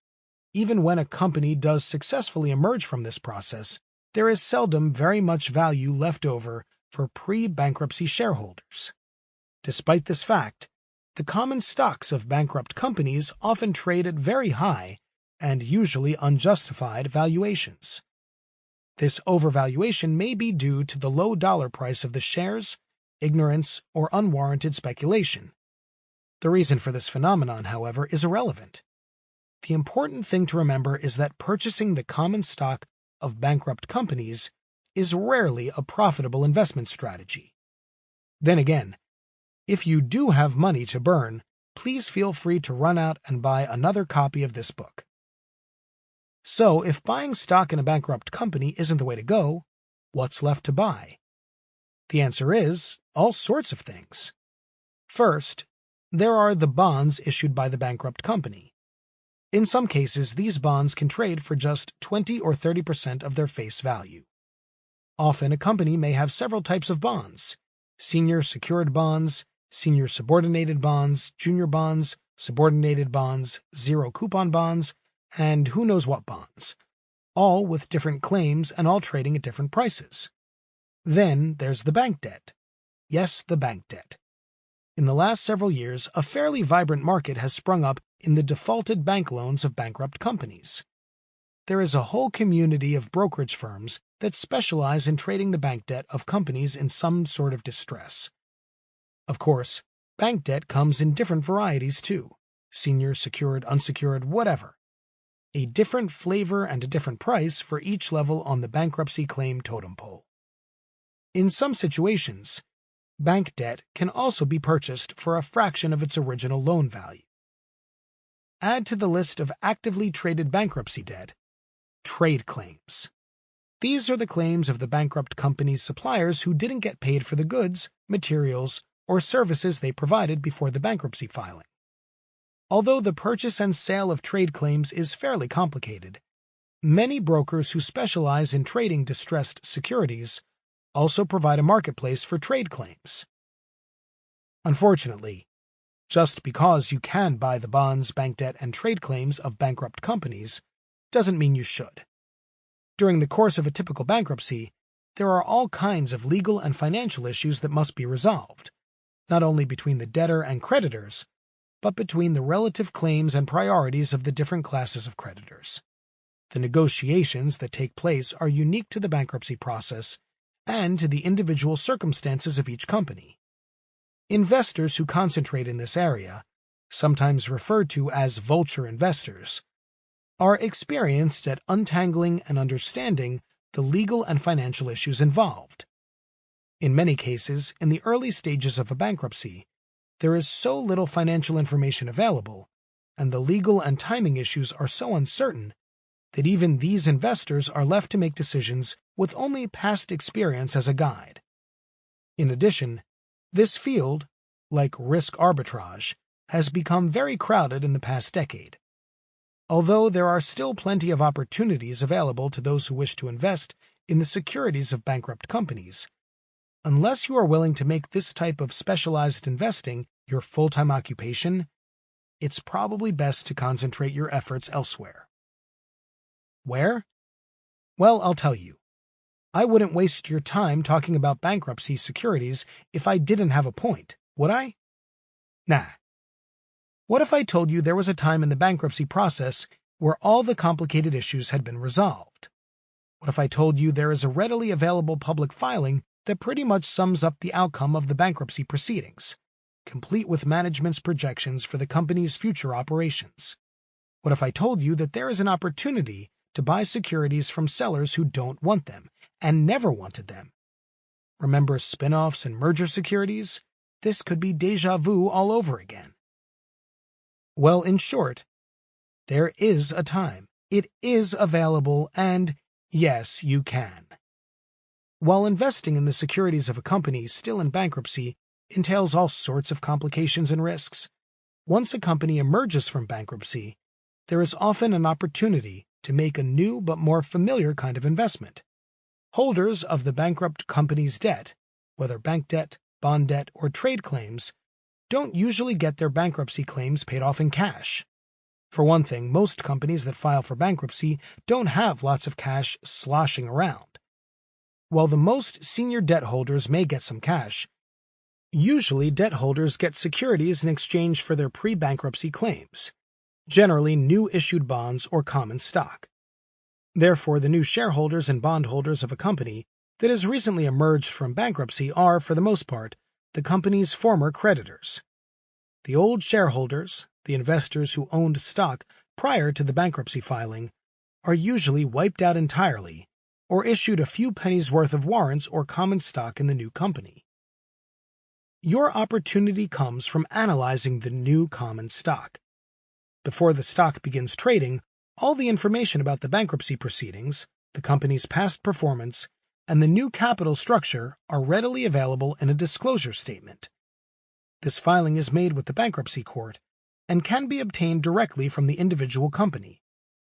even when a company does successfully emerge from this process, there is seldom very much value left over for pre-bankruptcy shareholders. Despite this fact, the common stocks of bankrupt companies often trade at very high and usually unjustified valuations. This overvaluation may be due to the low dollar price of the shares, ignorance, or unwarranted speculation. The reason for this phenomenon, however, is irrelevant. The important thing to remember is that purchasing the common stock of bankrupt companies is rarely a profitable investment strategy. Then again, if you do have money to burn, please feel free to run out and buy another copy of this book. So, if buying stock in a bankrupt company isn't the way to go, what's left to buy? The answer is all sorts of things. First, there are the bonds issued by the bankrupt company. In some cases, these bonds can trade for just 20 or 30% of their face value. Often, a company may have several types of bonds: senior secured bonds, senior subordinated bonds, junior bonds, subordinated bonds, zero-coupon bonds, and who knows what bonds, all with different claims and all trading at different prices. Then there's the bank debt. Yes, the bank debt. In the last several years, a fairly vibrant market has sprung up in the defaulted bank loans of bankrupt companies. There is a whole community of brokerage firms that specialize in trading the bank debt of companies in some sort of distress. Of course, bank debt comes in different varieties too: senior, secured, unsecured, whatever. A different flavor and a different price for each level on the bankruptcy claim totem pole. In some situations, bank debt can also be purchased for a fraction of its original loan value. Add to the list of actively traded bankruptcy debt trade claims. These are the claims of the bankrupt company's suppliers who didn't get paid for the goods, materials, or services they provided before the bankruptcy filing. Although the purchase and sale of trade claims is fairly complicated, many brokers who specialize in trading distressed securities also provide a marketplace for trade claims. Unfortunately, just because you can buy the bonds, bank debt, and trade claims of bankrupt companies doesn't mean you should. During the course of a typical bankruptcy, there are all kinds of legal and financial issues that must be resolved, not only between the debtor and creditors, but between the relative claims and priorities of the different classes of creditors. The negotiations that take place are unique to the bankruptcy process and to the individual circumstances of each company. Investors who concentrate in this area, sometimes referred to as vulture investors, are experienced at untangling and understanding the legal and financial issues involved. In many cases, in the early stages of a bankruptcy, there is so little financial information available, and the legal and timing issues are so uncertain, that even these investors are left to make decisions with only past experience as a guide. In addition, this field, like risk arbitrage, has become very crowded in the past decade. Although there are still plenty of opportunities available to those who wish to invest in the securities of bankrupt companies, unless you are willing to make this type of specialized investing your full-time occupation, it's probably best to concentrate your efforts elsewhere. Where? Well, I'll tell you. I wouldn't waste your time talking about bankruptcy securities if I didn't have a point, would I? Nah. What if I told you there was a time in the bankruptcy process where all the complicated issues had been resolved? What if I told you there is a readily available public filing that pretty much sums up the outcome of the bankruptcy proceedings, complete with management's projections for the company's future operations? What if I told you that there is an opportunity to buy securities from sellers who don't want them and never wanted them? Remember spin-offs and merger securities? This could be déjà vu all over again. Well, in short, there is a time. It is available, and yes, you can. While investing in the securities of a company still in bankruptcy entails all sorts of complications and risks, once a company emerges from bankruptcy, there is often an opportunity to make a new but more familiar kind of investment. Holders of the bankrupt company's debt, whether bank debt, bond debt, or trade claims, don't usually get their bankruptcy claims paid off in cash. For one thing, most companies that file for bankruptcy don't have lots of cash sloshing around. While the most senior debt holders may get some cash, usually debt holders get securities in exchange for their pre-bankruptcy claims, generally new issued bonds or common stock. Therefore, the new shareholders and bondholders of a company that has recently emerged from bankruptcy are, for the most part, the company's former creditors. The old shareholders, the investors who owned stock prior to the bankruptcy filing, are usually wiped out entirely or issued a few pennies worth of warrants or common stock in the new company. Your opportunity comes from analyzing the new common stock. Before the stock begins trading, all the information about the bankruptcy proceedings, the company's past performance, and the new capital structure are readily available in a disclosure statement. This filing is made with the bankruptcy court and can be obtained directly from the individual company,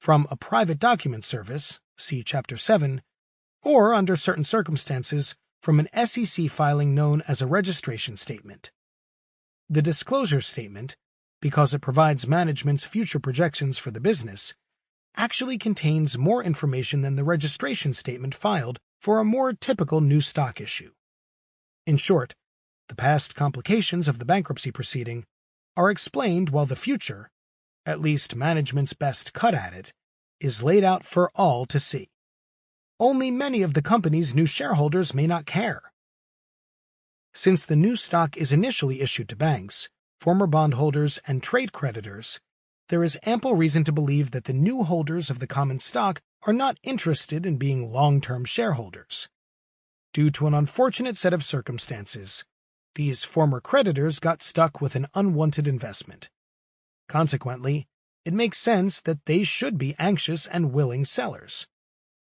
from a private document service, see Chapter 7, or, under certain circumstances, from an SEC filing known as a registration statement. The disclosure statement, because it provides management's future projections for the business, actually contains more information than the registration statement filed for a more typical new stock issue. In short, the past complications of the bankruptcy proceeding are explained while the future, at least management's best cut at it, is laid out for all to see. Only many of the company's new shareholders may not care. Since the new stock is initially issued to banks, former bondholders, and trade creditors, there is ample reason to believe that the new holders of the common stock are not interested in being long-term shareholders. Due to an unfortunate set of circumstances, these former creditors got stuck with an unwanted investment. Consequently, it makes sense that they should be anxious and willing sellers.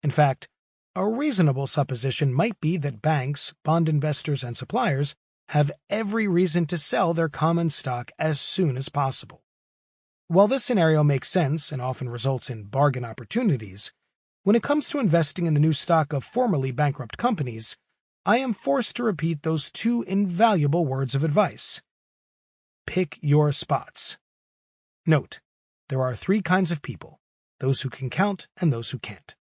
In fact, a reasonable supposition might be that banks, bond investors, and suppliers have every reason to sell their common stock as soon as possible. While this scenario makes sense and often results in bargain opportunities, when it comes to investing in the new stock of formerly bankrupt companies, I am forced to repeat those two invaluable words of advice. Pick your spots. Note, there are three kinds of people, those who can count and those who can't.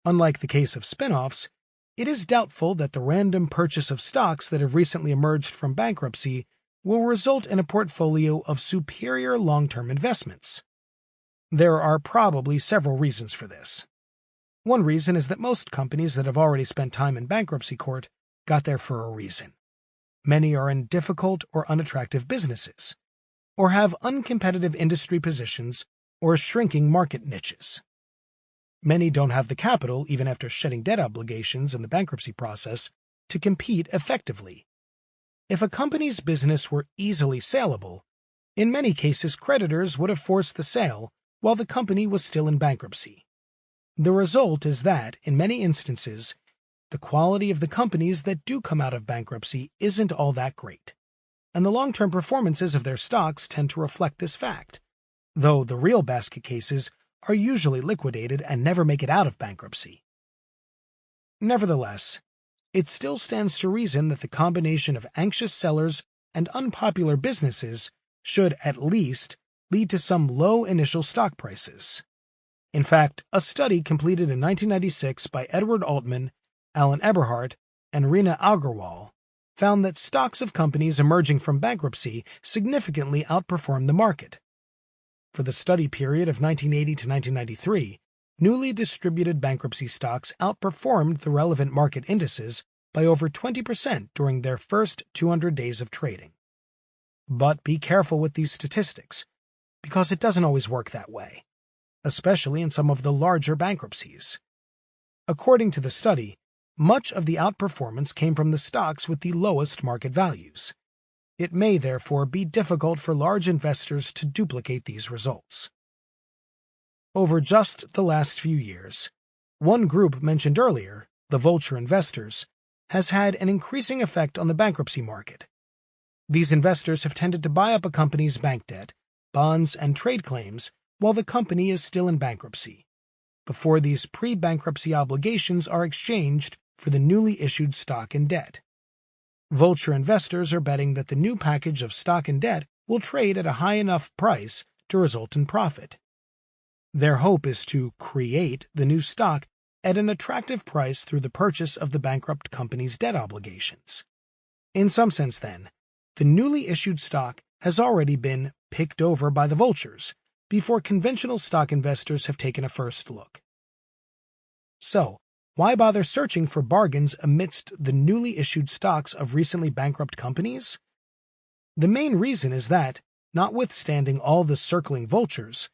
Unlike the case of spin-offs, it is doubtful that the random purchase of stocks that have recently emerged from bankruptcy will result in a portfolio of superior long-term investments. There are probably several reasons for this. One reason is that most companies that have already spent time in bankruptcy court got there for a reason. Many are in difficult or unattractive businesses, or have uncompetitive industry positions or shrinking market niches. Many don't have the capital, even after shedding debt obligations in the bankruptcy process, to compete effectively. If a company's business were easily saleable, in many cases creditors would have forced the sale while the company was still in bankruptcy. The result is that, in many instances, the quality of the companies that do come out of bankruptcy isn't all that great, and the long-term performances of their stocks tend to reflect this fact, though the real basket cases are usually liquidated and never make it out of bankruptcy. Nevertheless, it still stands to reason that the combination of anxious sellers and unpopular businesses should, at least, lead to some low initial stock prices. In fact, a study completed in 1996 by Edward Altman, Alan Eberhardt, and Rina Agarwal found that stocks of companies emerging from bankruptcy significantly outperformed the market. For the study period of 1980 to 1993, newly distributed bankruptcy stocks outperformed the relevant market indices by over 20% during their first 200 days of trading. But be careful with these statistics, because it doesn't always work that way, especially in some of the larger bankruptcies. According to the study, much of the outperformance came from the stocks with the lowest market values. It may therefore be difficult for large investors to duplicate these results. Over just the last few years, one group mentioned earlier, the vulture investors, has had an increasing effect on the bankruptcy market. These investors have tended to buy up a company's bank debt, bonds, and trade claims while the company is still in bankruptcy, before these pre-bankruptcy obligations are exchanged for the newly issued stock and debt. Vulture investors are betting that the new package of stock and debt will trade at a high enough price to result in profit. Their hope is to create the new stock at an attractive price through the purchase of the bankrupt company's debt obligations. In some sense, then, the newly issued stock has already been picked over by the vultures before conventional stock investors have taken a first look. So, why bother searching for bargains amidst the newly issued stocks of recently bankrupt companies? The main reason is that, notwithstanding all the circling vultures,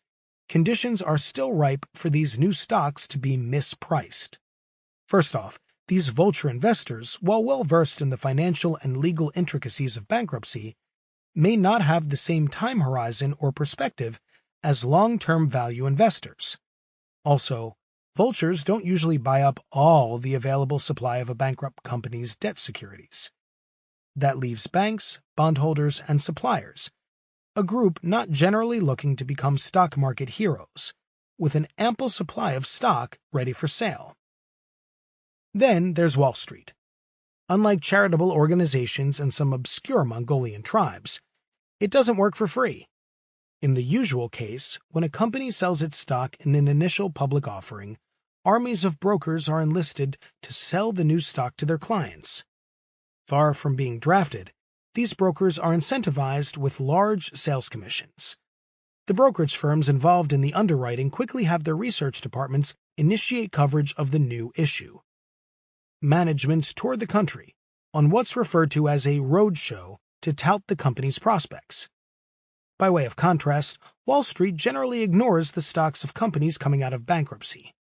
conditions are still ripe for these new stocks to be mispriced. First off, these vulture investors, while well versed in the financial and legal intricacies of bankruptcy, may not have the same time horizon or perspective as long-term value investors. Also, vultures don't usually buy up all the available supply of a bankrupt company's debt securities. That leaves banks, bondholders, and suppliers, a group not generally looking to become stock market heroes, with an ample supply of stock ready for sale. Then there's Wall Street. Unlike charitable organizations and some obscure Mongolian tribes, it doesn't work for free. In the usual case, when a company sells its stock in an initial public offering, armies of brokers are enlisted to sell the new stock to their clients. Far from being drafted, these brokers are incentivized with large sales commissions. The brokerage firms involved in the underwriting quickly have their research departments initiate coverage of the new issue. Managements tour the country on what's referred to as a roadshow to tout the company's prospects. By way of contrast, Wall Street generally ignores the stocks of companies coming out of bankruptcy.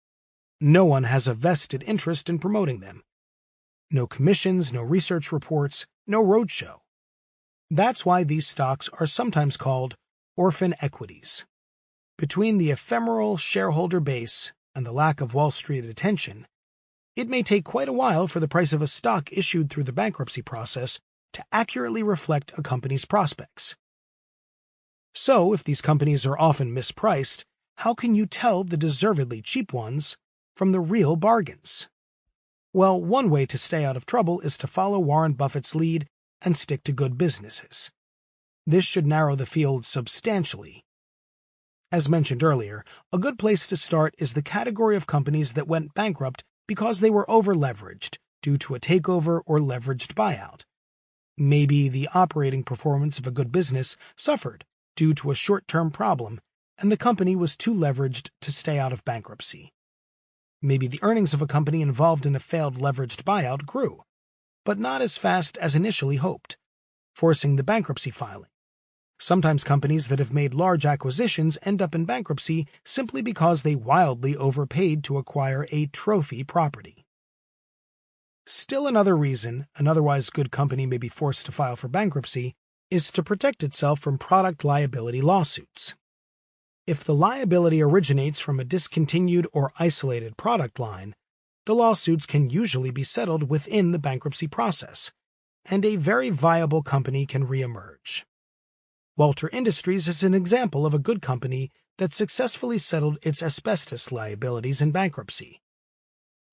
No one has a vested interest in promoting them. No commissions, no research reports, no roadshow. That's why these stocks are sometimes called orphan equities. Between the ephemeral shareholder base and the lack of Wall Street attention, it may take quite a while for the price of a stock issued through the bankruptcy process to accurately reflect a company's prospects. So, if these companies are often mispriced, how can you tell the deservedly cheap ones from the real bargains? Well, one way to stay out of trouble is to follow Warren Buffett's lead and stick to good businesses. This should narrow the field substantially. As mentioned earlier, a good place to start is the category of companies that went bankrupt because they were over-leveraged due to a takeover or leveraged buyout. Maybe the operating performance of a good business suffered due to a short-term problem, and the company was too leveraged to stay out of bankruptcy. Maybe the earnings of a company involved in a failed leveraged buyout grew, but not as fast as initially hoped, forcing the bankruptcy filing. Sometimes companies that have made large acquisitions end up in bankruptcy simply because they wildly overpaid to acquire a trophy property. Still another reason an otherwise good company may be forced to file for bankruptcy is to protect itself from product liability lawsuits. If the liability originates from a discontinued or isolated product line, the lawsuits can usually be settled within the bankruptcy process, and a very viable company can reemerge. Walter Industries is an example of a good company that successfully settled its asbestos liabilities in bankruptcy.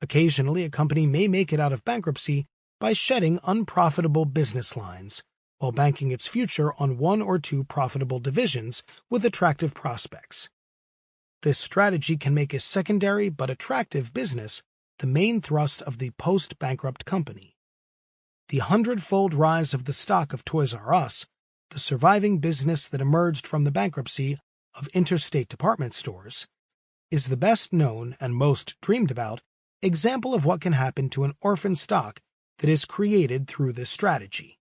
Occasionally, a company may make it out of bankruptcy by shedding unprofitable business lines, while banking its future on one or two profitable divisions with attractive prospects. This strategy can make a secondary but attractive business the main thrust of the post-bankrupt company. The 100-fold rise of the stock of Toys R Us, the surviving business that emerged from the bankruptcy of interstate department stores, is the best known and most dreamed about example of what can happen to an orphan stock that is created through this strategy.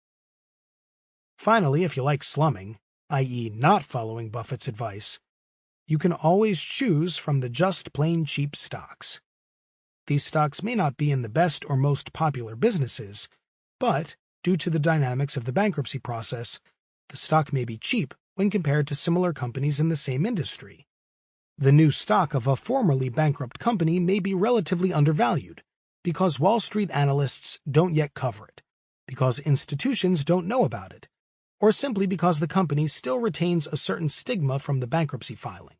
Finally, if you like slumming, i.e. not following Buffett's advice, you can always choose from the just plain cheap stocks. These stocks may not be in the best or most popular businesses, but, due to the dynamics of the bankruptcy process, the stock may be cheap when compared to similar companies in the same industry. The new stock of a formerly bankrupt company may be relatively undervalued because Wall Street analysts don't yet cover it, because institutions don't know about it, or simply because the company still retains a certain stigma from the bankruptcy filing.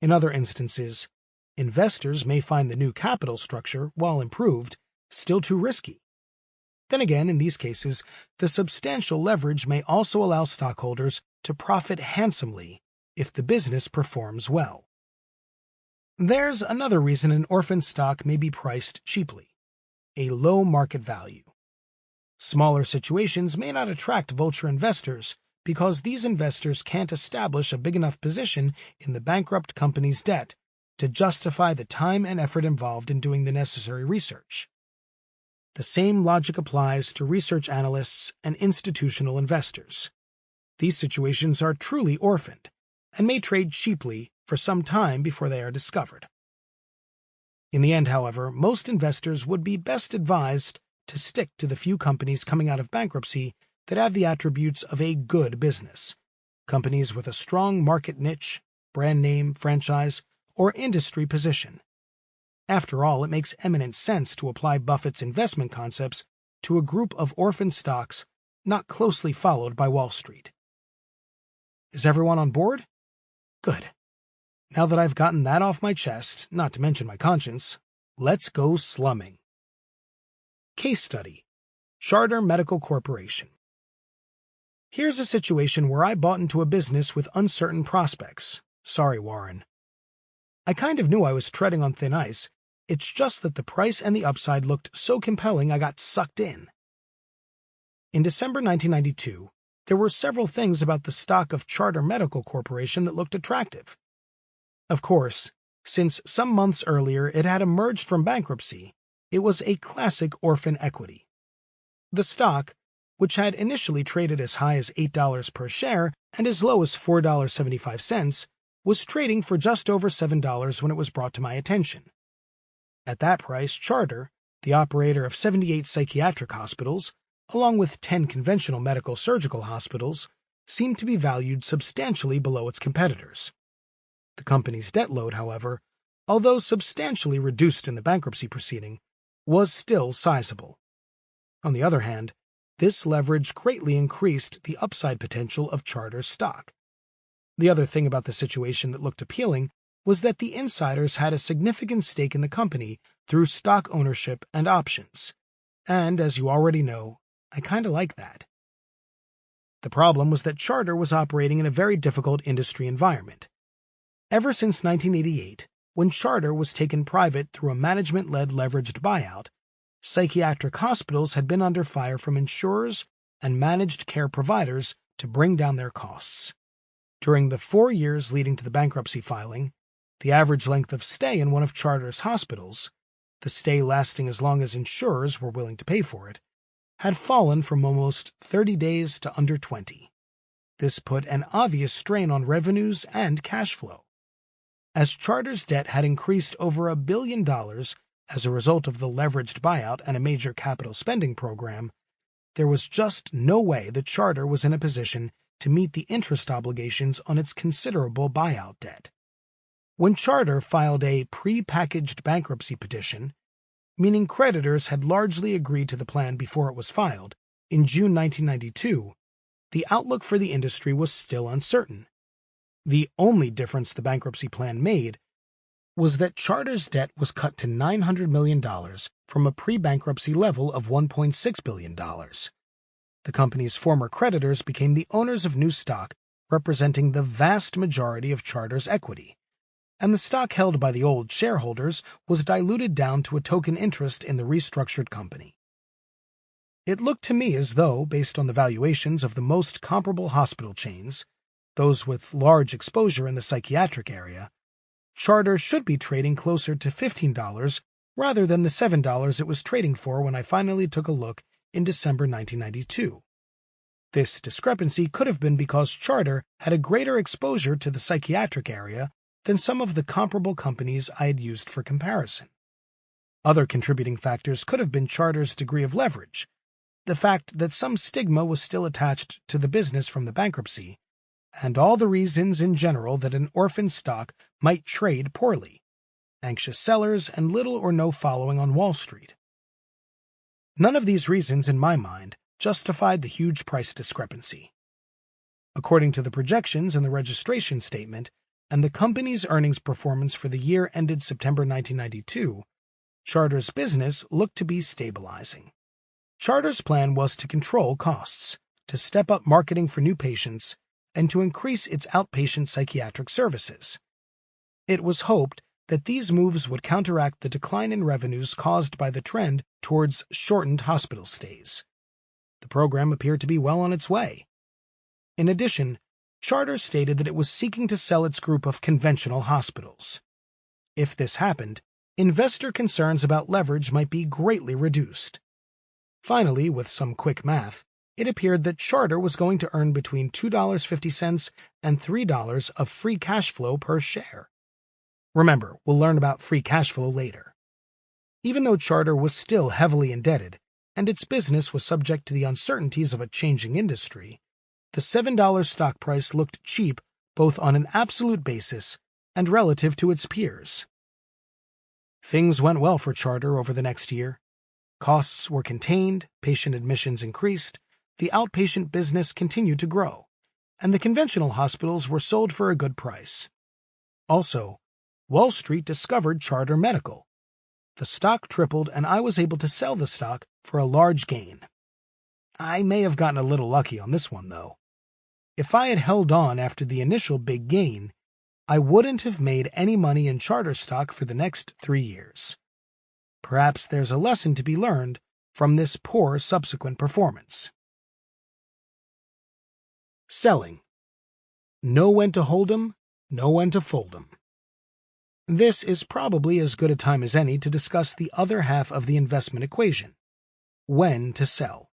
In other instances, investors may find the new capital structure, while improved, still too risky. Then again, in these cases, the substantial leverage may also allow stockholders to profit handsomely if the business performs well. There's another reason an orphan stock may be priced cheaply: a low market value. Smaller situations may not attract vulture investors because these investors can't establish a big enough position in the bankrupt company's debt to justify the time and effort involved in doing the necessary research. The same logic applies to research analysts and institutional investors. These situations are truly orphaned and may trade cheaply for some time before they are discovered. In the end, however, most investors would be best advised to stick to the few companies coming out of bankruptcy that have the attributes of a good business, companies with a strong market niche, brand name, franchise, or industry position. After all, it makes eminent sense to apply Buffett's investment concepts to a group of orphan stocks not closely followed by Wall Street. Is everyone on board? Good. Now that I've gotten that off my chest, not to mention my conscience, let's go slumming. Case study: Charter Medical Corporation. Here's a situation where I bought into a business with uncertain prospects. Sorry, Warren. I kind of knew I was treading on thin ice. It's just that the price and the upside looked so compelling I got sucked in. In December 1992, there were several things about the stock of Charter Medical Corporation that looked attractive. Of course, since some months earlier it had emerged from bankruptcy, it was a classic orphan equity. The stock, which had initially traded as high as $8 per share and as low as $4.75, was trading for just over $7 when it was brought to my attention. At that price, Charter, the operator of 78 psychiatric hospitals, along with 10 conventional medical surgical hospitals, seemed to be valued substantially below its competitors. The company's debt load, however, although substantially reduced in the bankruptcy proceeding, was still sizable. On the other hand, this leverage greatly increased the upside potential of Charter's stock. The other thing about the situation that looked appealing was that the insiders had a significant stake in the company through stock ownership and options. And, as you already know, I kinda like that. The problem was that Charter was operating in a very difficult industry environment. Ever since 1988, when Charter was taken private through a management-led leveraged buyout, psychiatric hospitals had been under fire from insurers and managed care providers to bring down their costs. During the 4 years leading to the bankruptcy filing, the average length of stay in one of Charter's hospitals, the stay lasting as long as insurers were willing to pay for it, had fallen from almost 30 days to under 20. This put an obvious strain on revenues and cash flow. As Charter's debt had increased over $1 billion as a result of the leveraged buyout and a major capital spending program, there was just no way that Charter was in a position to meet the interest obligations on its considerable buyout debt. When Charter filed a pre-packaged bankruptcy petition, meaning creditors had largely agreed to the plan before it was filed, in June 1992, the outlook for the industry was still uncertain. The only difference the bankruptcy plan made was that Charter's debt was cut to $900 million from a pre-bankruptcy level of $1.6 billion. The company's former creditors became the owners of new stock, representing the vast majority of Charter's equity, and the stock held by the old shareholders was diluted down to a token interest in the restructured company. It looked to me as though, based on the valuations of the most comparable hospital chains, those with large exposure in the psychiatric area, Charter should be trading closer to $15 rather than the $7 it was trading for when I finally took a look in December 1992. This discrepancy could have been because Charter had a greater exposure to the psychiatric area than some of the comparable companies I had used for comparison. Other contributing factors could have been Charter's degree of leverage, the fact that some stigma was still attached to the business from the bankruptcy, and all the reasons in general that an orphan stock might trade poorly: anxious sellers and little or no following on Wall Street. None of these reasons, in my mind, justified the huge price discrepancy. According to the projections in the registration statement and the company's earnings performance for the year ended September 1992, Charter's business looked to be stabilizing. Charter's plan was to control costs, to step up marketing for new patients, and to increase its outpatient psychiatric services. It was hoped that these moves would counteract the decline in revenues caused by the trend towards shortened hospital stays. The program appeared to be well on its way. In addition, Charter stated that it was seeking to sell its group of conventional hospitals. If this happened, investor concerns about leverage might be greatly reduced. Finally, with some quick math, it appeared that Charter was going to earn between $2.50 and $3 of free cash flow per share. Remember, we'll learn about free cash flow later. Even though Charter was still heavily indebted, and its business was subject to the uncertainties of a changing industry, the $7 stock price looked cheap both on an absolute basis and relative to its peers. Things went well for Charter over the next year. Costs were contained, patient admissions increased, the outpatient business continued to grow, and the conventional hospitals were sold for a good price. Also, Wall Street discovered Charter Medical. The stock tripled, and I was able to sell the stock for a large gain. I may have gotten a little lucky on this one, though. If I had held on after the initial big gain, I wouldn't have made any money in Charter stock for the next 3 years. Perhaps there's a lesson to be learned from this poor subsequent performance. Selling. Know when to hold 'em, know when to fold 'em. This is probably as good a time as any to discuss the other half of the investment equation: when to sell.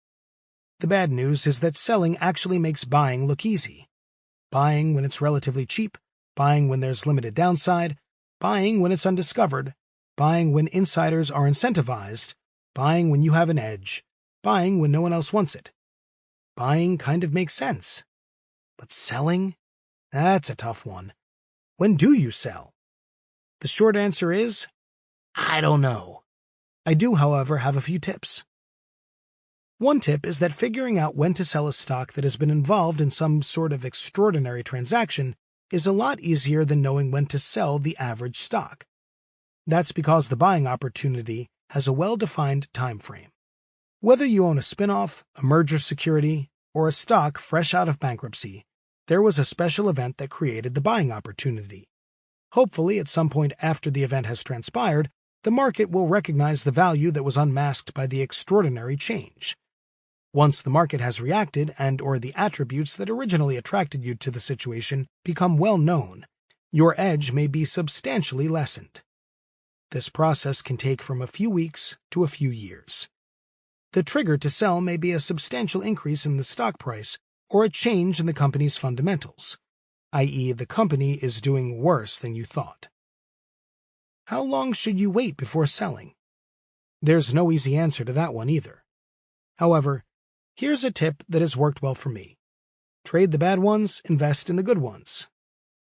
The bad news is that selling actually makes buying look easy. Buying when it's relatively cheap, buying when there's limited downside, buying when it's undiscovered, buying when insiders are incentivized, buying when you have an edge, buying when no one else wants it. Buying kind of makes sense. But selling? That's a tough one. When do you sell? The short answer is, I don't know. I do, however, have a few tips. One tip is that figuring out when to sell a stock that has been involved in some sort of extraordinary transaction is a lot easier than knowing when to sell the average stock. That's because the buying opportunity has a well-defined time frame. Whether you own a spin-off, a merger security, or a stock fresh out of bankruptcy, there was a special event that created the buying opportunity. Hopefully, at some point after the event has transpired, the market will recognize the value that was unmasked by the extraordinary change. Once the market has reacted and/or the attributes that originally attracted you to the situation become well known, your edge may be substantially lessened. This process can take from a few weeks to a few years. The trigger to sell may be a substantial increase in the stock price or a change in the company's fundamentals, i.e., the company is doing worse than you thought. How long should you wait before selling? There's no easy answer to that one either. However, here's a tip that has worked well for me. Trade the bad ones, invest in the good ones.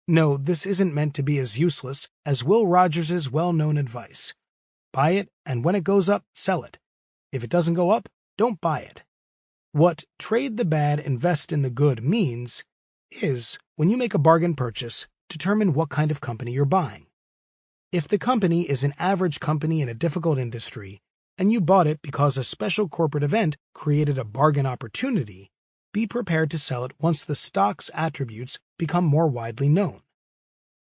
No, this isn't meant to be as useless as Will Rogers' well-known advice. Buy it, and when it goes up, sell it. If it doesn't go up, don't buy it. What trade the bad, invest in the good means is, when you make a bargain purchase, determine what kind of company you're buying. If the company is an average company in a difficult industry, and you bought it because a special corporate event created a bargain opportunity, be prepared to sell it once the stock's attributes become more widely known.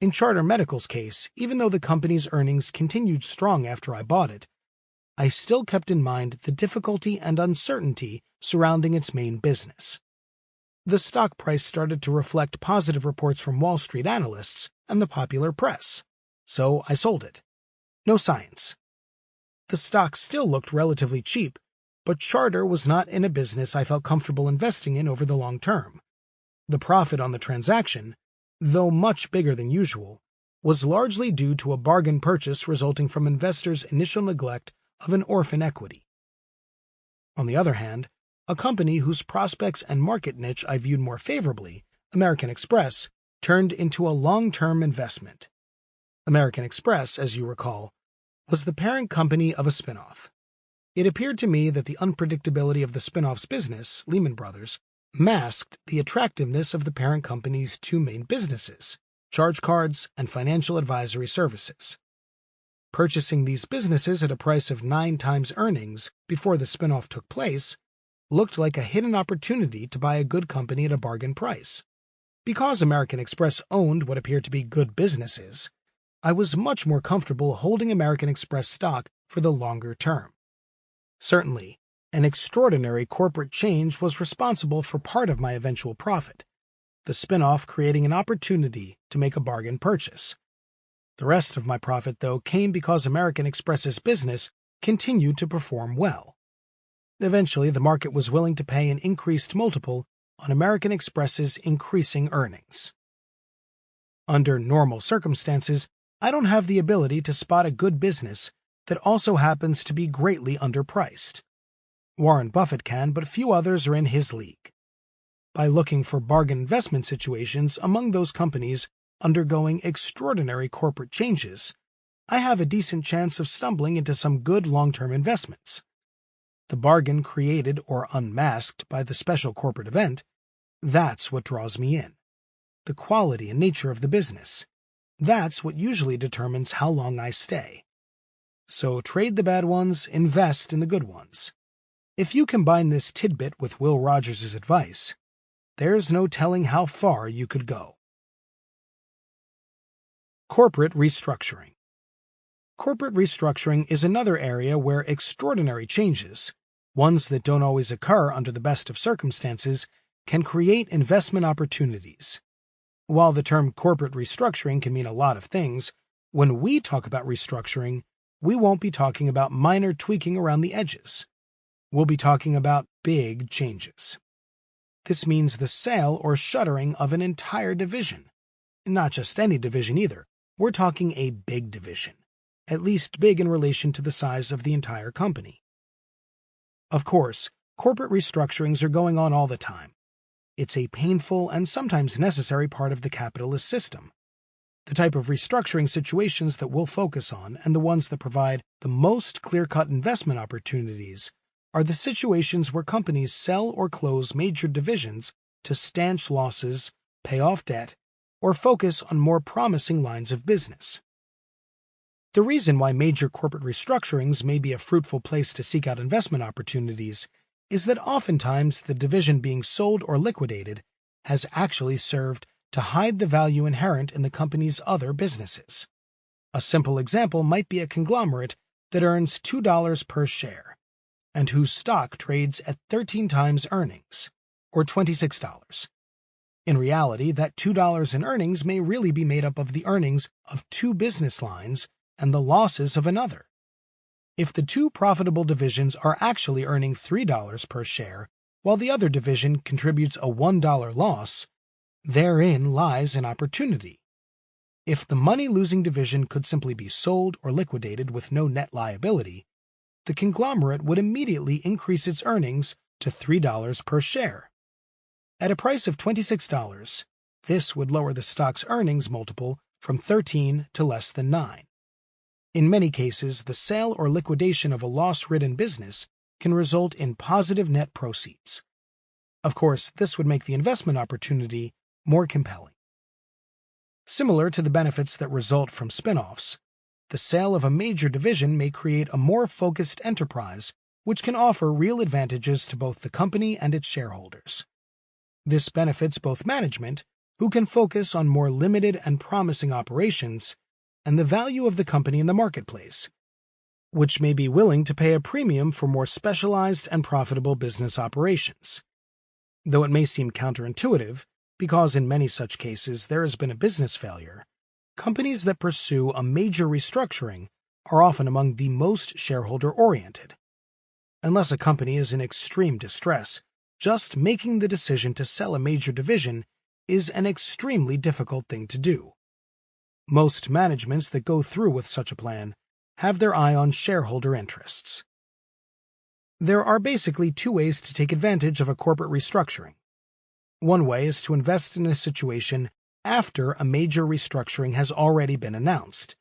In Charter Medical's case, even though the company's earnings continued strong after I bought it, I still kept in mind the difficulty and uncertainty surrounding its main business. The stock price started to reflect positive reports from Wall Street analysts and the popular press, so I sold it. No science. The stock still looked relatively cheap, but Charter was not in a business I felt comfortable investing in over the long term. The profit on the transaction, though much bigger than usual, was largely due to a bargain purchase resulting from investors' initial neglect of an orphan equity. On the other hand, a company whose prospects and market niche I viewed more favorably, American Express, turned into a long-term investment. American Express, as you recall, was the parent company of a spinoff. It appeared to me that the unpredictability of the spinoff's business, Lehman Brothers, masked the attractiveness of the parent company's two main businesses, charge cards and financial advisory services. Purchasing these businesses at a price of 9 times earnings before the spinoff took place looked like a hidden opportunity to buy a good company at a bargain price. Because American Express owned what appeared to be good businesses, I was much more comfortable holding American Express stock for the longer term. Certainly, an extraordinary corporate change was responsible for part of my eventual profit, the spin-off creating an opportunity to make a bargain purchase. The rest of my profit, though, came because American Express's business continued to perform well. Eventually, the market was willing to pay an increased multiple on American Express's increasing earnings. Under normal circumstances, I don't have the ability to spot a good business that also happens to be greatly underpriced. Warren Buffett can, but few others are in his league. By looking for bargain investment situations among those companies undergoing extraordinary corporate changes, I have a decent chance of stumbling into some good long-term investments. The bargain created or unmasked by the special corporate event, that's what draws me in. The quality and nature of the business, that's what usually determines how long I stay. So trade the bad ones, invest in the good ones. If you combine this tidbit with Will Rogers' advice, there's no telling how far you could go. Corporate restructuring. Corporate restructuring is another area where extraordinary changes, ones that don't always occur under the best of circumstances, can create investment opportunities. While the term corporate restructuring can mean a lot of things, when we talk about restructuring, we won't be talking about minor tweaking around the edges. We'll be talking about big changes. This means the sale or shuttering of an entire division. Not just any division either. We're talking a big division, at least big in relation to the size of the entire company. Of course, corporate restructurings are going on all the time. It's a painful and sometimes necessary part of the capitalist system. The type of restructuring situations that we'll focus on and the ones that provide the most clear-cut investment opportunities are the situations where companies sell or close major divisions to stanch losses, pay off debt, or focus on more promising lines of business. The reason why major corporate restructurings may be a fruitful place to seek out investment opportunities is that oftentimes the division being sold or liquidated has actually served to hide the value inherent in the company's other businesses. A simple example might be a conglomerate that earns $2 per share, and whose stock trades at 13 times earnings, or $26. In reality, that $2 in earnings may really be made up of the earnings of two business lines and the losses of another. If the two profitable divisions are actually earning $3 per share, while the other division contributes a $1 loss, therein lies an opportunity. If the money-losing division could simply be sold or liquidated with no net liability, the conglomerate would immediately increase its earnings to $3 per share. At a price of $26, this would lower the stock's earnings multiple from 13 to less than 9. In many cases, the sale or liquidation of a loss-ridden business can result in positive net proceeds. Of course, this would make the investment opportunity more compelling. Similar to the benefits that result from spin-offs, the sale of a major division may create a more focused enterprise which can offer real advantages to both the company and its shareholders. This benefits both management, who can focus on more limited and promising operations, and the value of the company in the marketplace, which may be willing to pay a premium for more specialized and profitable business operations. Though it may seem counterintuitive, because in many such cases there has been a business failure, companies that pursue a major restructuring are often among the most shareholder-oriented. Unless a company is in extreme distress, just making the decision to sell a major division is an extremely difficult thing to do. Most managements that go through with such a plan have their eye on shareholder interests. There are basically two ways to take advantage of a corporate restructuring. One way is to invest in a situation after a major restructuring has already been announced.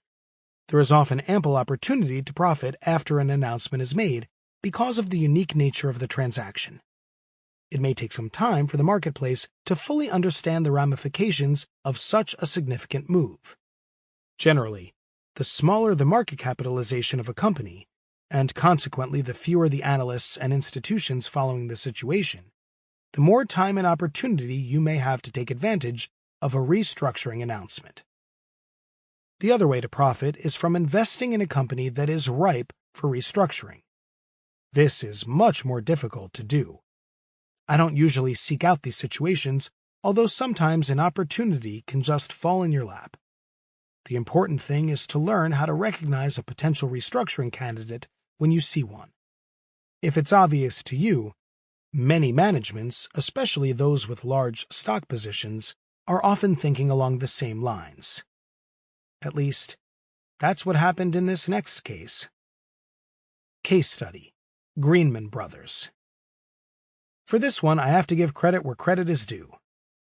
There is often ample opportunity to profit after an announcement is made because of the unique nature of the transaction. It may take some time for the marketplace to fully understand the ramifications of such a significant move. Generally, the smaller the market capitalization of a company, and consequently the fewer the analysts and institutions following the situation, the more time and opportunity you may have to take advantage of a restructuring announcement. The other way to profit is from investing in a company that is ripe for restructuring. This is much more difficult to do. I don't usually seek out these situations, although sometimes an opportunity can just fall in your lap. The important thing is to learn how to recognize a potential restructuring candidate when you see one. If it's obvious to you, many managements, especially those with large stock positions, are often thinking along the same lines. At least, that's what happened in this next case. Case study: Greenman Brothers. For this one, I have to give credit where credit is due.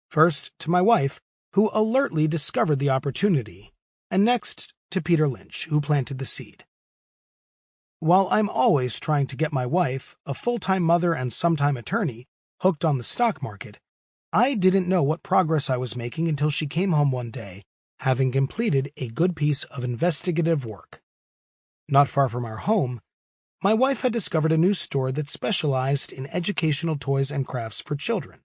First, to my wife, who alertly discovered the opportunity, and next to Peter Lynch, who planted the seed. While I'm always trying to get my wife, a full-time mother and sometime attorney, hooked on the stock market, I didn't know what progress I was making until she came home one day, having completed a good piece of investigative work. Not far from our home, my wife had discovered a new store that specialized in educational toys and crafts for children.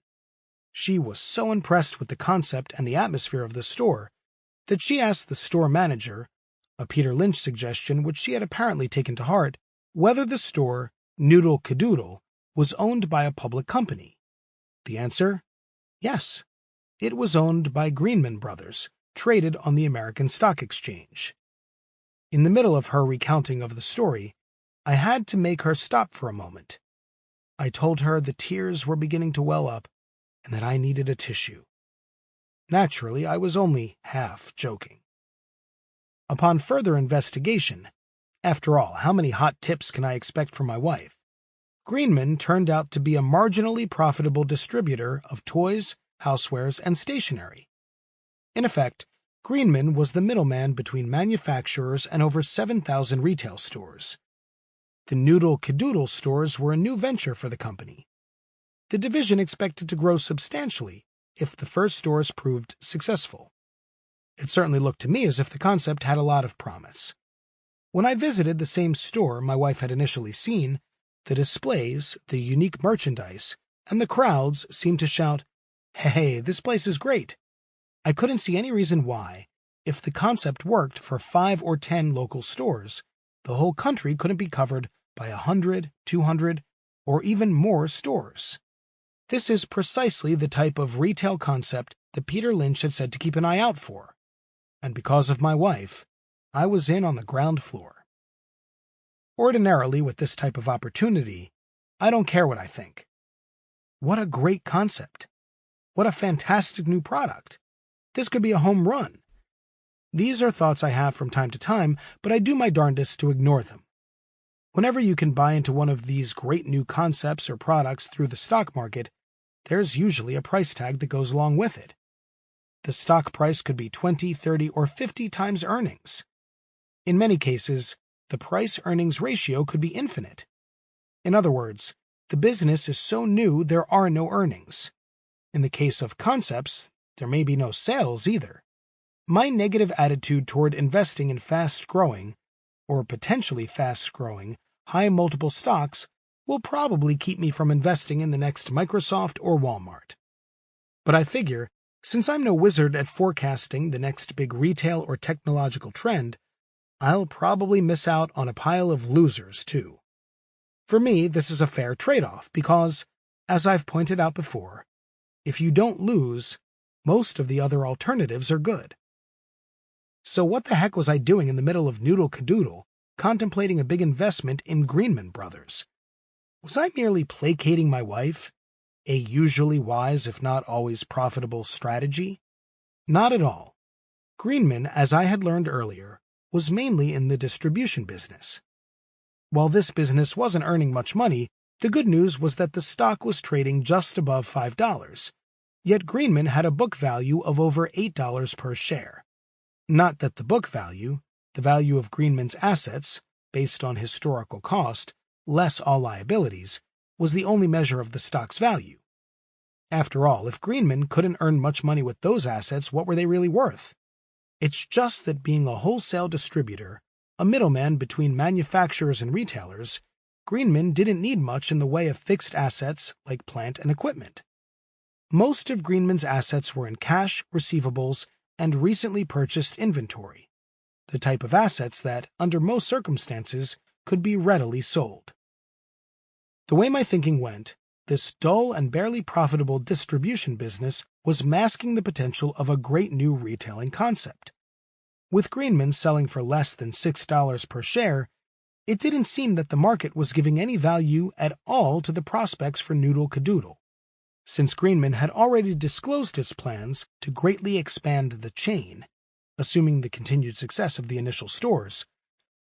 She was so impressed with the concept and the atmosphere of the store that she asked the store manager, a Peter Lynch suggestion which she had apparently taken to heart, whether the store, Noodle Cadoodle, was owned by a public company. The answer? Yes. It was owned by Greenman Brothers, traded on the American Stock Exchange. In the middle of her recounting of the story, I had to make her stop for a moment. I told her the tears were beginning to well up and that I needed a tissue. Naturally, I was only half joking. Upon further investigation, after all, how many hot tips can I expect from my wife? Greenman turned out to be a marginally profitable distributor of toys, housewares, and stationery. In effect, Greenman was the middleman between manufacturers and over 7,000 retail stores. The Noodle Cadoodle stores were a new venture for the company. The division expected to grow substantially if the first stores proved successful. It certainly looked to me as if the concept had a lot of promise. When I visited the same store my wife had initially seen, the displays, the unique merchandise, and the crowds seemed to shout, "Hey, this place is great." I couldn't see any reason why, if the concept worked for 5 or 10 local stores, the whole country couldn't be covered by 100, 200, or even more stores. This is precisely the type of retail concept that Peter Lynch had said to keep an eye out for. And because of my wife, I was in on the ground floor. Ordinarily, with this type of opportunity, I don't care what I think. What a great concept. What a fantastic new product. This could be a home run. These are thoughts I have from time to time, but I do my darndest to ignore them. Whenever you can buy into one of these great new concepts or products through the stock market, there's usually a price tag that goes along with it. The stock price could be 20, 30, or 50 times earnings. In many cases, the price-earnings ratio could be infinite. In other words, the business is so new there are no earnings. In the case of concepts, there may be no sales either. My negative attitude toward investing in fast-growing, or potentially fast-growing, high-multiple stocks will probably keep me from investing in the next Microsoft or Walmart. But I figure, since I'm no wizard at forecasting the next big retail or technological trend, I'll probably miss out on a pile of losers, too. For me, this is a fair trade-off because, as I've pointed out before, if you don't lose, most of the other alternatives are good. So what the heck was I doing in the middle of Noodle Cadoodle, contemplating a big investment in Greenman Brothers? Was I merely placating my wife? A usually wise, if not always profitable, strategy? Not at all. Greenman, as I had learned earlier, was mainly in the distribution business. While this business wasn't earning much money, the good news was that the stock was trading just above $5, yet Greenman had a book value of over $8 per share. Not that the book value, the value of Greenman's assets, based on historical cost, less all liabilities, was the only measure of the stock's value. After all, if Greenman couldn't earn much money with those assets, what were they really worth? It's just that being a wholesale distributor, a middleman between manufacturers and retailers, Greenman didn't need much in the way of fixed assets like plant and equipment. Most of Greenman's assets were in cash, receivables, and recently purchased inventory. the type of assets that, under most circumstances, could be readily sold. The way my thinking went, this dull and barely profitable distribution business was masking the potential of a great new retailing concept. With Greenman selling for less than $6 per share, it didn't seem that the market was giving any value at all to the prospects for Noodle Cadoodle. Since Greenman had already disclosed his plans to greatly expand the chain, assuming the continued success of the initial stores,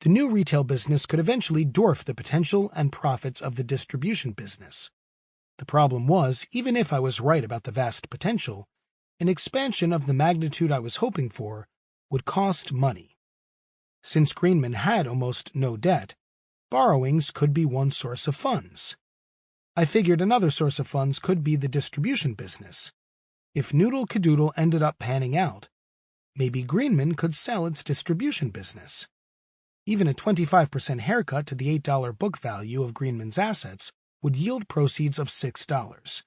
the new retail business could eventually dwarf the potential and profits of the distribution business. The problem was, even if I was right about the vast potential, an expansion of the magnitude I was hoping for would cost money. Since Greenman had almost no debt, borrowings could be one source of funds. I figured another source of funds could be the distribution business. If Noodle Cadoodle ended up panning out, maybe Greenman could sell its distribution business. Even a 25% haircut to the $8 book value of Greenman's assets would yield proceeds of $6.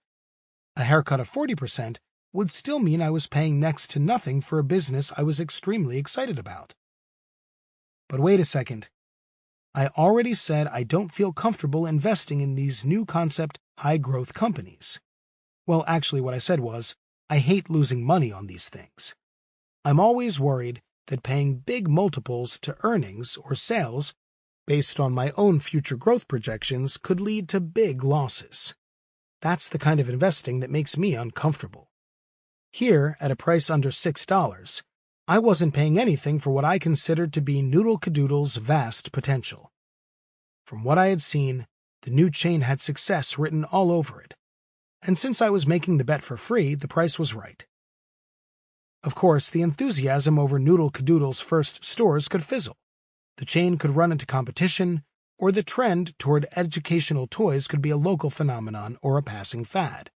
A haircut of 40% would still mean I was paying next to nothing for a business I was extremely excited about. But wait a second. I already said I don't feel comfortable investing in these new concept high-growth companies. Well, actually what I said was, I hate losing money on these things. I'm always worried that paying big multiples to earnings or sales based on my own future growth projections could lead to big losses. That's the kind of investing that makes me uncomfortable. Here, at a price under $6, I wasn't paying anything for what I considered to be Noodle Cadoodle's vast potential. From what I had seen, the new chain had success written all over it, and since I was making the bet for free, the price was right. Of course, the enthusiasm over Noodle Cadoodle's first stores could fizzle. The chain could run into competition, or the trend toward educational toys could be a local phenomenon or a passing fad.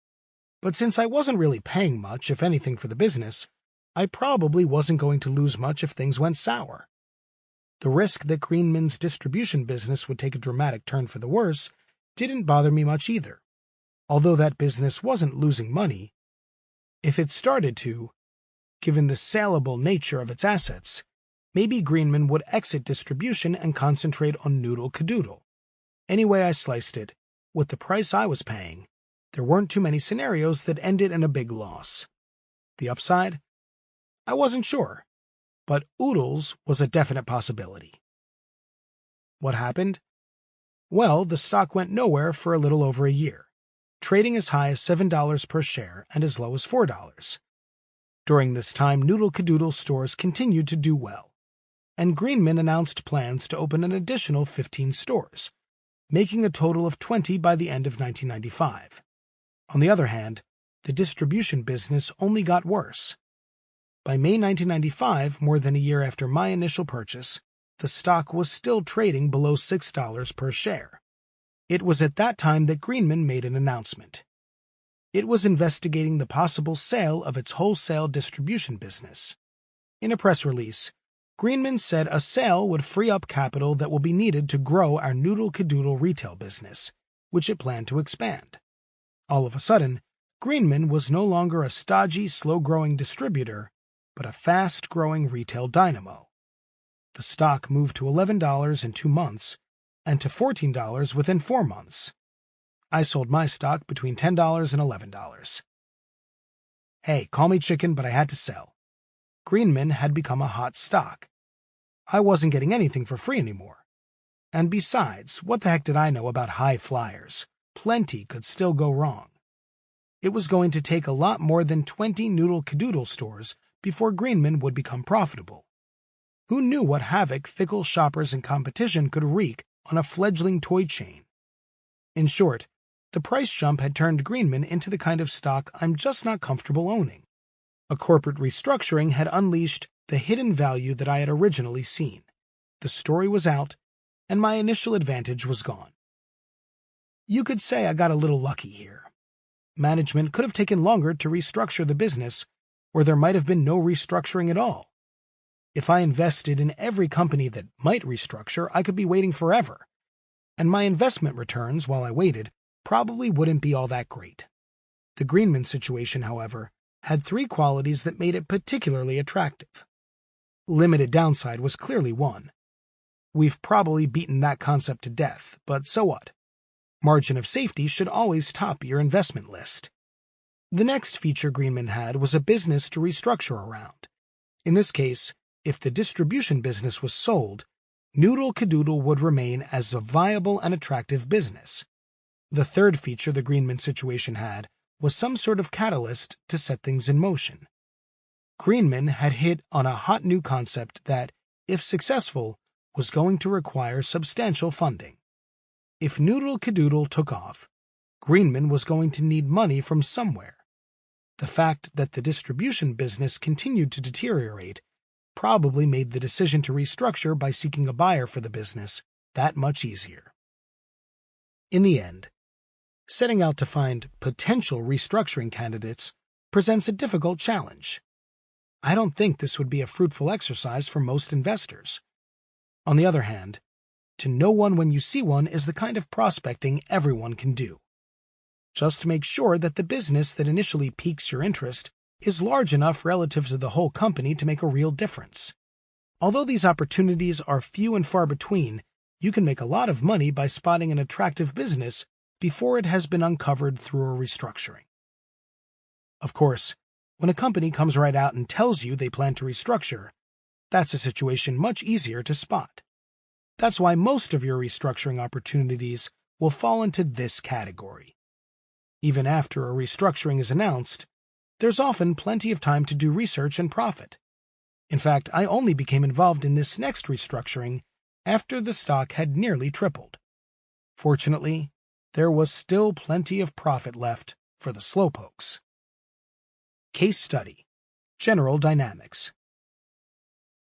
But since I wasn't really paying much, if anything, for the business, I probably wasn't going to lose much if things went sour. The risk that Greenman's distribution business would take a dramatic turn for the worse didn't bother me much either. Although that business wasn't losing money, if it started to, given the saleable nature of its assets, maybe Greenman would exit distribution and concentrate on Noodle Cadoodle. Any way I sliced it, with the price I was paying, there weren't too many scenarios that ended in a big loss. The upside? I wasn't sure, but oodles was a definite possibility. What happened? Well, the stock went nowhere for a little over a year, trading as high as $7 per share and as low as $4. During this time, Noodle Cadoodle stores continued to do well, and Greenman announced plans to open an additional 15 stores, making a total of 20 by the end of 1995. On the other hand, the distribution business only got worse. By May 1995, more than a year after my initial purchase, the stock was still trading below $6 per share. It was at that time that Greenman made an announcement. It was investigating the possible sale of its wholesale distribution business. In a press release, Greenman said a sale would free up capital that will be needed to grow our Noodle Cadoodle retail business, which it planned to expand. All of a sudden, Greenman was no longer a stodgy, slow-growing distributor, but a fast-growing retail dynamo. The stock moved to $11 in 2 months, and to $14 within 4 months. I sold my stock between $10 and $11. Hey, call me chicken, but I had to sell. Greenman had become a hot stock. I wasn't getting anything for free anymore. And besides, what the heck did I know about high flyers? Plenty could still go wrong. It was going to take a lot more than 20 Noodle Cadoodle stores before Greenman would become profitable. Who knew what havoc fickle shoppers and competition could wreak on a fledgling toy chain? In short, the price jump had turned Greenman into the kind of stock I'm just not comfortable owning. A corporate restructuring had unleashed the hidden value that I had originally seen. The story was out, and my initial advantage was gone. You could say I got a little lucky here. Management could have taken longer to restructure the business, or there might have been no restructuring at all. If I invested in every company that might restructure, I could be waiting forever, and my investment returns, while I waited, probably wouldn't be all that great. The Greenman situation, however, had 3 qualities that made it particularly attractive. Limited downside was clearly one. We've probably beaten that concept to death, but so what? Margin of safety should always top your investment list. The next feature Greenman had was a business to restructure around. In this case, if the distribution business was sold, Noodle Cadoodle would remain as a viable and attractive business. The third feature the Greenman situation had was some sort of catalyst to set things in motion. Greenman had hit on a hot new concept that, if successful, was going to require substantial funding. If Noodle Cadoodle took off, Greenman was going to need money from somewhere. The fact that the distribution business continued to deteriorate probably made the decision to restructure by seeking a buyer for the business that much easier. In the end, setting out to find potential restructuring candidates presents a difficult challenge. I don't think this would be a fruitful exercise for most investors. On the other hand, to know one when you see one is the kind of prospecting everyone can do. Just make sure that the business that initially piques your interest is large enough relative to the whole company to make a real difference. Although these opportunities are few and far between, you can make a lot of money by spotting an attractive business before it has been uncovered through a restructuring. Of course, when a company comes right out and tells you they plan to restructure, that's a situation much easier to spot. That's why most of your restructuring opportunities will fall into this category. Even after a restructuring is announced, there's often plenty of time to do research and profit. In fact, I only became involved in this next restructuring after the stock had nearly tripled. Fortunately, there was still plenty of profit left for the slowpokes. Case Study: General Dynamics.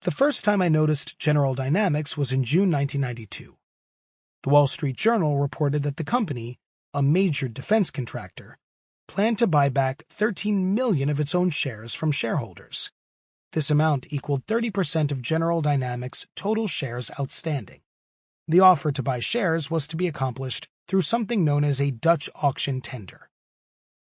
The first time I noticed General Dynamics was in June 1992. The Wall Street Journal reported that the company, a major defense contractor, planned to buy back 13 million of its own shares from shareholders. This amount equaled 30% of General Dynamics' total shares outstanding. The offer to buy shares was to be accomplished through something known as a Dutch auction tender.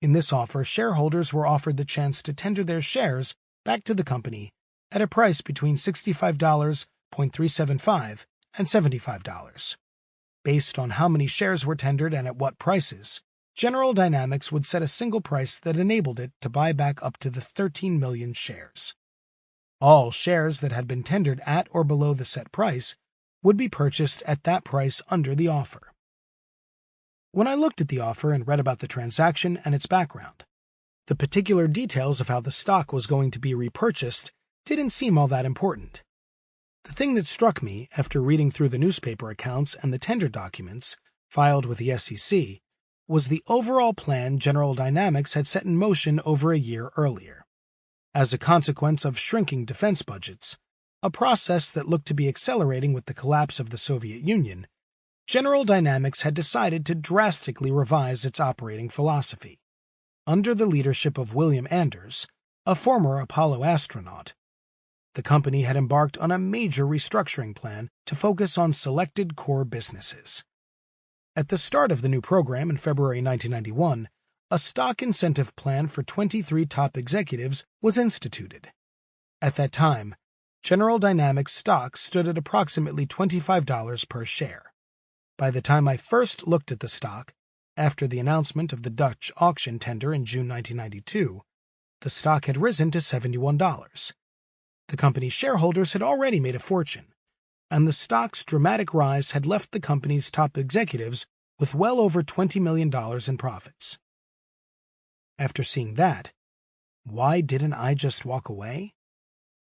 In this offer, shareholders were offered the chance to tender their shares back to the company at a price between $65.375 and $75. Based on how many shares were tendered and at what prices, General Dynamics would set a single price that enabled it to buy back up to the 13 million shares. All shares that had been tendered at or below the set price would be purchased at that price under the offer. When I looked at the offer and read about the transaction and its background, the particular details of how the stock was going to be repurchased didn't seem all that important. The thing that struck me after reading through the newspaper accounts and the tender documents filed with the SEC was the overall plan General Dynamics had set in motion over a year earlier. As a consequence of shrinking defense budgets, a process that looked to be accelerating with the collapse of the Soviet Union, General Dynamics had decided to drastically revise its operating philosophy. Under the leadership of William Anders, a former Apollo astronaut, the company had embarked on a major restructuring plan to focus on selected core businesses. At the start of the new program in February 1991, a stock incentive plan for 23 top executives was instituted. At that time, General Dynamics stock stood at approximately $25 per share. By the time I first looked at the stock, after the announcement of the Dutch auction tender in June 1992, the stock had risen to $71. The company's shareholders had already made a fortune, and the stock's dramatic rise had left the company's top executives with well over $20 million in profits. After seeing that, why didn't I just walk away?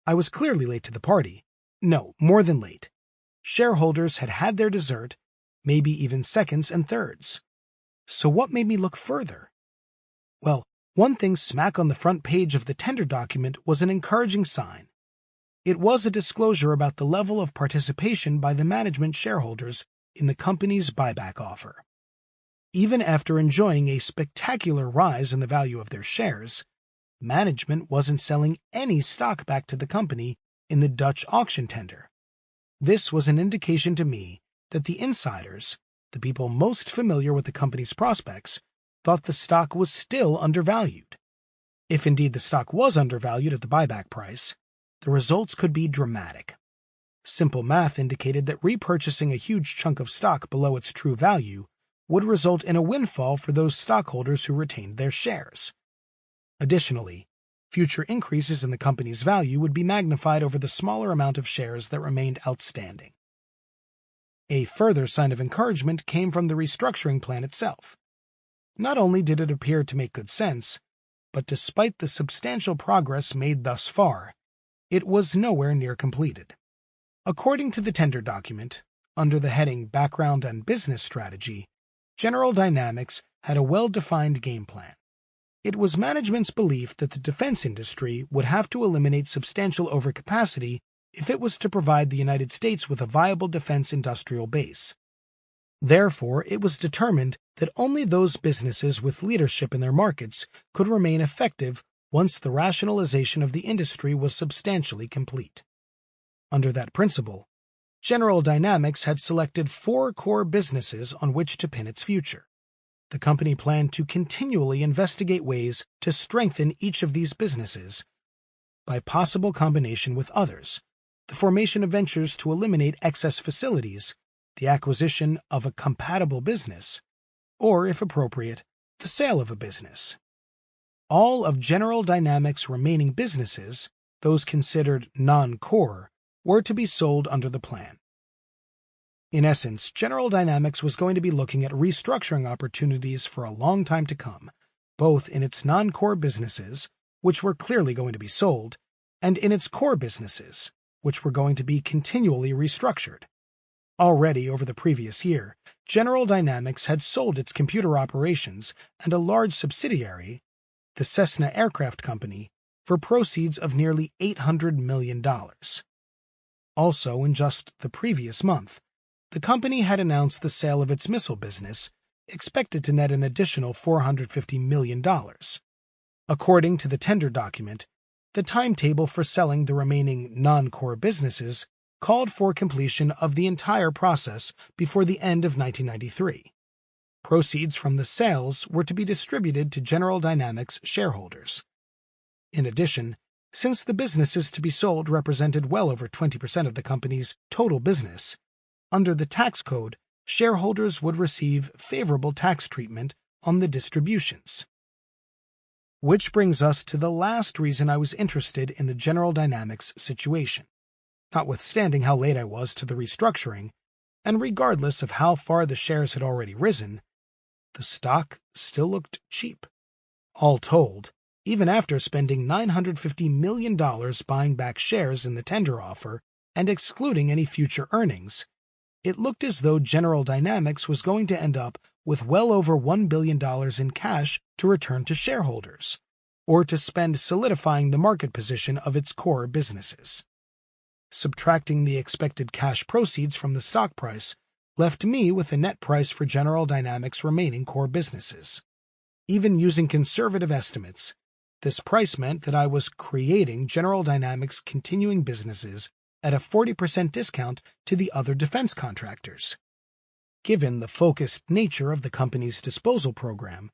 I was clearly late to the party. No, more than late. Shareholders had had their dessert, maybe even seconds and thirds. So what made me look further? Well, one thing smack on the front page of the tender document was an encouraging sign. It was a disclosure about the level of participation by the management shareholders in the company's buyback offer. Even after enjoying a spectacular rise in the value of their shares, management wasn't selling any stock back to the company in the Dutch auction tender. This was an indication to me that the insiders, the people most familiar with the company's prospects, thought the stock was still undervalued. If indeed the stock was undervalued at the buyback price, the results could be dramatic. Simple math indicated that repurchasing a huge chunk of stock below its true value would result in a windfall for those stockholders who retained their shares. Additionally, future increases in the company's value would be magnified over the smaller amount of shares that remained outstanding. A further sign of encouragement came from the restructuring plan itself. Not only did it appear to make good sense, but despite the substantial progress made thus far, it was nowhere near completed. According to the tender document, under the heading Background and Business Strategy, General Dynamics had a well-defined game plan. It was management's belief that the defense industry would have to eliminate substantial overcapacity if it was to provide the United States with a viable defense industrial base. Therefore, it was determined that only those businesses with leadership in their markets could remain effective once the rationalization of the industry was substantially complete. Under that principle, General Dynamics had selected 4 core businesses on which to pin its future. The company planned to continually investigate ways to strengthen each of these businesses by possible combination with others, the formation of ventures to eliminate excess facilities, the acquisition of a compatible business, or, if appropriate, the sale of a business. All of General Dynamics' remaining businesses, those considered non-core, were to be sold under the plan. In essence, General Dynamics was going to be looking at restructuring opportunities for a long time to come, both in its non-core businesses, which were clearly going to be sold, and in its core businesses, which were going to be continually restructured. Already over the previous year, General Dynamics had sold its computer operations and a large subsidiary, the Cessna Aircraft Company, for proceeds of nearly $800 million. Also, in just the previous month, the company had announced the sale of its missile business, expected to net an additional $450 million. According to the tender document, the timetable for selling the remaining non-core businesses called for completion of the entire process before the end of 1993. Proceeds from the sales were to be distributed to General Dynamics shareholders. In addition, since the businesses to be sold represented well over 20% of the company's total business, under the tax code, shareholders would receive favorable tax treatment on the distributions. Which brings us to the last reason I was interested in the General Dynamics situation. Notwithstanding how late I was to the restructuring, and regardless of how far the shares had already risen, the stock still looked cheap. All told, even after spending $950 million buying back shares in the tender offer and excluding any future earnings, it looked as though General Dynamics was going to end up with well over $1 billion in cash to return to shareholders, or to spend solidifying the market position of its core businesses. Subtracting the expected cash proceeds from the stock price left me with a net price for General Dynamics' remaining core businesses. Even using conservative estimates, this price meant that I was creating General Dynamics' continuing businesses at a 40% discount to the other defense contractors. Given the focused nature of the company's disposal program,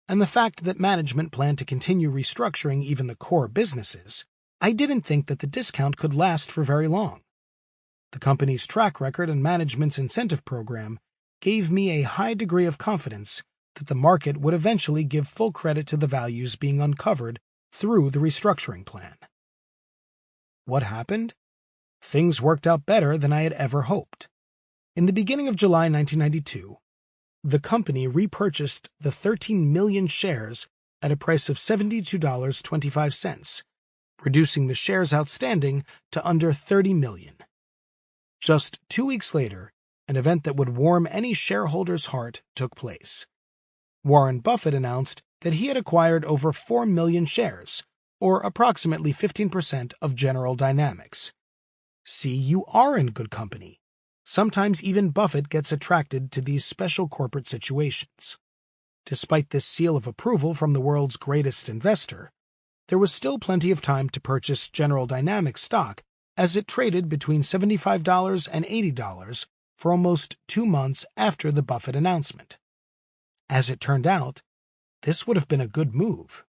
and the fact that management planned to continue restructuring even the core businesses, I didn't think that the discount could last for very long. The company's track record and management's incentive program gave me a high degree of confidence that the market would eventually give full credit to the values being uncovered through the restructuring plan. What happened? Things worked out better than I had ever hoped. In the beginning of July 1992, the company repurchased the 13 million shares at a price of $72.25, reducing the shares outstanding to under 30 million. Just 2 weeks later, an event that would warm any shareholder's heart took place. Warren Buffett announced that he had acquired over 4 million shares, or approximately 15% of General Dynamics. See, you are in good company. Sometimes even Buffett gets attracted to these special corporate situations. Despite this seal of approval from the world's greatest investor, there was still plenty of time to purchase General Dynamics stock as it traded between $75 and $80 for almost 2 months after the Buffett announcement. As it turned out, this would have been a good move.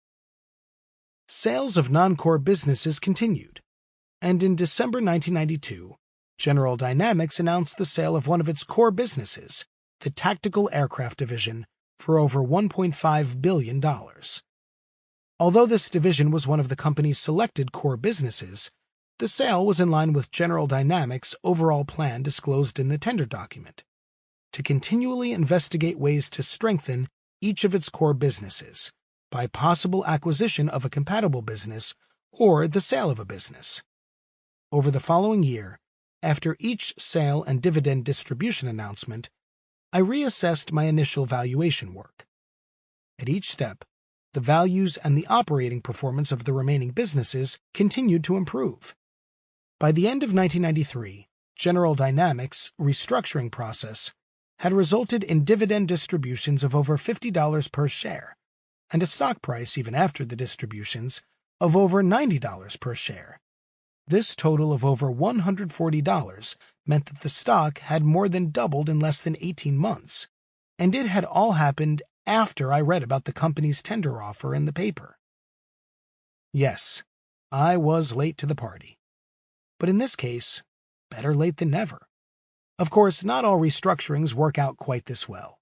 Sales of non-core businesses continued. and in December 1992, General Dynamics announced the sale of one of its core businesses, the Tactical Aircraft Division, for over $1.5 billion. Although this division was one of the company's selected core businesses, the sale was in line with General Dynamics' overall plan disclosed in the tender document, to continually investigate ways to strengthen each of its core businesses by possible acquisition of a compatible business or the sale of a business. Over the following year, after each sale and dividend distribution announcement, I reassessed my initial valuation work. At each step, the values and the operating performance of the remaining businesses continued to improve. By the end of 1993, General Dynamics' restructuring process had resulted in dividend distributions of over $50 per share, and a stock price, even after the distributions, of over $90 per share. This total of over $140 meant that the stock had more than doubled in less than 18 months, and it had all happened after I read about the company's tender offer in the paper. Yes, I was late to the party. But in this case, better late than never. Of course, not all restructurings work out quite this well.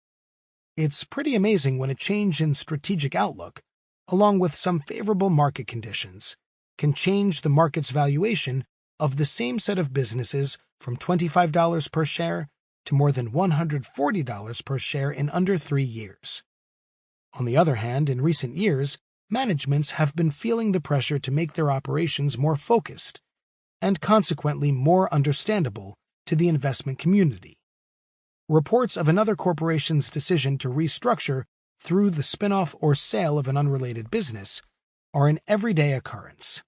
It's pretty amazing when a change in strategic outlook, along with some favorable market conditions, can change the market's valuation of the same set of businesses from $25 per share to more than $140 per share in under 3 years. On the other hand, in recent years, managements have been feeling the pressure to make their operations more focused and consequently more understandable to the investment community. Reports of another corporation's decision to restructure through the spin-off or sale of an unrelated business are an everyday occurrence.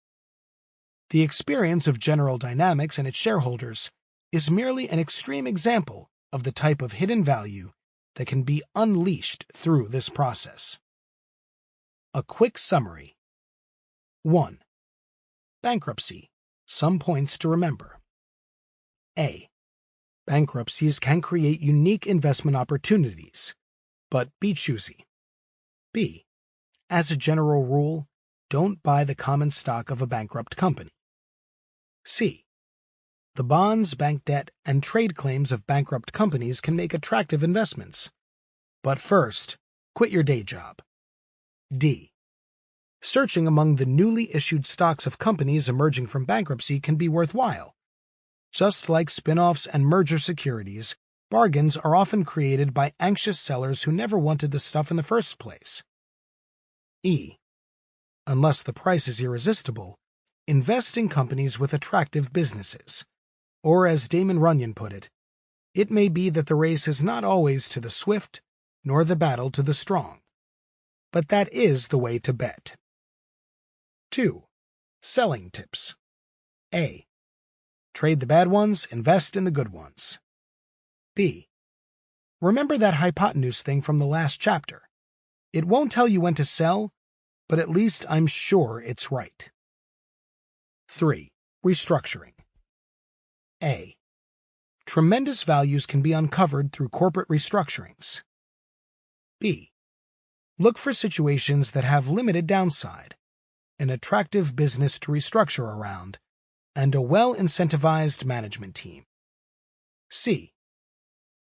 The experience of General Dynamics and its shareholders is merely an extreme example of the type of hidden value that can be unleashed through this process. A quick summary. 1. Bankruptcy. Some points to remember. A. Bankruptcies can create unique investment opportunities, but be choosy. B. As a general rule, don't buy the common stock of a bankrupt company. C. The bonds, bank debt, and trade claims of bankrupt companies can make attractive investments. But first, quit your day job. D. Searching among the newly issued stocks of companies emerging from bankruptcy can be worthwhile. Just like spin-offs and merger securities, bargains are often created by anxious sellers who never wanted the stuff in the first place. E. Unless the price is irresistible, invest in companies with attractive businesses. Or as Damon Runyon put it, it may be that the race is not always to the swift, nor the battle to the strong. But that is the way to bet. 2. Selling tips. A. Trade the bad ones, invest in the good ones. B. Remember that hypotenuse thing from the last chapter. It won't tell you when to sell, but at least I'm sure it's right. 3. Restructuring. A. Tremendous values can be uncovered through corporate restructurings. B. Look for situations that have limited downside, an attractive business to restructure around, and a well-incentivized management team. C.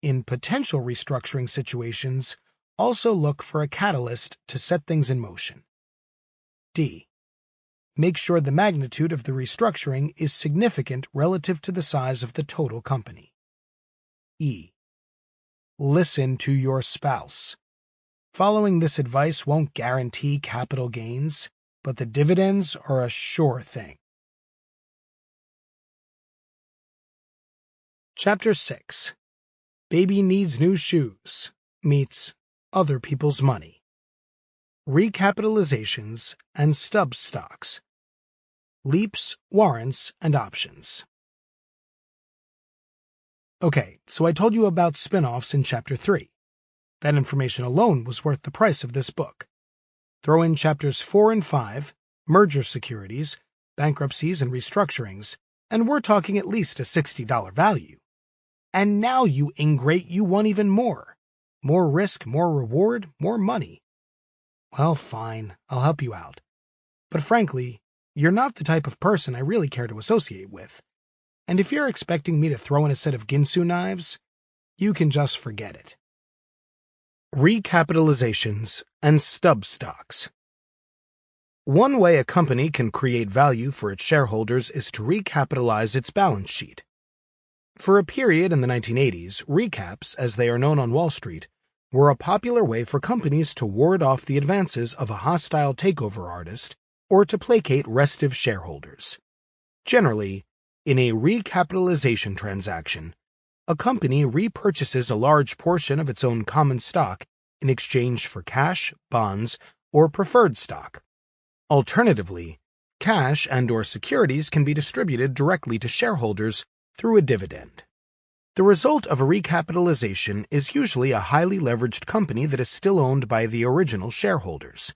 In potential restructuring situations, also look for a catalyst to set things in motion. D. Make sure the magnitude of the restructuring is significant relative to the size of the total company. E. Listen to your spouse. Following this advice won't guarantee capital gains, but the dividends are a sure thing. Chapter 6. Baby Needs New Shoes meets Other People's Money. Recapitalizations and stub stocks. Leaps, warrants, and options. Okay, so I told you about spin-offs in Chapter 3. That information alone was worth the price of this book. Throw in Chapters 4 and 5, merger securities, bankruptcies, and restructurings, and we're talking at least a $60 value. And now, you ingrate, you want even more. More risk, more reward, more money. Well, fine, I'll help you out. But frankly, You're not the type of person I really care to associate with, and if you're expecting me to throw in a set of Ginsu knives, you can just forget it. Recapitalizations and stub stocks. One way a company can create value for its shareholders is to recapitalize its balance sheet. For a period in the 1980s, recaps, as they are known on Wall Street, were a popular way for companies to ward off the advances of a hostile takeover artist or to placate restive shareholders. Generally, in a recapitalization transaction, a company repurchases a large portion of its own common stock in exchange for cash, bonds, or preferred stock. Alternatively, cash and/or securities can be distributed directly to shareholders through a dividend. The result of a recapitalization is usually a highly leveraged company that is still owned by the original shareholders.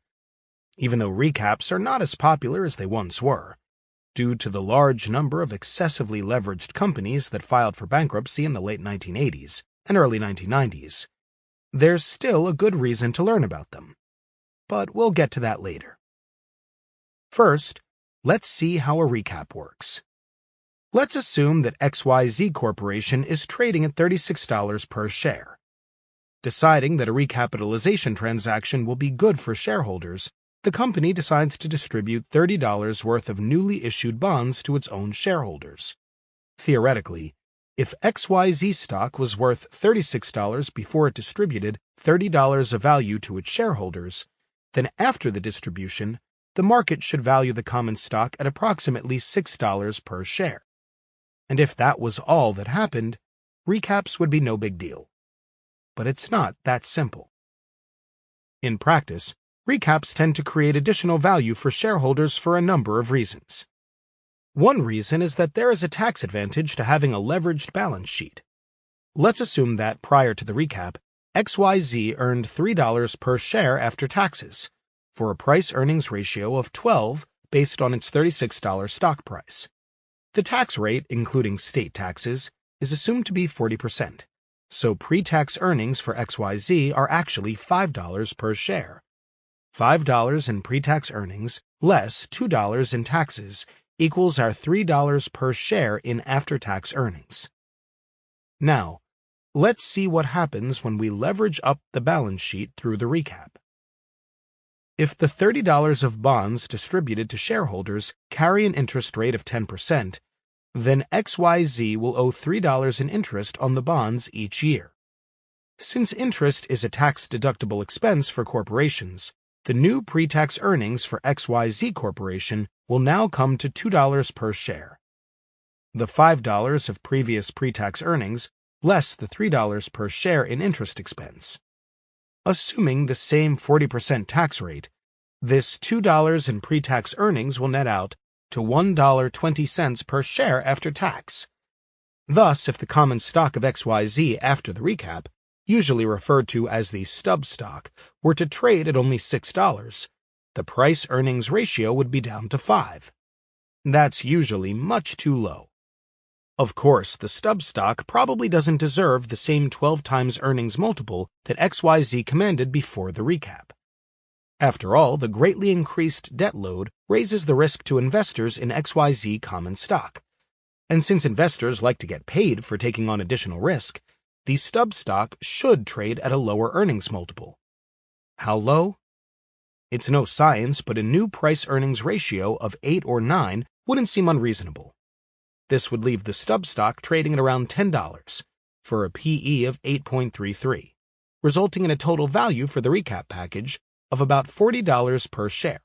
Even though recaps are not as popular as they once were, due to the large number of excessively leveraged companies that filed for bankruptcy in the late 1980s and early 1990s, there's still a good reason to learn about them. But we'll get to that later. First, let's see how a recap works. Let's assume that XYZ Corporation is trading at $36 per share. Deciding that a recapitalization transaction will be good for shareholders, the company decides to distribute $30 worth of newly issued bonds to its own shareholders. Theoretically, if XYZ stock was worth $36 before it distributed $30 of value to its shareholders, then after the distribution, the market should value the common stock at approximately $6 per share. And if that was all that happened, recaps would be no big deal. But it's not that simple. In practice, recaps tend to create additional value for shareholders for a number of reasons. One reason is that there is a tax advantage to having a leveraged balance sheet. Let's assume that, prior to the recap, XYZ earned $3 per share after taxes, for a price-earnings ratio of 12 based on its $36 stock price. The tax rate, including state taxes, is assumed to be 40%, so pre-tax earnings for XYZ are actually $5 per share. $5 in pre-tax earnings less $2 in taxes equals our $3 per share in after-tax earnings. Now, let's see what happens when we leverage up the balance sheet through the recap. If the $30 of bonds distributed to shareholders carry an interest rate of 10%, then XYZ will owe $3 in interest on the bonds each year. Since interest is a tax-deductible expense for corporations, the new pre-tax earnings for XYZ Corporation will now come to $2 per share. The $5 of previous pre-tax earnings less the $3 per share in interest expense. Assuming the same 40% tax rate, this $2 in pre-tax earnings will net out to $1.20 per share after tax. Thus, if the common stock of XYZ after the recap, usually referred to as the stub stock, were to trade at only $6, the price-earnings ratio would be down to 5. That's usually much too low. Of course, the stub stock probably doesn't deserve the same 12 times earnings multiple that XYZ commanded before the recap. After all, the greatly increased debt load raises the risk to investors in XYZ common stock. And since investors like to get paid for taking on additional risk, the stub stock should trade at a lower earnings multiple. How low? It's no science, but a new price-earnings ratio of 8 or 9 wouldn't seem unreasonable. This would leave the stub stock trading at around $10 for a PE of 8.33, resulting in a total value for the recap package of about $40 per share,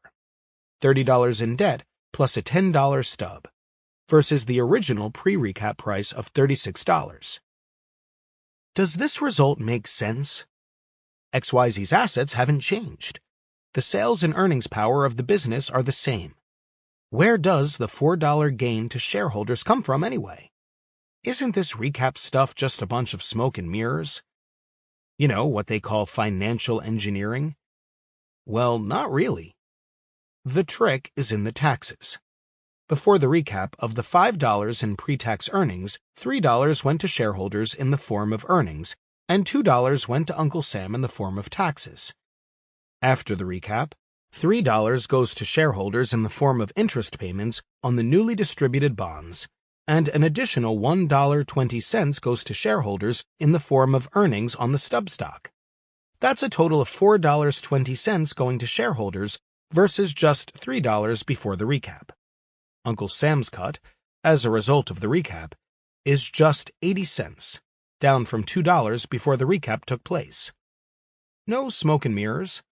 $30 in debt plus a $10 stub, versus the original pre-recap price of $36. Does this result make sense? XYZ's assets haven't changed. The sales and earnings power of the business are the same. Where does the $4 gain to shareholders come from anyway? Isn't this recap stuff just a bunch of smoke and mirrors? You know, what they call financial engineering? Well, not really. The trick is in the taxes. Before the recap, of the $5 in pre-tax earnings, $3 went to shareholders in the form of earnings, and $2 went to Uncle Sam in the form of taxes. After the recap, $3 goes to shareholders in the form of interest payments on the newly distributed bonds, and an additional $1.20 goes to shareholders in the form of earnings on the stub stock. That's a total of $4.20 going to shareholders versus just $3 before the recap. Uncle Sam's cut, as a result of the recap, is just 80 cents, down from $2 before the recap took place. No smoke and mirrors.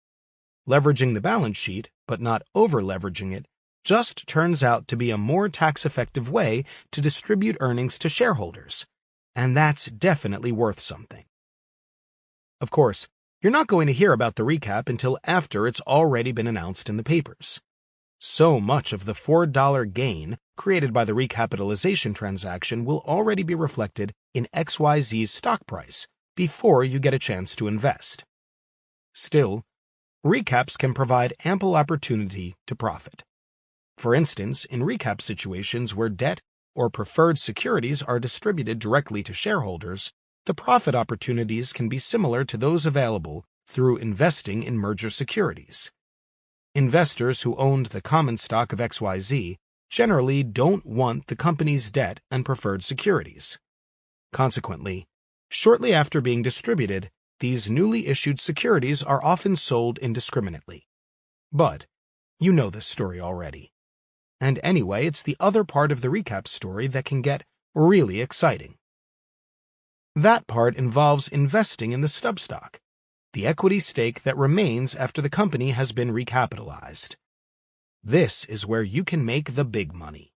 Leveraging the balance sheet, but not over-leveraging it, just turns out to be a more tax-effective way to distribute earnings to shareholders, and that's definitely worth something. Of course, you're not going to hear about the recap until after it's already been announced in the papers. So much of the $4 gain created by the recapitalization transaction will already be reflected in XYZ's stock price before you get a chance to invest. Still, recaps can provide ample opportunity to profit. For instance, in recap situations where debt or preferred securities are distributed directly to shareholders, the profit opportunities can be similar to those available through investing in merger securities. Investors who owned the common stock of XYZ generally don't want the company's debt and preferred securities. Consequently, shortly after being distributed, these newly issued securities are often sold indiscriminately. But you know this story already. And anyway, it's the other part of the recap story that can get really exciting. That part involves investing in the stub stock, the equity stake that remains after the company has been recapitalized. This is where you can make the big money.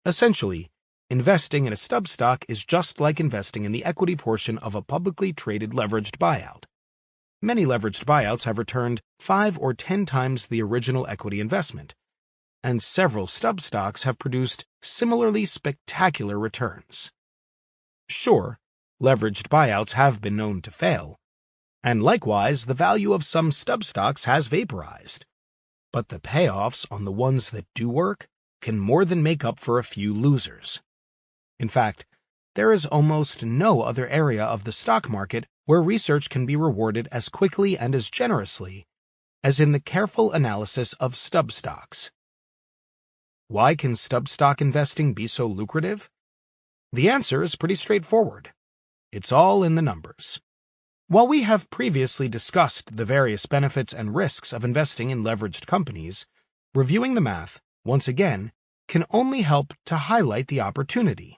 Essentially, investing in a stub stock is just like investing in the equity portion of a publicly traded leveraged buyout. Many leveraged buyouts have returned 5 or 10 times the original equity investment, and several stub stocks have produced similarly spectacular returns. Sure, leveraged buyouts have been known to fail, and likewise the value of some stub stocks has vaporized, but the payoffs on the ones that do work can more than make up for a few losers. In fact, there is almost no other area of the stock market where research can be rewarded as quickly and as generously as in the careful analysis of stub stocks. Why can stub stock investing be so lucrative? The answer is pretty straightforward. It's all in the numbers. While we have previously discussed the various benefits and risks of investing in leveraged companies, reviewing the math, once again, can only help to highlight the opportunity.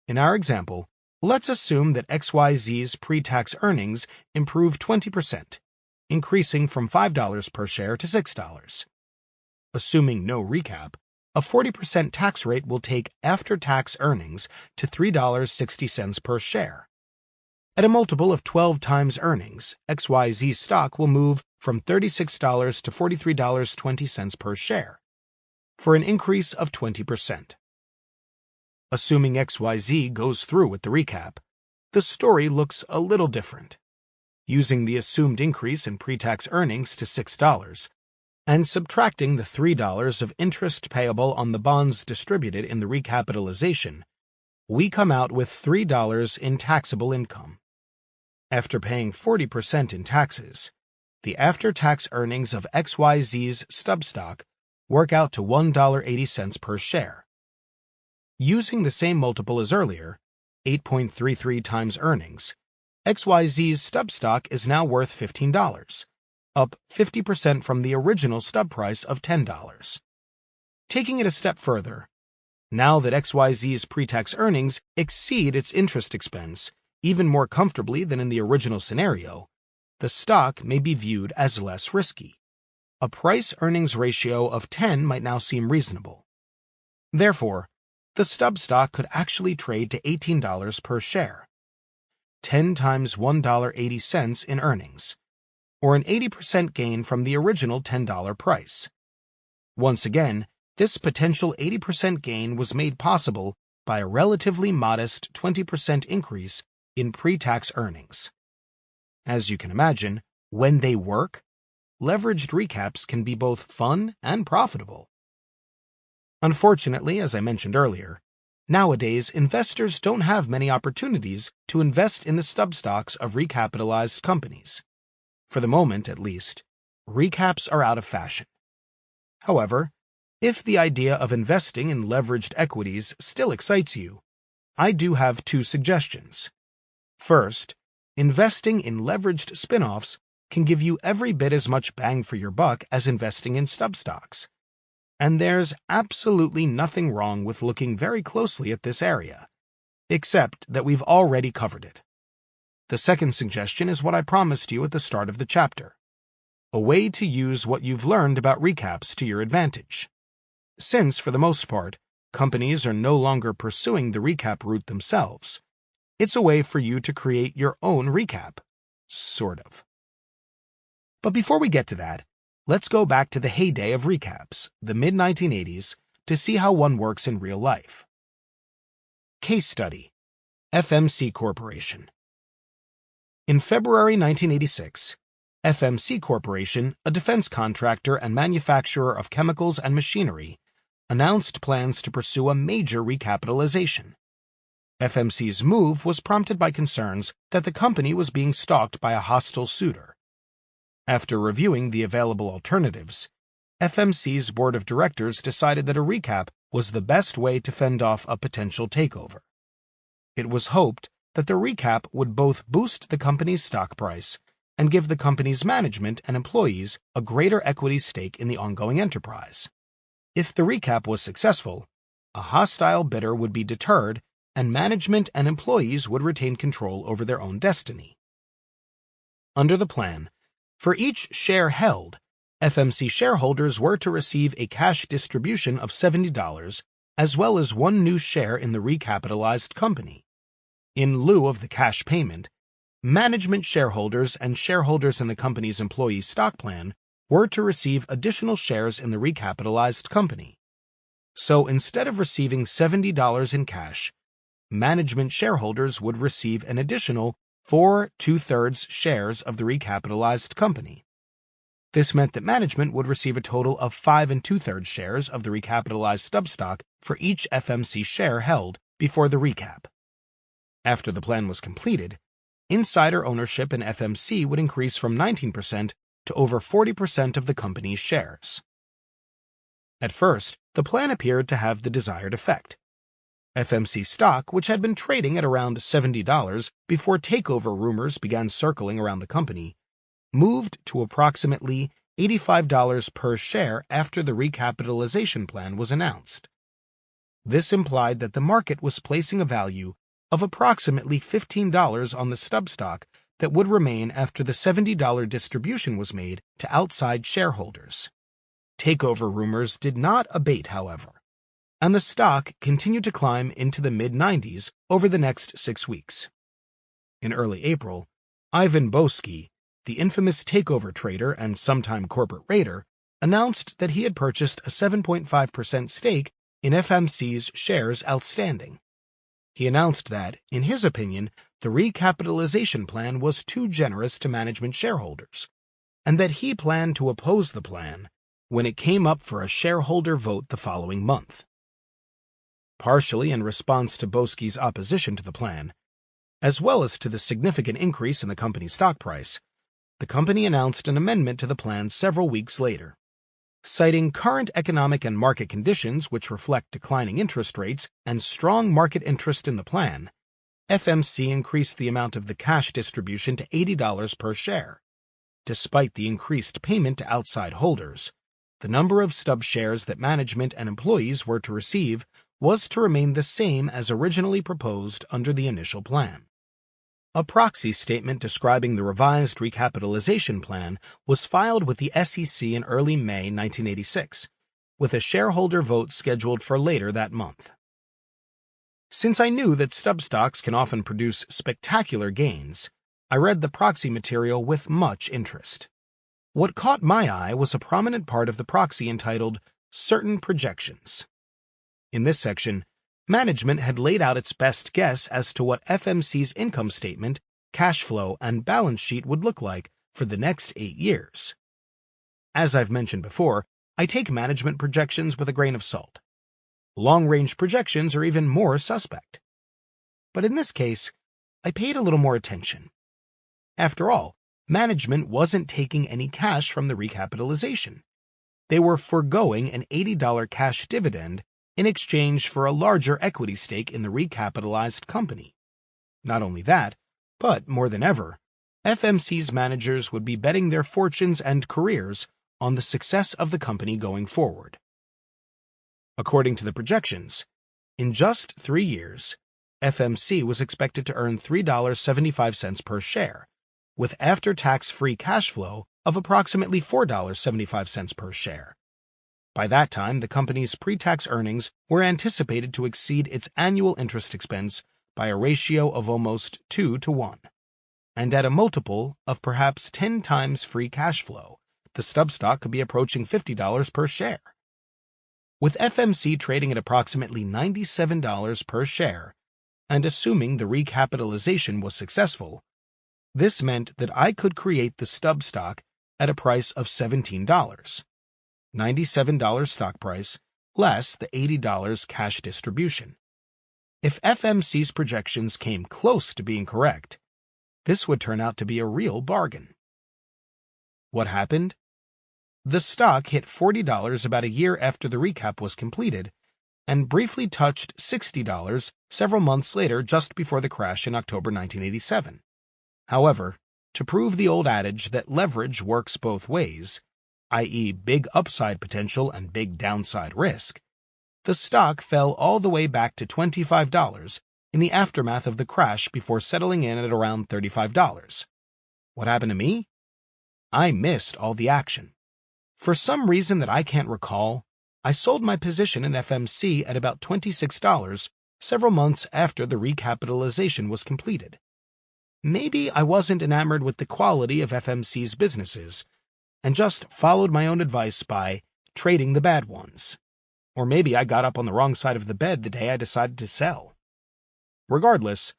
In our example, let's assume that XYZ's pre-tax earnings improve 20%, increasing from $5 per share to $6. Assuming no recap, a 40% tax rate will take after-tax earnings to $3.60 per share. At a multiple of 12 times earnings, XYZ stock will move from $36 to $43.20 per share, for an increase of 20%. Assuming XYZ goes through with the recap, the story looks a little different. Using the assumed increase in pre-tax earnings to $6, and subtracting the $3 of interest payable on the bonds distributed in the recapitalization, we come out with $3 in taxable income. After paying 40% in taxes, the after-tax earnings of XYZ's stub stock work out to $1.80 per share. Using the same multiple as earlier, 8.33 times earnings, XYZ's stub stock is now worth $15, up 50% from the original stub price of $10. Taking it a step further, now that XYZ's pre-tax earnings exceed its interest expense even more comfortably than in the original scenario, the stock may be viewed as less risky. A price-earnings ratio of 10 might now seem reasonable. Therefore, the stub stock could actually trade to $18 per share, 10 times $1.80 in earnings, or an 80% gain from the original $10 price. Once again, this potential 80% gain was made possible by a relatively modest 20% increase in pre-tax earnings. As you can imagine, when they work, leveraged recaps can be both fun and profitable. Unfortunately, as I mentioned earlier, nowadays investors don't have many opportunities to invest in the stub stocks of recapitalized companies. For the moment, at least, recaps are out of fashion. However, if the idea of investing in leveraged equities still excites you, I do have two suggestions. First, investing in leveraged spin-offs can give you every bit as much bang for your buck as investing in stub stocks. And there's absolutely nothing wrong with looking very closely at this area, except that we've already covered it. The second suggestion is what I promised you at the start of the chapter: a way to use what you've learned about recaps to your advantage. Since, for the most part, companies are no longer pursuing the recap route themselves, it's a way for you to create your own recap. Sort of. But before we get to that, let's go back to the heyday of recaps, the mid-1980s, to see how one works in real life. Case Study: FMC Corporation. In February 1986, FMC Corporation, a defense contractor and manufacturer of chemicals and machinery, announced plans to pursue a major recapitalization. FMC's move was prompted by concerns that the company was being stalked by a hostile suitor. After reviewing the available alternatives, FMC's board of directors decided that a recap was the best way to fend off a potential takeover. It was hoped that the recap would both boost the company's stock price and give the company's management and employees a greater equity stake in the ongoing enterprise. If the recap was successful, a hostile bidder would be deterred and management and employees would retain control over their own destiny. Under the plan, for each share held, FMC shareholders were to receive a cash distribution of $70 as well as one new share in the recapitalized company. In lieu of the cash payment, management shareholders and shareholders in the company's employee stock plan were to receive additional shares in the recapitalized company. So instead of receiving $70 in cash, management shareholders would receive an additional 4 2/3 shares of the recapitalized company. This meant that management would receive a total of 5 2/3 shares of the recapitalized stub stock for each FMC share held before the recap. After the plan was completed, insider ownership in FMC would increase from 19% to over 40% of the company's shares. At first, the plan appeared to have the desired effect. FMC stock, which had been trading at around $70 before takeover rumors began circling around the company, moved to approximately $85 per share after the recapitalization plan was announced. This implied that the market was placing a value of approximately $15 on the stub stock that would remain after the $70 distribution was made to outside shareholders. Takeover rumors did not abate, however, and the stock continued to climb into the mid-90s over the next 6 weeks. In early April, Ivan Boesky, the infamous takeover trader and sometime corporate raider, announced that he had purchased a 7.5% stake in FMC's shares outstanding. He announced that, in his opinion, the recapitalization plan was too generous to management shareholders, and that he planned to oppose the plan when it came up for a shareholder vote the following month. Partially in response to Boesky's opposition to the plan, as well as to the significant increase in the company's stock price, the company announced an amendment to the plan several weeks later. Citing current economic and market conditions which reflect declining interest rates and strong market interest in the plan, FMC increased the amount of the cash distribution to $80 per share. Despite the increased payment to outside holders, the number of stub shares that management and employees were to receive was to remain the same as originally proposed under the initial plan. A proxy statement describing the revised recapitalization plan was filed with the SEC in early May 1986, with a shareholder vote scheduled for later that month. Since I knew that stub stocks can often produce spectacular gains, I read the proxy material with much interest. What caught my eye was a prominent part of the proxy entitled Certain Projections. In this section, management had laid out its best guess as to what FMC's income statement, cash flow, and balance sheet would look like for the next 8 years. As I've mentioned before, I take management projections with a grain of salt. Long-range projections are even more suspect. But in this case, I paid a little more attention. After all, management wasn't taking any cash from the recapitalization. They were foregoing an $80 cash dividend in exchange for a larger equity stake in the recapitalized company. Not only that, but more than ever, FMC's managers would be betting their fortunes and careers on the success of the company going forward. According to the projections, in just 3 years, FMC was expected to earn $3.75 per share, with after-tax free cash flow of approximately $4.75 per share. By that time, the company's pre-tax earnings were anticipated to exceed its annual interest expense by a ratio of almost 2 to 1. And at a multiple of perhaps 10 times free cash flow, the stub stock could be approaching $50 per share. With FMC trading at approximately $97 per share, and assuming the recapitalization was successful, this meant that I could create the stub stock at a price of $17, $97 stock price, less the $80 cash distribution. If FMC's projections came close to being correct, this would turn out to be a real bargain. What happened? The stock hit $40 about a year after the recap was completed, and briefly touched $60 several months later just before the crash in October 1987. However, to prove the old adage that leverage works both ways, i.e. big upside potential and big downside risk, the stock fell all the way back to $25 in the aftermath of the crash before settling in at around $35. What happened to me? I missed all the action. For some reason that I can't recall, I sold my position in FMC at about $26 several months after the recapitalization was completed. Maybe I wasn't enamored with the quality of FMC's businesses and just followed my own advice by trading the bad ones. Or maybe I got up on the wrong side of the bed the day I decided to sell. Regardless,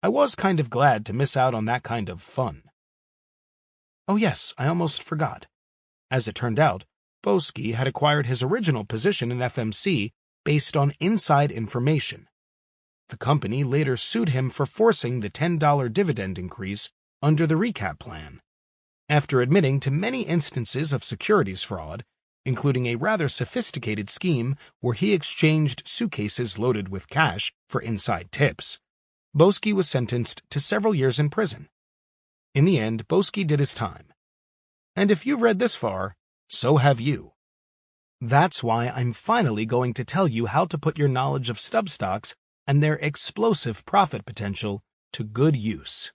I was kind of glad to miss out on that kind of fun. Oh yes, I almost forgot. As it turned out, Boesky had acquired his original position in FMC based on inside information. The company later sued him for forcing the $10 dividend increase under the recap plan, after admitting to many instances of securities fraud, including a rather sophisticated scheme where he exchanged suitcases loaded with cash for inside tips. Boesky was sentenced to several years in prison. In the end, Boesky did his time. And if you've read this far, so have you. That's why I'm finally going to tell you how to put your knowledge of stub stocks and their explosive profit potential to good use.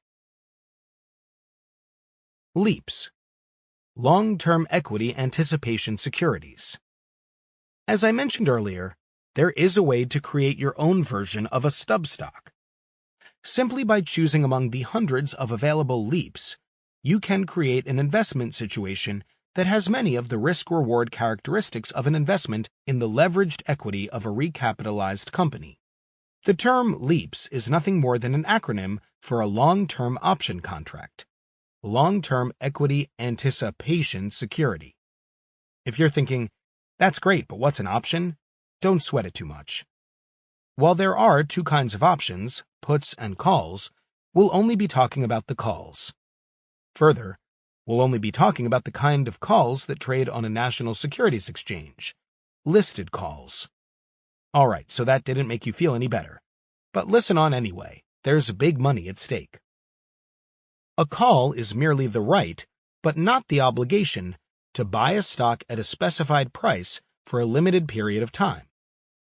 LEAPs. Long-term equity anticipation securities. As I mentioned earlier, there is a way to create your own version of a stub stock. Simply by choosing among the hundreds of available LEAPs, you can create an investment situation that has many of the risk-reward characteristics of an investment in the leveraged equity of a recapitalized company. The term LEAPs is nothing more than an acronym for a long-term option contract, long-term equity anticipation security. If you're thinking, that's great, but what's an option? Don't sweat it too much. While there are two kinds of options, puts and calls, we'll only be talking about the calls. Further, we'll only be talking about the kind of calls that trade on a national securities exchange, listed calls. Alright, so that didn't make you feel any better. But listen on anyway, there's big money at stake. A call is merely the right, but not the obligation, to buy a stock at a specified price for a limited period of time.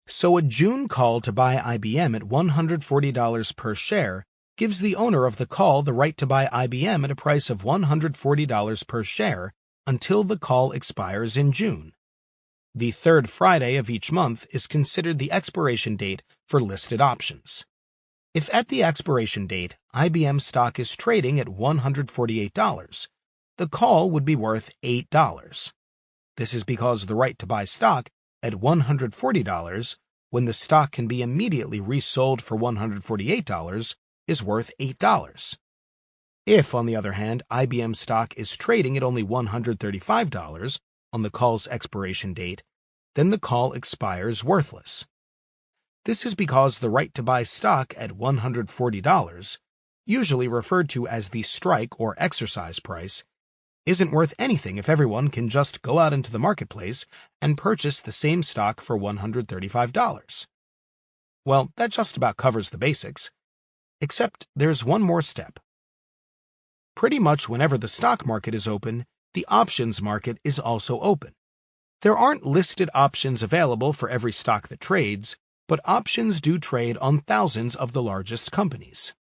So a June call to buy IBM at $140 per share gives the owner of the call the right to buy IBM at a price of $140 per share until the call expires in June. The third Friday of each month is considered the expiration date for listed options. If at the expiration date IBM stock is trading at $148, the call would be worth $8. This is because the right to buy stock at $140 when the stock can be immediately resold for $148 is worth $8. If, on the other hand, IBM stock is trading at only $135 on the call's expiration date, then the call expires worthless. This is because the right to buy stock at $140 usually referred to as the strike or exercise price, isn't worth anything if everyone can just go out into the marketplace and purchase the same stock for $135. Well, that just about covers the basics, except there's one more step. Pretty much whenever the stock market is open, the options market is also open. There aren't listed options available for every stock that trades, but options do trade on thousands of the largest companies.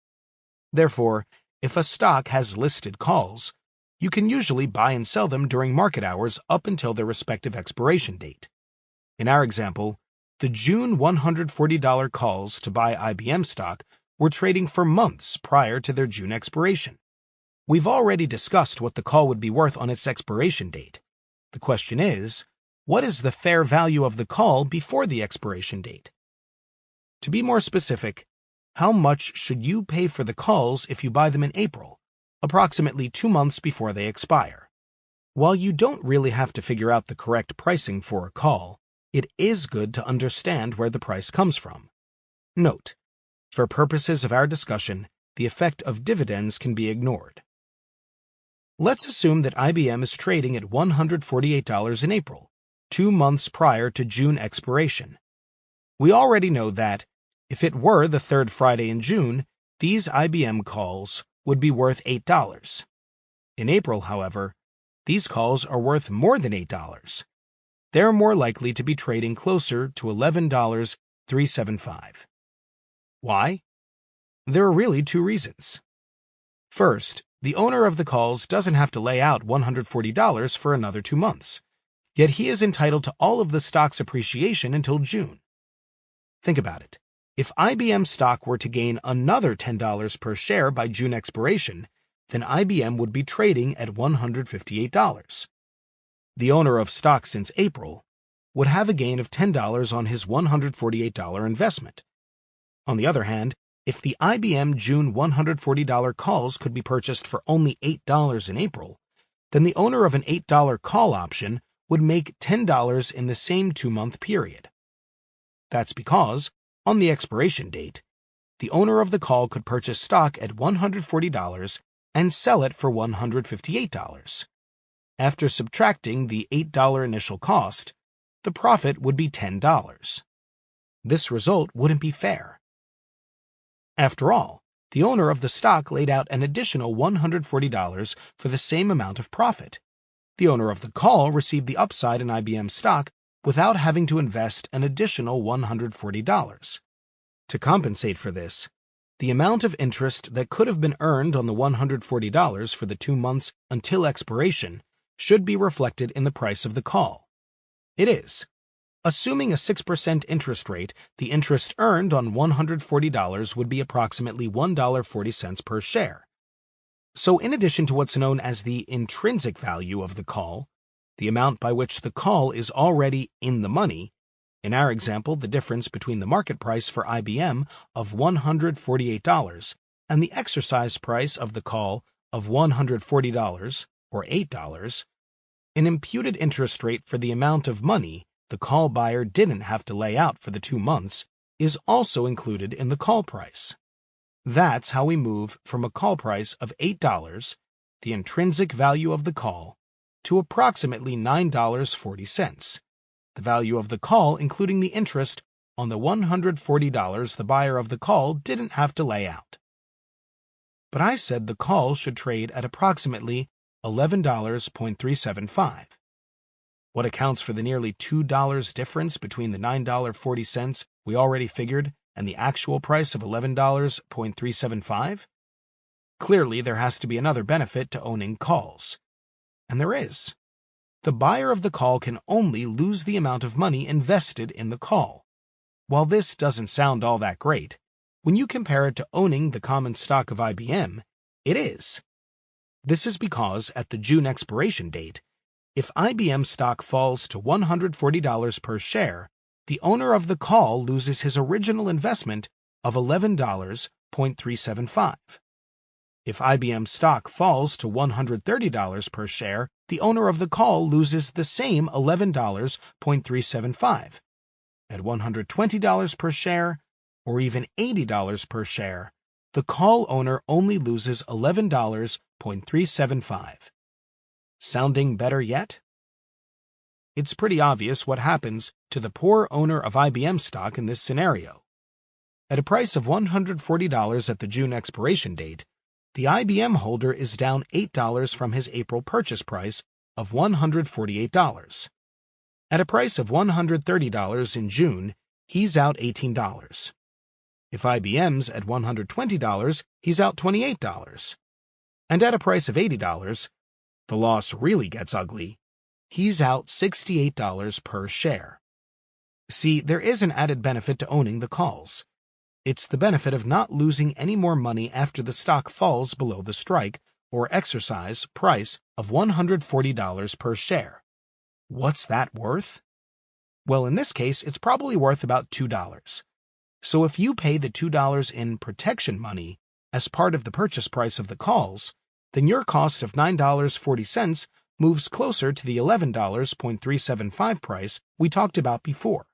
Therefore, if a stock has listed calls, you can usually buy and sell them during market hours up until their respective expiration date. In our example, the June $140 calls to buy IBM stock were trading for months prior to their June expiration. We've already discussed what the call would be worth on its expiration date. The question is, what is the fair value of the call before the expiration date? To be more specific, how much should you pay for the calls if you buy them in April, approximately 2 months before they expire? While you don't really have to figure out the correct pricing for a call, it is good to understand where the price comes from. Note, for purposes of our discussion, the effect of dividends can be ignored. Let's assume that IBM is trading at $148 in April, 2 months prior to June expiration. We already know that, if it were the third Friday in June, these IBM calls would be worth $8. In April, however, these calls are worth more than $8. They're more likely to be trading closer to $11.375. Why? There are really 2 reasons. First, the owner of the calls doesn't have to lay out $140 for another 2 months, yet he is entitled to all of the stock's appreciation until June. Think about it. If IBM stock were to gain another $10 per share by June expiration, then IBM would be trading at $158. The owner of stock since April would have a gain of $10 on his $148 investment. On the other hand, if the IBM June $140 calls could be purchased for only $8 in April, then the owner of an $8 call option would make $10 in the same 2-month period. That's because, on the expiration date, the owner of the call could purchase stock at $140 and sell it for $158. After subtracting the $8 initial cost, the profit would be $10. This result wouldn't be fair. After all, the owner of the stock laid out an additional $140 for the same amount of profit. The owner of the call received the upside in IBM stock without having to invest an additional $140. To compensate for this, the amount of interest that could have been earned on the $140 for the 2 months until expiration should be reflected in the price of the call. It is. Assuming a 6% interest rate, the interest earned on $140 would be approximately $1.40 per share. So in addition to what's known as the intrinsic value of the call, the amount by which the call is already in the money, in our example, the difference between the market price for IBM of $148 and the exercise price of the call of $140, or $8, an imputed interest rate for the amount of money the call buyer didn't have to lay out for the 2 months is also included in the call price. That's how we move from a call price of $8, the intrinsic value of the call, to approximately $9.40, the value of the call including the interest on the $140 the buyer of the call didn't have to lay out. But I said the call should trade at approximately $11.375. What accounts for the nearly $2 difference between the $9.40 we already figured and the actual price of $11.375? Clearly, there has to be another benefit to owning calls. And there is. The buyer of the call can only lose the amount of money invested in the call. While this doesn't sound all that great, when you compare it to owning the common stock of IBM, it is. This is because at the June expiration date, if IBM stock falls to $140 per share, the owner of the call loses his original investment of $11.375. If IBM stock falls to $130 per share, the owner of the call loses the same $11.375. At $120 per share, or even $80 per share, the call owner only loses $11.375. Sounding better yet? It's pretty obvious what happens to the poor owner of IBM stock in this scenario. At a price of $140 at the June expiration date, the IBM holder is down $8 from his April purchase price of $148. At a price of $130 in June, he's out $18. If IBM's at $120, he's out $28. And at a price of $80, the loss really gets ugly. He's out $68 per share. See, there is an added benefit to owning the calls. It's the benefit of not losing any more money after the stock falls below the strike or exercise price of $140 per share. What's that worth? Well, in this case, it's probably worth about $2. So if you pay the $2 in protection money as part of the purchase price of the calls, then your cost of $9.40 moves closer to the $11.375 price we talked about before.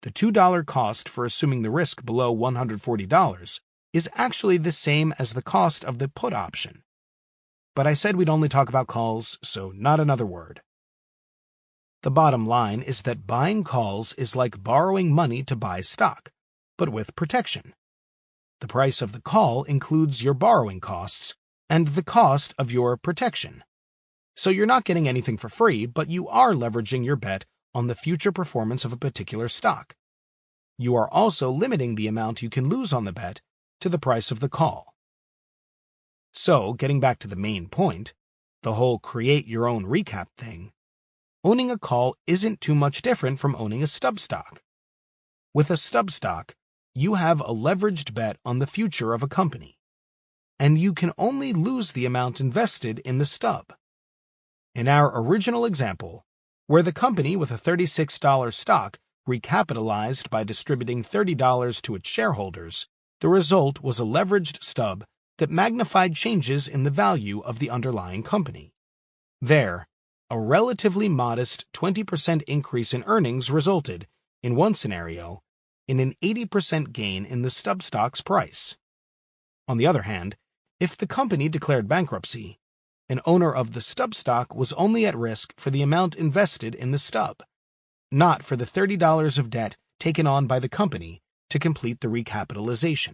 The $2 cost for assuming the risk below $140 is actually the same as the cost of the put option. But I said we'd only talk about calls, so not another word. The bottom line is that buying calls is like borrowing money to buy stock, but with protection. The price of the call includes your borrowing costs and the cost of your protection. So you're not getting anything for free, but you are leveraging your bet on the future performance of a particular stock. You are also limiting the amount you can lose on the bet to the price of the call. So, getting back to the main point, the whole create your own recap thing, owning a call isn't too much different from owning a stub stock. With a stub stock, you have a leveraged bet on the future of a company, and you can only lose the amount invested in the stub. In our original example, where the company with a $36 stock recapitalized by distributing $30 to its shareholders, the result was a leveraged stub that magnified changes in the value of the underlying company. There, a relatively modest 20% increase in earnings resulted, in one scenario, in an 80% gain in the stub stock's price. On the other hand, if the company declared bankruptcy, an owner of the stub stock was only at risk for the amount invested in the stub, not for the $30 of debt taken on by the company to complete the recapitalization.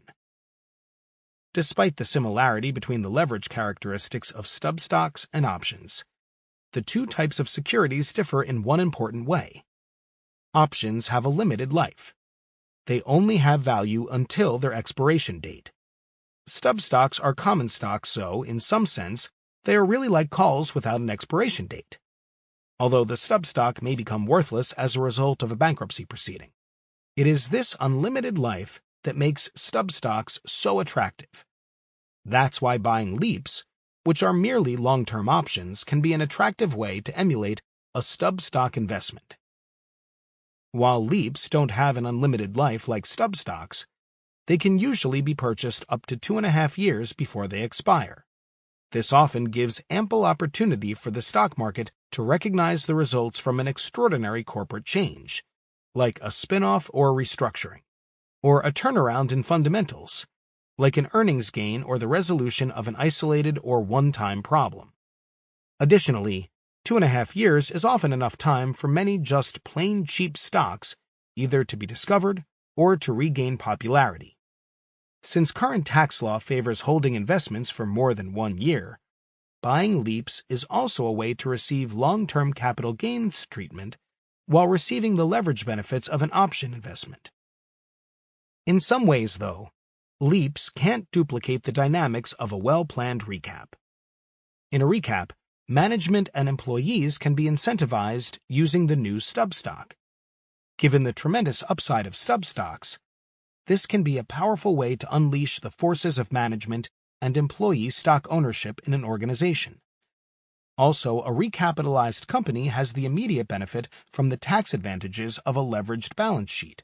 Despite the similarity between the leverage characteristics of stub stocks and options, the two types of securities differ in one important way. Options have a limited life. They only have value until their expiration date. Stub stocks are common stocks, so, in some sense, they are really like calls without an expiration date, although the stub stock may become worthless as a result of a bankruptcy proceeding. It is this unlimited life that makes stub stocks so attractive. That's why buying leaps, which are merely long-term options, can be an attractive way to emulate a stub stock investment. While leaps don't have an unlimited life like stub stocks, they can usually be purchased up to 2.5 years before they expire. This often gives ample opportunity for the stock market to recognize the results from an extraordinary corporate change, like a spin-off or restructuring, or a turnaround in fundamentals, like an earnings gain or the resolution of an isolated or one-time problem. Additionally, 2.5 years is often enough time for many just plain cheap stocks either to be discovered or to regain popularity. Since current tax law favors holding investments for more than 1 year, buying leaps is also a way to receive long-term capital gains treatment while receiving the leverage benefits of an option investment. In some ways, though, leaps can't duplicate the dynamics of a well-planned recap. In a recap, management and employees can be incentivized using the new stub stock. Given the tremendous upside of stub stocks, this can be a powerful way to unleash the forces of management and employee stock ownership in an organization. Also, a recapitalized company has the immediate benefit from the tax advantages of a leveraged balance sheet.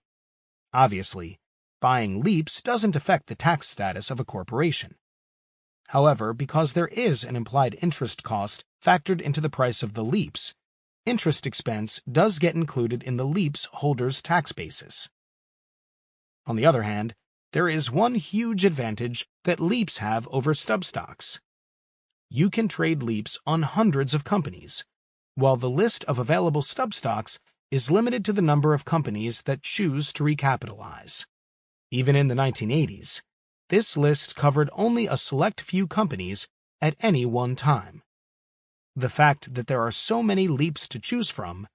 Obviously, buying leaps doesn't affect the tax status of a corporation. However, because there is an implied interest cost factored into the price of the leaps, interest expense does get included in the leaps holder's tax basis. On the other hand, there is one huge advantage that LEAPs have over stub stocks. You can trade LEAPs on hundreds of companies, while the list of available stub stocks is limited to the number of companies that choose to recapitalize. Even in the 1980s, this list covered only a select few companies at any one time. The fact that there are so many LEAPs to choose from,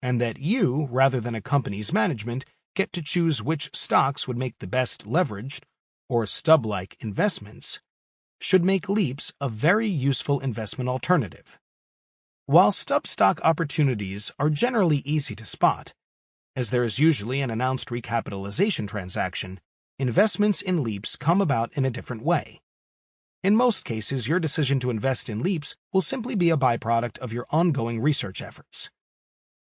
and that you, rather than a company's management, get to choose which stocks would make the best leveraged or stub-like investments, should make LEAPs a very useful investment alternative. While stub stock opportunities are generally easy to spot, as there is usually an announced recapitalization transaction, investments in LEAPs come about in a different way. In most cases, your decision to invest in LEAPs will simply be a byproduct of your ongoing research efforts.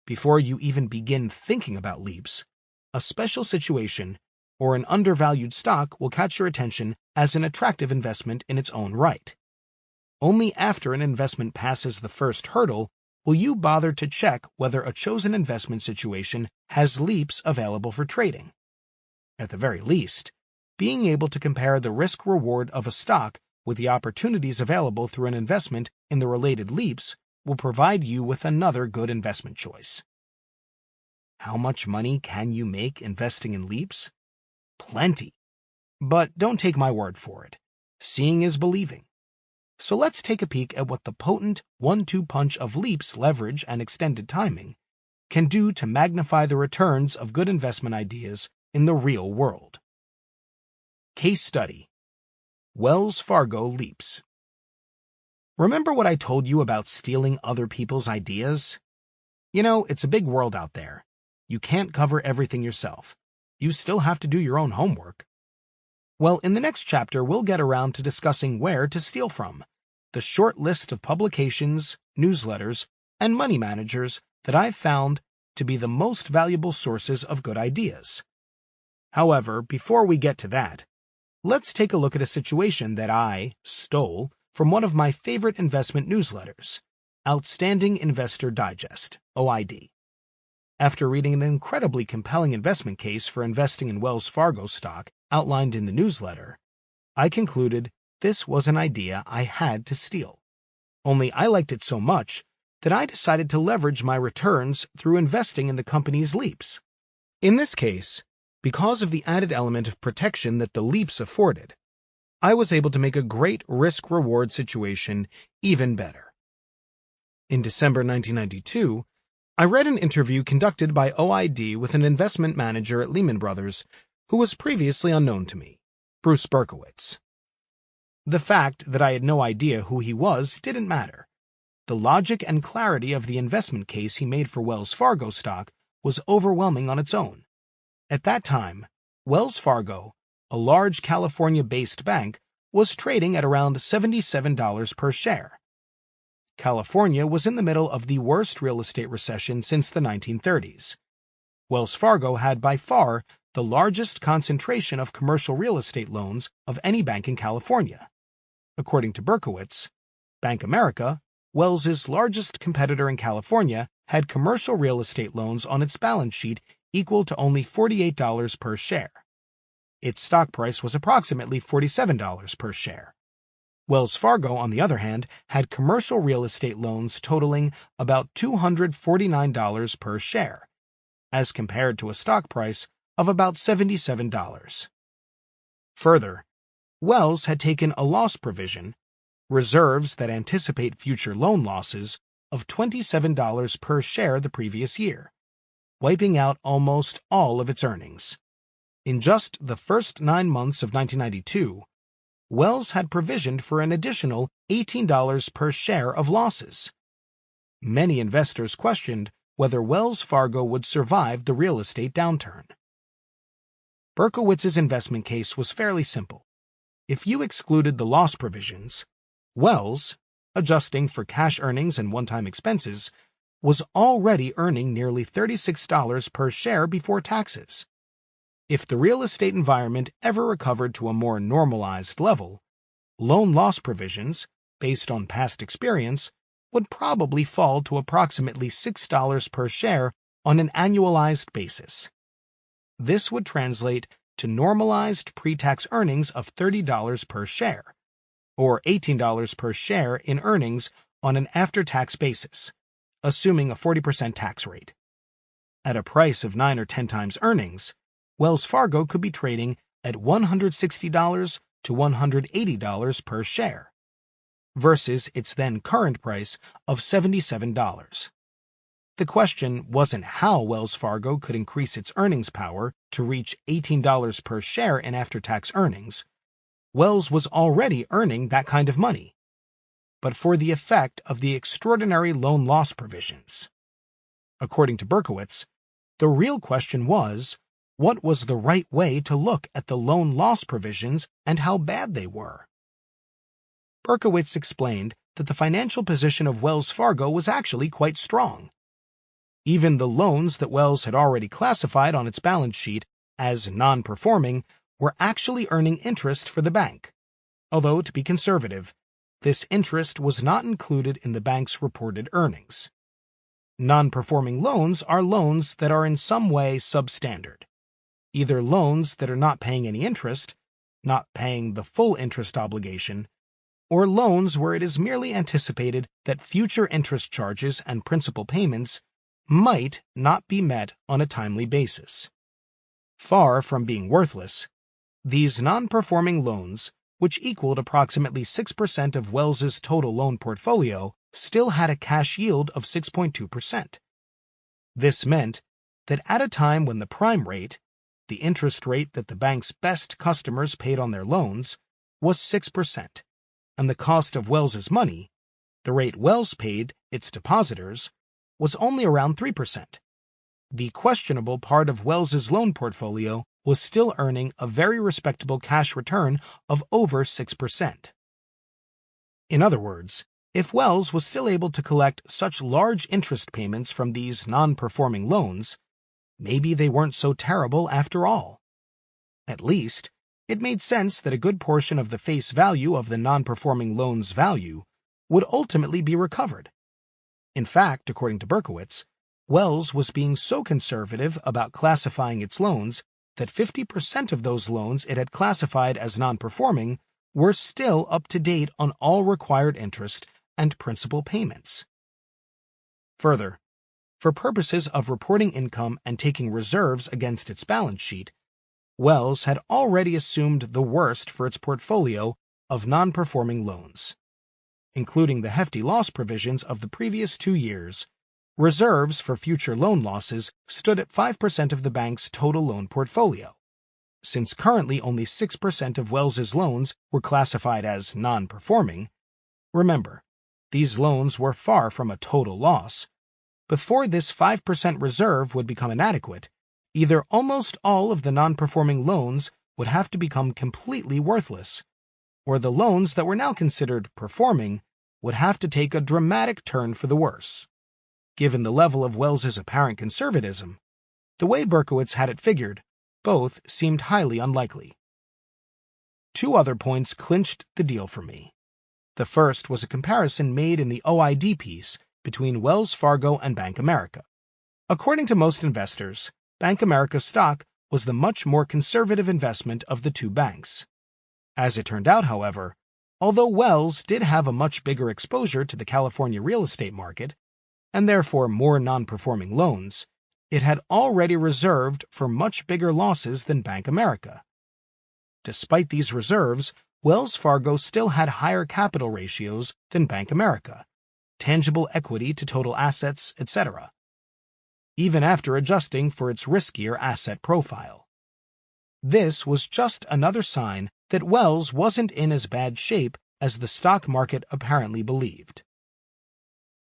Before you even begin thinking about LEAPs, a special situation or an undervalued stock will catch your attention as an attractive investment in its own right. Only after an investment passes the first hurdle will you bother to check whether a chosen investment situation has LEAPs available for trading. At the very least, being able to compare the risk-reward of a stock with the opportunities available through an investment in the related LEAPs will provide you with another good investment choice. How much money can you make investing in LEAPs? Plenty. But don't take my word for it. Seeing is believing. So let's take a peek at what the potent 1-2 punch of LEAPs leverage and extended timing can do to magnify the returns of good investment ideas in the real world. Case Study: Wells Fargo LEAPs. Remember what I told you about stealing other people's ideas? You know, it's a big world out there. You can't cover everything yourself. You still have to do your own homework. Well, in the next chapter, we'll get around to discussing where to steal from, the short list of publications, newsletters, and money managers that I've found to be the most valuable sources of good ideas. However, before we get to that, let's take a look at a situation that I stole from one of my favorite investment newsletters, Outstanding Investor Digest, OID. After reading an incredibly compelling investment case for investing in Wells Fargo stock outlined in the newsletter, I concluded this was an idea I had to steal. Only I liked it so much that I decided to leverage my returns through investing in the company's LEAPs. In this case, because of the added element of protection that the LEAPs afforded, I was able to make a great risk-reward situation even better. In December 1992, I read an interview conducted by OID with an investment manager at Lehman Brothers who was previously unknown to me, Bruce Berkowitz. The fact that I had no idea who he was didn't matter. The logic and clarity of the investment case he made for Wells Fargo stock was overwhelming on its own. At that time, Wells Fargo, a large California-based bank, was trading at around $77 per share. California was in the middle of the worst real estate recession since the 1930s. Wells Fargo had by far the largest concentration of commercial real estate loans of any bank in California. According to Berkowitz, Bank America, Wells's largest competitor in California, had commercial real estate loans on its balance sheet equal to only $48 per share. Its stock price was approximately $47 per share. Wells Fargo, on the other hand, had commercial real estate loans totaling about $249 per share, as compared to a stock price of about $77. Further, Wells had taken a loss provision, reserves that anticipate future loan losses, of $27 per share the previous year, wiping out almost all of its earnings. In just the first 9 months of 1992, Wells had provisioned for an additional $18 per share of losses. Many investors questioned whether Wells Fargo would survive the real estate downturn. Berkowitz's investment case was fairly simple. If you excluded the loss provisions, Wells, adjusting for cash earnings and one-time expenses, was already earning nearly $36 per share before taxes. If the real estate environment ever recovered to a more normalized level, loan loss provisions, based on past experience, would probably fall to approximately $6 per share on an annualized basis. This would translate to normalized pre-tax earnings of $30 per share, or $18 per share in earnings on an after-tax basis, assuming a 40% tax rate. At a price of 9 or 10 times earnings, Wells Fargo could be trading at $160 to $180 per share, versus its then current price of $77. The question wasn't how Wells Fargo could increase its earnings power to reach $18 per share in after-tax earnings. Wells was already earning that kind of money, but for the effect of the extraordinary loan loss provisions. According to Berkowitz, the real question was, what was the right way to look at the loan loss provisions and how bad they were? Berkowitz explained that the financial position of Wells Fargo was actually quite strong. Even the loans that Wells had already classified on its balance sheet as non-performing were actually earning interest for the bank, although, to be conservative, this interest was not included in the bank's reported earnings. Non-performing loans are loans that are in some way substandard, either loans that are not paying any interest, not paying the full interest obligation, or loans where it is merely anticipated that future interest charges and principal payments might not be met on a timely basis. Far from being worthless, these non-performing loans, which equaled approximately 6% of Wells's total loan portfolio, still had a cash yield of 6.2%. This meant that at a time when the prime rate, the interest rate that the bank's best customers paid on their loans, was 6%, and the cost of Wells's money, the rate Wells paid its depositors, was only around 3%. The questionable part of Wells's loan portfolio was still earning a very respectable cash return of over 6%. In other words, if Wells was still able to collect such large interest payments from these non-performing loans, maybe they weren't so terrible after all. At least, it made sense that a good portion of the face value of the non-performing loan's value would ultimately be recovered. In fact, according to Berkowitz, Wells was being so conservative about classifying its loans that 50% of those loans it had classified as non-performing were still up to date on all required interest and principal payments. Further, for purposes of reporting income and taking reserves against its balance sheet, Wells had already assumed the worst for its portfolio of non-performing loans. Including the hefty loss provisions of the previous 2 years, reserves for future loan losses stood at 5% of the bank's total loan portfolio. Since currently only 6% of Wells's loans were classified as non-performing, remember, these loans were far from a total loss. Before this 5% reserve would become inadequate, either almost all of the non-performing loans would have to become completely worthless, or the loans that were now considered performing would have to take a dramatic turn for the worse. Given the level of Wells's apparent conservatism, the way Berkowitz had it figured, both seemed highly unlikely. 2 other points clinched the deal for me. The first was a comparison made in the OID piece between Wells Fargo and Bank America. According to most investors, Bank America stock was the much more conservative investment of the 2 banks. As it turned out, however, although Wells did have a much bigger exposure to the California real estate market, and therefore more non-performing loans, it had already reserved for much bigger losses than Bank America. Despite these reserves, Wells Fargo still had higher capital ratios than Bank America, tangible equity to total assets, etc., even after adjusting for its riskier asset profile. This was just another sign that Wells wasn't in as bad shape as the stock market apparently believed.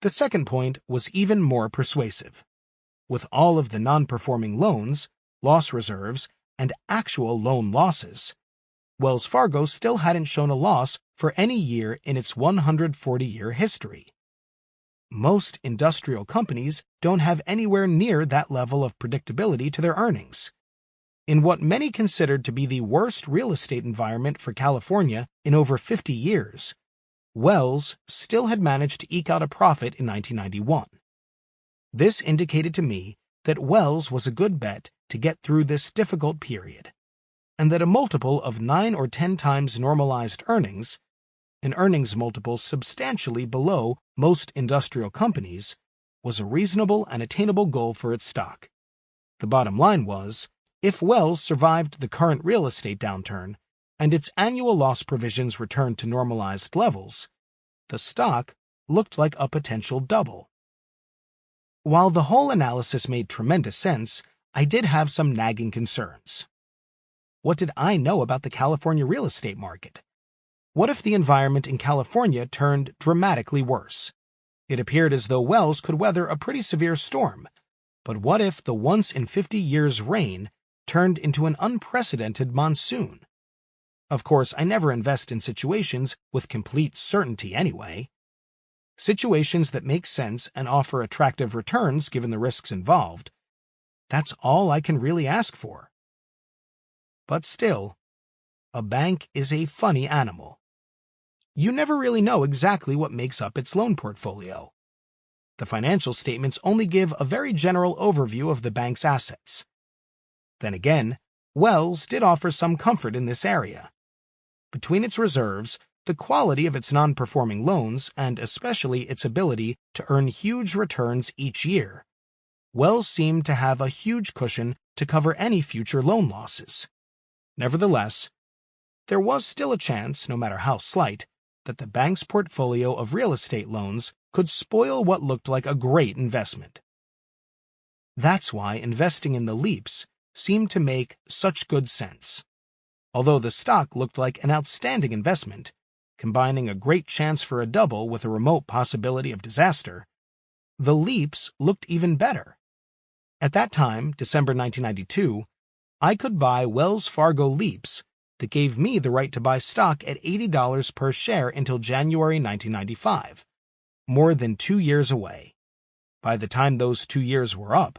The second point was even more persuasive. With all of the non-performing loans, loss reserves, and actual loan losses, Wells Fargo still hadn't shown a loss for any year in its 140-year history. Most industrial companies don't have anywhere near that level of predictability to their earnings. In what many considered to be the worst real estate environment for California in over 50 years, Wells still had managed to eke out a profit in 1991. This indicated to me that Wells was a good bet to get through this difficult period, and that a multiple of 9 or 10 times normalized earnings, an earnings multiple substantially below most industrial companies, was a reasonable and attainable goal for its stock. The bottom line was, if Wells survived the current real estate downturn and its annual loss provisions returned to normalized levels, the stock looked like a potential double. While the whole analysis made tremendous sense, I did have some nagging concerns. What did I know about the California real estate market? What if the environment in California turned dramatically worse? It appeared as though Wells could weather a pretty severe storm, but what if the once-in-50 years rain turned into an unprecedented monsoon? Of course, I never invest in situations with complete certainty anyway. Situations that make sense and offer attractive returns given the risks involved, that's all I can really ask for. But still, a bank is a funny animal. You never really know exactly what makes up its loan portfolio. The financial statements only give a very general overview of the bank's assets. Then again, Wells did offer some comfort in this area. Between its reserves, the quality of its non-performing loans, and especially its ability to earn huge returns each year, Wells seemed to have a huge cushion to cover any future loan losses. Nevertheless, there was still a chance, no matter how slight, that the bank's portfolio of real estate loans could spoil what looked like a great investment. That's why investing in the LEAPs seemed to make such good sense. Although the stock looked like an outstanding investment, combining a great chance for a double with a remote possibility of disaster, the LEAPs looked even better. At that time, December 1992, I could buy Wells Fargo LEAPs that gave me the right to buy stock at $80 per share until January 1995, more than 2 years away. By the time those 2 years were up,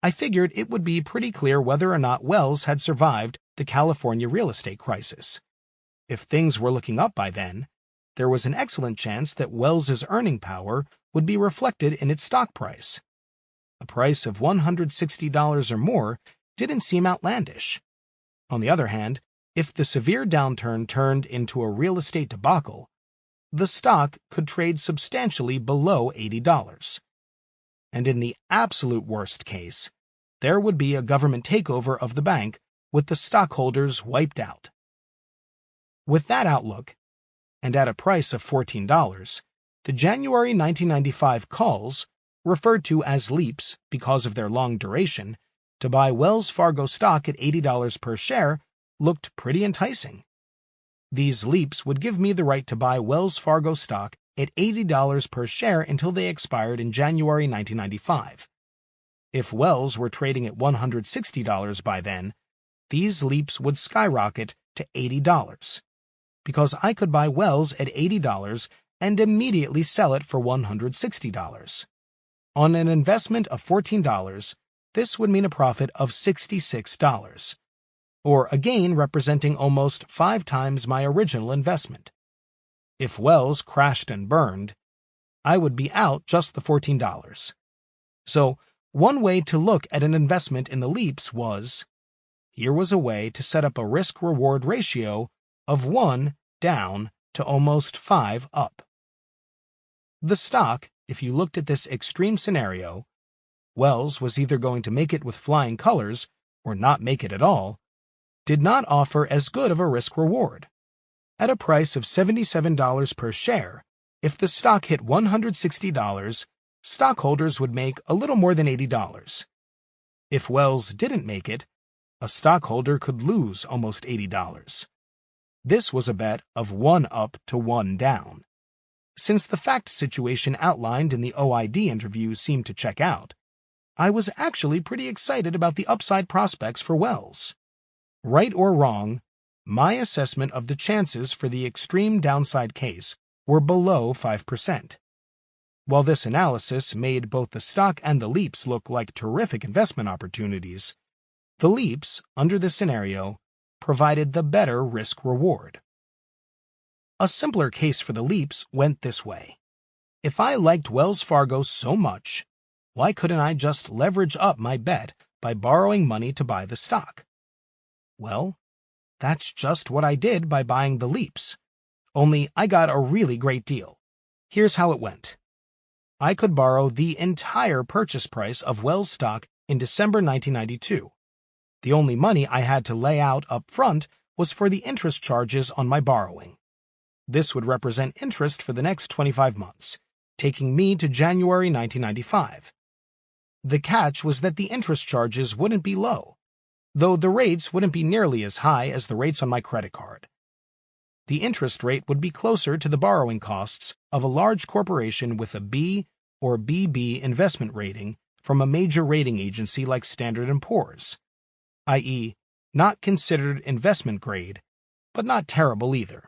I figured it would be pretty clear whether or not Wells had survived the California real estate crisis. If things were looking up by then, there was an excellent chance that Wells's earning power would be reflected in its stock price. A price of $160 or more didn't seem outlandish. On the other hand, if the severe downturn turned into a real estate debacle, the stock could trade substantially below $80. And in the absolute worst case, there would be a government takeover of the bank with the stockholders wiped out. With that outlook, and at a price of $14, the January 1995 calls, referred to as LEAPs because of their long duration, to buy Wells Fargo stock at $80 per share looked pretty enticing. These LEAPs would give me the right to buy Wells Fargo stock at $80 per share until they expired in January 1995. If Wells were trading at $160 by then, these LEAPs would skyrocket to $80, because I could buy Wells at $80 and immediately sell it for $160. On an investment of $14, this would mean a profit of $66, or a gain representing almost 5 times my original investment. If Wells crashed and burned, I would be out just the $14. So, one way to look at an investment in the LEAPs was, here was a way to set up a risk-reward ratio of 1 down to almost 5 up. The stock, if you looked at this extreme scenario, Wells was either going to make it with flying colors or not make it at all, did not offer as good of a risk-reward. At a price of $77 per share, if the stock hit $160, stockholders would make a little more than $80. If Wells didn't make it, a stockholder could lose almost $80. This was a bet of 1 up to 1 down. Since the fact situation outlined in the OID interview seemed to check out, I was actually pretty excited about the upside prospects for Wells. Right or wrong, my assessment of the chances for the extreme downside case were below 5%. While this analysis made both the stock and the LEAPs look like terrific investment opportunities, the LEAPs, under this scenario, provided the better risk-reward. A simpler case for the LEAPs went this way. If I liked Wells Fargo so much, why couldn't I just leverage up my bet by borrowing money to buy the stock? Well, That's just what I did by buying the leaps. Only I got a really great deal. Here's how it went. I could borrow the entire purchase price of Wells stock in December 1992. The only money I had to lay out up front was for the interest charges on my borrowing. This would represent interest for the next 25 months, taking me to January 1995. The catch was that the interest charges wouldn't be low, though the rates wouldn't be nearly as high as the rates on my credit card. The interest rate would be closer to the borrowing costs of a large corporation with a B or BB investment rating from a major rating agency like Standard & Poor's, i.e., not considered investment grade, but not terrible either.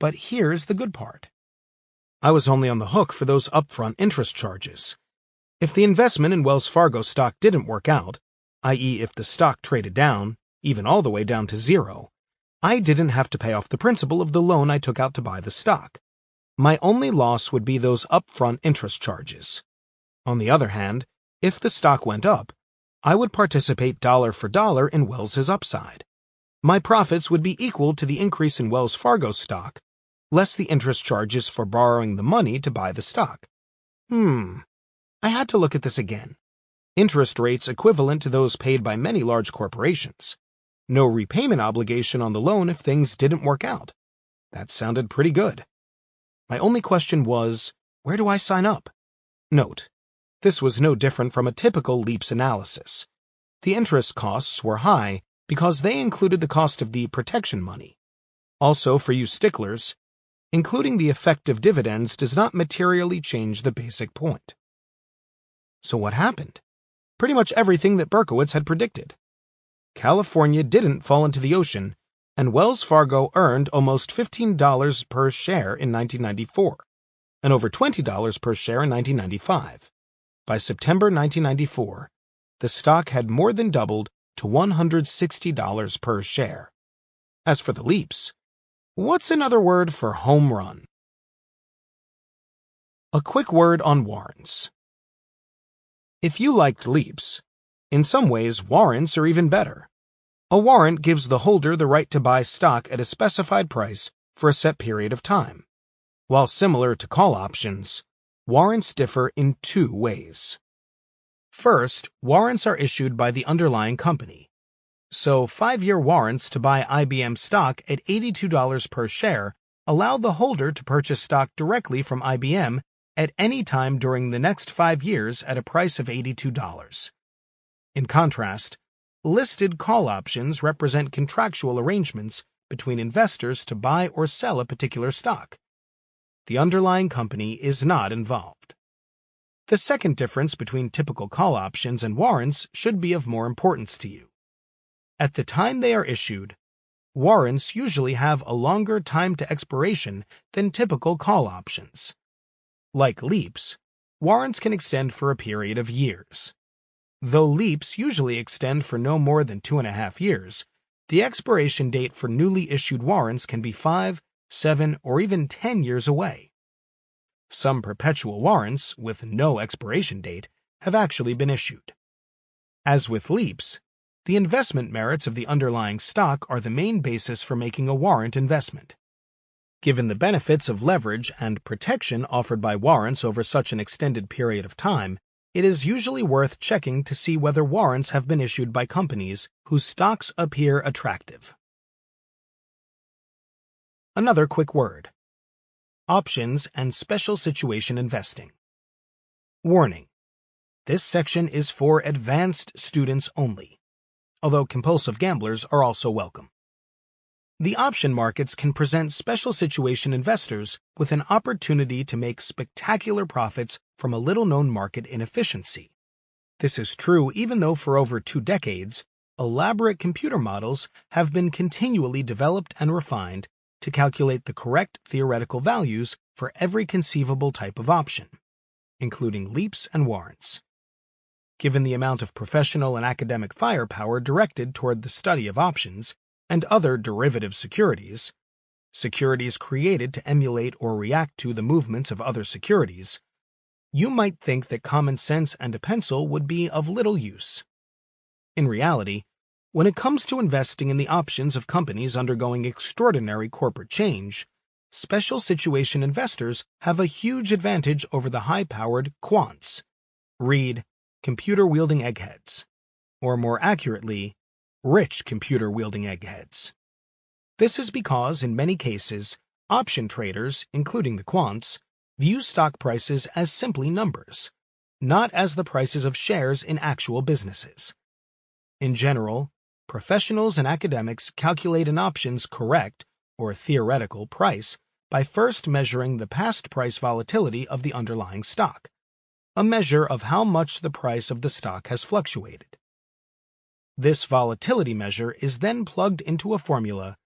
But here's the good part. I was only on the hook for those upfront interest charges. If the investment in Wells Fargo stock didn't work out, i.e., if the stock traded down, even all the way down to zero, I didn't have to pay off the principal of the loan I took out to buy the stock. My only loss would be those upfront interest charges. On the other hand, if the stock went up, I would participate dollar for dollar in Wells's upside. My profits would be equal to the increase in Wells Fargo stock, less the interest charges for borrowing the money to buy the stock. I had to look at this again. Interest rates equivalent to those paid by many large corporations. No repayment obligation on the loan if things didn't work out. That sounded pretty good. My only question was, where do I sign up? Note, this was no different from a typical LEAPS analysis. The interest costs were high because they included the cost of the protection money. Also, for you sticklers, including the effective dividends does not materially change the basic point. So what happened? Pretty much everything that Berkowitz had predicted. California didn't fall into the ocean, and Wells Fargo earned almost $15 per share in 1994, and over $20 per share in 1995. By September 1994, the stock had more than doubled to $160 per share. As for the leaps, what's another word for home run? A quick word on warrants. If you liked leaps, in some ways warrants are even better. A warrant gives the holder the right to buy stock at a specified price for a set period of time. While similar to call options, warrants differ in two ways. First, warrants are issued by the underlying company. So 5-year warrants to buy IBM stock at $82 per share allow the holder to purchase stock directly from IBM at any time during the next 5 years at a price of $82. In contrast, listed call options represent contractual arrangements between investors to buy or sell a particular stock. The underlying company is not involved. The second difference between typical call options and warrants should be of more importance to you. At the time they are issued, warrants usually have a longer time to expiration than typical call options. Like leaps, warrants can extend for a period of years. Though leaps usually extend for no more than 2.5 years, the expiration date for newly issued warrants can be 5, 7, or even 10 years away. Some perpetual warrants, with no expiration date, have actually been issued. As with leaps, the investment merits of the underlying stock are the main basis for making a warrant investment. Given the benefits of leverage and protection offered by warrants over such an extended period of time, it is usually worth checking to see whether warrants have been issued by companies whose stocks appear attractive. Another quick word. Options and special situation investing. Warning: this section is for advanced students only, although compulsive gamblers are also welcome. The option markets can present special situation investors with an opportunity to make spectacular profits from a little-known market inefficiency. This is true even though for over 2 decades, elaborate computer models have been continually developed and refined to calculate the correct theoretical values for every conceivable type of option, including leaps and warrants. Given the amount of professional and academic firepower directed toward the study of options and other derivative securities, securities created to emulate or react to the movements of other securities, you might think that common sense and a pencil would be of little use. In reality, When it comes to investing in the options of companies undergoing extraordinary corporate change, special situation investors have a huge advantage over the high-powered quants. Read computer-wielding eggheads, or more accurately, rich computer-wielding eggheads. This is because, in many cases, option traders, including the quants, view stock prices as simply numbers, not as the prices of shares in actual businesses. In general, professionals and academics calculate an option's correct, or theoretical, price by first measuring the past price volatility of the underlying stock, a measure of how much the price of the stock has fluctuated. This volatility measure is then plugged into a formula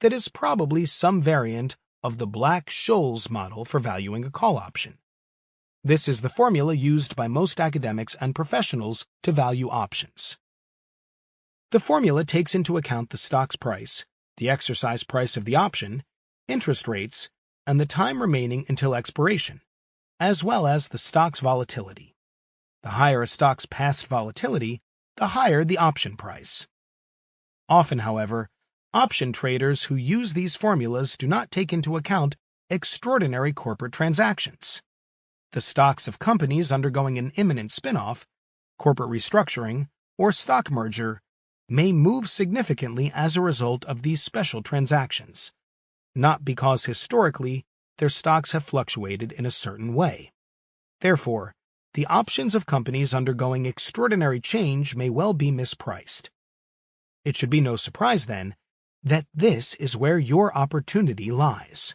that is probably some variant of the Black-Scholes model for valuing a call option. This is the formula used by most academics and professionals to value options. The formula takes into account the stock's price, the exercise price of the option, interest rates, and the time remaining until expiration, as well as the stock's volatility. The higher a stock's past volatility, the higher the option price. Often, however, option traders who use these formulas do not take into account extraordinary corporate transactions. The stocks of companies undergoing an imminent spin-off, corporate restructuring, or stock merger may move significantly as a result of these special transactions, not because historically their stocks have fluctuated in a certain way. Therefore, the options of companies undergoing extraordinary change may well be mispriced. It should be no surprise, then, that this is where your opportunity lies.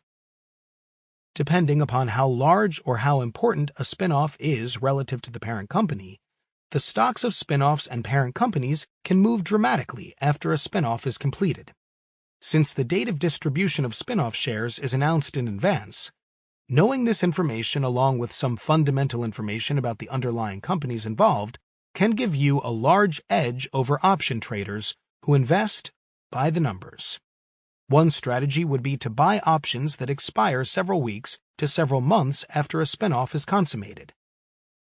Depending upon how large or how important a spin-off is relative to the parent company, the stocks of spin-offs and parent companies can move dramatically after a spin-off is completed. Since the date of distribution of spin-off shares is announced in advance, knowing this information along with some fundamental information about the underlying companies involved can give you a large edge over option traders who invest by the numbers. One strategy would be to buy options that expire several weeks to several months after a spin-off is consummated.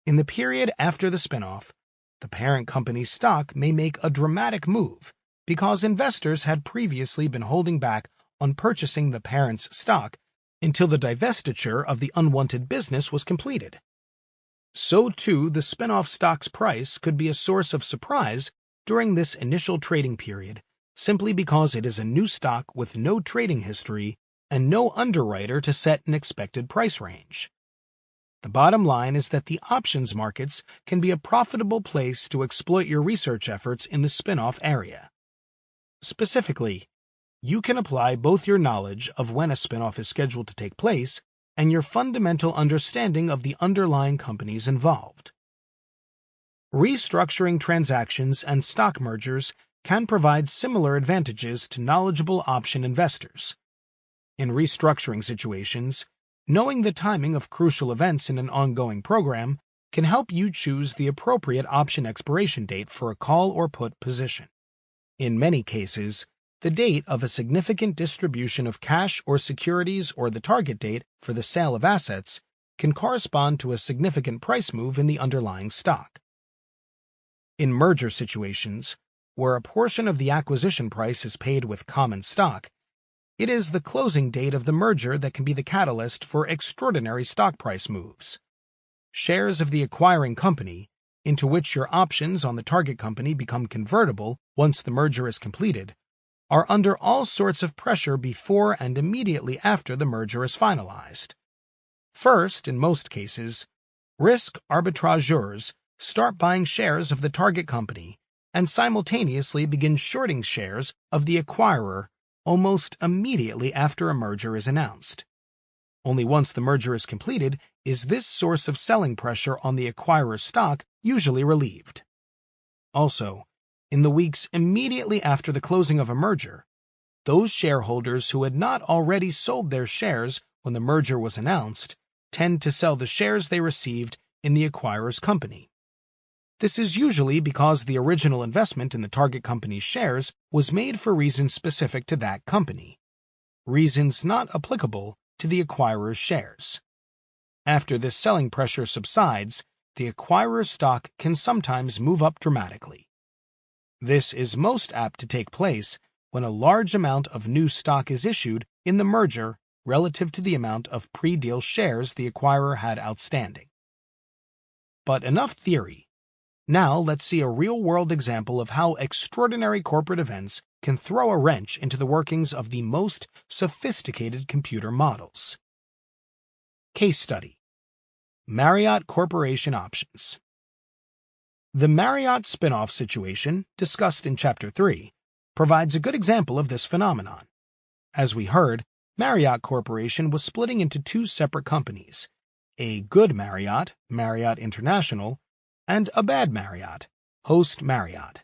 In the period after the spin-off, the parent company's stock may make a dramatic move because investors had previously been holding back on purchasing the parent's stock until the divestiture of the unwanted business was completed. So too, the spin-off stock's price could be a source of surprise during this initial trading period, simply because it is a new stock with no trading history and no underwriter to set an expected price range. The bottom line is that the options markets can be a profitable place to exploit your research efforts in the spin-off area. Specifically, you can apply both your knowledge of when a spin-off is scheduled to take place and your fundamental understanding of the underlying companies involved. Restructuring transactions and stock mergers can provide similar advantages to knowledgeable option investors. In restructuring situations, knowing the timing of crucial events in an ongoing program can help you choose the appropriate option expiration date for a call or put position. In many cases, the date of a significant distribution of cash or securities or the target date for the sale of assets can correspond to a significant price move in the underlying stock. In merger situations, where a portion of the acquisition price is paid with common stock, it is the closing date of the merger that can be the catalyst for extraordinary stock price moves. Shares of the acquiring company, into which your options on the target company become convertible once the merger is completed, are under all sorts of pressure before and immediately after the merger is finalized. First, in most cases, risk arbitrageurs start buying shares of the target company and simultaneously begin shorting shares of the acquirer almost immediately after a merger is announced. Only once the merger is completed is this source of selling pressure on the acquirer's stock usually relieved. Also, in the weeks immediately after the closing of a merger, those shareholders who had not already sold their shares when the merger was announced tend to sell the shares they received in the acquirer's company. This is usually because the original investment in the target company's shares was made for reasons specific to that company, reasons not applicable to the acquirer's shares. After this selling pressure subsides, the acquirer's stock can sometimes move up dramatically. This is most apt to take place when a large amount of new stock is issued in the merger relative to the amount of pre-deal shares the acquirer had outstanding. But enough theory. Now let's see a real-world example of how extraordinary corporate events can throw a wrench into the workings of the most sophisticated computer models. Case study: Marriott Corporation options. The Marriott spin-off situation, discussed in Chapter 3, provides a good example of this phenomenon. As we heard, Marriott Corporation was splitting into two separate companies, a good Marriott, Marriott International, and a bad Marriott, Host Marriott.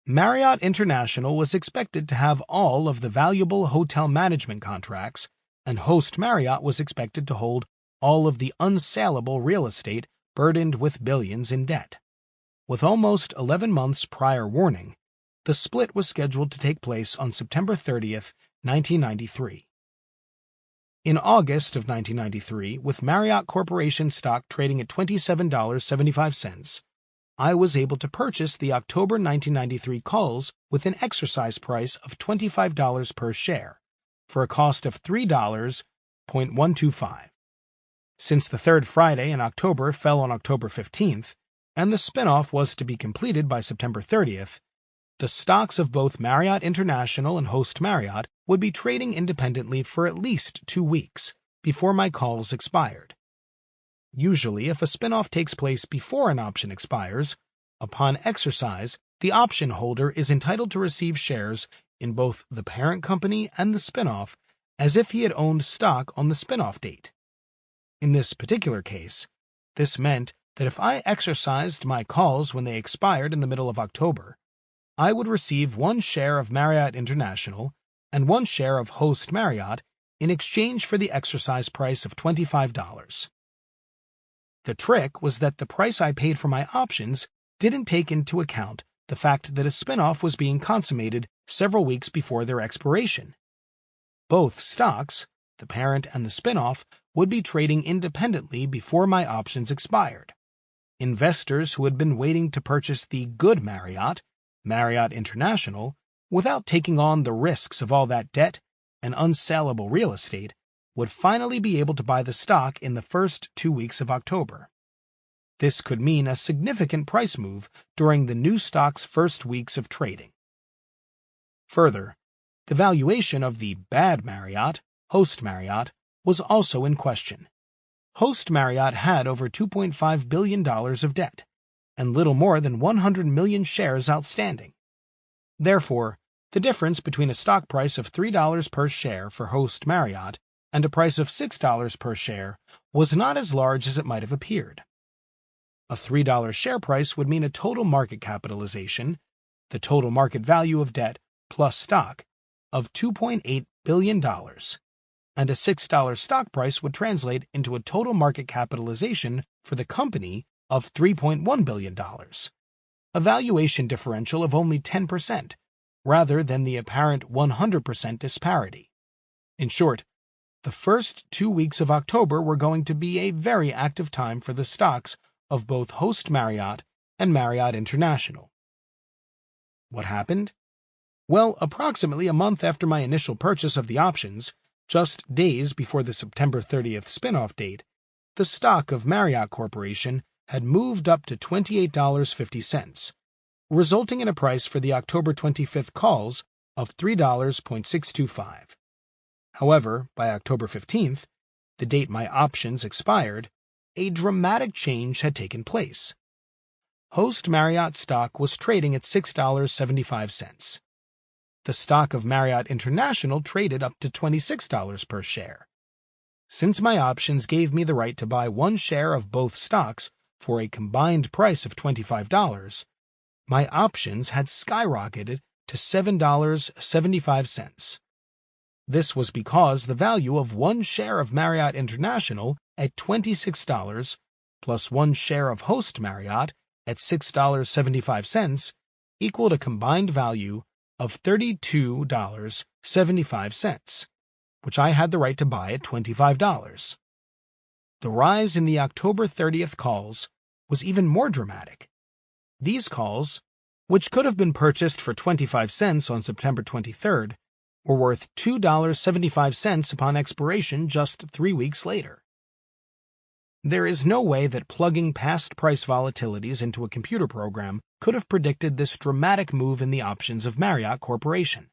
Marriott International was expected to have all of the valuable hotel management contracts, and Host Marriott was expected to hold all of the unsaleable real estate burdened with billions in debt. With almost 11 months prior warning, the split was scheduled to take place on September 30th, 1993. In August of 1993, with Marriott Corporation stock trading at $27.75, I was able to purchase the October 1993 calls with an exercise price of $25 per share, for a cost of $3.125. Since the third Friday in October fell on October 15th, and the spinoff was to be completed by September 30th, the stocks of both Marriott International and Host Marriott would be trading independently for at least 2 weeks before my calls expired. Usually, if a spinoff takes place before an option expires, upon exercise, the option holder is entitled to receive shares in both the parent company and the spinoff as if he had owned stock on the spinoff date. In this particular case, this meant that if I exercised my calls when they expired in the middle of October, I would receive 1 share of Marriott International and 1 share of Host Marriott in exchange for the exercise price of $25. The trick was that the price I paid for my options didn't take into account the fact that a spinoff was being consummated several weeks before their expiration. Both stocks, the parent and the spinoff, would be trading independently before my options expired. Investors who had been waiting to purchase the good Marriott, Marriott International, without taking on the risks of all that debt and unsaleable real estate, would finally be able to buy the stock in the first 2 weeks of October. This could mean a significant price move during the new stock's first weeks of trading. Further, the valuation of the bad Marriott, Host Marriott, was also in question. Host Marriott had over $2.5 billion of debt, and little more than 100 million shares outstanding. Therefore, the difference between a stock price of $3 per share for Host Marriott and a price of $6 per share was not as large as it might have appeared. A $3 share price would mean a total market capitalization, the total market value of debt plus stock, of $2.8 billion, and a $6 stock price would translate into a total market capitalization for the company of $3.1 billion, a valuation differential of only 10%, rather than the apparent 100% disparity. In short, the first 2 weeks of October were going to be a very active time for the stocks of both Host Marriott and Marriott International. What happened? Well, approximately a month after my initial purchase of the options, just days before the September 30th spinoff date, the stock of Marriott Corporation had moved up to $28.50, resulting in a price for the October 25th calls of $3.625. However, by October 15th, the date my options expired, a dramatic change had taken place. Host Marriott stock was trading at $6.75. The stock of Marriott International traded up to $26 per share. Since my options gave me the right to buy 1 share of both stocks for a combined price of $25, my options had skyrocketed to $7.75. This was because the value of 1 share of Marriott International at $26 plus 1 share of Host Marriott at $6.75 equaled a combined value of $32.75, which I had the right to buy at $25. The rise in the October 30th calls was even more dramatic. These calls, which could have been purchased for 25 cents on September 23rd, were worth $2.75 upon expiration just 3 weeks later. There is no way that plugging past price volatilities into a computer program could have predicted this dramatic move in the options of Marriott Corporation.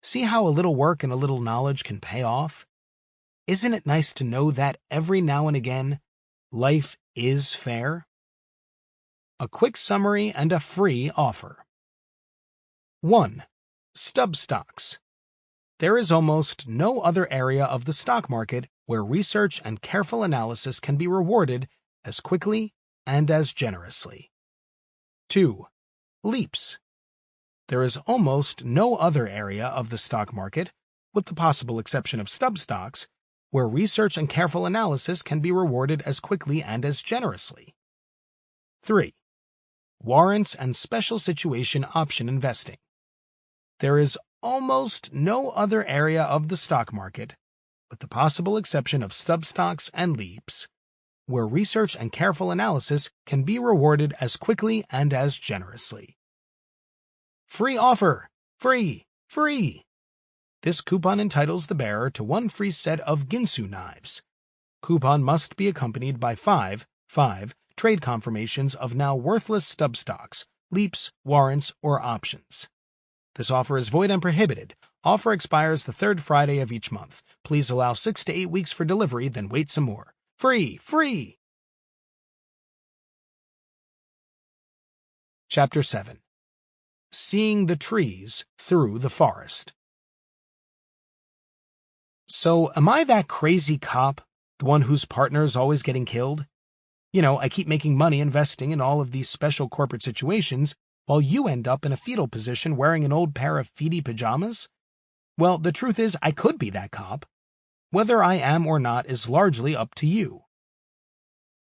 See how a little work and a little knowledge can pay off? Isn't it nice to know that every now and again, life is fair? A quick summary and a free offer. 1. Stub stocks. There is almost no other area of the stock market where research and careful analysis can be rewarded as quickly and as generously. 2. Leaps. There is almost no other area of the stock market, with the possible exception of stub stocks, where research and careful analysis can be rewarded as quickly and as generously. 3. Warrants and special situation option investing. There is almost no other area of the stock market, with the possible exception of stub stocks and leaps, where research and careful analysis can be rewarded as quickly and as generously. Free offer! Free! Free! This coupon entitles the bearer to 1 free set of Ginsu knives. Coupon must be accompanied by 5 trade confirmations of now worthless stub stocks, leaps, warrants, or options. This offer is void and prohibited. Offer expires the 3rd Friday of each month. Please allow 6 to 8 weeks for delivery, then wait some more. Free! Free! Chapter 7. Seeing the trees through the forest. So, am I that crazy cop, the one whose partner's always getting killed? I keep making money investing in all of these special corporate situations, while you end up in a fetal position wearing an old pair of feety pajamas? Well, the truth is I could be that cop. Whether I am or not is largely up to you.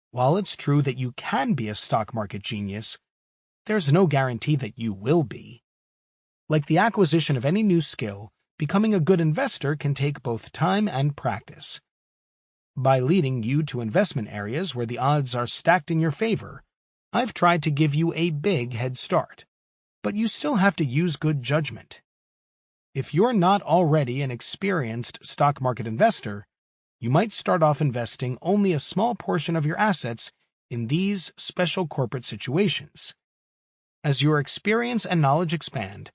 While it's true that you can be a stock market genius, there's no guarantee that you will be. Like the acquisition of any new skill, becoming a good investor can take both time and practice. By leading you to investment areas where the odds are stacked in your favor, I've tried to give you a big head start. But you still have to use good judgment. If you're not already an experienced stock market investor, you might start off investing only a small portion of your assets in these special corporate situations. As your experience and knowledge expand,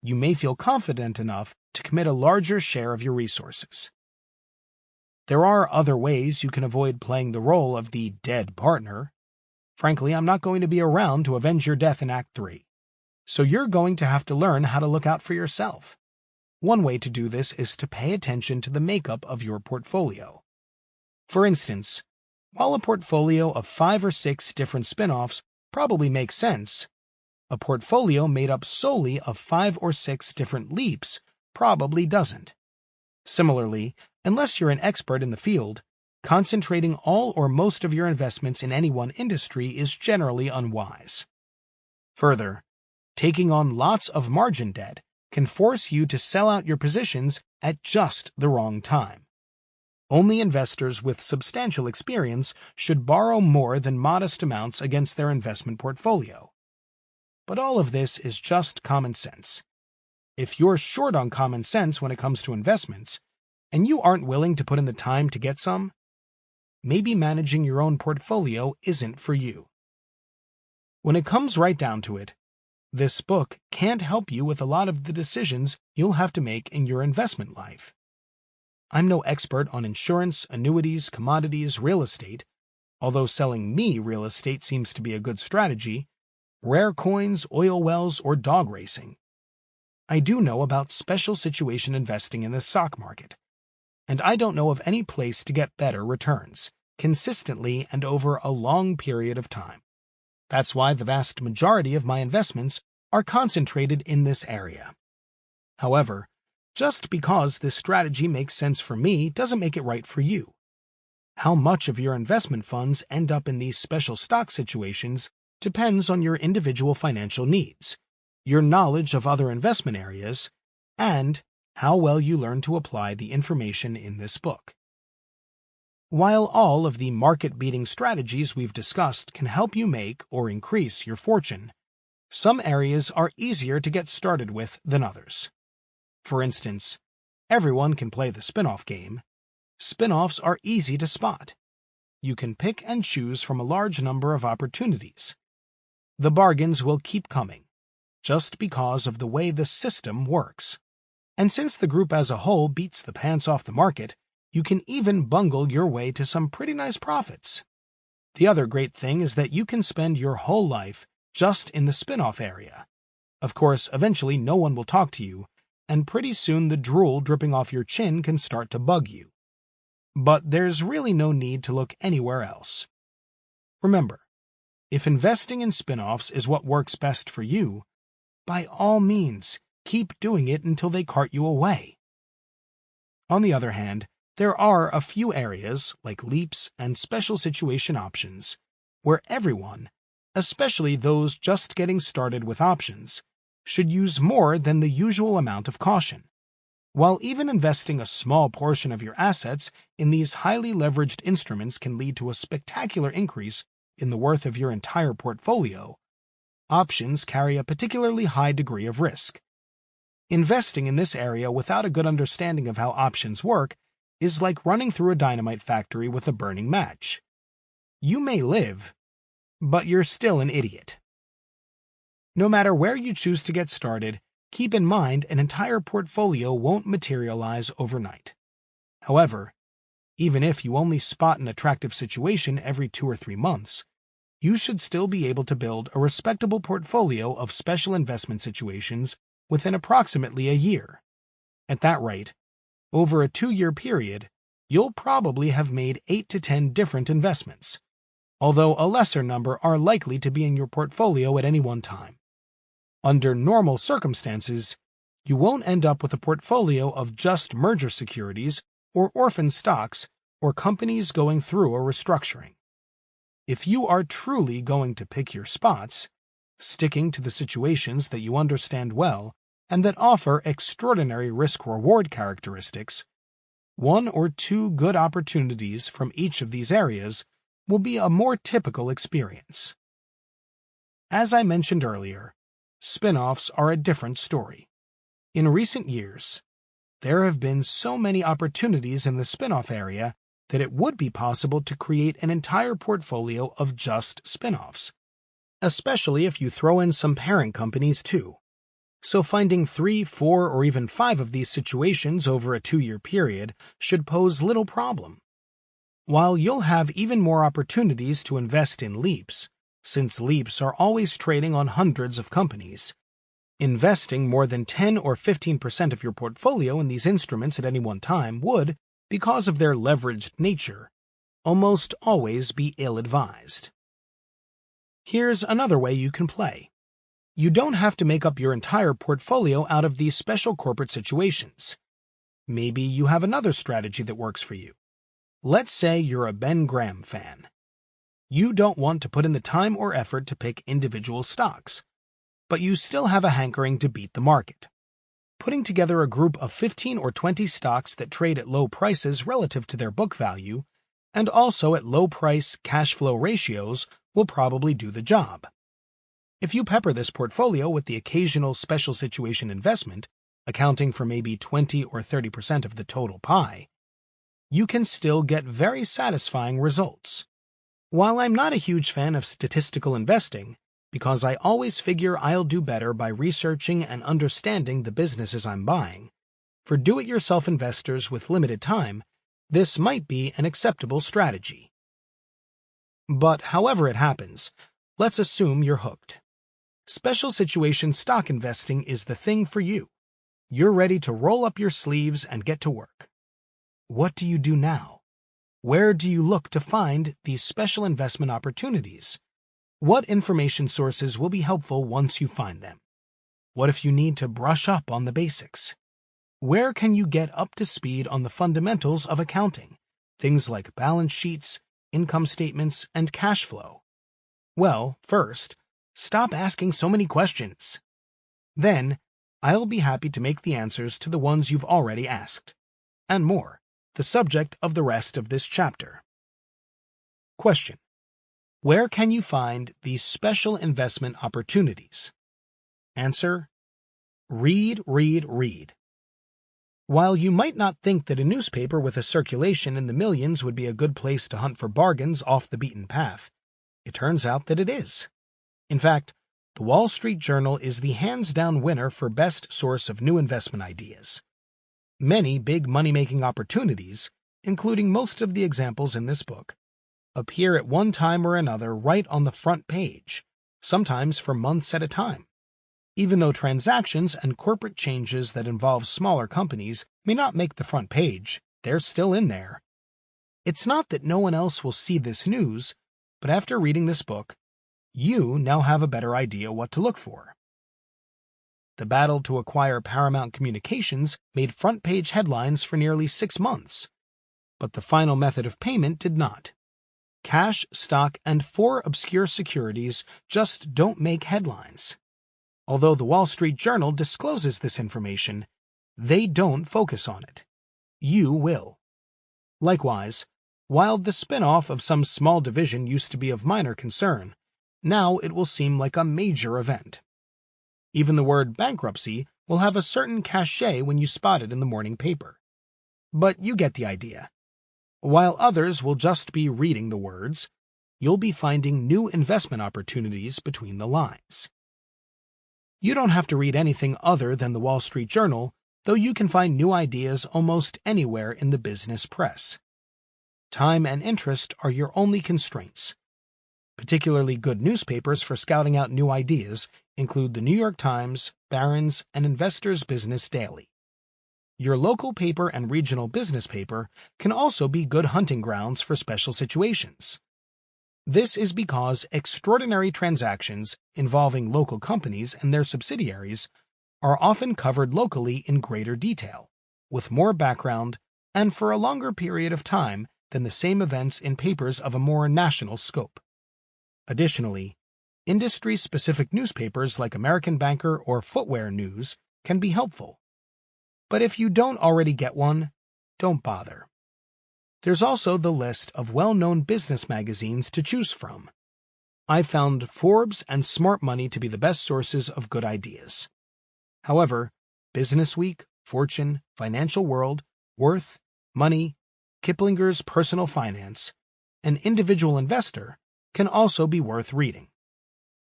you may feel confident enough to commit a larger share of your resources. There are other ways you can avoid playing the role of the dead partner. Frankly, I'm not going to be around to avenge your death in Act 3. So you're going to have to learn how to look out for yourself. One way to do this is to pay attention to the makeup of your portfolio. For instance, while a portfolio of 5 or 6 different spin-offs probably makes sense, a portfolio made up solely of 5 or 6 different leaps probably doesn't. Similarly, unless you're an expert in the field, concentrating all or most of your investments in any one industry is generally unwise. Further, taking on lots of margin debt can force you to sell out your positions at just the wrong time. Only investors with substantial experience should borrow more than modest amounts against their investment portfolio. But all of this is just common sense. If you're short on common sense when it comes to investments, and you aren't willing to put in the time to get some, maybe managing your own portfolio isn't for you. When it comes right down to it, this book can't help you with a lot of the decisions you'll have to make in your investment life. I'm no expert on insurance, annuities, commodities, real estate, although selling me real estate seems to be a good strategy, rare coins, oil wells, or dog racing. I do know about special situation investing in the stock market, and I don't know of any place to get better returns, consistently and over a long period of time. That's why the vast majority of my investments are concentrated in this area. However, just because this strategy makes sense for me doesn't make it right for you. How much of your investment funds end up in these special stock situations depends on your individual financial needs, your knowledge of other investment areas, and how well you learn to apply the information in this book. While all of the market-beating strategies we've discussed can help you make or increase your fortune, Some areas are easier to get started with than others. For instance, everyone can play the spin-off game. Spin-offs are easy to spot. You can pick and choose from a large number of opportunities. The bargains will keep coming, just because of the way the system works. And since the group as a whole beats the pants off the market, you can even bungle your way to some pretty nice profits. The other great thing is that you can spend your whole life just in the spin-off area. Of course, eventually no one will talk to you, and pretty soon the drool dripping off your chin can start to bug you. But there's really no need to look anywhere else. Remember, if investing in spin-offs is what works best for you, by all means, keep doing it until they cart you away. On the other hand, there are a few areas, like leaps and special situation options, where everyone, especially those just getting started with options, should use more than the usual amount of caution. While even investing a small portion of your assets in these highly leveraged instruments can lead to a spectacular increase in the worth of your entire portfolio, options carry a particularly high degree of risk. Investing in this area without a good understanding of how options work is like running through a dynamite factory with a burning match. You may live, but you're still an idiot. No matter where you choose to get started, keep in mind an entire portfolio won't materialize overnight. However, even if you only spot an attractive situation every 2 or 3 months, you should still be able to build a respectable portfolio of special investment situations within approximately a year. At that rate, over a 2-year period, you'll probably have made 8 to 10 different investments, although a lesser number are likely to be in your portfolio at any one time. Under normal circumstances, you won't end up with a portfolio of just merger securities or orphan stocks or companies going through a restructuring. If you are truly going to pick your spots, sticking to the situations that you understand well and that offer extraordinary risk-reward characteristics, 1 or 2 good opportunities from each of these areas will be a more typical experience. As I mentioned earlier, spin-offs are a different story. In recent years, there have been so many opportunities in the spin-off area that it would be possible to create an entire portfolio of just spin-offs, especially if you throw in some parent companies too. So finding 3, 4, or even 5 of these situations over a 2-year period should pose little problem. While you'll have even more opportunities to invest in leaps, since leaps are always trading on hundreds of companies, investing more than 10 or 15% of your portfolio in these instruments at any one time would, because of their leveraged nature, almost always be ill-advised. Here's another way you can play. You don't have to make up your entire portfolio out of these special corporate situations. Maybe you have another strategy that works for you. Let's say you're a Ben Graham fan. You don't want to put in the time or effort to pick individual stocks, but you still have a hankering to beat the market. Putting together a group of 15 or 20 stocks that trade at low prices relative to their book value, and also at low price cash flow ratios, will probably do the job. If you pepper this portfolio with the occasional special situation investment, accounting for maybe 20 or 30% of the total pie, you can still get very satisfying results. While I'm not a huge fan of statistical investing, because I always figure I'll do better by researching and understanding the businesses I'm buying, for do-it-yourself investors with limited time, this might be an acceptable strategy. But however it happens, let's assume you're hooked. Special situation stock investing is the thing for you. You're ready to roll up your sleeves and get to work. What do you do now? Where do you look to find these special investment opportunities? What information sources will be helpful once you find them? What if you need to brush up on the basics? Where can you get up to speed on the fundamentals of accounting, things like balance sheets, income statements, and cash flow? Well, first, stop asking so many questions. Then, I'll be happy to make the answers to the ones you've already asked, and more, the subject of the rest of this chapter. Question: where can you find these special investment opportunities? Answer: read, read, read. While you might not think that a newspaper with a circulation in the millions would be a good place to hunt for bargains off the beaten path, it turns out that it is. In fact, the Wall Street Journal is the hands-down winner for best source of new investment ideas. Many big money-making opportunities, including most of the examples in this book, appear at one time or another right on the front page, sometimes for months at a time. Even though transactions and corporate changes that involve smaller companies may not make the front page, they're still in there. It's not that no one else will see this news, but after reading this book, you now have a better idea what to look for. The battle to acquire Paramount Communications made front-page headlines for nearly 6 months, but the final method of payment did not. Cash, stock, and 4 obscure securities just don't make headlines. Although the Wall Street Journal discloses this information, they don't focus on it. You will. Likewise, while the spin-off of some small division used to be of minor concern, now it will seem like a major event. Even the word bankruptcy will have a certain cachet when you spot it in the morning paper. But you get the idea. While others will just be reading the words, you'll be finding new investment opportunities between the lines. You don't have to read anything other than the Wall Street Journal, though you can find new ideas almost anywhere in the business press. Time and interest are your only constraints. Particularly good newspapers for scouting out new ideas include the New York Times, Barron's, and Investor's Business Daily. Your local paper and regional business paper can also be good hunting grounds for special situations. This is because extraordinary transactions involving local companies and their subsidiaries are often covered locally in greater detail, with more background, and for a longer period of time than the same events in papers of a more national scope. Additionally, industry-specific newspapers like American Banker or Footwear News can be helpful. But if you don't already get one, don't bother. There's also the list of well-known business magazines to choose from. I've found Forbes and Smart Money to be the best sources of good ideas. However, Business Week, Fortune, Financial World, Worth, Money, Kiplinger's Personal Finance, and Individual Investor can also be worth reading.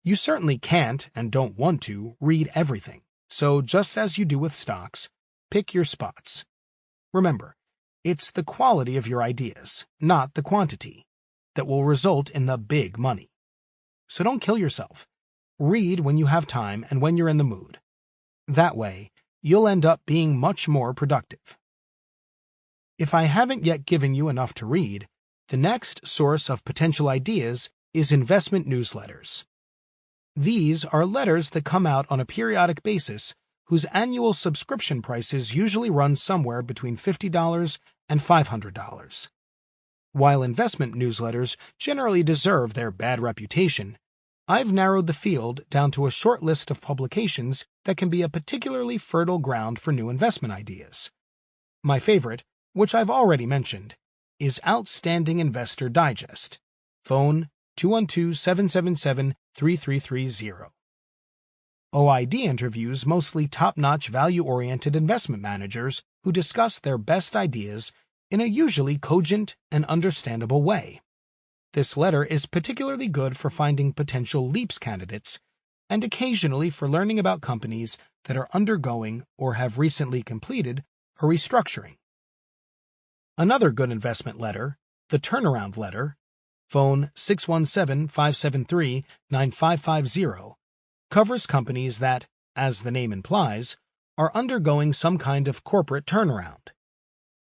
You certainly can't and don't want to read everything, so just as you do with stocks, pick your spots. Remember, it's the quality of your ideas, not the quantity, that will result in the big money. So don't kill yourself. Read when you have time and when you're in the mood. That way, you'll end up being much more productive. If I haven't yet given you enough to read, the next source of potential ideas is investment newsletters. These are letters that come out on a periodic basis whose annual subscription prices usually run somewhere between $50 and $500. While investment newsletters generally deserve their bad reputation, I've narrowed the field down to a short list of publications that can be a particularly fertile ground for new investment ideas. My favorite, which I've already mentioned, is Outstanding Investor Digest. Phone 212-777-3330. OID interviews mostly top-notch value-oriented investment managers who discuss their best ideas in a usually cogent and understandable way. This letter is particularly good for finding potential LEAPS candidates and occasionally for learning about companies that are undergoing or have recently completed a restructuring. Another good investment letter, the Turnaround Letter, phone 617-573-9550, covers companies that, as the name implies, are undergoing some kind of corporate turnaround.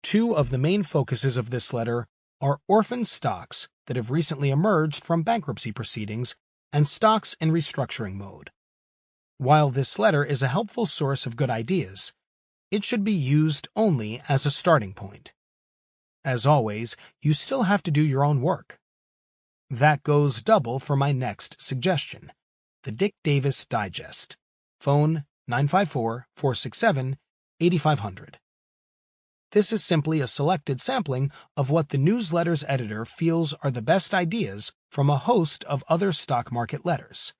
Two of the main focuses of this letter are orphan stocks that have recently emerged from bankruptcy proceedings and stocks in restructuring mode. While this letter is a helpful source of good ideas, it should be used only as a starting point. As always, you still have to do your own work. That goes double for my next suggestion, the Dick Davis Digest, phone 954-467-8500. This is simply a selected sampling of what the newsletter's editor feels are the best ideas from a host of other stock market letters.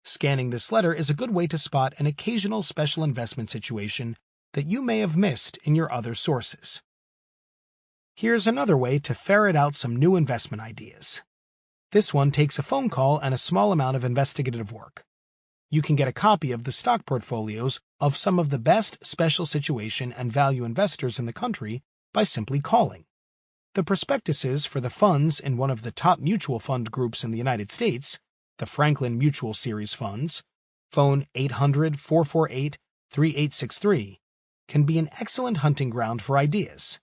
Scanning this letter is a good way to spot an occasional special investment situation that you may have missed in your other sources. Here's another way to ferret out some new investment ideas. This one takes a phone call and a small amount of investigative work. You can get a copy of the stock portfolios of some of the best special situation and value investors in the country by simply calling. The prospectuses for the funds in one of the top mutual fund groups in the United States, the Franklin Mutual Series funds, phone 800-448-3863, can be an excellent hunting ground for ideas.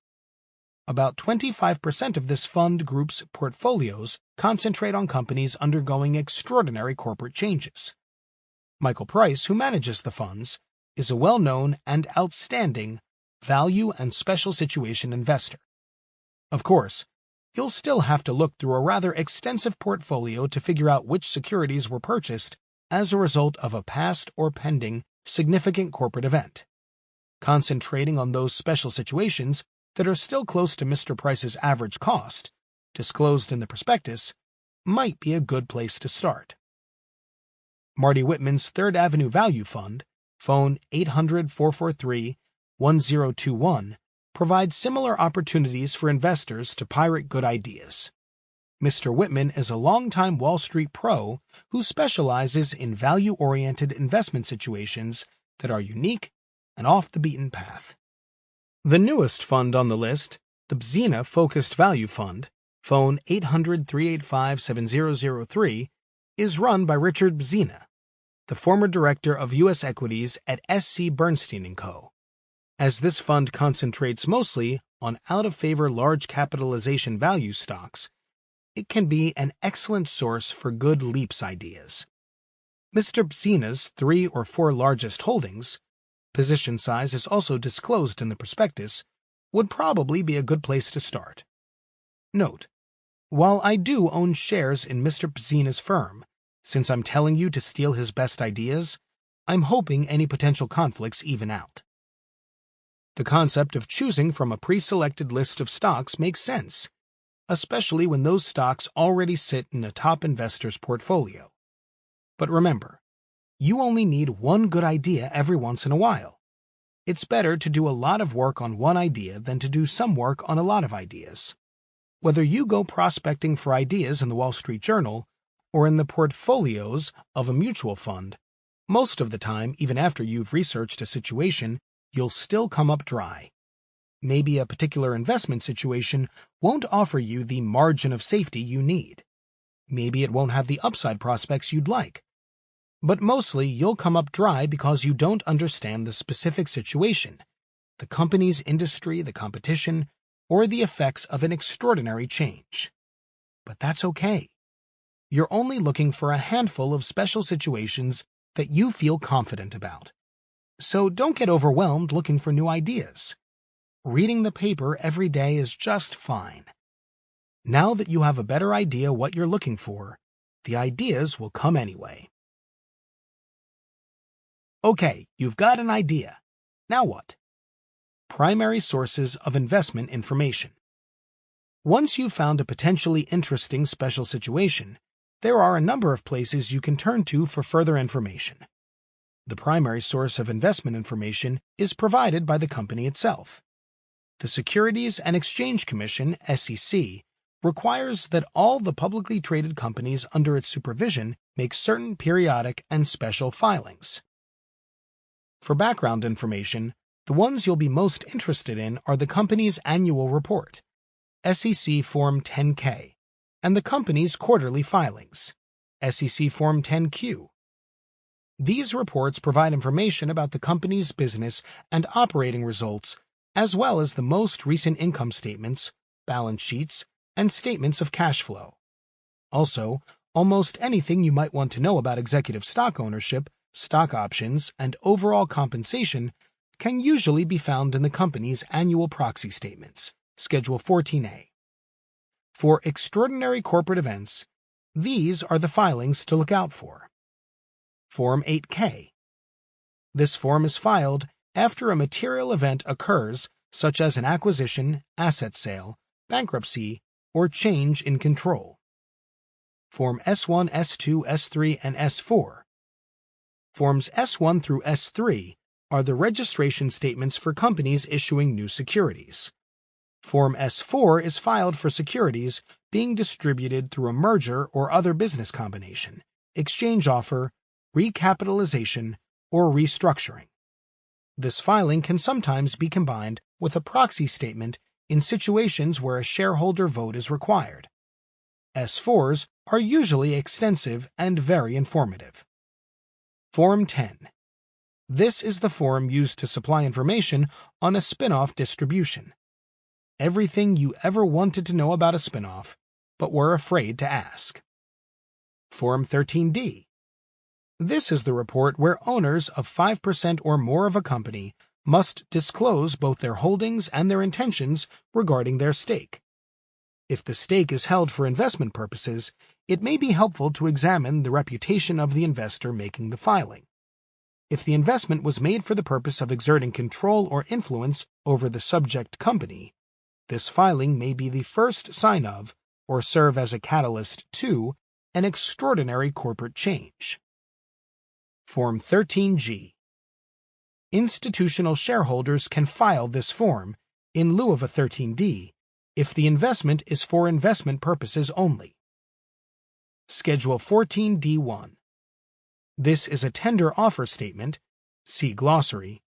About 25% of this fund group's portfolios concentrate on companies undergoing extraordinary corporate changes. Michael Price, who manages the funds, is a well-known and outstanding value and special situation investor. Of course, you'll still have to look through a rather extensive portfolio to figure out which securities were purchased as a result of a past or pending significant corporate event. Concentrating on those special situations that are still close to Mr. Price's average cost, disclosed in the prospectus, might be a good place to start. Marty Whitman's Third Avenue Value Fund, phone 800-443-1021, provides similar opportunities for investors to pirate good ideas. Mr. Whitman is a longtime Wall Street pro who specializes in value-oriented investment situations that are unique and off the beaten path. The newest fund on the list, the Bzina Focused Value Fund, phone 800-385-7003, is run by Richard Bzina, the former director of U.S. equities at S.C. Bernstein & Co. As this fund concentrates mostly on out-of-favor large capitalization value stocks, it can be an excellent source for good leaps ideas. Mr. Bzina's 3 or 4 largest holdings, position size is also disclosed in the prospectus, would probably be a good place to start. Note, while I do own shares in Mr. Bzina's firm, since I'm telling you to steal his best ideas, I'm hoping any potential conflicts even out. The concept of choosing from a pre-selected list of stocks makes sense, especially when those stocks already sit in a top investor's portfolio. But remember, you only need one good idea every once in a while. It's better to do a lot of work on one idea than to do some work on a lot of ideas. Whether you go prospecting for ideas in the Wall Street Journal or in the portfolios of a mutual fund, most of the time, even after you've researched a situation, you'll still come up dry. Maybe a particular investment situation won't offer you the margin of safety you need. Maybe it won't have the upside prospects you'd like. But mostly you'll come up dry because you don't understand the specific situation, the company's industry, the competition, or the effects of an extraordinary change. But that's okay. You're only looking for a handful of special situations that you feel confident about. So don't get overwhelmed looking for new ideas. Reading the paper every day is just fine. Now that you have a better idea what you're looking for, the ideas will come anyway. Okay, you've got an idea. Now what? Primary sources of investment information. Once you've found a potentially interesting special situation, there are a number of places you can turn to for further information. The primary source of investment information is provided by the company itself. The Securities and Exchange Commission, SEC, requires that all the publicly traded companies under its supervision make certain periodic and special filings. For background information, the ones you'll be most interested in are the company's annual report, SEC Form 10-K, and the company's quarterly filings, SEC Form 10-Q. These reports provide information about the company's business and operating results, as well as the most recent income statements, balance sheets, and statements of cash flow. Also, almost anything you might want to know about executive stock ownership, stock options, and overall compensation can usually be found in the company's annual proxy statements, Schedule 14A. For extraordinary corporate events, these are the filings to look out for. Form 8K. This form is filed after a material event occurs, such as an acquisition, asset sale, bankruptcy, or change in control. Form S1, S2, S3, and S4 Forms S1 through S3 are the registration statements for companies issuing new securities. Form S4 is filed for securities being distributed through a merger or other business combination, exchange offer, recapitalization, or restructuring. This filing can sometimes be combined with a proxy statement in situations where a shareholder vote is required. S4s are usually extensive and very informative. Form 10. This is the form used to supply information on a spin-off distribution. Everything you ever wanted to know about a spin-off, but were afraid to ask. Form 13D. This is the report where owners of 5% or more of a company must disclose both their holdings and their intentions regarding their stake. If the stake is held for investment purposes, it may be helpful to examine the reputation of the investor making the filing. If the investment was made for the purpose of exerting control or influence over the subject company, this filing may be the first sign of, or serve as a catalyst to, an extraordinary corporate change. Form 13G. Institutional shareholders can file this form, in lieu of a 13D, if the investment is for investment purposes only. Schedule 14D1. This is a tender offer statement, see glossary,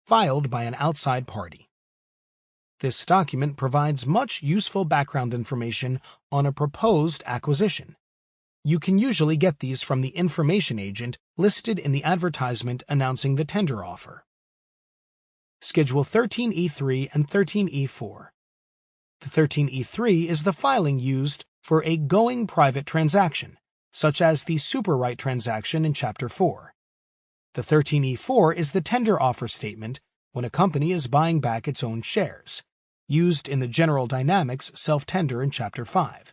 filed by an outside party. This document provides much useful background information on a proposed acquisition. You can usually get these from the information agent listed in the advertisement announcing the tender offer. Schedule 13E3 and 13E4. The 13E3 is the filing used for a going private transaction, such as the super right transaction in Chapter 4. The 13E4 is the tender offer statement when a company is buying back its own shares, used in the General Dynamics self-tender in Chapter 5.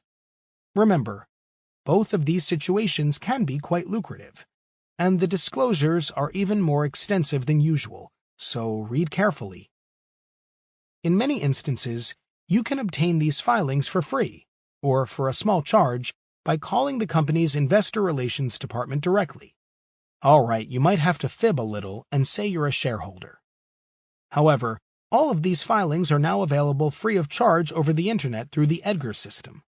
Remember, both of these situations can be quite lucrative, and the disclosures are even more extensive than usual, so read carefully. In many instances, you can obtain these filings for free, or for a small charge, by calling the company's investor relations department directly. All right, you might have to fib a little and say you're a shareholder. However, all of these filings are now available free of charge over the Internet through the Edgar system.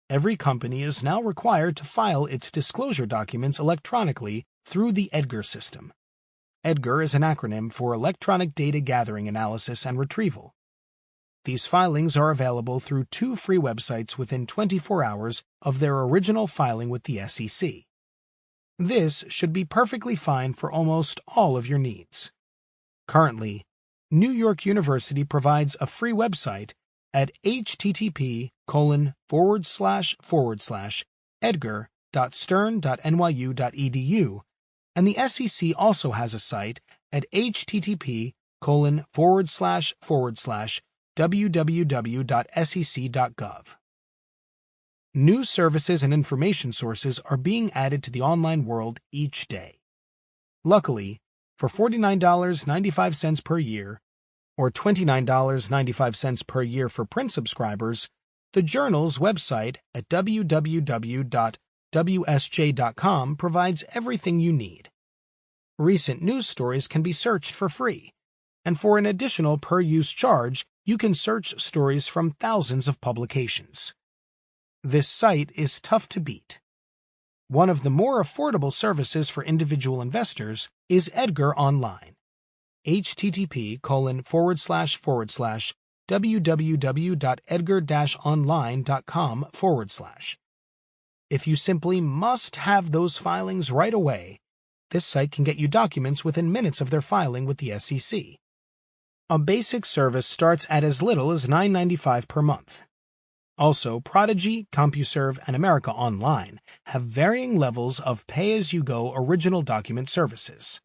Every company is now required to file its disclosure documents electronically through the Edgar system. Edgar is an acronym for Electronic Data Gathering Analysis and Retrieval. These filings are available through 2 free websites within 24 hours of their original filing with the SEC. This should be perfectly fine for almost all of your needs. Currently, New York University provides a free website at http://edgar.stern.nyu.edu, and the SEC also has a site at http://www.sec.gov. New services and information sources are being added to the online world each day. Luckily, for $49.95 per year, or $29.95 per year for print subscribers, the journal's website at www.wsj.com provides everything you need. Recent news stories can be searched for free, and for an additional per-use charge, you can search stories from thousands of publications. This site is tough to beat. One of the more affordable services for individual investors is Edgar Online. http://www.edgar-online.com/. If you simply must have those filings right away, this site can get you documents within minutes of their filing with the SEC. A basic service starts at as little as $9.95 per month. Also, Prodigy, CompuServe, and America Online have varying levels of pay-as-you-go original document services.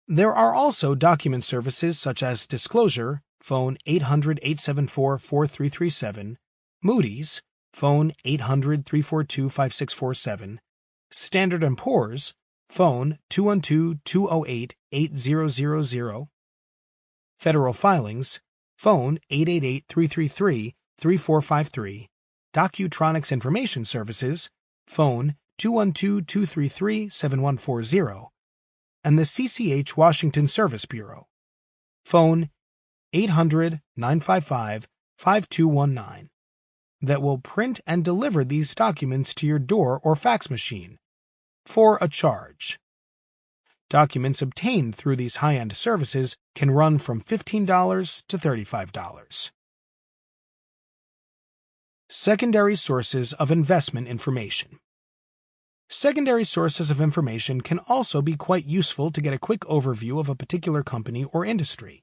There are also document services such as Disclosure, phone 800-874-4337, Moody's, phone 800-342-5647, Standard & Poor's, phone 212-208-8000, Federal Filings, phone 888-333-3453, Docutronics Information Services, phone 212-233-7140, and the CCH Washington Service Bureau. Phone 800-955-5219, that will print and deliver these documents to your door or fax machine for a charge. Documents obtained through these high-end services can run from $15 to $35. Secondary sources of investment information. Secondary sources of information can also be quite useful to get a quick overview of a particular company or industry.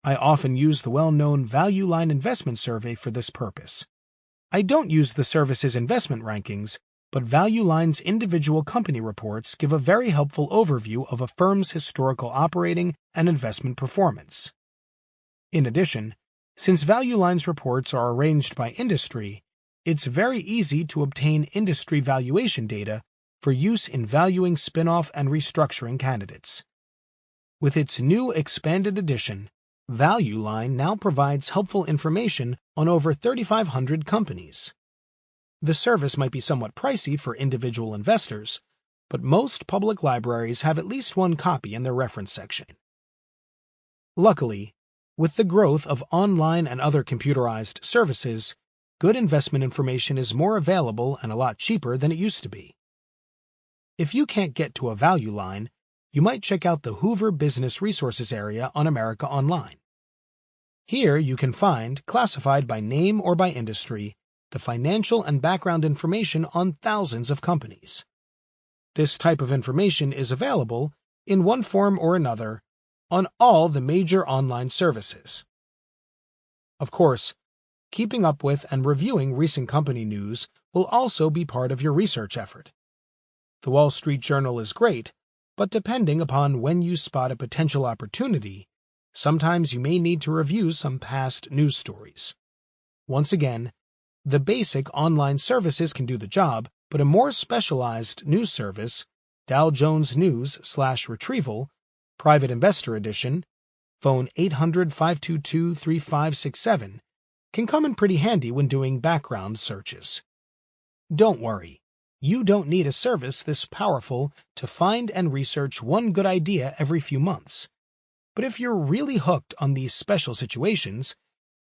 I often use the well-known Value Line Investment Survey for this purpose. I don't use the service's investment rankings, but Value Line's individual company reports give a very helpful overview of a firm's historical operating and investment performance. In addition, since Value Line's reports are arranged by industry, it's very easy to obtain industry valuation data for use in valuing spin-off and restructuring candidates. With its new expanded edition, Value Line now provides helpful information on over 3,500 companies. The service might be somewhat pricey for individual investors, but most public libraries have at least one copy in their reference section. Luckily, with the growth of online and other computerized services, good investment information is more available and a lot cheaper than it used to be. If you can't get to a Value Line, you might check out the Hoover Business Resources area on America Online. Here you can find, classified by name or by industry, the financial and background information on thousands of companies. This type of information is available, in one form or another, on all the major online services. Of course, keeping up with and reviewing recent company news will also be part of your research effort. The Wall Street Journal is great, but depending upon when you spot a potential opportunity, sometimes you may need to review some past news stories. Once again, the basic online services can do the job, but a more specialized news service, Dow Jones News/Retrieval, Private Investor Edition, phone 800-522-3567, can come in pretty handy when doing background searches. Don't worry, you don't need a service this powerful to find and research one good idea every few months. But if you're really hooked on these special situations,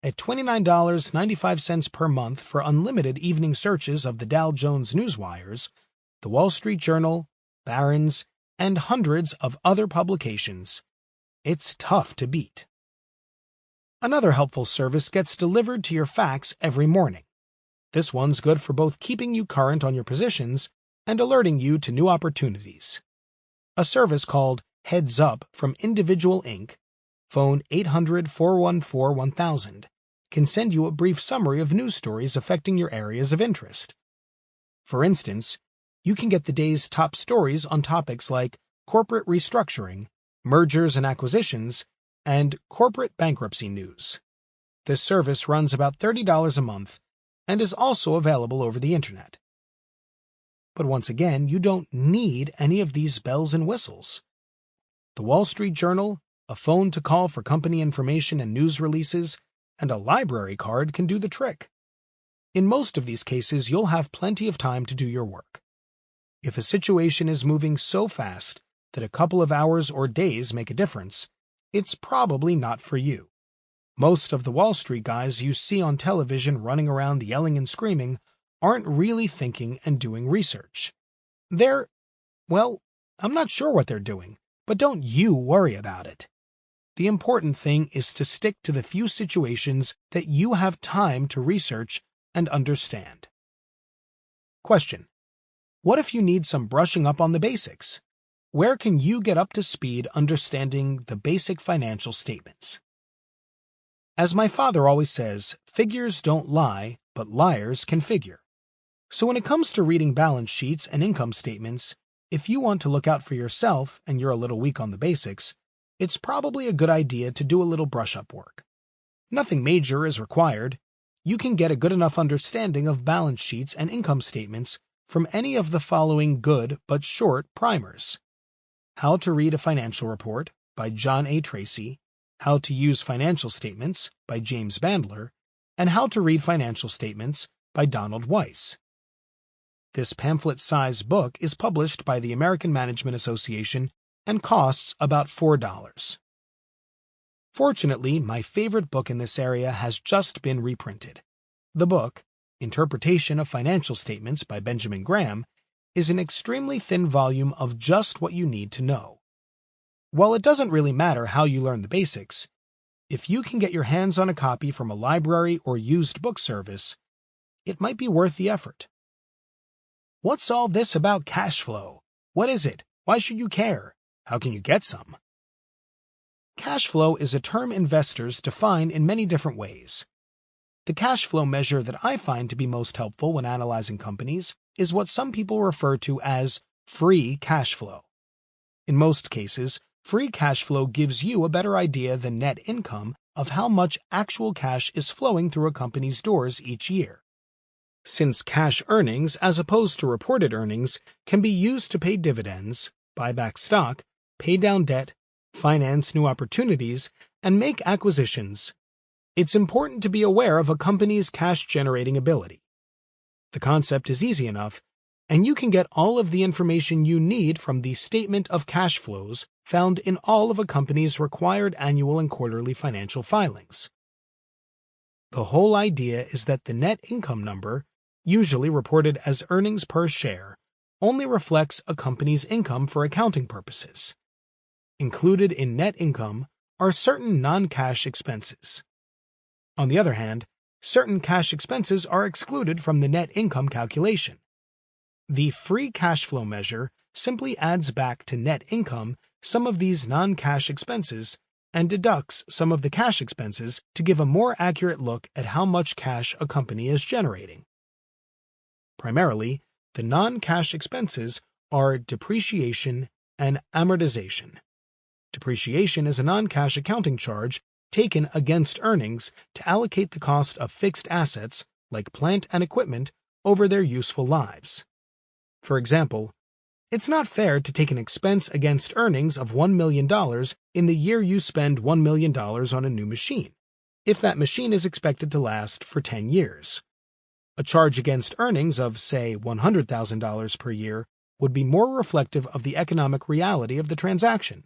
at $29.95 per month for unlimited evening searches of the Dow Jones Newswires, the Wall Street Journal, Barron's, and hundreds of other publications, it's tough to beat. Another helpful service gets delivered to your fax every morning. This one's good for both keeping you current on your positions and alerting you to new opportunities. A service called Heads Up from Individual Inc., phone 800-414-1000, can send you a brief summary of news stories affecting your areas of interest. For instance, you can get the day's top stories on topics like corporate restructuring, mergers and acquisitions, and corporate bankruptcy news. This service runs about $30 a month and is also available over the Internet. But once again, you don't need any of these bells and whistles. The Wall Street Journal, a phone to call for company information and news releases, and a library card can do the trick. In most of these cases, you'll have plenty of time to do your work. If a situation is moving so fast that a couple of hours or days make a difference, it's probably not for you. Most of the Wall Street guys you see on television running around yelling and screaming aren't really thinking and doing research. I'm not sure what they're doing, but don't you worry about it. The important thing is to stick to the few situations that you have time to research and understand. Question: what if you need some brushing up on the basics? Where can you get up to speed understanding the basic financial statements? As my father always says, figures don't lie, but liars can figure. So when it comes to reading balance sheets and income statements, if you want to look out for yourself and you're a little weak on the basics, it's probably a good idea to do a little brush-up work. Nothing major is required. You can get a good enough understanding of balance sheets and income statements from any of the following good but short primers: How to Read a Financial Report by John A. Tracy, How to Use Financial Statements by James Bandler, and How to Read Financial Statements by Donald Weiss. This pamphlet-sized book is published by the American Management Association and costs about $4. Fortunately, my favorite book in this area has just been reprinted. The book, Interpretation of Financial Statements by Benjamin Graham, is an extremely thin volume of just what you need to know. While it doesn't really matter how you learn the basics, if you can get your hands on a copy from a library or used book service, it might be worth the effort. What's all this about cash flow? What is it? Why should you care? How can you get some? Cash flow is a term investors define in many different ways. The cash flow measure that I find to be most helpful when analyzing companies is what some people refer to as free cash flow. In most cases, free cash flow gives you a better idea than net income of how much actual cash is flowing through a company's doors each year. Since cash earnings, as opposed to reported earnings, can be used to pay dividends, buy back stock, pay down debt, finance new opportunities, and make acquisitions, it's important to be aware of a company's cash-generating ability. The concept is easy enough, and you can get all of the information you need from the Statement of Cash Flows found in all of a company's required annual and quarterly financial filings. The whole idea is that the net income number, usually reported as earnings per share, only reflects a company's income for accounting purposes. Included in net income are certain non-cash expenses. On the other hand, certain cash expenses are excluded from the net income calculation. The free cash flow measure simply adds back to net income some of these non-cash expenses and deducts some of the cash expenses to give a more accurate look at how much cash a company is generating. Primarily, the non-cash expenses are depreciation and amortization. Depreciation is a non-cash accounting charge taken against earnings to allocate the cost of fixed assets, like plant and equipment, over their useful lives. For example, it's not fair to take an expense against earnings of $1 million in the year you spend $1 million on a new machine, if that machine is expected to last for 10 years. A charge against earnings of, say, $100,000 per year would be more reflective of the economic reality of the transaction.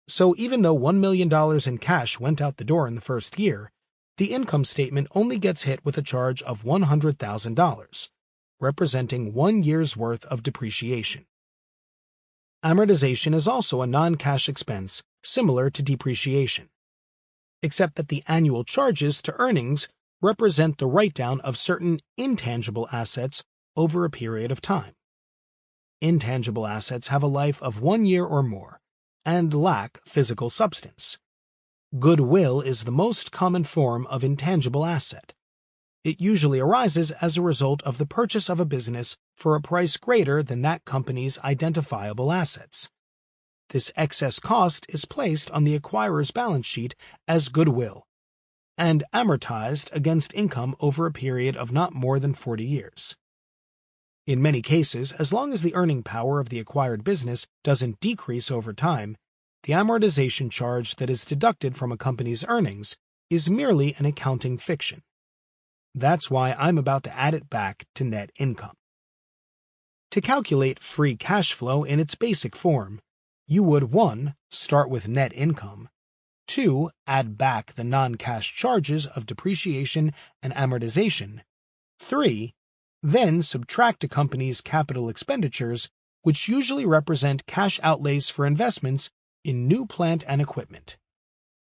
So even though $1 million in cash went out the door in the first year, the income statement only gets hit with a charge of $100,000, representing 1 year's worth of depreciation. Amortization is also a non-cash expense similar to depreciation, except that the annual charges to earnings represent the write-down of certain intangible assets over a period of time. Intangible assets have a life of 1 year or more, and lack physical substance. Goodwill is the most common form of intangible asset. It usually arises as a result of the purchase of a business for a price greater than that company's identifiable assets. This excess cost is placed on the acquirer's balance sheet as goodwill, and amortized against income over a period of not more than 40 years. In many cases, as long as the earning power of the acquired business doesn't decrease over time, the amortization charge that is deducted from a company's earnings is merely an accounting fiction. That's why I'm about to add it back to net income. To calculate free cash flow in its basic form, you would 1. Start with net income, 2. Add back the non-cash charges of depreciation and amortization, 3. Then subtract a company's capital expenditures, which usually represent cash outlays for investments in new plant and equipment.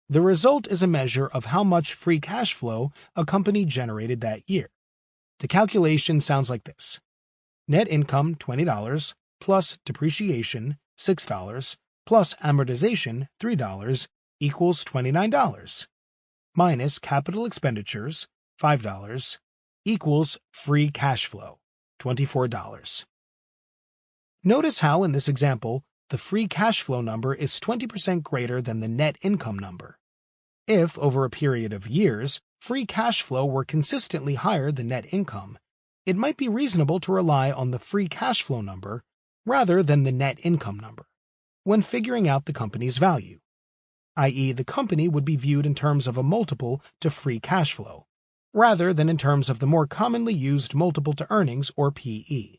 The result is a measure of how much free cash flow a company generated that year. The calculation sounds like this. Net income $20 plus depreciation $6 plus amortization $3 equals $29, minus capital expenditures $5 equals free cash flow $24. Notice how in this example the free cash flow number is 20% greater than the net income number. If, over a period of years, free cash flow were consistently higher than net income, it might be reasonable to rely on the free cash flow number rather than the net income number when figuring out the company's value, i.e., the company would be viewed in terms of a multiple to free cash flow, rather than in terms of the more commonly used multiple to earnings or PE.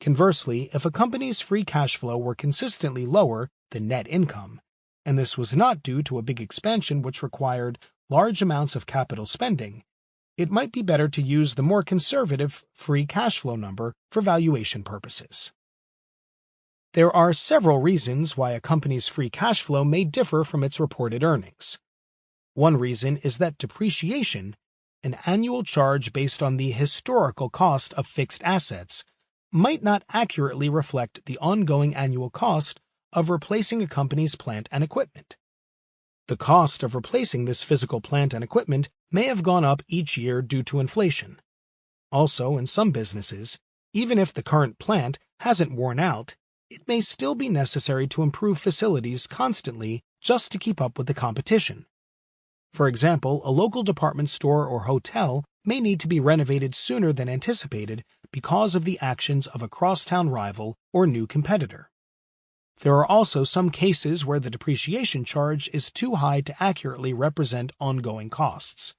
Conversely, if a company's free cash flow were consistently lower than net income, and this was not due to a big expansion which required large amounts of capital spending, it might be better to use the more conservative free cash flow number for valuation purposes. There are several reasons why a company's free cash flow may differ from its reported earnings. One reason is that depreciation, an annual charge based on the historical cost of fixed assets, might not accurately reflect the ongoing annual cost of replacing a company's plant and equipment. The cost of replacing this physical plant and equipment may have gone up each year due to inflation. Also, in some businesses, even if the current plant hasn't worn out, it may still be necessary to improve facilities constantly just to keep up with the competition. For example, a local department store or hotel may need to be renovated sooner than anticipated because of the actions of a crosstown rival or new competitor. There are also some cases where the depreciation charge is too high to accurately represent ongoing costs.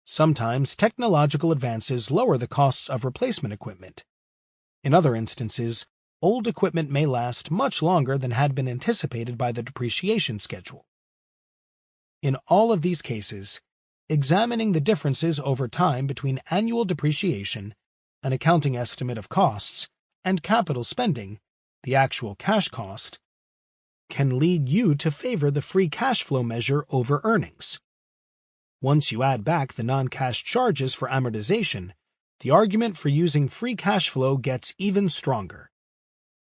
Sometimes technological advances lower the costs of replacement equipment. In other instances, old equipment may last much longer than had been anticipated by the depreciation schedule. In all of these cases, examining the differences over time between annual depreciation, an accounting estimate of costs, and capital spending, the actual cash cost, can lead you to favor the free cash flow measure over earnings. Once you add back the non-cash charges for amortization, the argument for using free cash flow gets even stronger.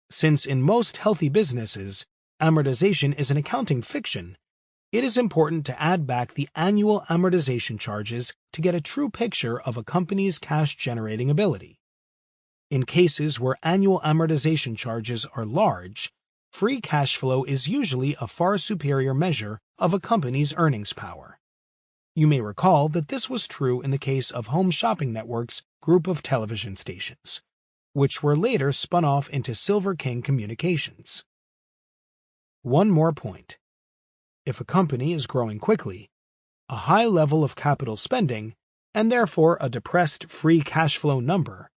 Since in most healthy businesses, amortization is an accounting fiction, it is important to add back the annual amortization charges to get a true picture of a company's cash-generating ability. In cases where annual amortization charges are large, free cash flow is usually a far superior measure of a company's earnings power. You may recall that this was true in the case of Home Shopping Network's group of television stations, which were later spun off into Silver King Communications. One more point. If a company is growing quickly, a high level of capital spending, and therefore a depressed free cash flow number,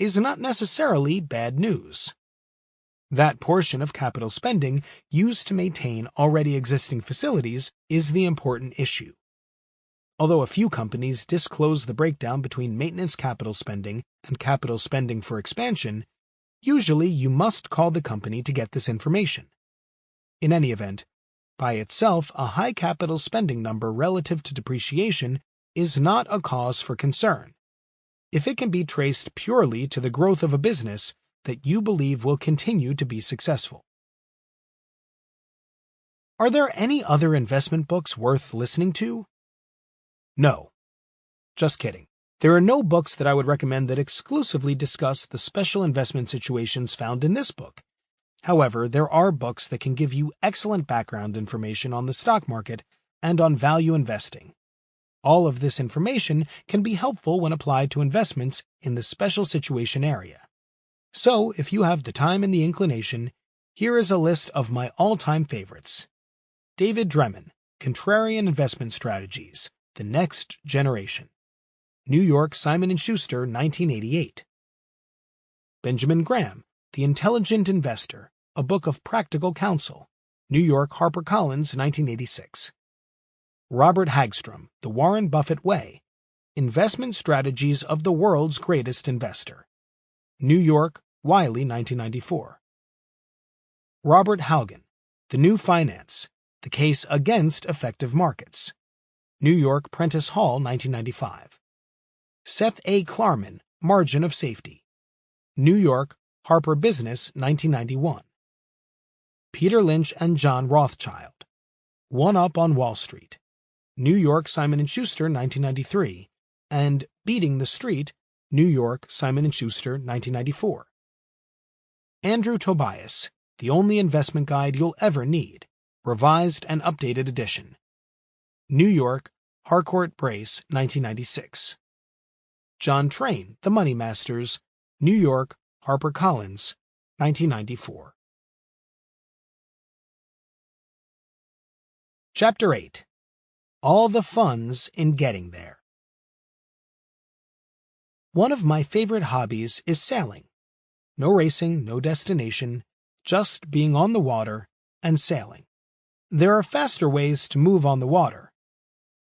is not necessarily bad news. That portion of capital spending used to maintain already existing facilities is the important issue. Although a few companies disclose the breakdown between maintenance capital spending and capital spending for expansion, usually you must call the company to get this information. In any event, by itself, a high capital spending number relative to depreciation is not a cause for concern, if it can be traced purely to the growth of a business that you believe will continue to be successful. Are there any other investment books worth listening to? No. Just kidding. There are no books that I would recommend that exclusively discuss the special investment situations found in this book. However, there are books that can give you excellent background information on the stock market and on value investing. All of this information can be helpful when applied to investments in the special situation area. So, if you have the time and the inclination, here is a list of my all-time favorites. David Dreman, Contrarian Investment Strategies, The Next Generation. New York, Simon & Schuster, 1988. Benjamin Graham, The Intelligent Investor, A Book of Practical Counsel. New York, HarperCollins, 1986. Robert Hagstrom, The Warren Buffett Way, Investment Strategies of the World's Greatest Investor. New York, Wiley, 1994. Robert Haugen, The New Finance, The Case Against Effective Markets. New York, Prentice Hall, 1995. Seth A. Klarman, Margin of Safety. New York, Harper Business, 1991. Peter Lynch and John Rothschild, One Up on Wall Street. New York, Simon & Schuster, 1993, and Beating the Street, New York, Simon & Schuster, 1994. Andrew Tobias, The Only Investment Guide You'll Ever Need, Revised and Updated Edition. New York, Harcourt Brace, 1996. John Train, The Money Masters, New York, HarperCollins, 1994. Chapter 8. All the Funds in Getting There. One of my favorite hobbies is sailing. No racing, no destination, just being on the water and sailing. There are faster ways to move on the water.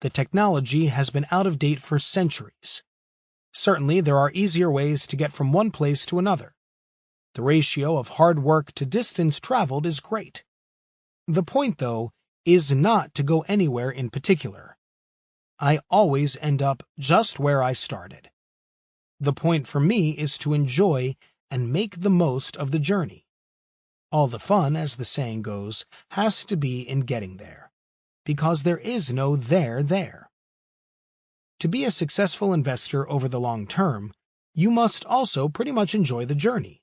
The technology has been out of date for centuries. Certainly, there are easier ways to get from one place to another. The ratio of hard work to distance traveled is great. The point, though, is not to go anywhere in particular. I always end up just where I started. The point for me is to enjoy and make the most of the journey. All the fun, as the saying goes, has to be in getting there, because there is no there. To be a successful investor over the long term, you must also pretty much enjoy the journey.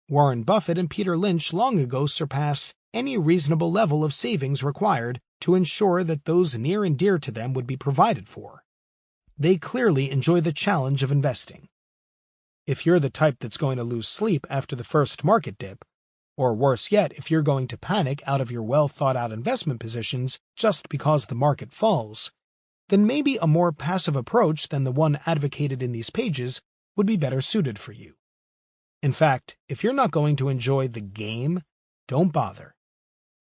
Warren Buffett and Peter Lynch long ago surpassed any reasonable level of savings required to ensure that those near and dear to them would be provided for. They clearly enjoy the challenge of investing. If you're the type that's going to lose sleep after the first market dip, or worse yet, if you're going to panic out of your well-thought-out investment positions just because the market falls, then maybe a more passive approach than the one advocated in these pages would be better suited for you. In fact, if you're not going to enjoy the game, don't bother.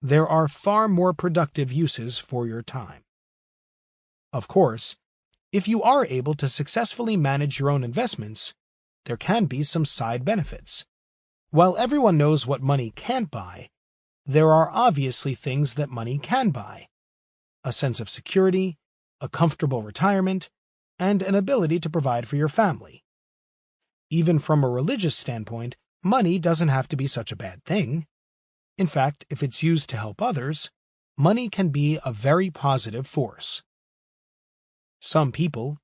There are far more productive uses for your time. Of course, if you are able to successfully manage your own investments, there can be some side benefits. While everyone knows what money can't buy, there are obviously things that money can buy: a sense of security, a comfortable retirement, and an ability to provide for your family. Even from a religious standpoint, money doesn't have to be such a bad thing. In fact, if it's used to help others, money can be a very positive force. Some people,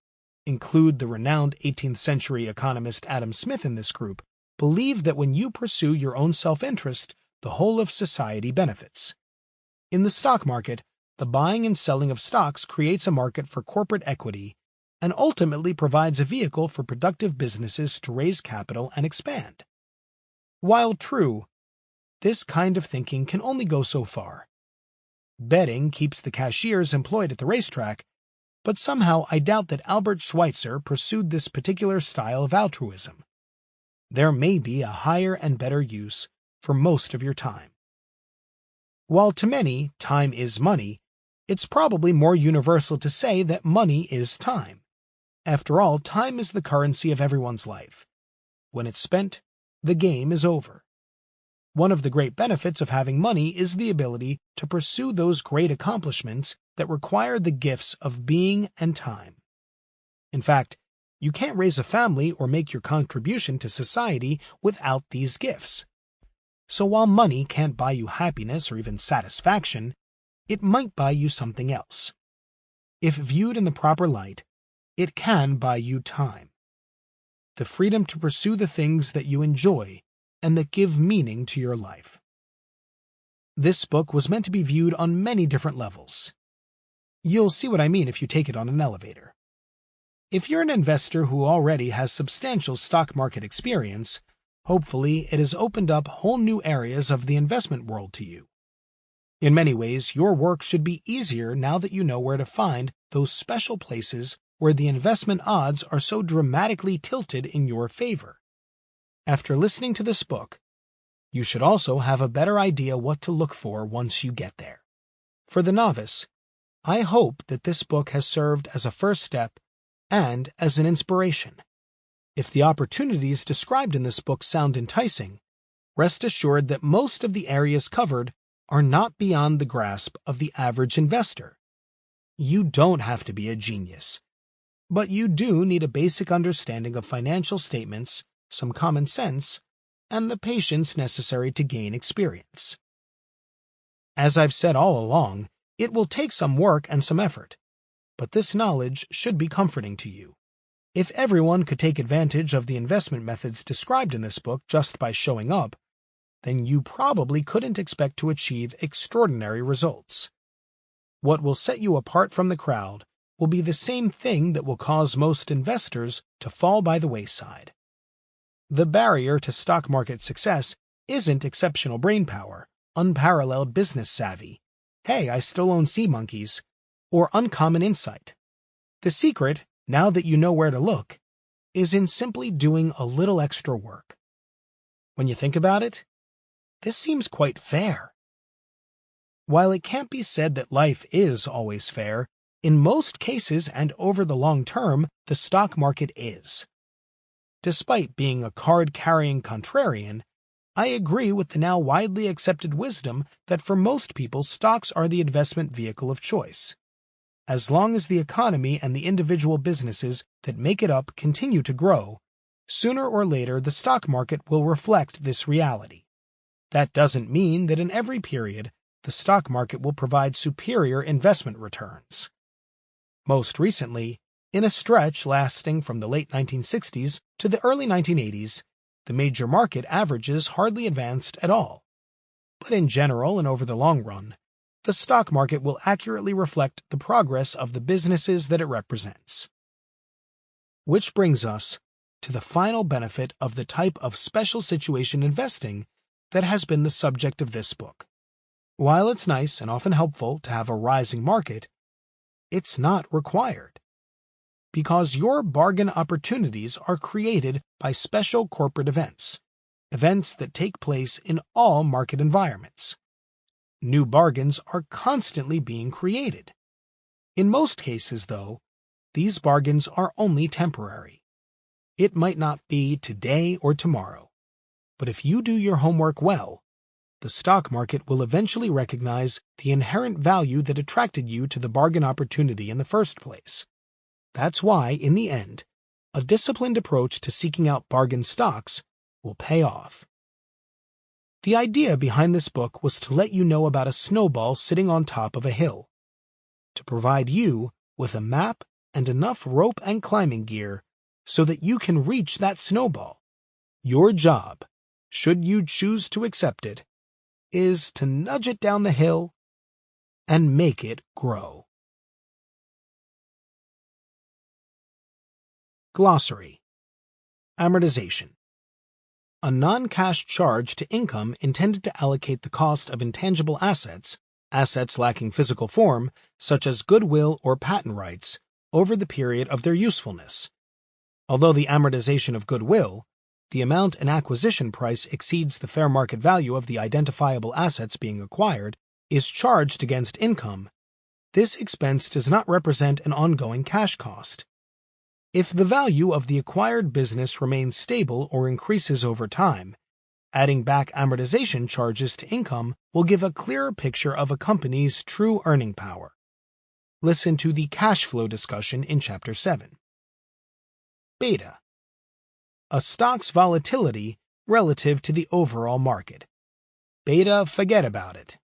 include the renowned 18th century economist Adam Smith in this group, believe that when you pursue your own self-interest, the whole of society benefits. In the stock market, the buying and selling of stocks creates a market for corporate equity and ultimately provides a vehicle for productive businesses to raise capital and expand. While true, this kind of thinking can only go so far. Betting keeps the cashiers employed at the racetrack, but somehow I doubt that Albert Schweitzer pursued this particular style of altruism. There may be a higher and better use for most of your time. While to many time is money, it's probably more universal to say that money is time. After all, time is the currency of everyone's life. When it's spent, the game is over. One of the great benefits of having money is the ability to pursue those great accomplishments that require the gifts of being and time. In fact, you can't raise a family or make your contribution to society without these gifts. So while money can't buy you happiness or even satisfaction, it might buy you something else. If viewed in the proper light, it can buy you time. The freedom to pursue the things that you enjoy and that give meaning to your life. This book was meant to be viewed on many different levels. You'll see what I mean if you take it on an elevator. If you're an investor who already has substantial stock market experience, hopefully it has opened up whole new areas of the investment world to you. In many ways, your work should be easier now that you know where to find those special places where the investment odds are so dramatically tilted in your favor. After listening to this book, you should also have a better idea what to look for once you get there. For the novice, I hope that this book has served as a first step and as an inspiration. If the opportunities described in this book sound enticing, rest assured that most of the areas covered are not beyond the grasp of the average investor. You don't have to be a genius, but you do need a basic understanding of financial statements, some common sense, and the patience necessary to gain experience. As I've said all along, it will take some work and some effort, but this knowledge should be comforting to you. If everyone could take advantage of the investment methods described in this book just by showing up, then you probably couldn't expect to achieve extraordinary results. What will set you apart from the crowd will be the same thing that will cause most investors to fall by the wayside. The barrier to stock market success isn't exceptional brainpower, unparalleled business savvy, hey, I still own sea monkeys, or uncommon insight. The secret, now that you know where to look, is in simply doing a little extra work. When you think about it, this seems quite fair. While it can't be said that life is always fair, in most cases and over the long term, the stock market is. Despite being a card-carrying contrarian, I agree with the now widely accepted wisdom that for most people stocks are the investment vehicle of choice. As long as the economy and the individual businesses that make it up continue to grow, sooner or later the stock market will reflect this reality. That doesn't mean that in every period the stock market will provide superior investment returns. Most recently, in a stretch lasting from the late 1960s to the early 1980s, the major market averages hardly advanced at all. But in general and over the long run, the stock market will accurately reflect the progress of the businesses that it represents. Which brings us to the final benefit of the type of special situation investing that has been the subject of this book. While it's nice and often helpful to have a rising market, it's not required. Because your bargain opportunities are created by special corporate events that take place in all market environments. New bargains are constantly being created. In most cases, though, these bargains are only temporary. It might not be today or tomorrow, but if you do your homework well, the stock market will eventually recognize the inherent value that attracted you to the bargain opportunity in the first place. That's why, in the end, a disciplined approach to seeking out bargain stocks will pay off. The idea behind this book was to let you know about a snowball sitting on top of a hill, to provide you with a map and enough rope and climbing gear so that you can reach that snowball. Your job, should you choose to accept it, is to nudge it down the hill and make it grow. Glossary. Amortization. A non-cash charge to income intended to allocate the cost of intangible assets lacking physical form, such as goodwill or patent rights, over the period of their usefulness. Although the amortization of goodwill, the amount an acquisition price exceeds the fair market value of the identifiable assets being acquired, is charged against income, this expense does not represent an ongoing cash cost. If the value of the acquired business remains stable or increases over time, adding back amortization charges to income will give a clearer picture of a company's true earning power. Listen to the cash flow discussion in Chapter 7. Beta. A stock's volatility relative to the overall market. Beta, forget about it.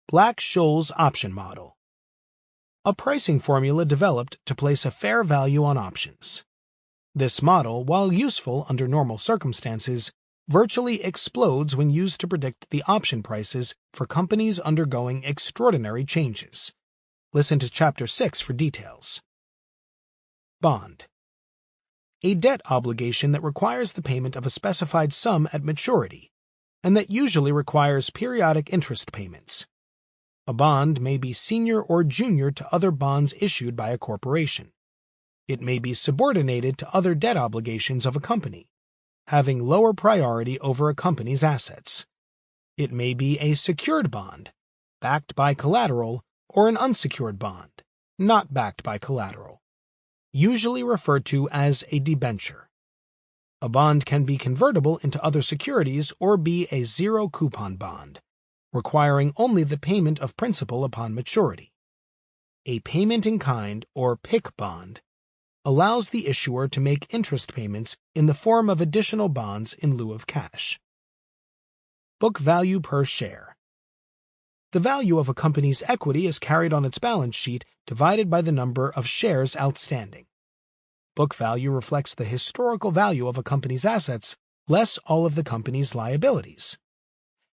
Black-Scholes option model. A pricing formula developed to place a fair value on options. This model, while useful under normal circumstances, virtually explodes when used to predict the option prices for companies undergoing extraordinary changes. Listen to Chapter 6 for details. Bond. A debt obligation that requires the payment of a specified sum at maturity, and that usually requires periodic interest payments. A bond may be senior or junior to other bonds issued by a corporation. It may be subordinated to other debt obligations of a company, having lower priority over a company's assets. It may be a secured bond, backed by collateral, or an unsecured bond, not backed by collateral, usually referred to as a debenture. A bond can be convertible into other securities or be a zero-coupon bond, requiring only the payment of principal upon maturity. A payment-in-kind or PIK bond allows the issuer to make interest payments in the form of additional bonds in lieu of cash. Book value per share. The value of a company's equity is carried on its balance sheet divided by the number of shares outstanding. Book value reflects the historical value of a company's assets less all of the company's liabilities.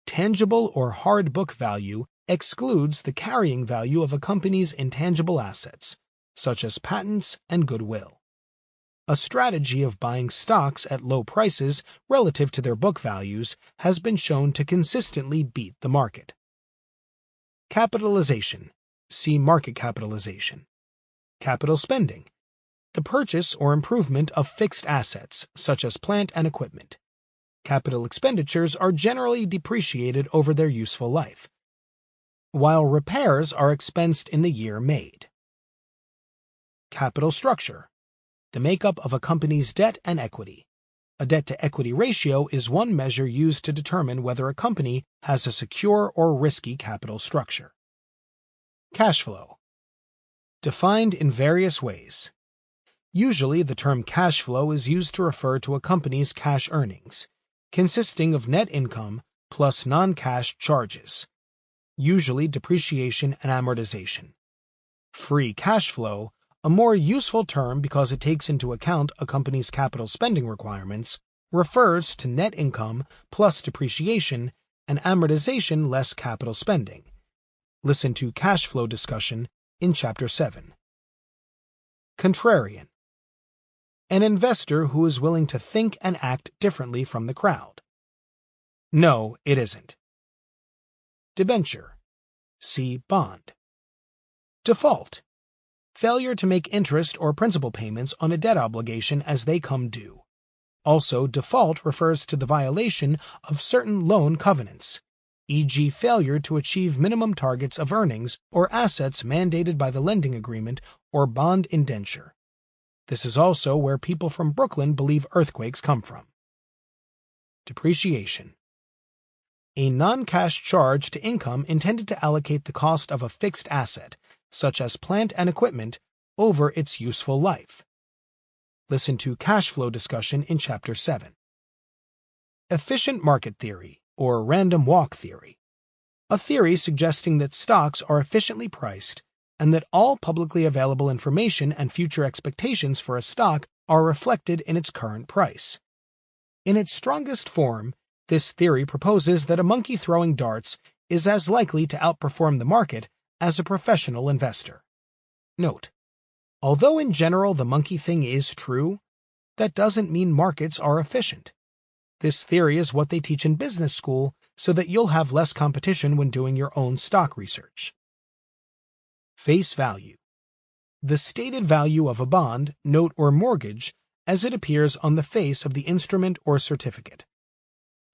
Tangible or hard book value excludes the carrying value of a company's intangible assets, such as patents and goodwill. A strategy of buying stocks at low prices relative to their book values has been shown to consistently beat the market. Capitalization. See market capitalization. Capital spending. The purchase or improvement of fixed assets, such as plant and equipment. Capital expenditures are generally depreciated over their useful life, while repairs are expensed in the year made. Capital structure, the makeup of a company's debt and equity. A debt-to-equity ratio is one measure used to determine whether a company has a secure or risky capital structure. Cash flow, defined in various ways. Usually, the term cash flow is used to refer to a company's cash earnings, consisting of net income plus non-cash charges, usually depreciation and amortization. Free cash flow, a more useful term because it takes into account a company's capital spending requirements, refers to net income plus depreciation and amortization less capital spending. Listen to cash flow discussion in Chapter 7. Contrarian, an investor who is willing to think and act differently from the crowd. No, it isn't. Debenture, see bond. Default, failure to make interest or principal payments on a debt obligation as they come due. Also, default refers to the violation of certain loan covenants, e.g. failure to achieve minimum targets of earnings or assets mandated by the lending agreement or bond indenture. This is also where people from Brooklyn believe earthquakes come from. Depreciation, a non-cash charge to income intended to allocate the cost of a fixed asset, such as plant and equipment, over its useful life. Listen to cash flow discussion in Chapter 7. Efficient market theory, or random walk theory, a theory suggesting that stocks are efficiently priced and that all publicly available information and future expectations for a stock are reflected in its current price. In its strongest form, this theory proposes that a monkey throwing darts is as likely to outperform the market as a professional investor. Note, although in general the monkey thing is true, that doesn't mean markets are efficient. This theory is what they teach in business school so that you'll have less competition when doing your own stock research. Face value, the stated value of a bond, note, or mortgage as it appears on the face of the instrument or certificate.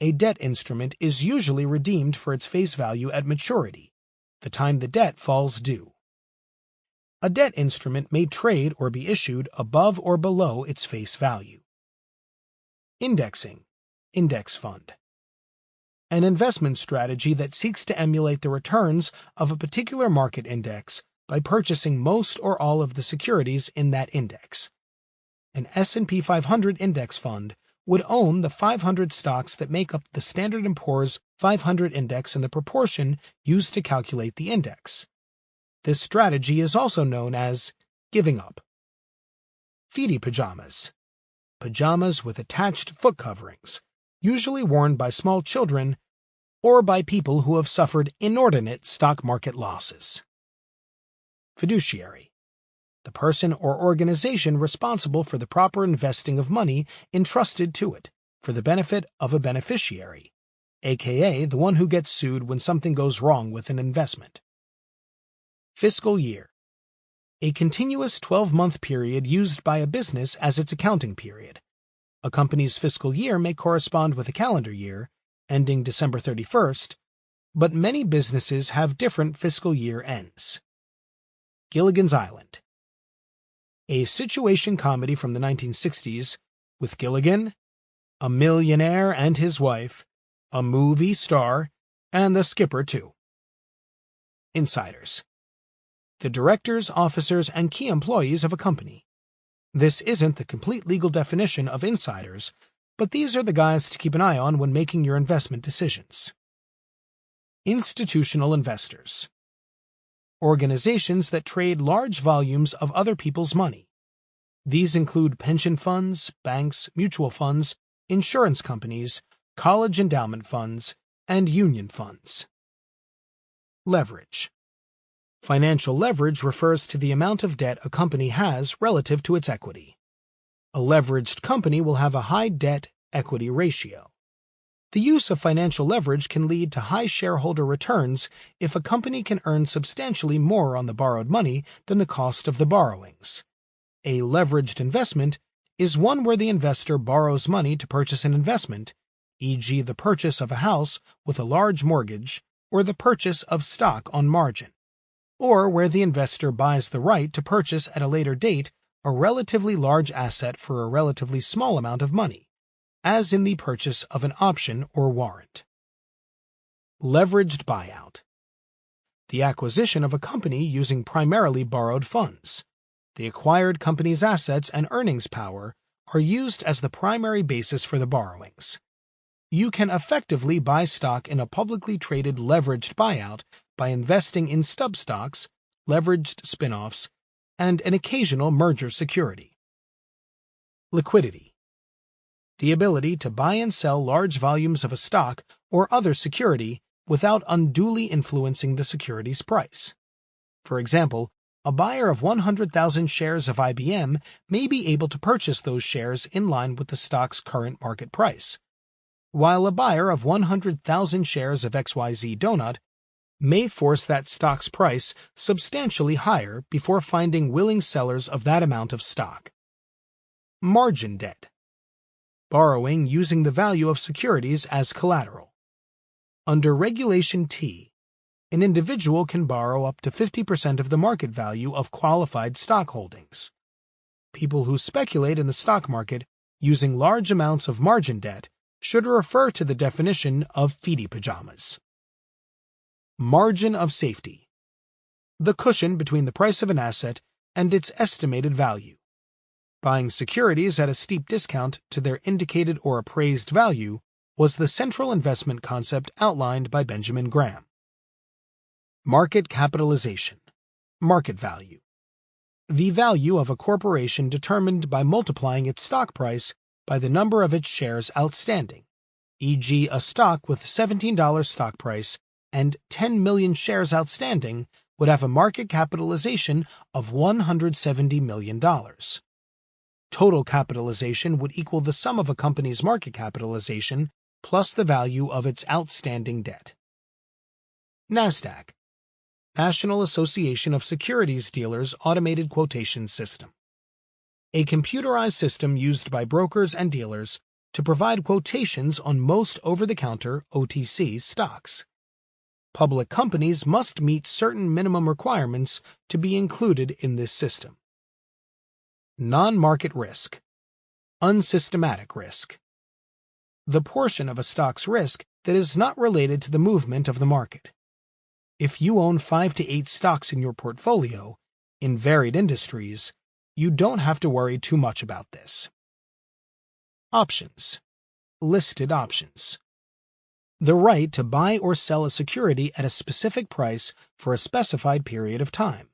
A debt instrument is usually redeemed for its face value at maturity, the time the debt falls due. A debt instrument may trade or be issued above or below its face value. Indexing, index fund, an investment strategy that seeks to emulate the returns of a particular market index by purchasing most or all of the securities in that index. An S&P 500 index fund would own the 500 stocks that make up the Standard & Poor's 500 index in the proportion used to calculate the index. This strategy is also known as giving up. Feety pajamas, pajamas with attached foot coverings, usually worn by small children or by people who have suffered inordinate stock market losses. Fiduciary, the person or organization responsible for the proper investing of money entrusted to it for the benefit of a beneficiary, aka the one who gets sued when something goes wrong with an investment. Fiscal year, a continuous 12-month period used by a business as its accounting period. A company's fiscal year may correspond with a calendar year, ending December 31st, but many businesses have different fiscal year ends. Gilligan's Island, a situation comedy from the 1960s with Gilligan, a millionaire and his wife, a movie star, and the skipper too. Insiders, the directors, officers, and key employees of a company. This isn't the complete legal definition of insiders, but these are the guys to keep an eye on when making your investment decisions. Institutional investors, organizations that trade large volumes of other people's money. These include pension funds, banks, mutual funds, insurance companies, college endowment funds, and union funds. Leverage. Financial leverage refers to the amount of debt a company has relative to its equity. A leveraged company will have a high debt-equity ratio. The use of financial leverage can lead to high shareholder returns if a company can earn substantially more on the borrowed money than the cost of the borrowings. A leveraged investment is one where the investor borrows money to purchase an investment, e.g. the purchase of a house with a large mortgage or the purchase of stock on margin, or where the investor buys the right to purchase at a later date a relatively large asset for a relatively small amount of money, as in the purchase of an option or warrant. Leveraged buyout. The acquisition of a company using primarily borrowed funds. The acquired company's assets and earnings power are used as the primary basis for the borrowings. You can effectively buy stock in a publicly traded leveraged buyout by investing in stub stocks, leveraged spin-offs, and an occasional merger security. Liquidity. The ability to buy and sell large volumes of a stock or other security without unduly influencing the security's price. For example, a buyer of 100,000 shares of IBM may be able to purchase those shares in line with the stock's current market price, while a buyer of 100,000 shares of XYZ Donut may force that stock's price substantially higher before finding willing sellers of that amount of stock. Margin debt. Borrowing using the value of securities as collateral. Under Regulation T, an individual can borrow up to 50% of the market value of qualified stock holdings. People who speculate in the stock market using large amounts of margin debt should refer to the definition of feety pajamas. Margin of safety. The cushion between the price of an asset and its estimated value. Buying securities at a steep discount to their indicated or appraised value was the central investment concept outlined by Benjamin Graham. Market capitalization. Market value. The value of a corporation determined by multiplying its stock price by the number of its shares outstanding, e.g. a stock with $17 stock price and 10 million shares outstanding would have a market capitalization of $170 million. Total capitalization would equal the sum of a company's market capitalization plus the value of its outstanding debt. NASDAQ. National Association of Securities Dealers Automated Quotation System. A computerized system used by brokers and dealers to provide quotations on most over-the-counter OTC stocks. Public companies must meet certain minimum requirements to be included in this system. Non-market risk. Unsystematic risk. The portion of a stock's risk that is not related to the movement of the market. If you own 5 to 8 stocks in your portfolio, in varied industries, you don't have to worry too much about this. Options. Listed options. The right to buy or sell a security at a specific price for a specified period of time.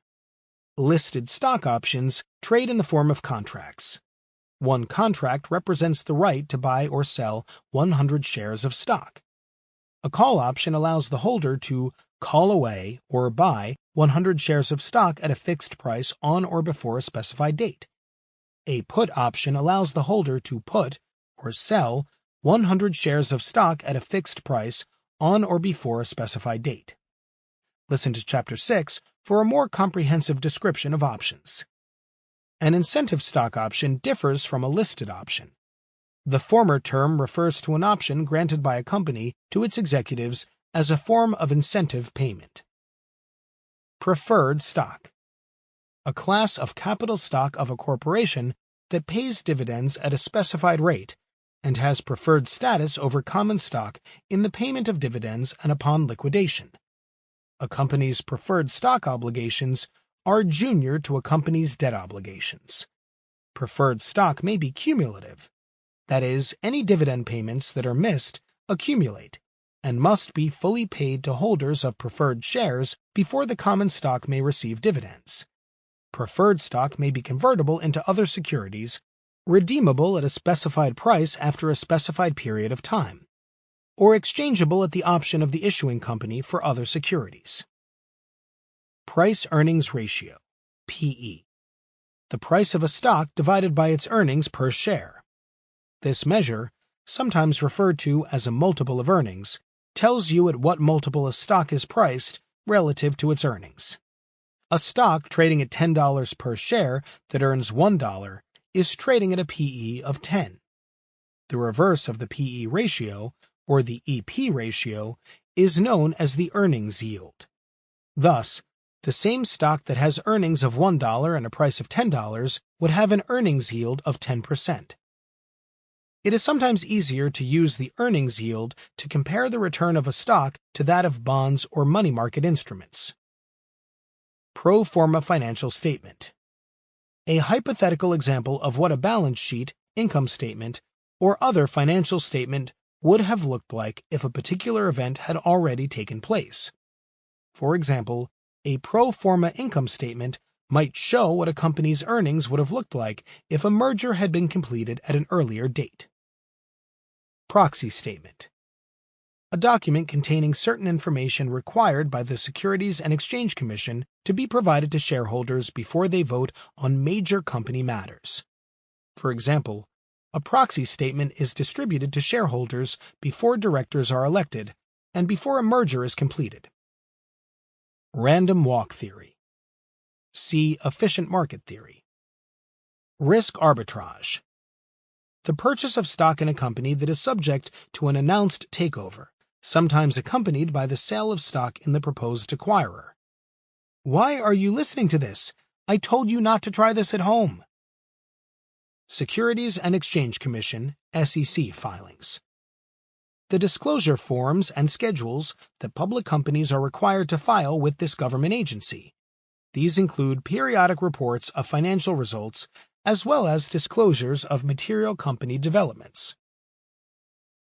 Listed stock options trade in the form of contracts. One contract represents the right to buy or sell 100 shares of stock. A call option allows the holder to call away or buy 100 shares of stock at a fixed price on or before a specified date. A put option allows the holder to put or sell 100 shares of stock at a fixed price on or before a specified date. Listen to Chapter 6 for a more comprehensive description of options. An incentive stock option differs from a listed option. The former term refers to an option granted by a company to its executives as a form of incentive payment. Preferred stock. A class of capital stock of a corporation that pays dividends at a specified rate and has preferred status over common stock in the payment of dividends and upon liquidation. A company's preferred stock obligations are junior to a company's debt obligations. Preferred stock may be cumulative. That is, any dividend payments that are missed accumulate and must be fully paid to holders of preferred shares before the common stock may receive dividends. Preferred stock may be convertible into other securities, redeemable at a specified price after a specified period of time, or exchangeable at the option of the issuing company for other securities. Price-earnings ratio, PE. The price of a stock divided by its earnings per share. This measure, sometimes referred to as a multiple of earnings, tells you at what multiple a stock is priced relative to its earnings. A stock trading at $10 per share that earns $1 is trading at a PE of 10. The reverse of the PE ratio, or the EP ratio, is known as the earnings yield. Thus, the same stock that has earnings of $1 and a price of $10 would have an earnings yield of 10%. It is sometimes easier to use the earnings yield to compare the return of a stock to that of bonds or money market instruments. Pro forma financial statement. A hypothetical example of what a balance sheet, income statement, or other financial statement would have looked like if a particular event had already taken place. For example, a pro forma income statement might show what a company's earnings would have looked like if a merger had been completed at an earlier date. Proxy statement. A document containing certain information required by the Securities and Exchange Commission to be provided to shareholders before they vote on major company matters. For example, a proxy statement is distributed to shareholders before directors are elected and before a merger is completed. Random walk theory. See efficient market theory. Risk arbitrage. The purchase of stock in a company that is subject to an announced takeover, sometimes accompanied by the sale of stock in the proposed acquirer. Why are you listening to this? I told you not to try this at home. Securities and Exchange Commission, SEC filings. The disclosure forms and schedules that public companies are required to file with this government agency. These include periodic reports of financial results as well as disclosures of material company developments.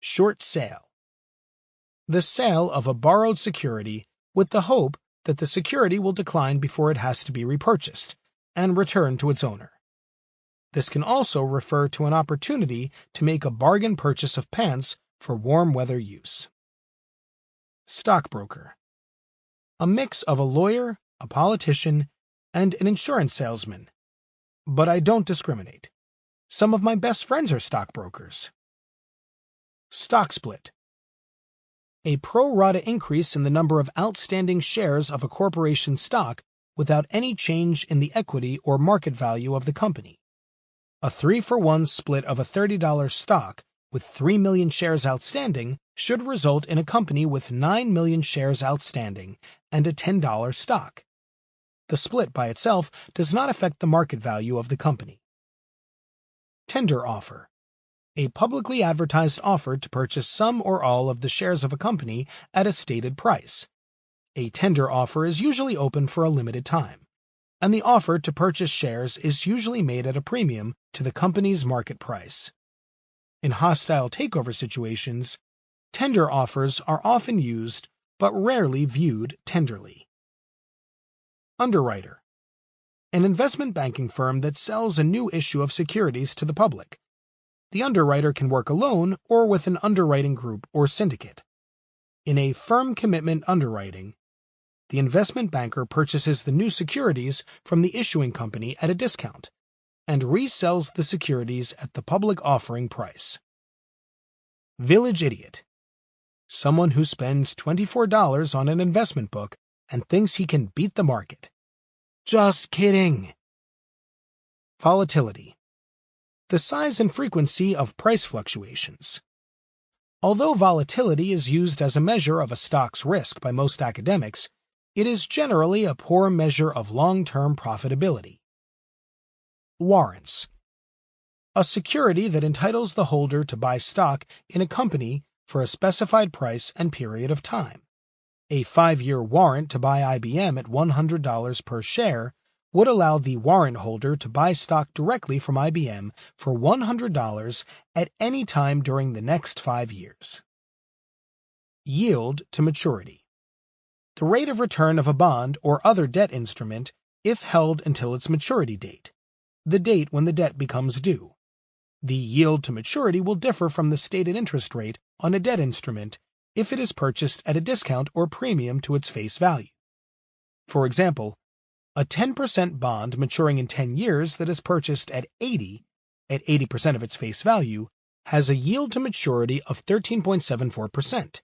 Short sale. The sale of a borrowed security with the hope that the security will decline before it has to be repurchased and returned to its owner. This can also refer to an opportunity to make a bargain purchase of pants for warm weather use. Stockbroker. A mix of a lawyer, a politician, and an insurance salesman. But I don't discriminate. Some of my best friends are stockbrokers. Stock split. A pro rata increase in the number of outstanding shares of a corporation's stock without any change in the equity or market value of the company. A 3-for-1 split of a $30 stock with 3 million shares outstanding should result in a company with 9 million shares outstanding and a $10 stock. The split by itself does not affect the market value of the company. Tender offer. A publicly advertised offer to purchase some or all of the shares of a company at a stated price. A tender offer is usually open for a limited time, and the offer to purchase shares is usually made at a premium to the company's market price. In hostile takeover situations, tender offers are often used but rarely viewed tenderly. Underwriter. An investment banking firm that sells a new issue of securities to the public. The underwriter can work alone or with an underwriting group or syndicate. In a firm commitment underwriting, the investment banker purchases the new securities from the issuing company at a discount and resells the securities at the public offering price. Village idiot. Someone who spends $24 on an investment book and thinks he can beat the market. Just kidding. Volatility. The size and frequency of price fluctuations. Although volatility is used as a measure of a stock's risk by most academics, it is generally a poor measure of long-term profitability. Warrants. A security that entitles the holder to buy stock in a company for a specified price and period of time. A 5-year warrant to buy IBM at $100 per share would allow the warrant holder to buy stock directly from IBM for $100 at any time during the next 5 years. Yield to maturity. The rate of return of a bond or other debt instrument if held until its maturity date, the date when the debt becomes due. The yield to maturity will differ from the stated interest rate on a debt instrument if it is purchased at a discount or premium to its face value. For example, a 10% bond maturing in 10 years that is purchased at 80% of its face value, has a yield to maturity of 13.74%,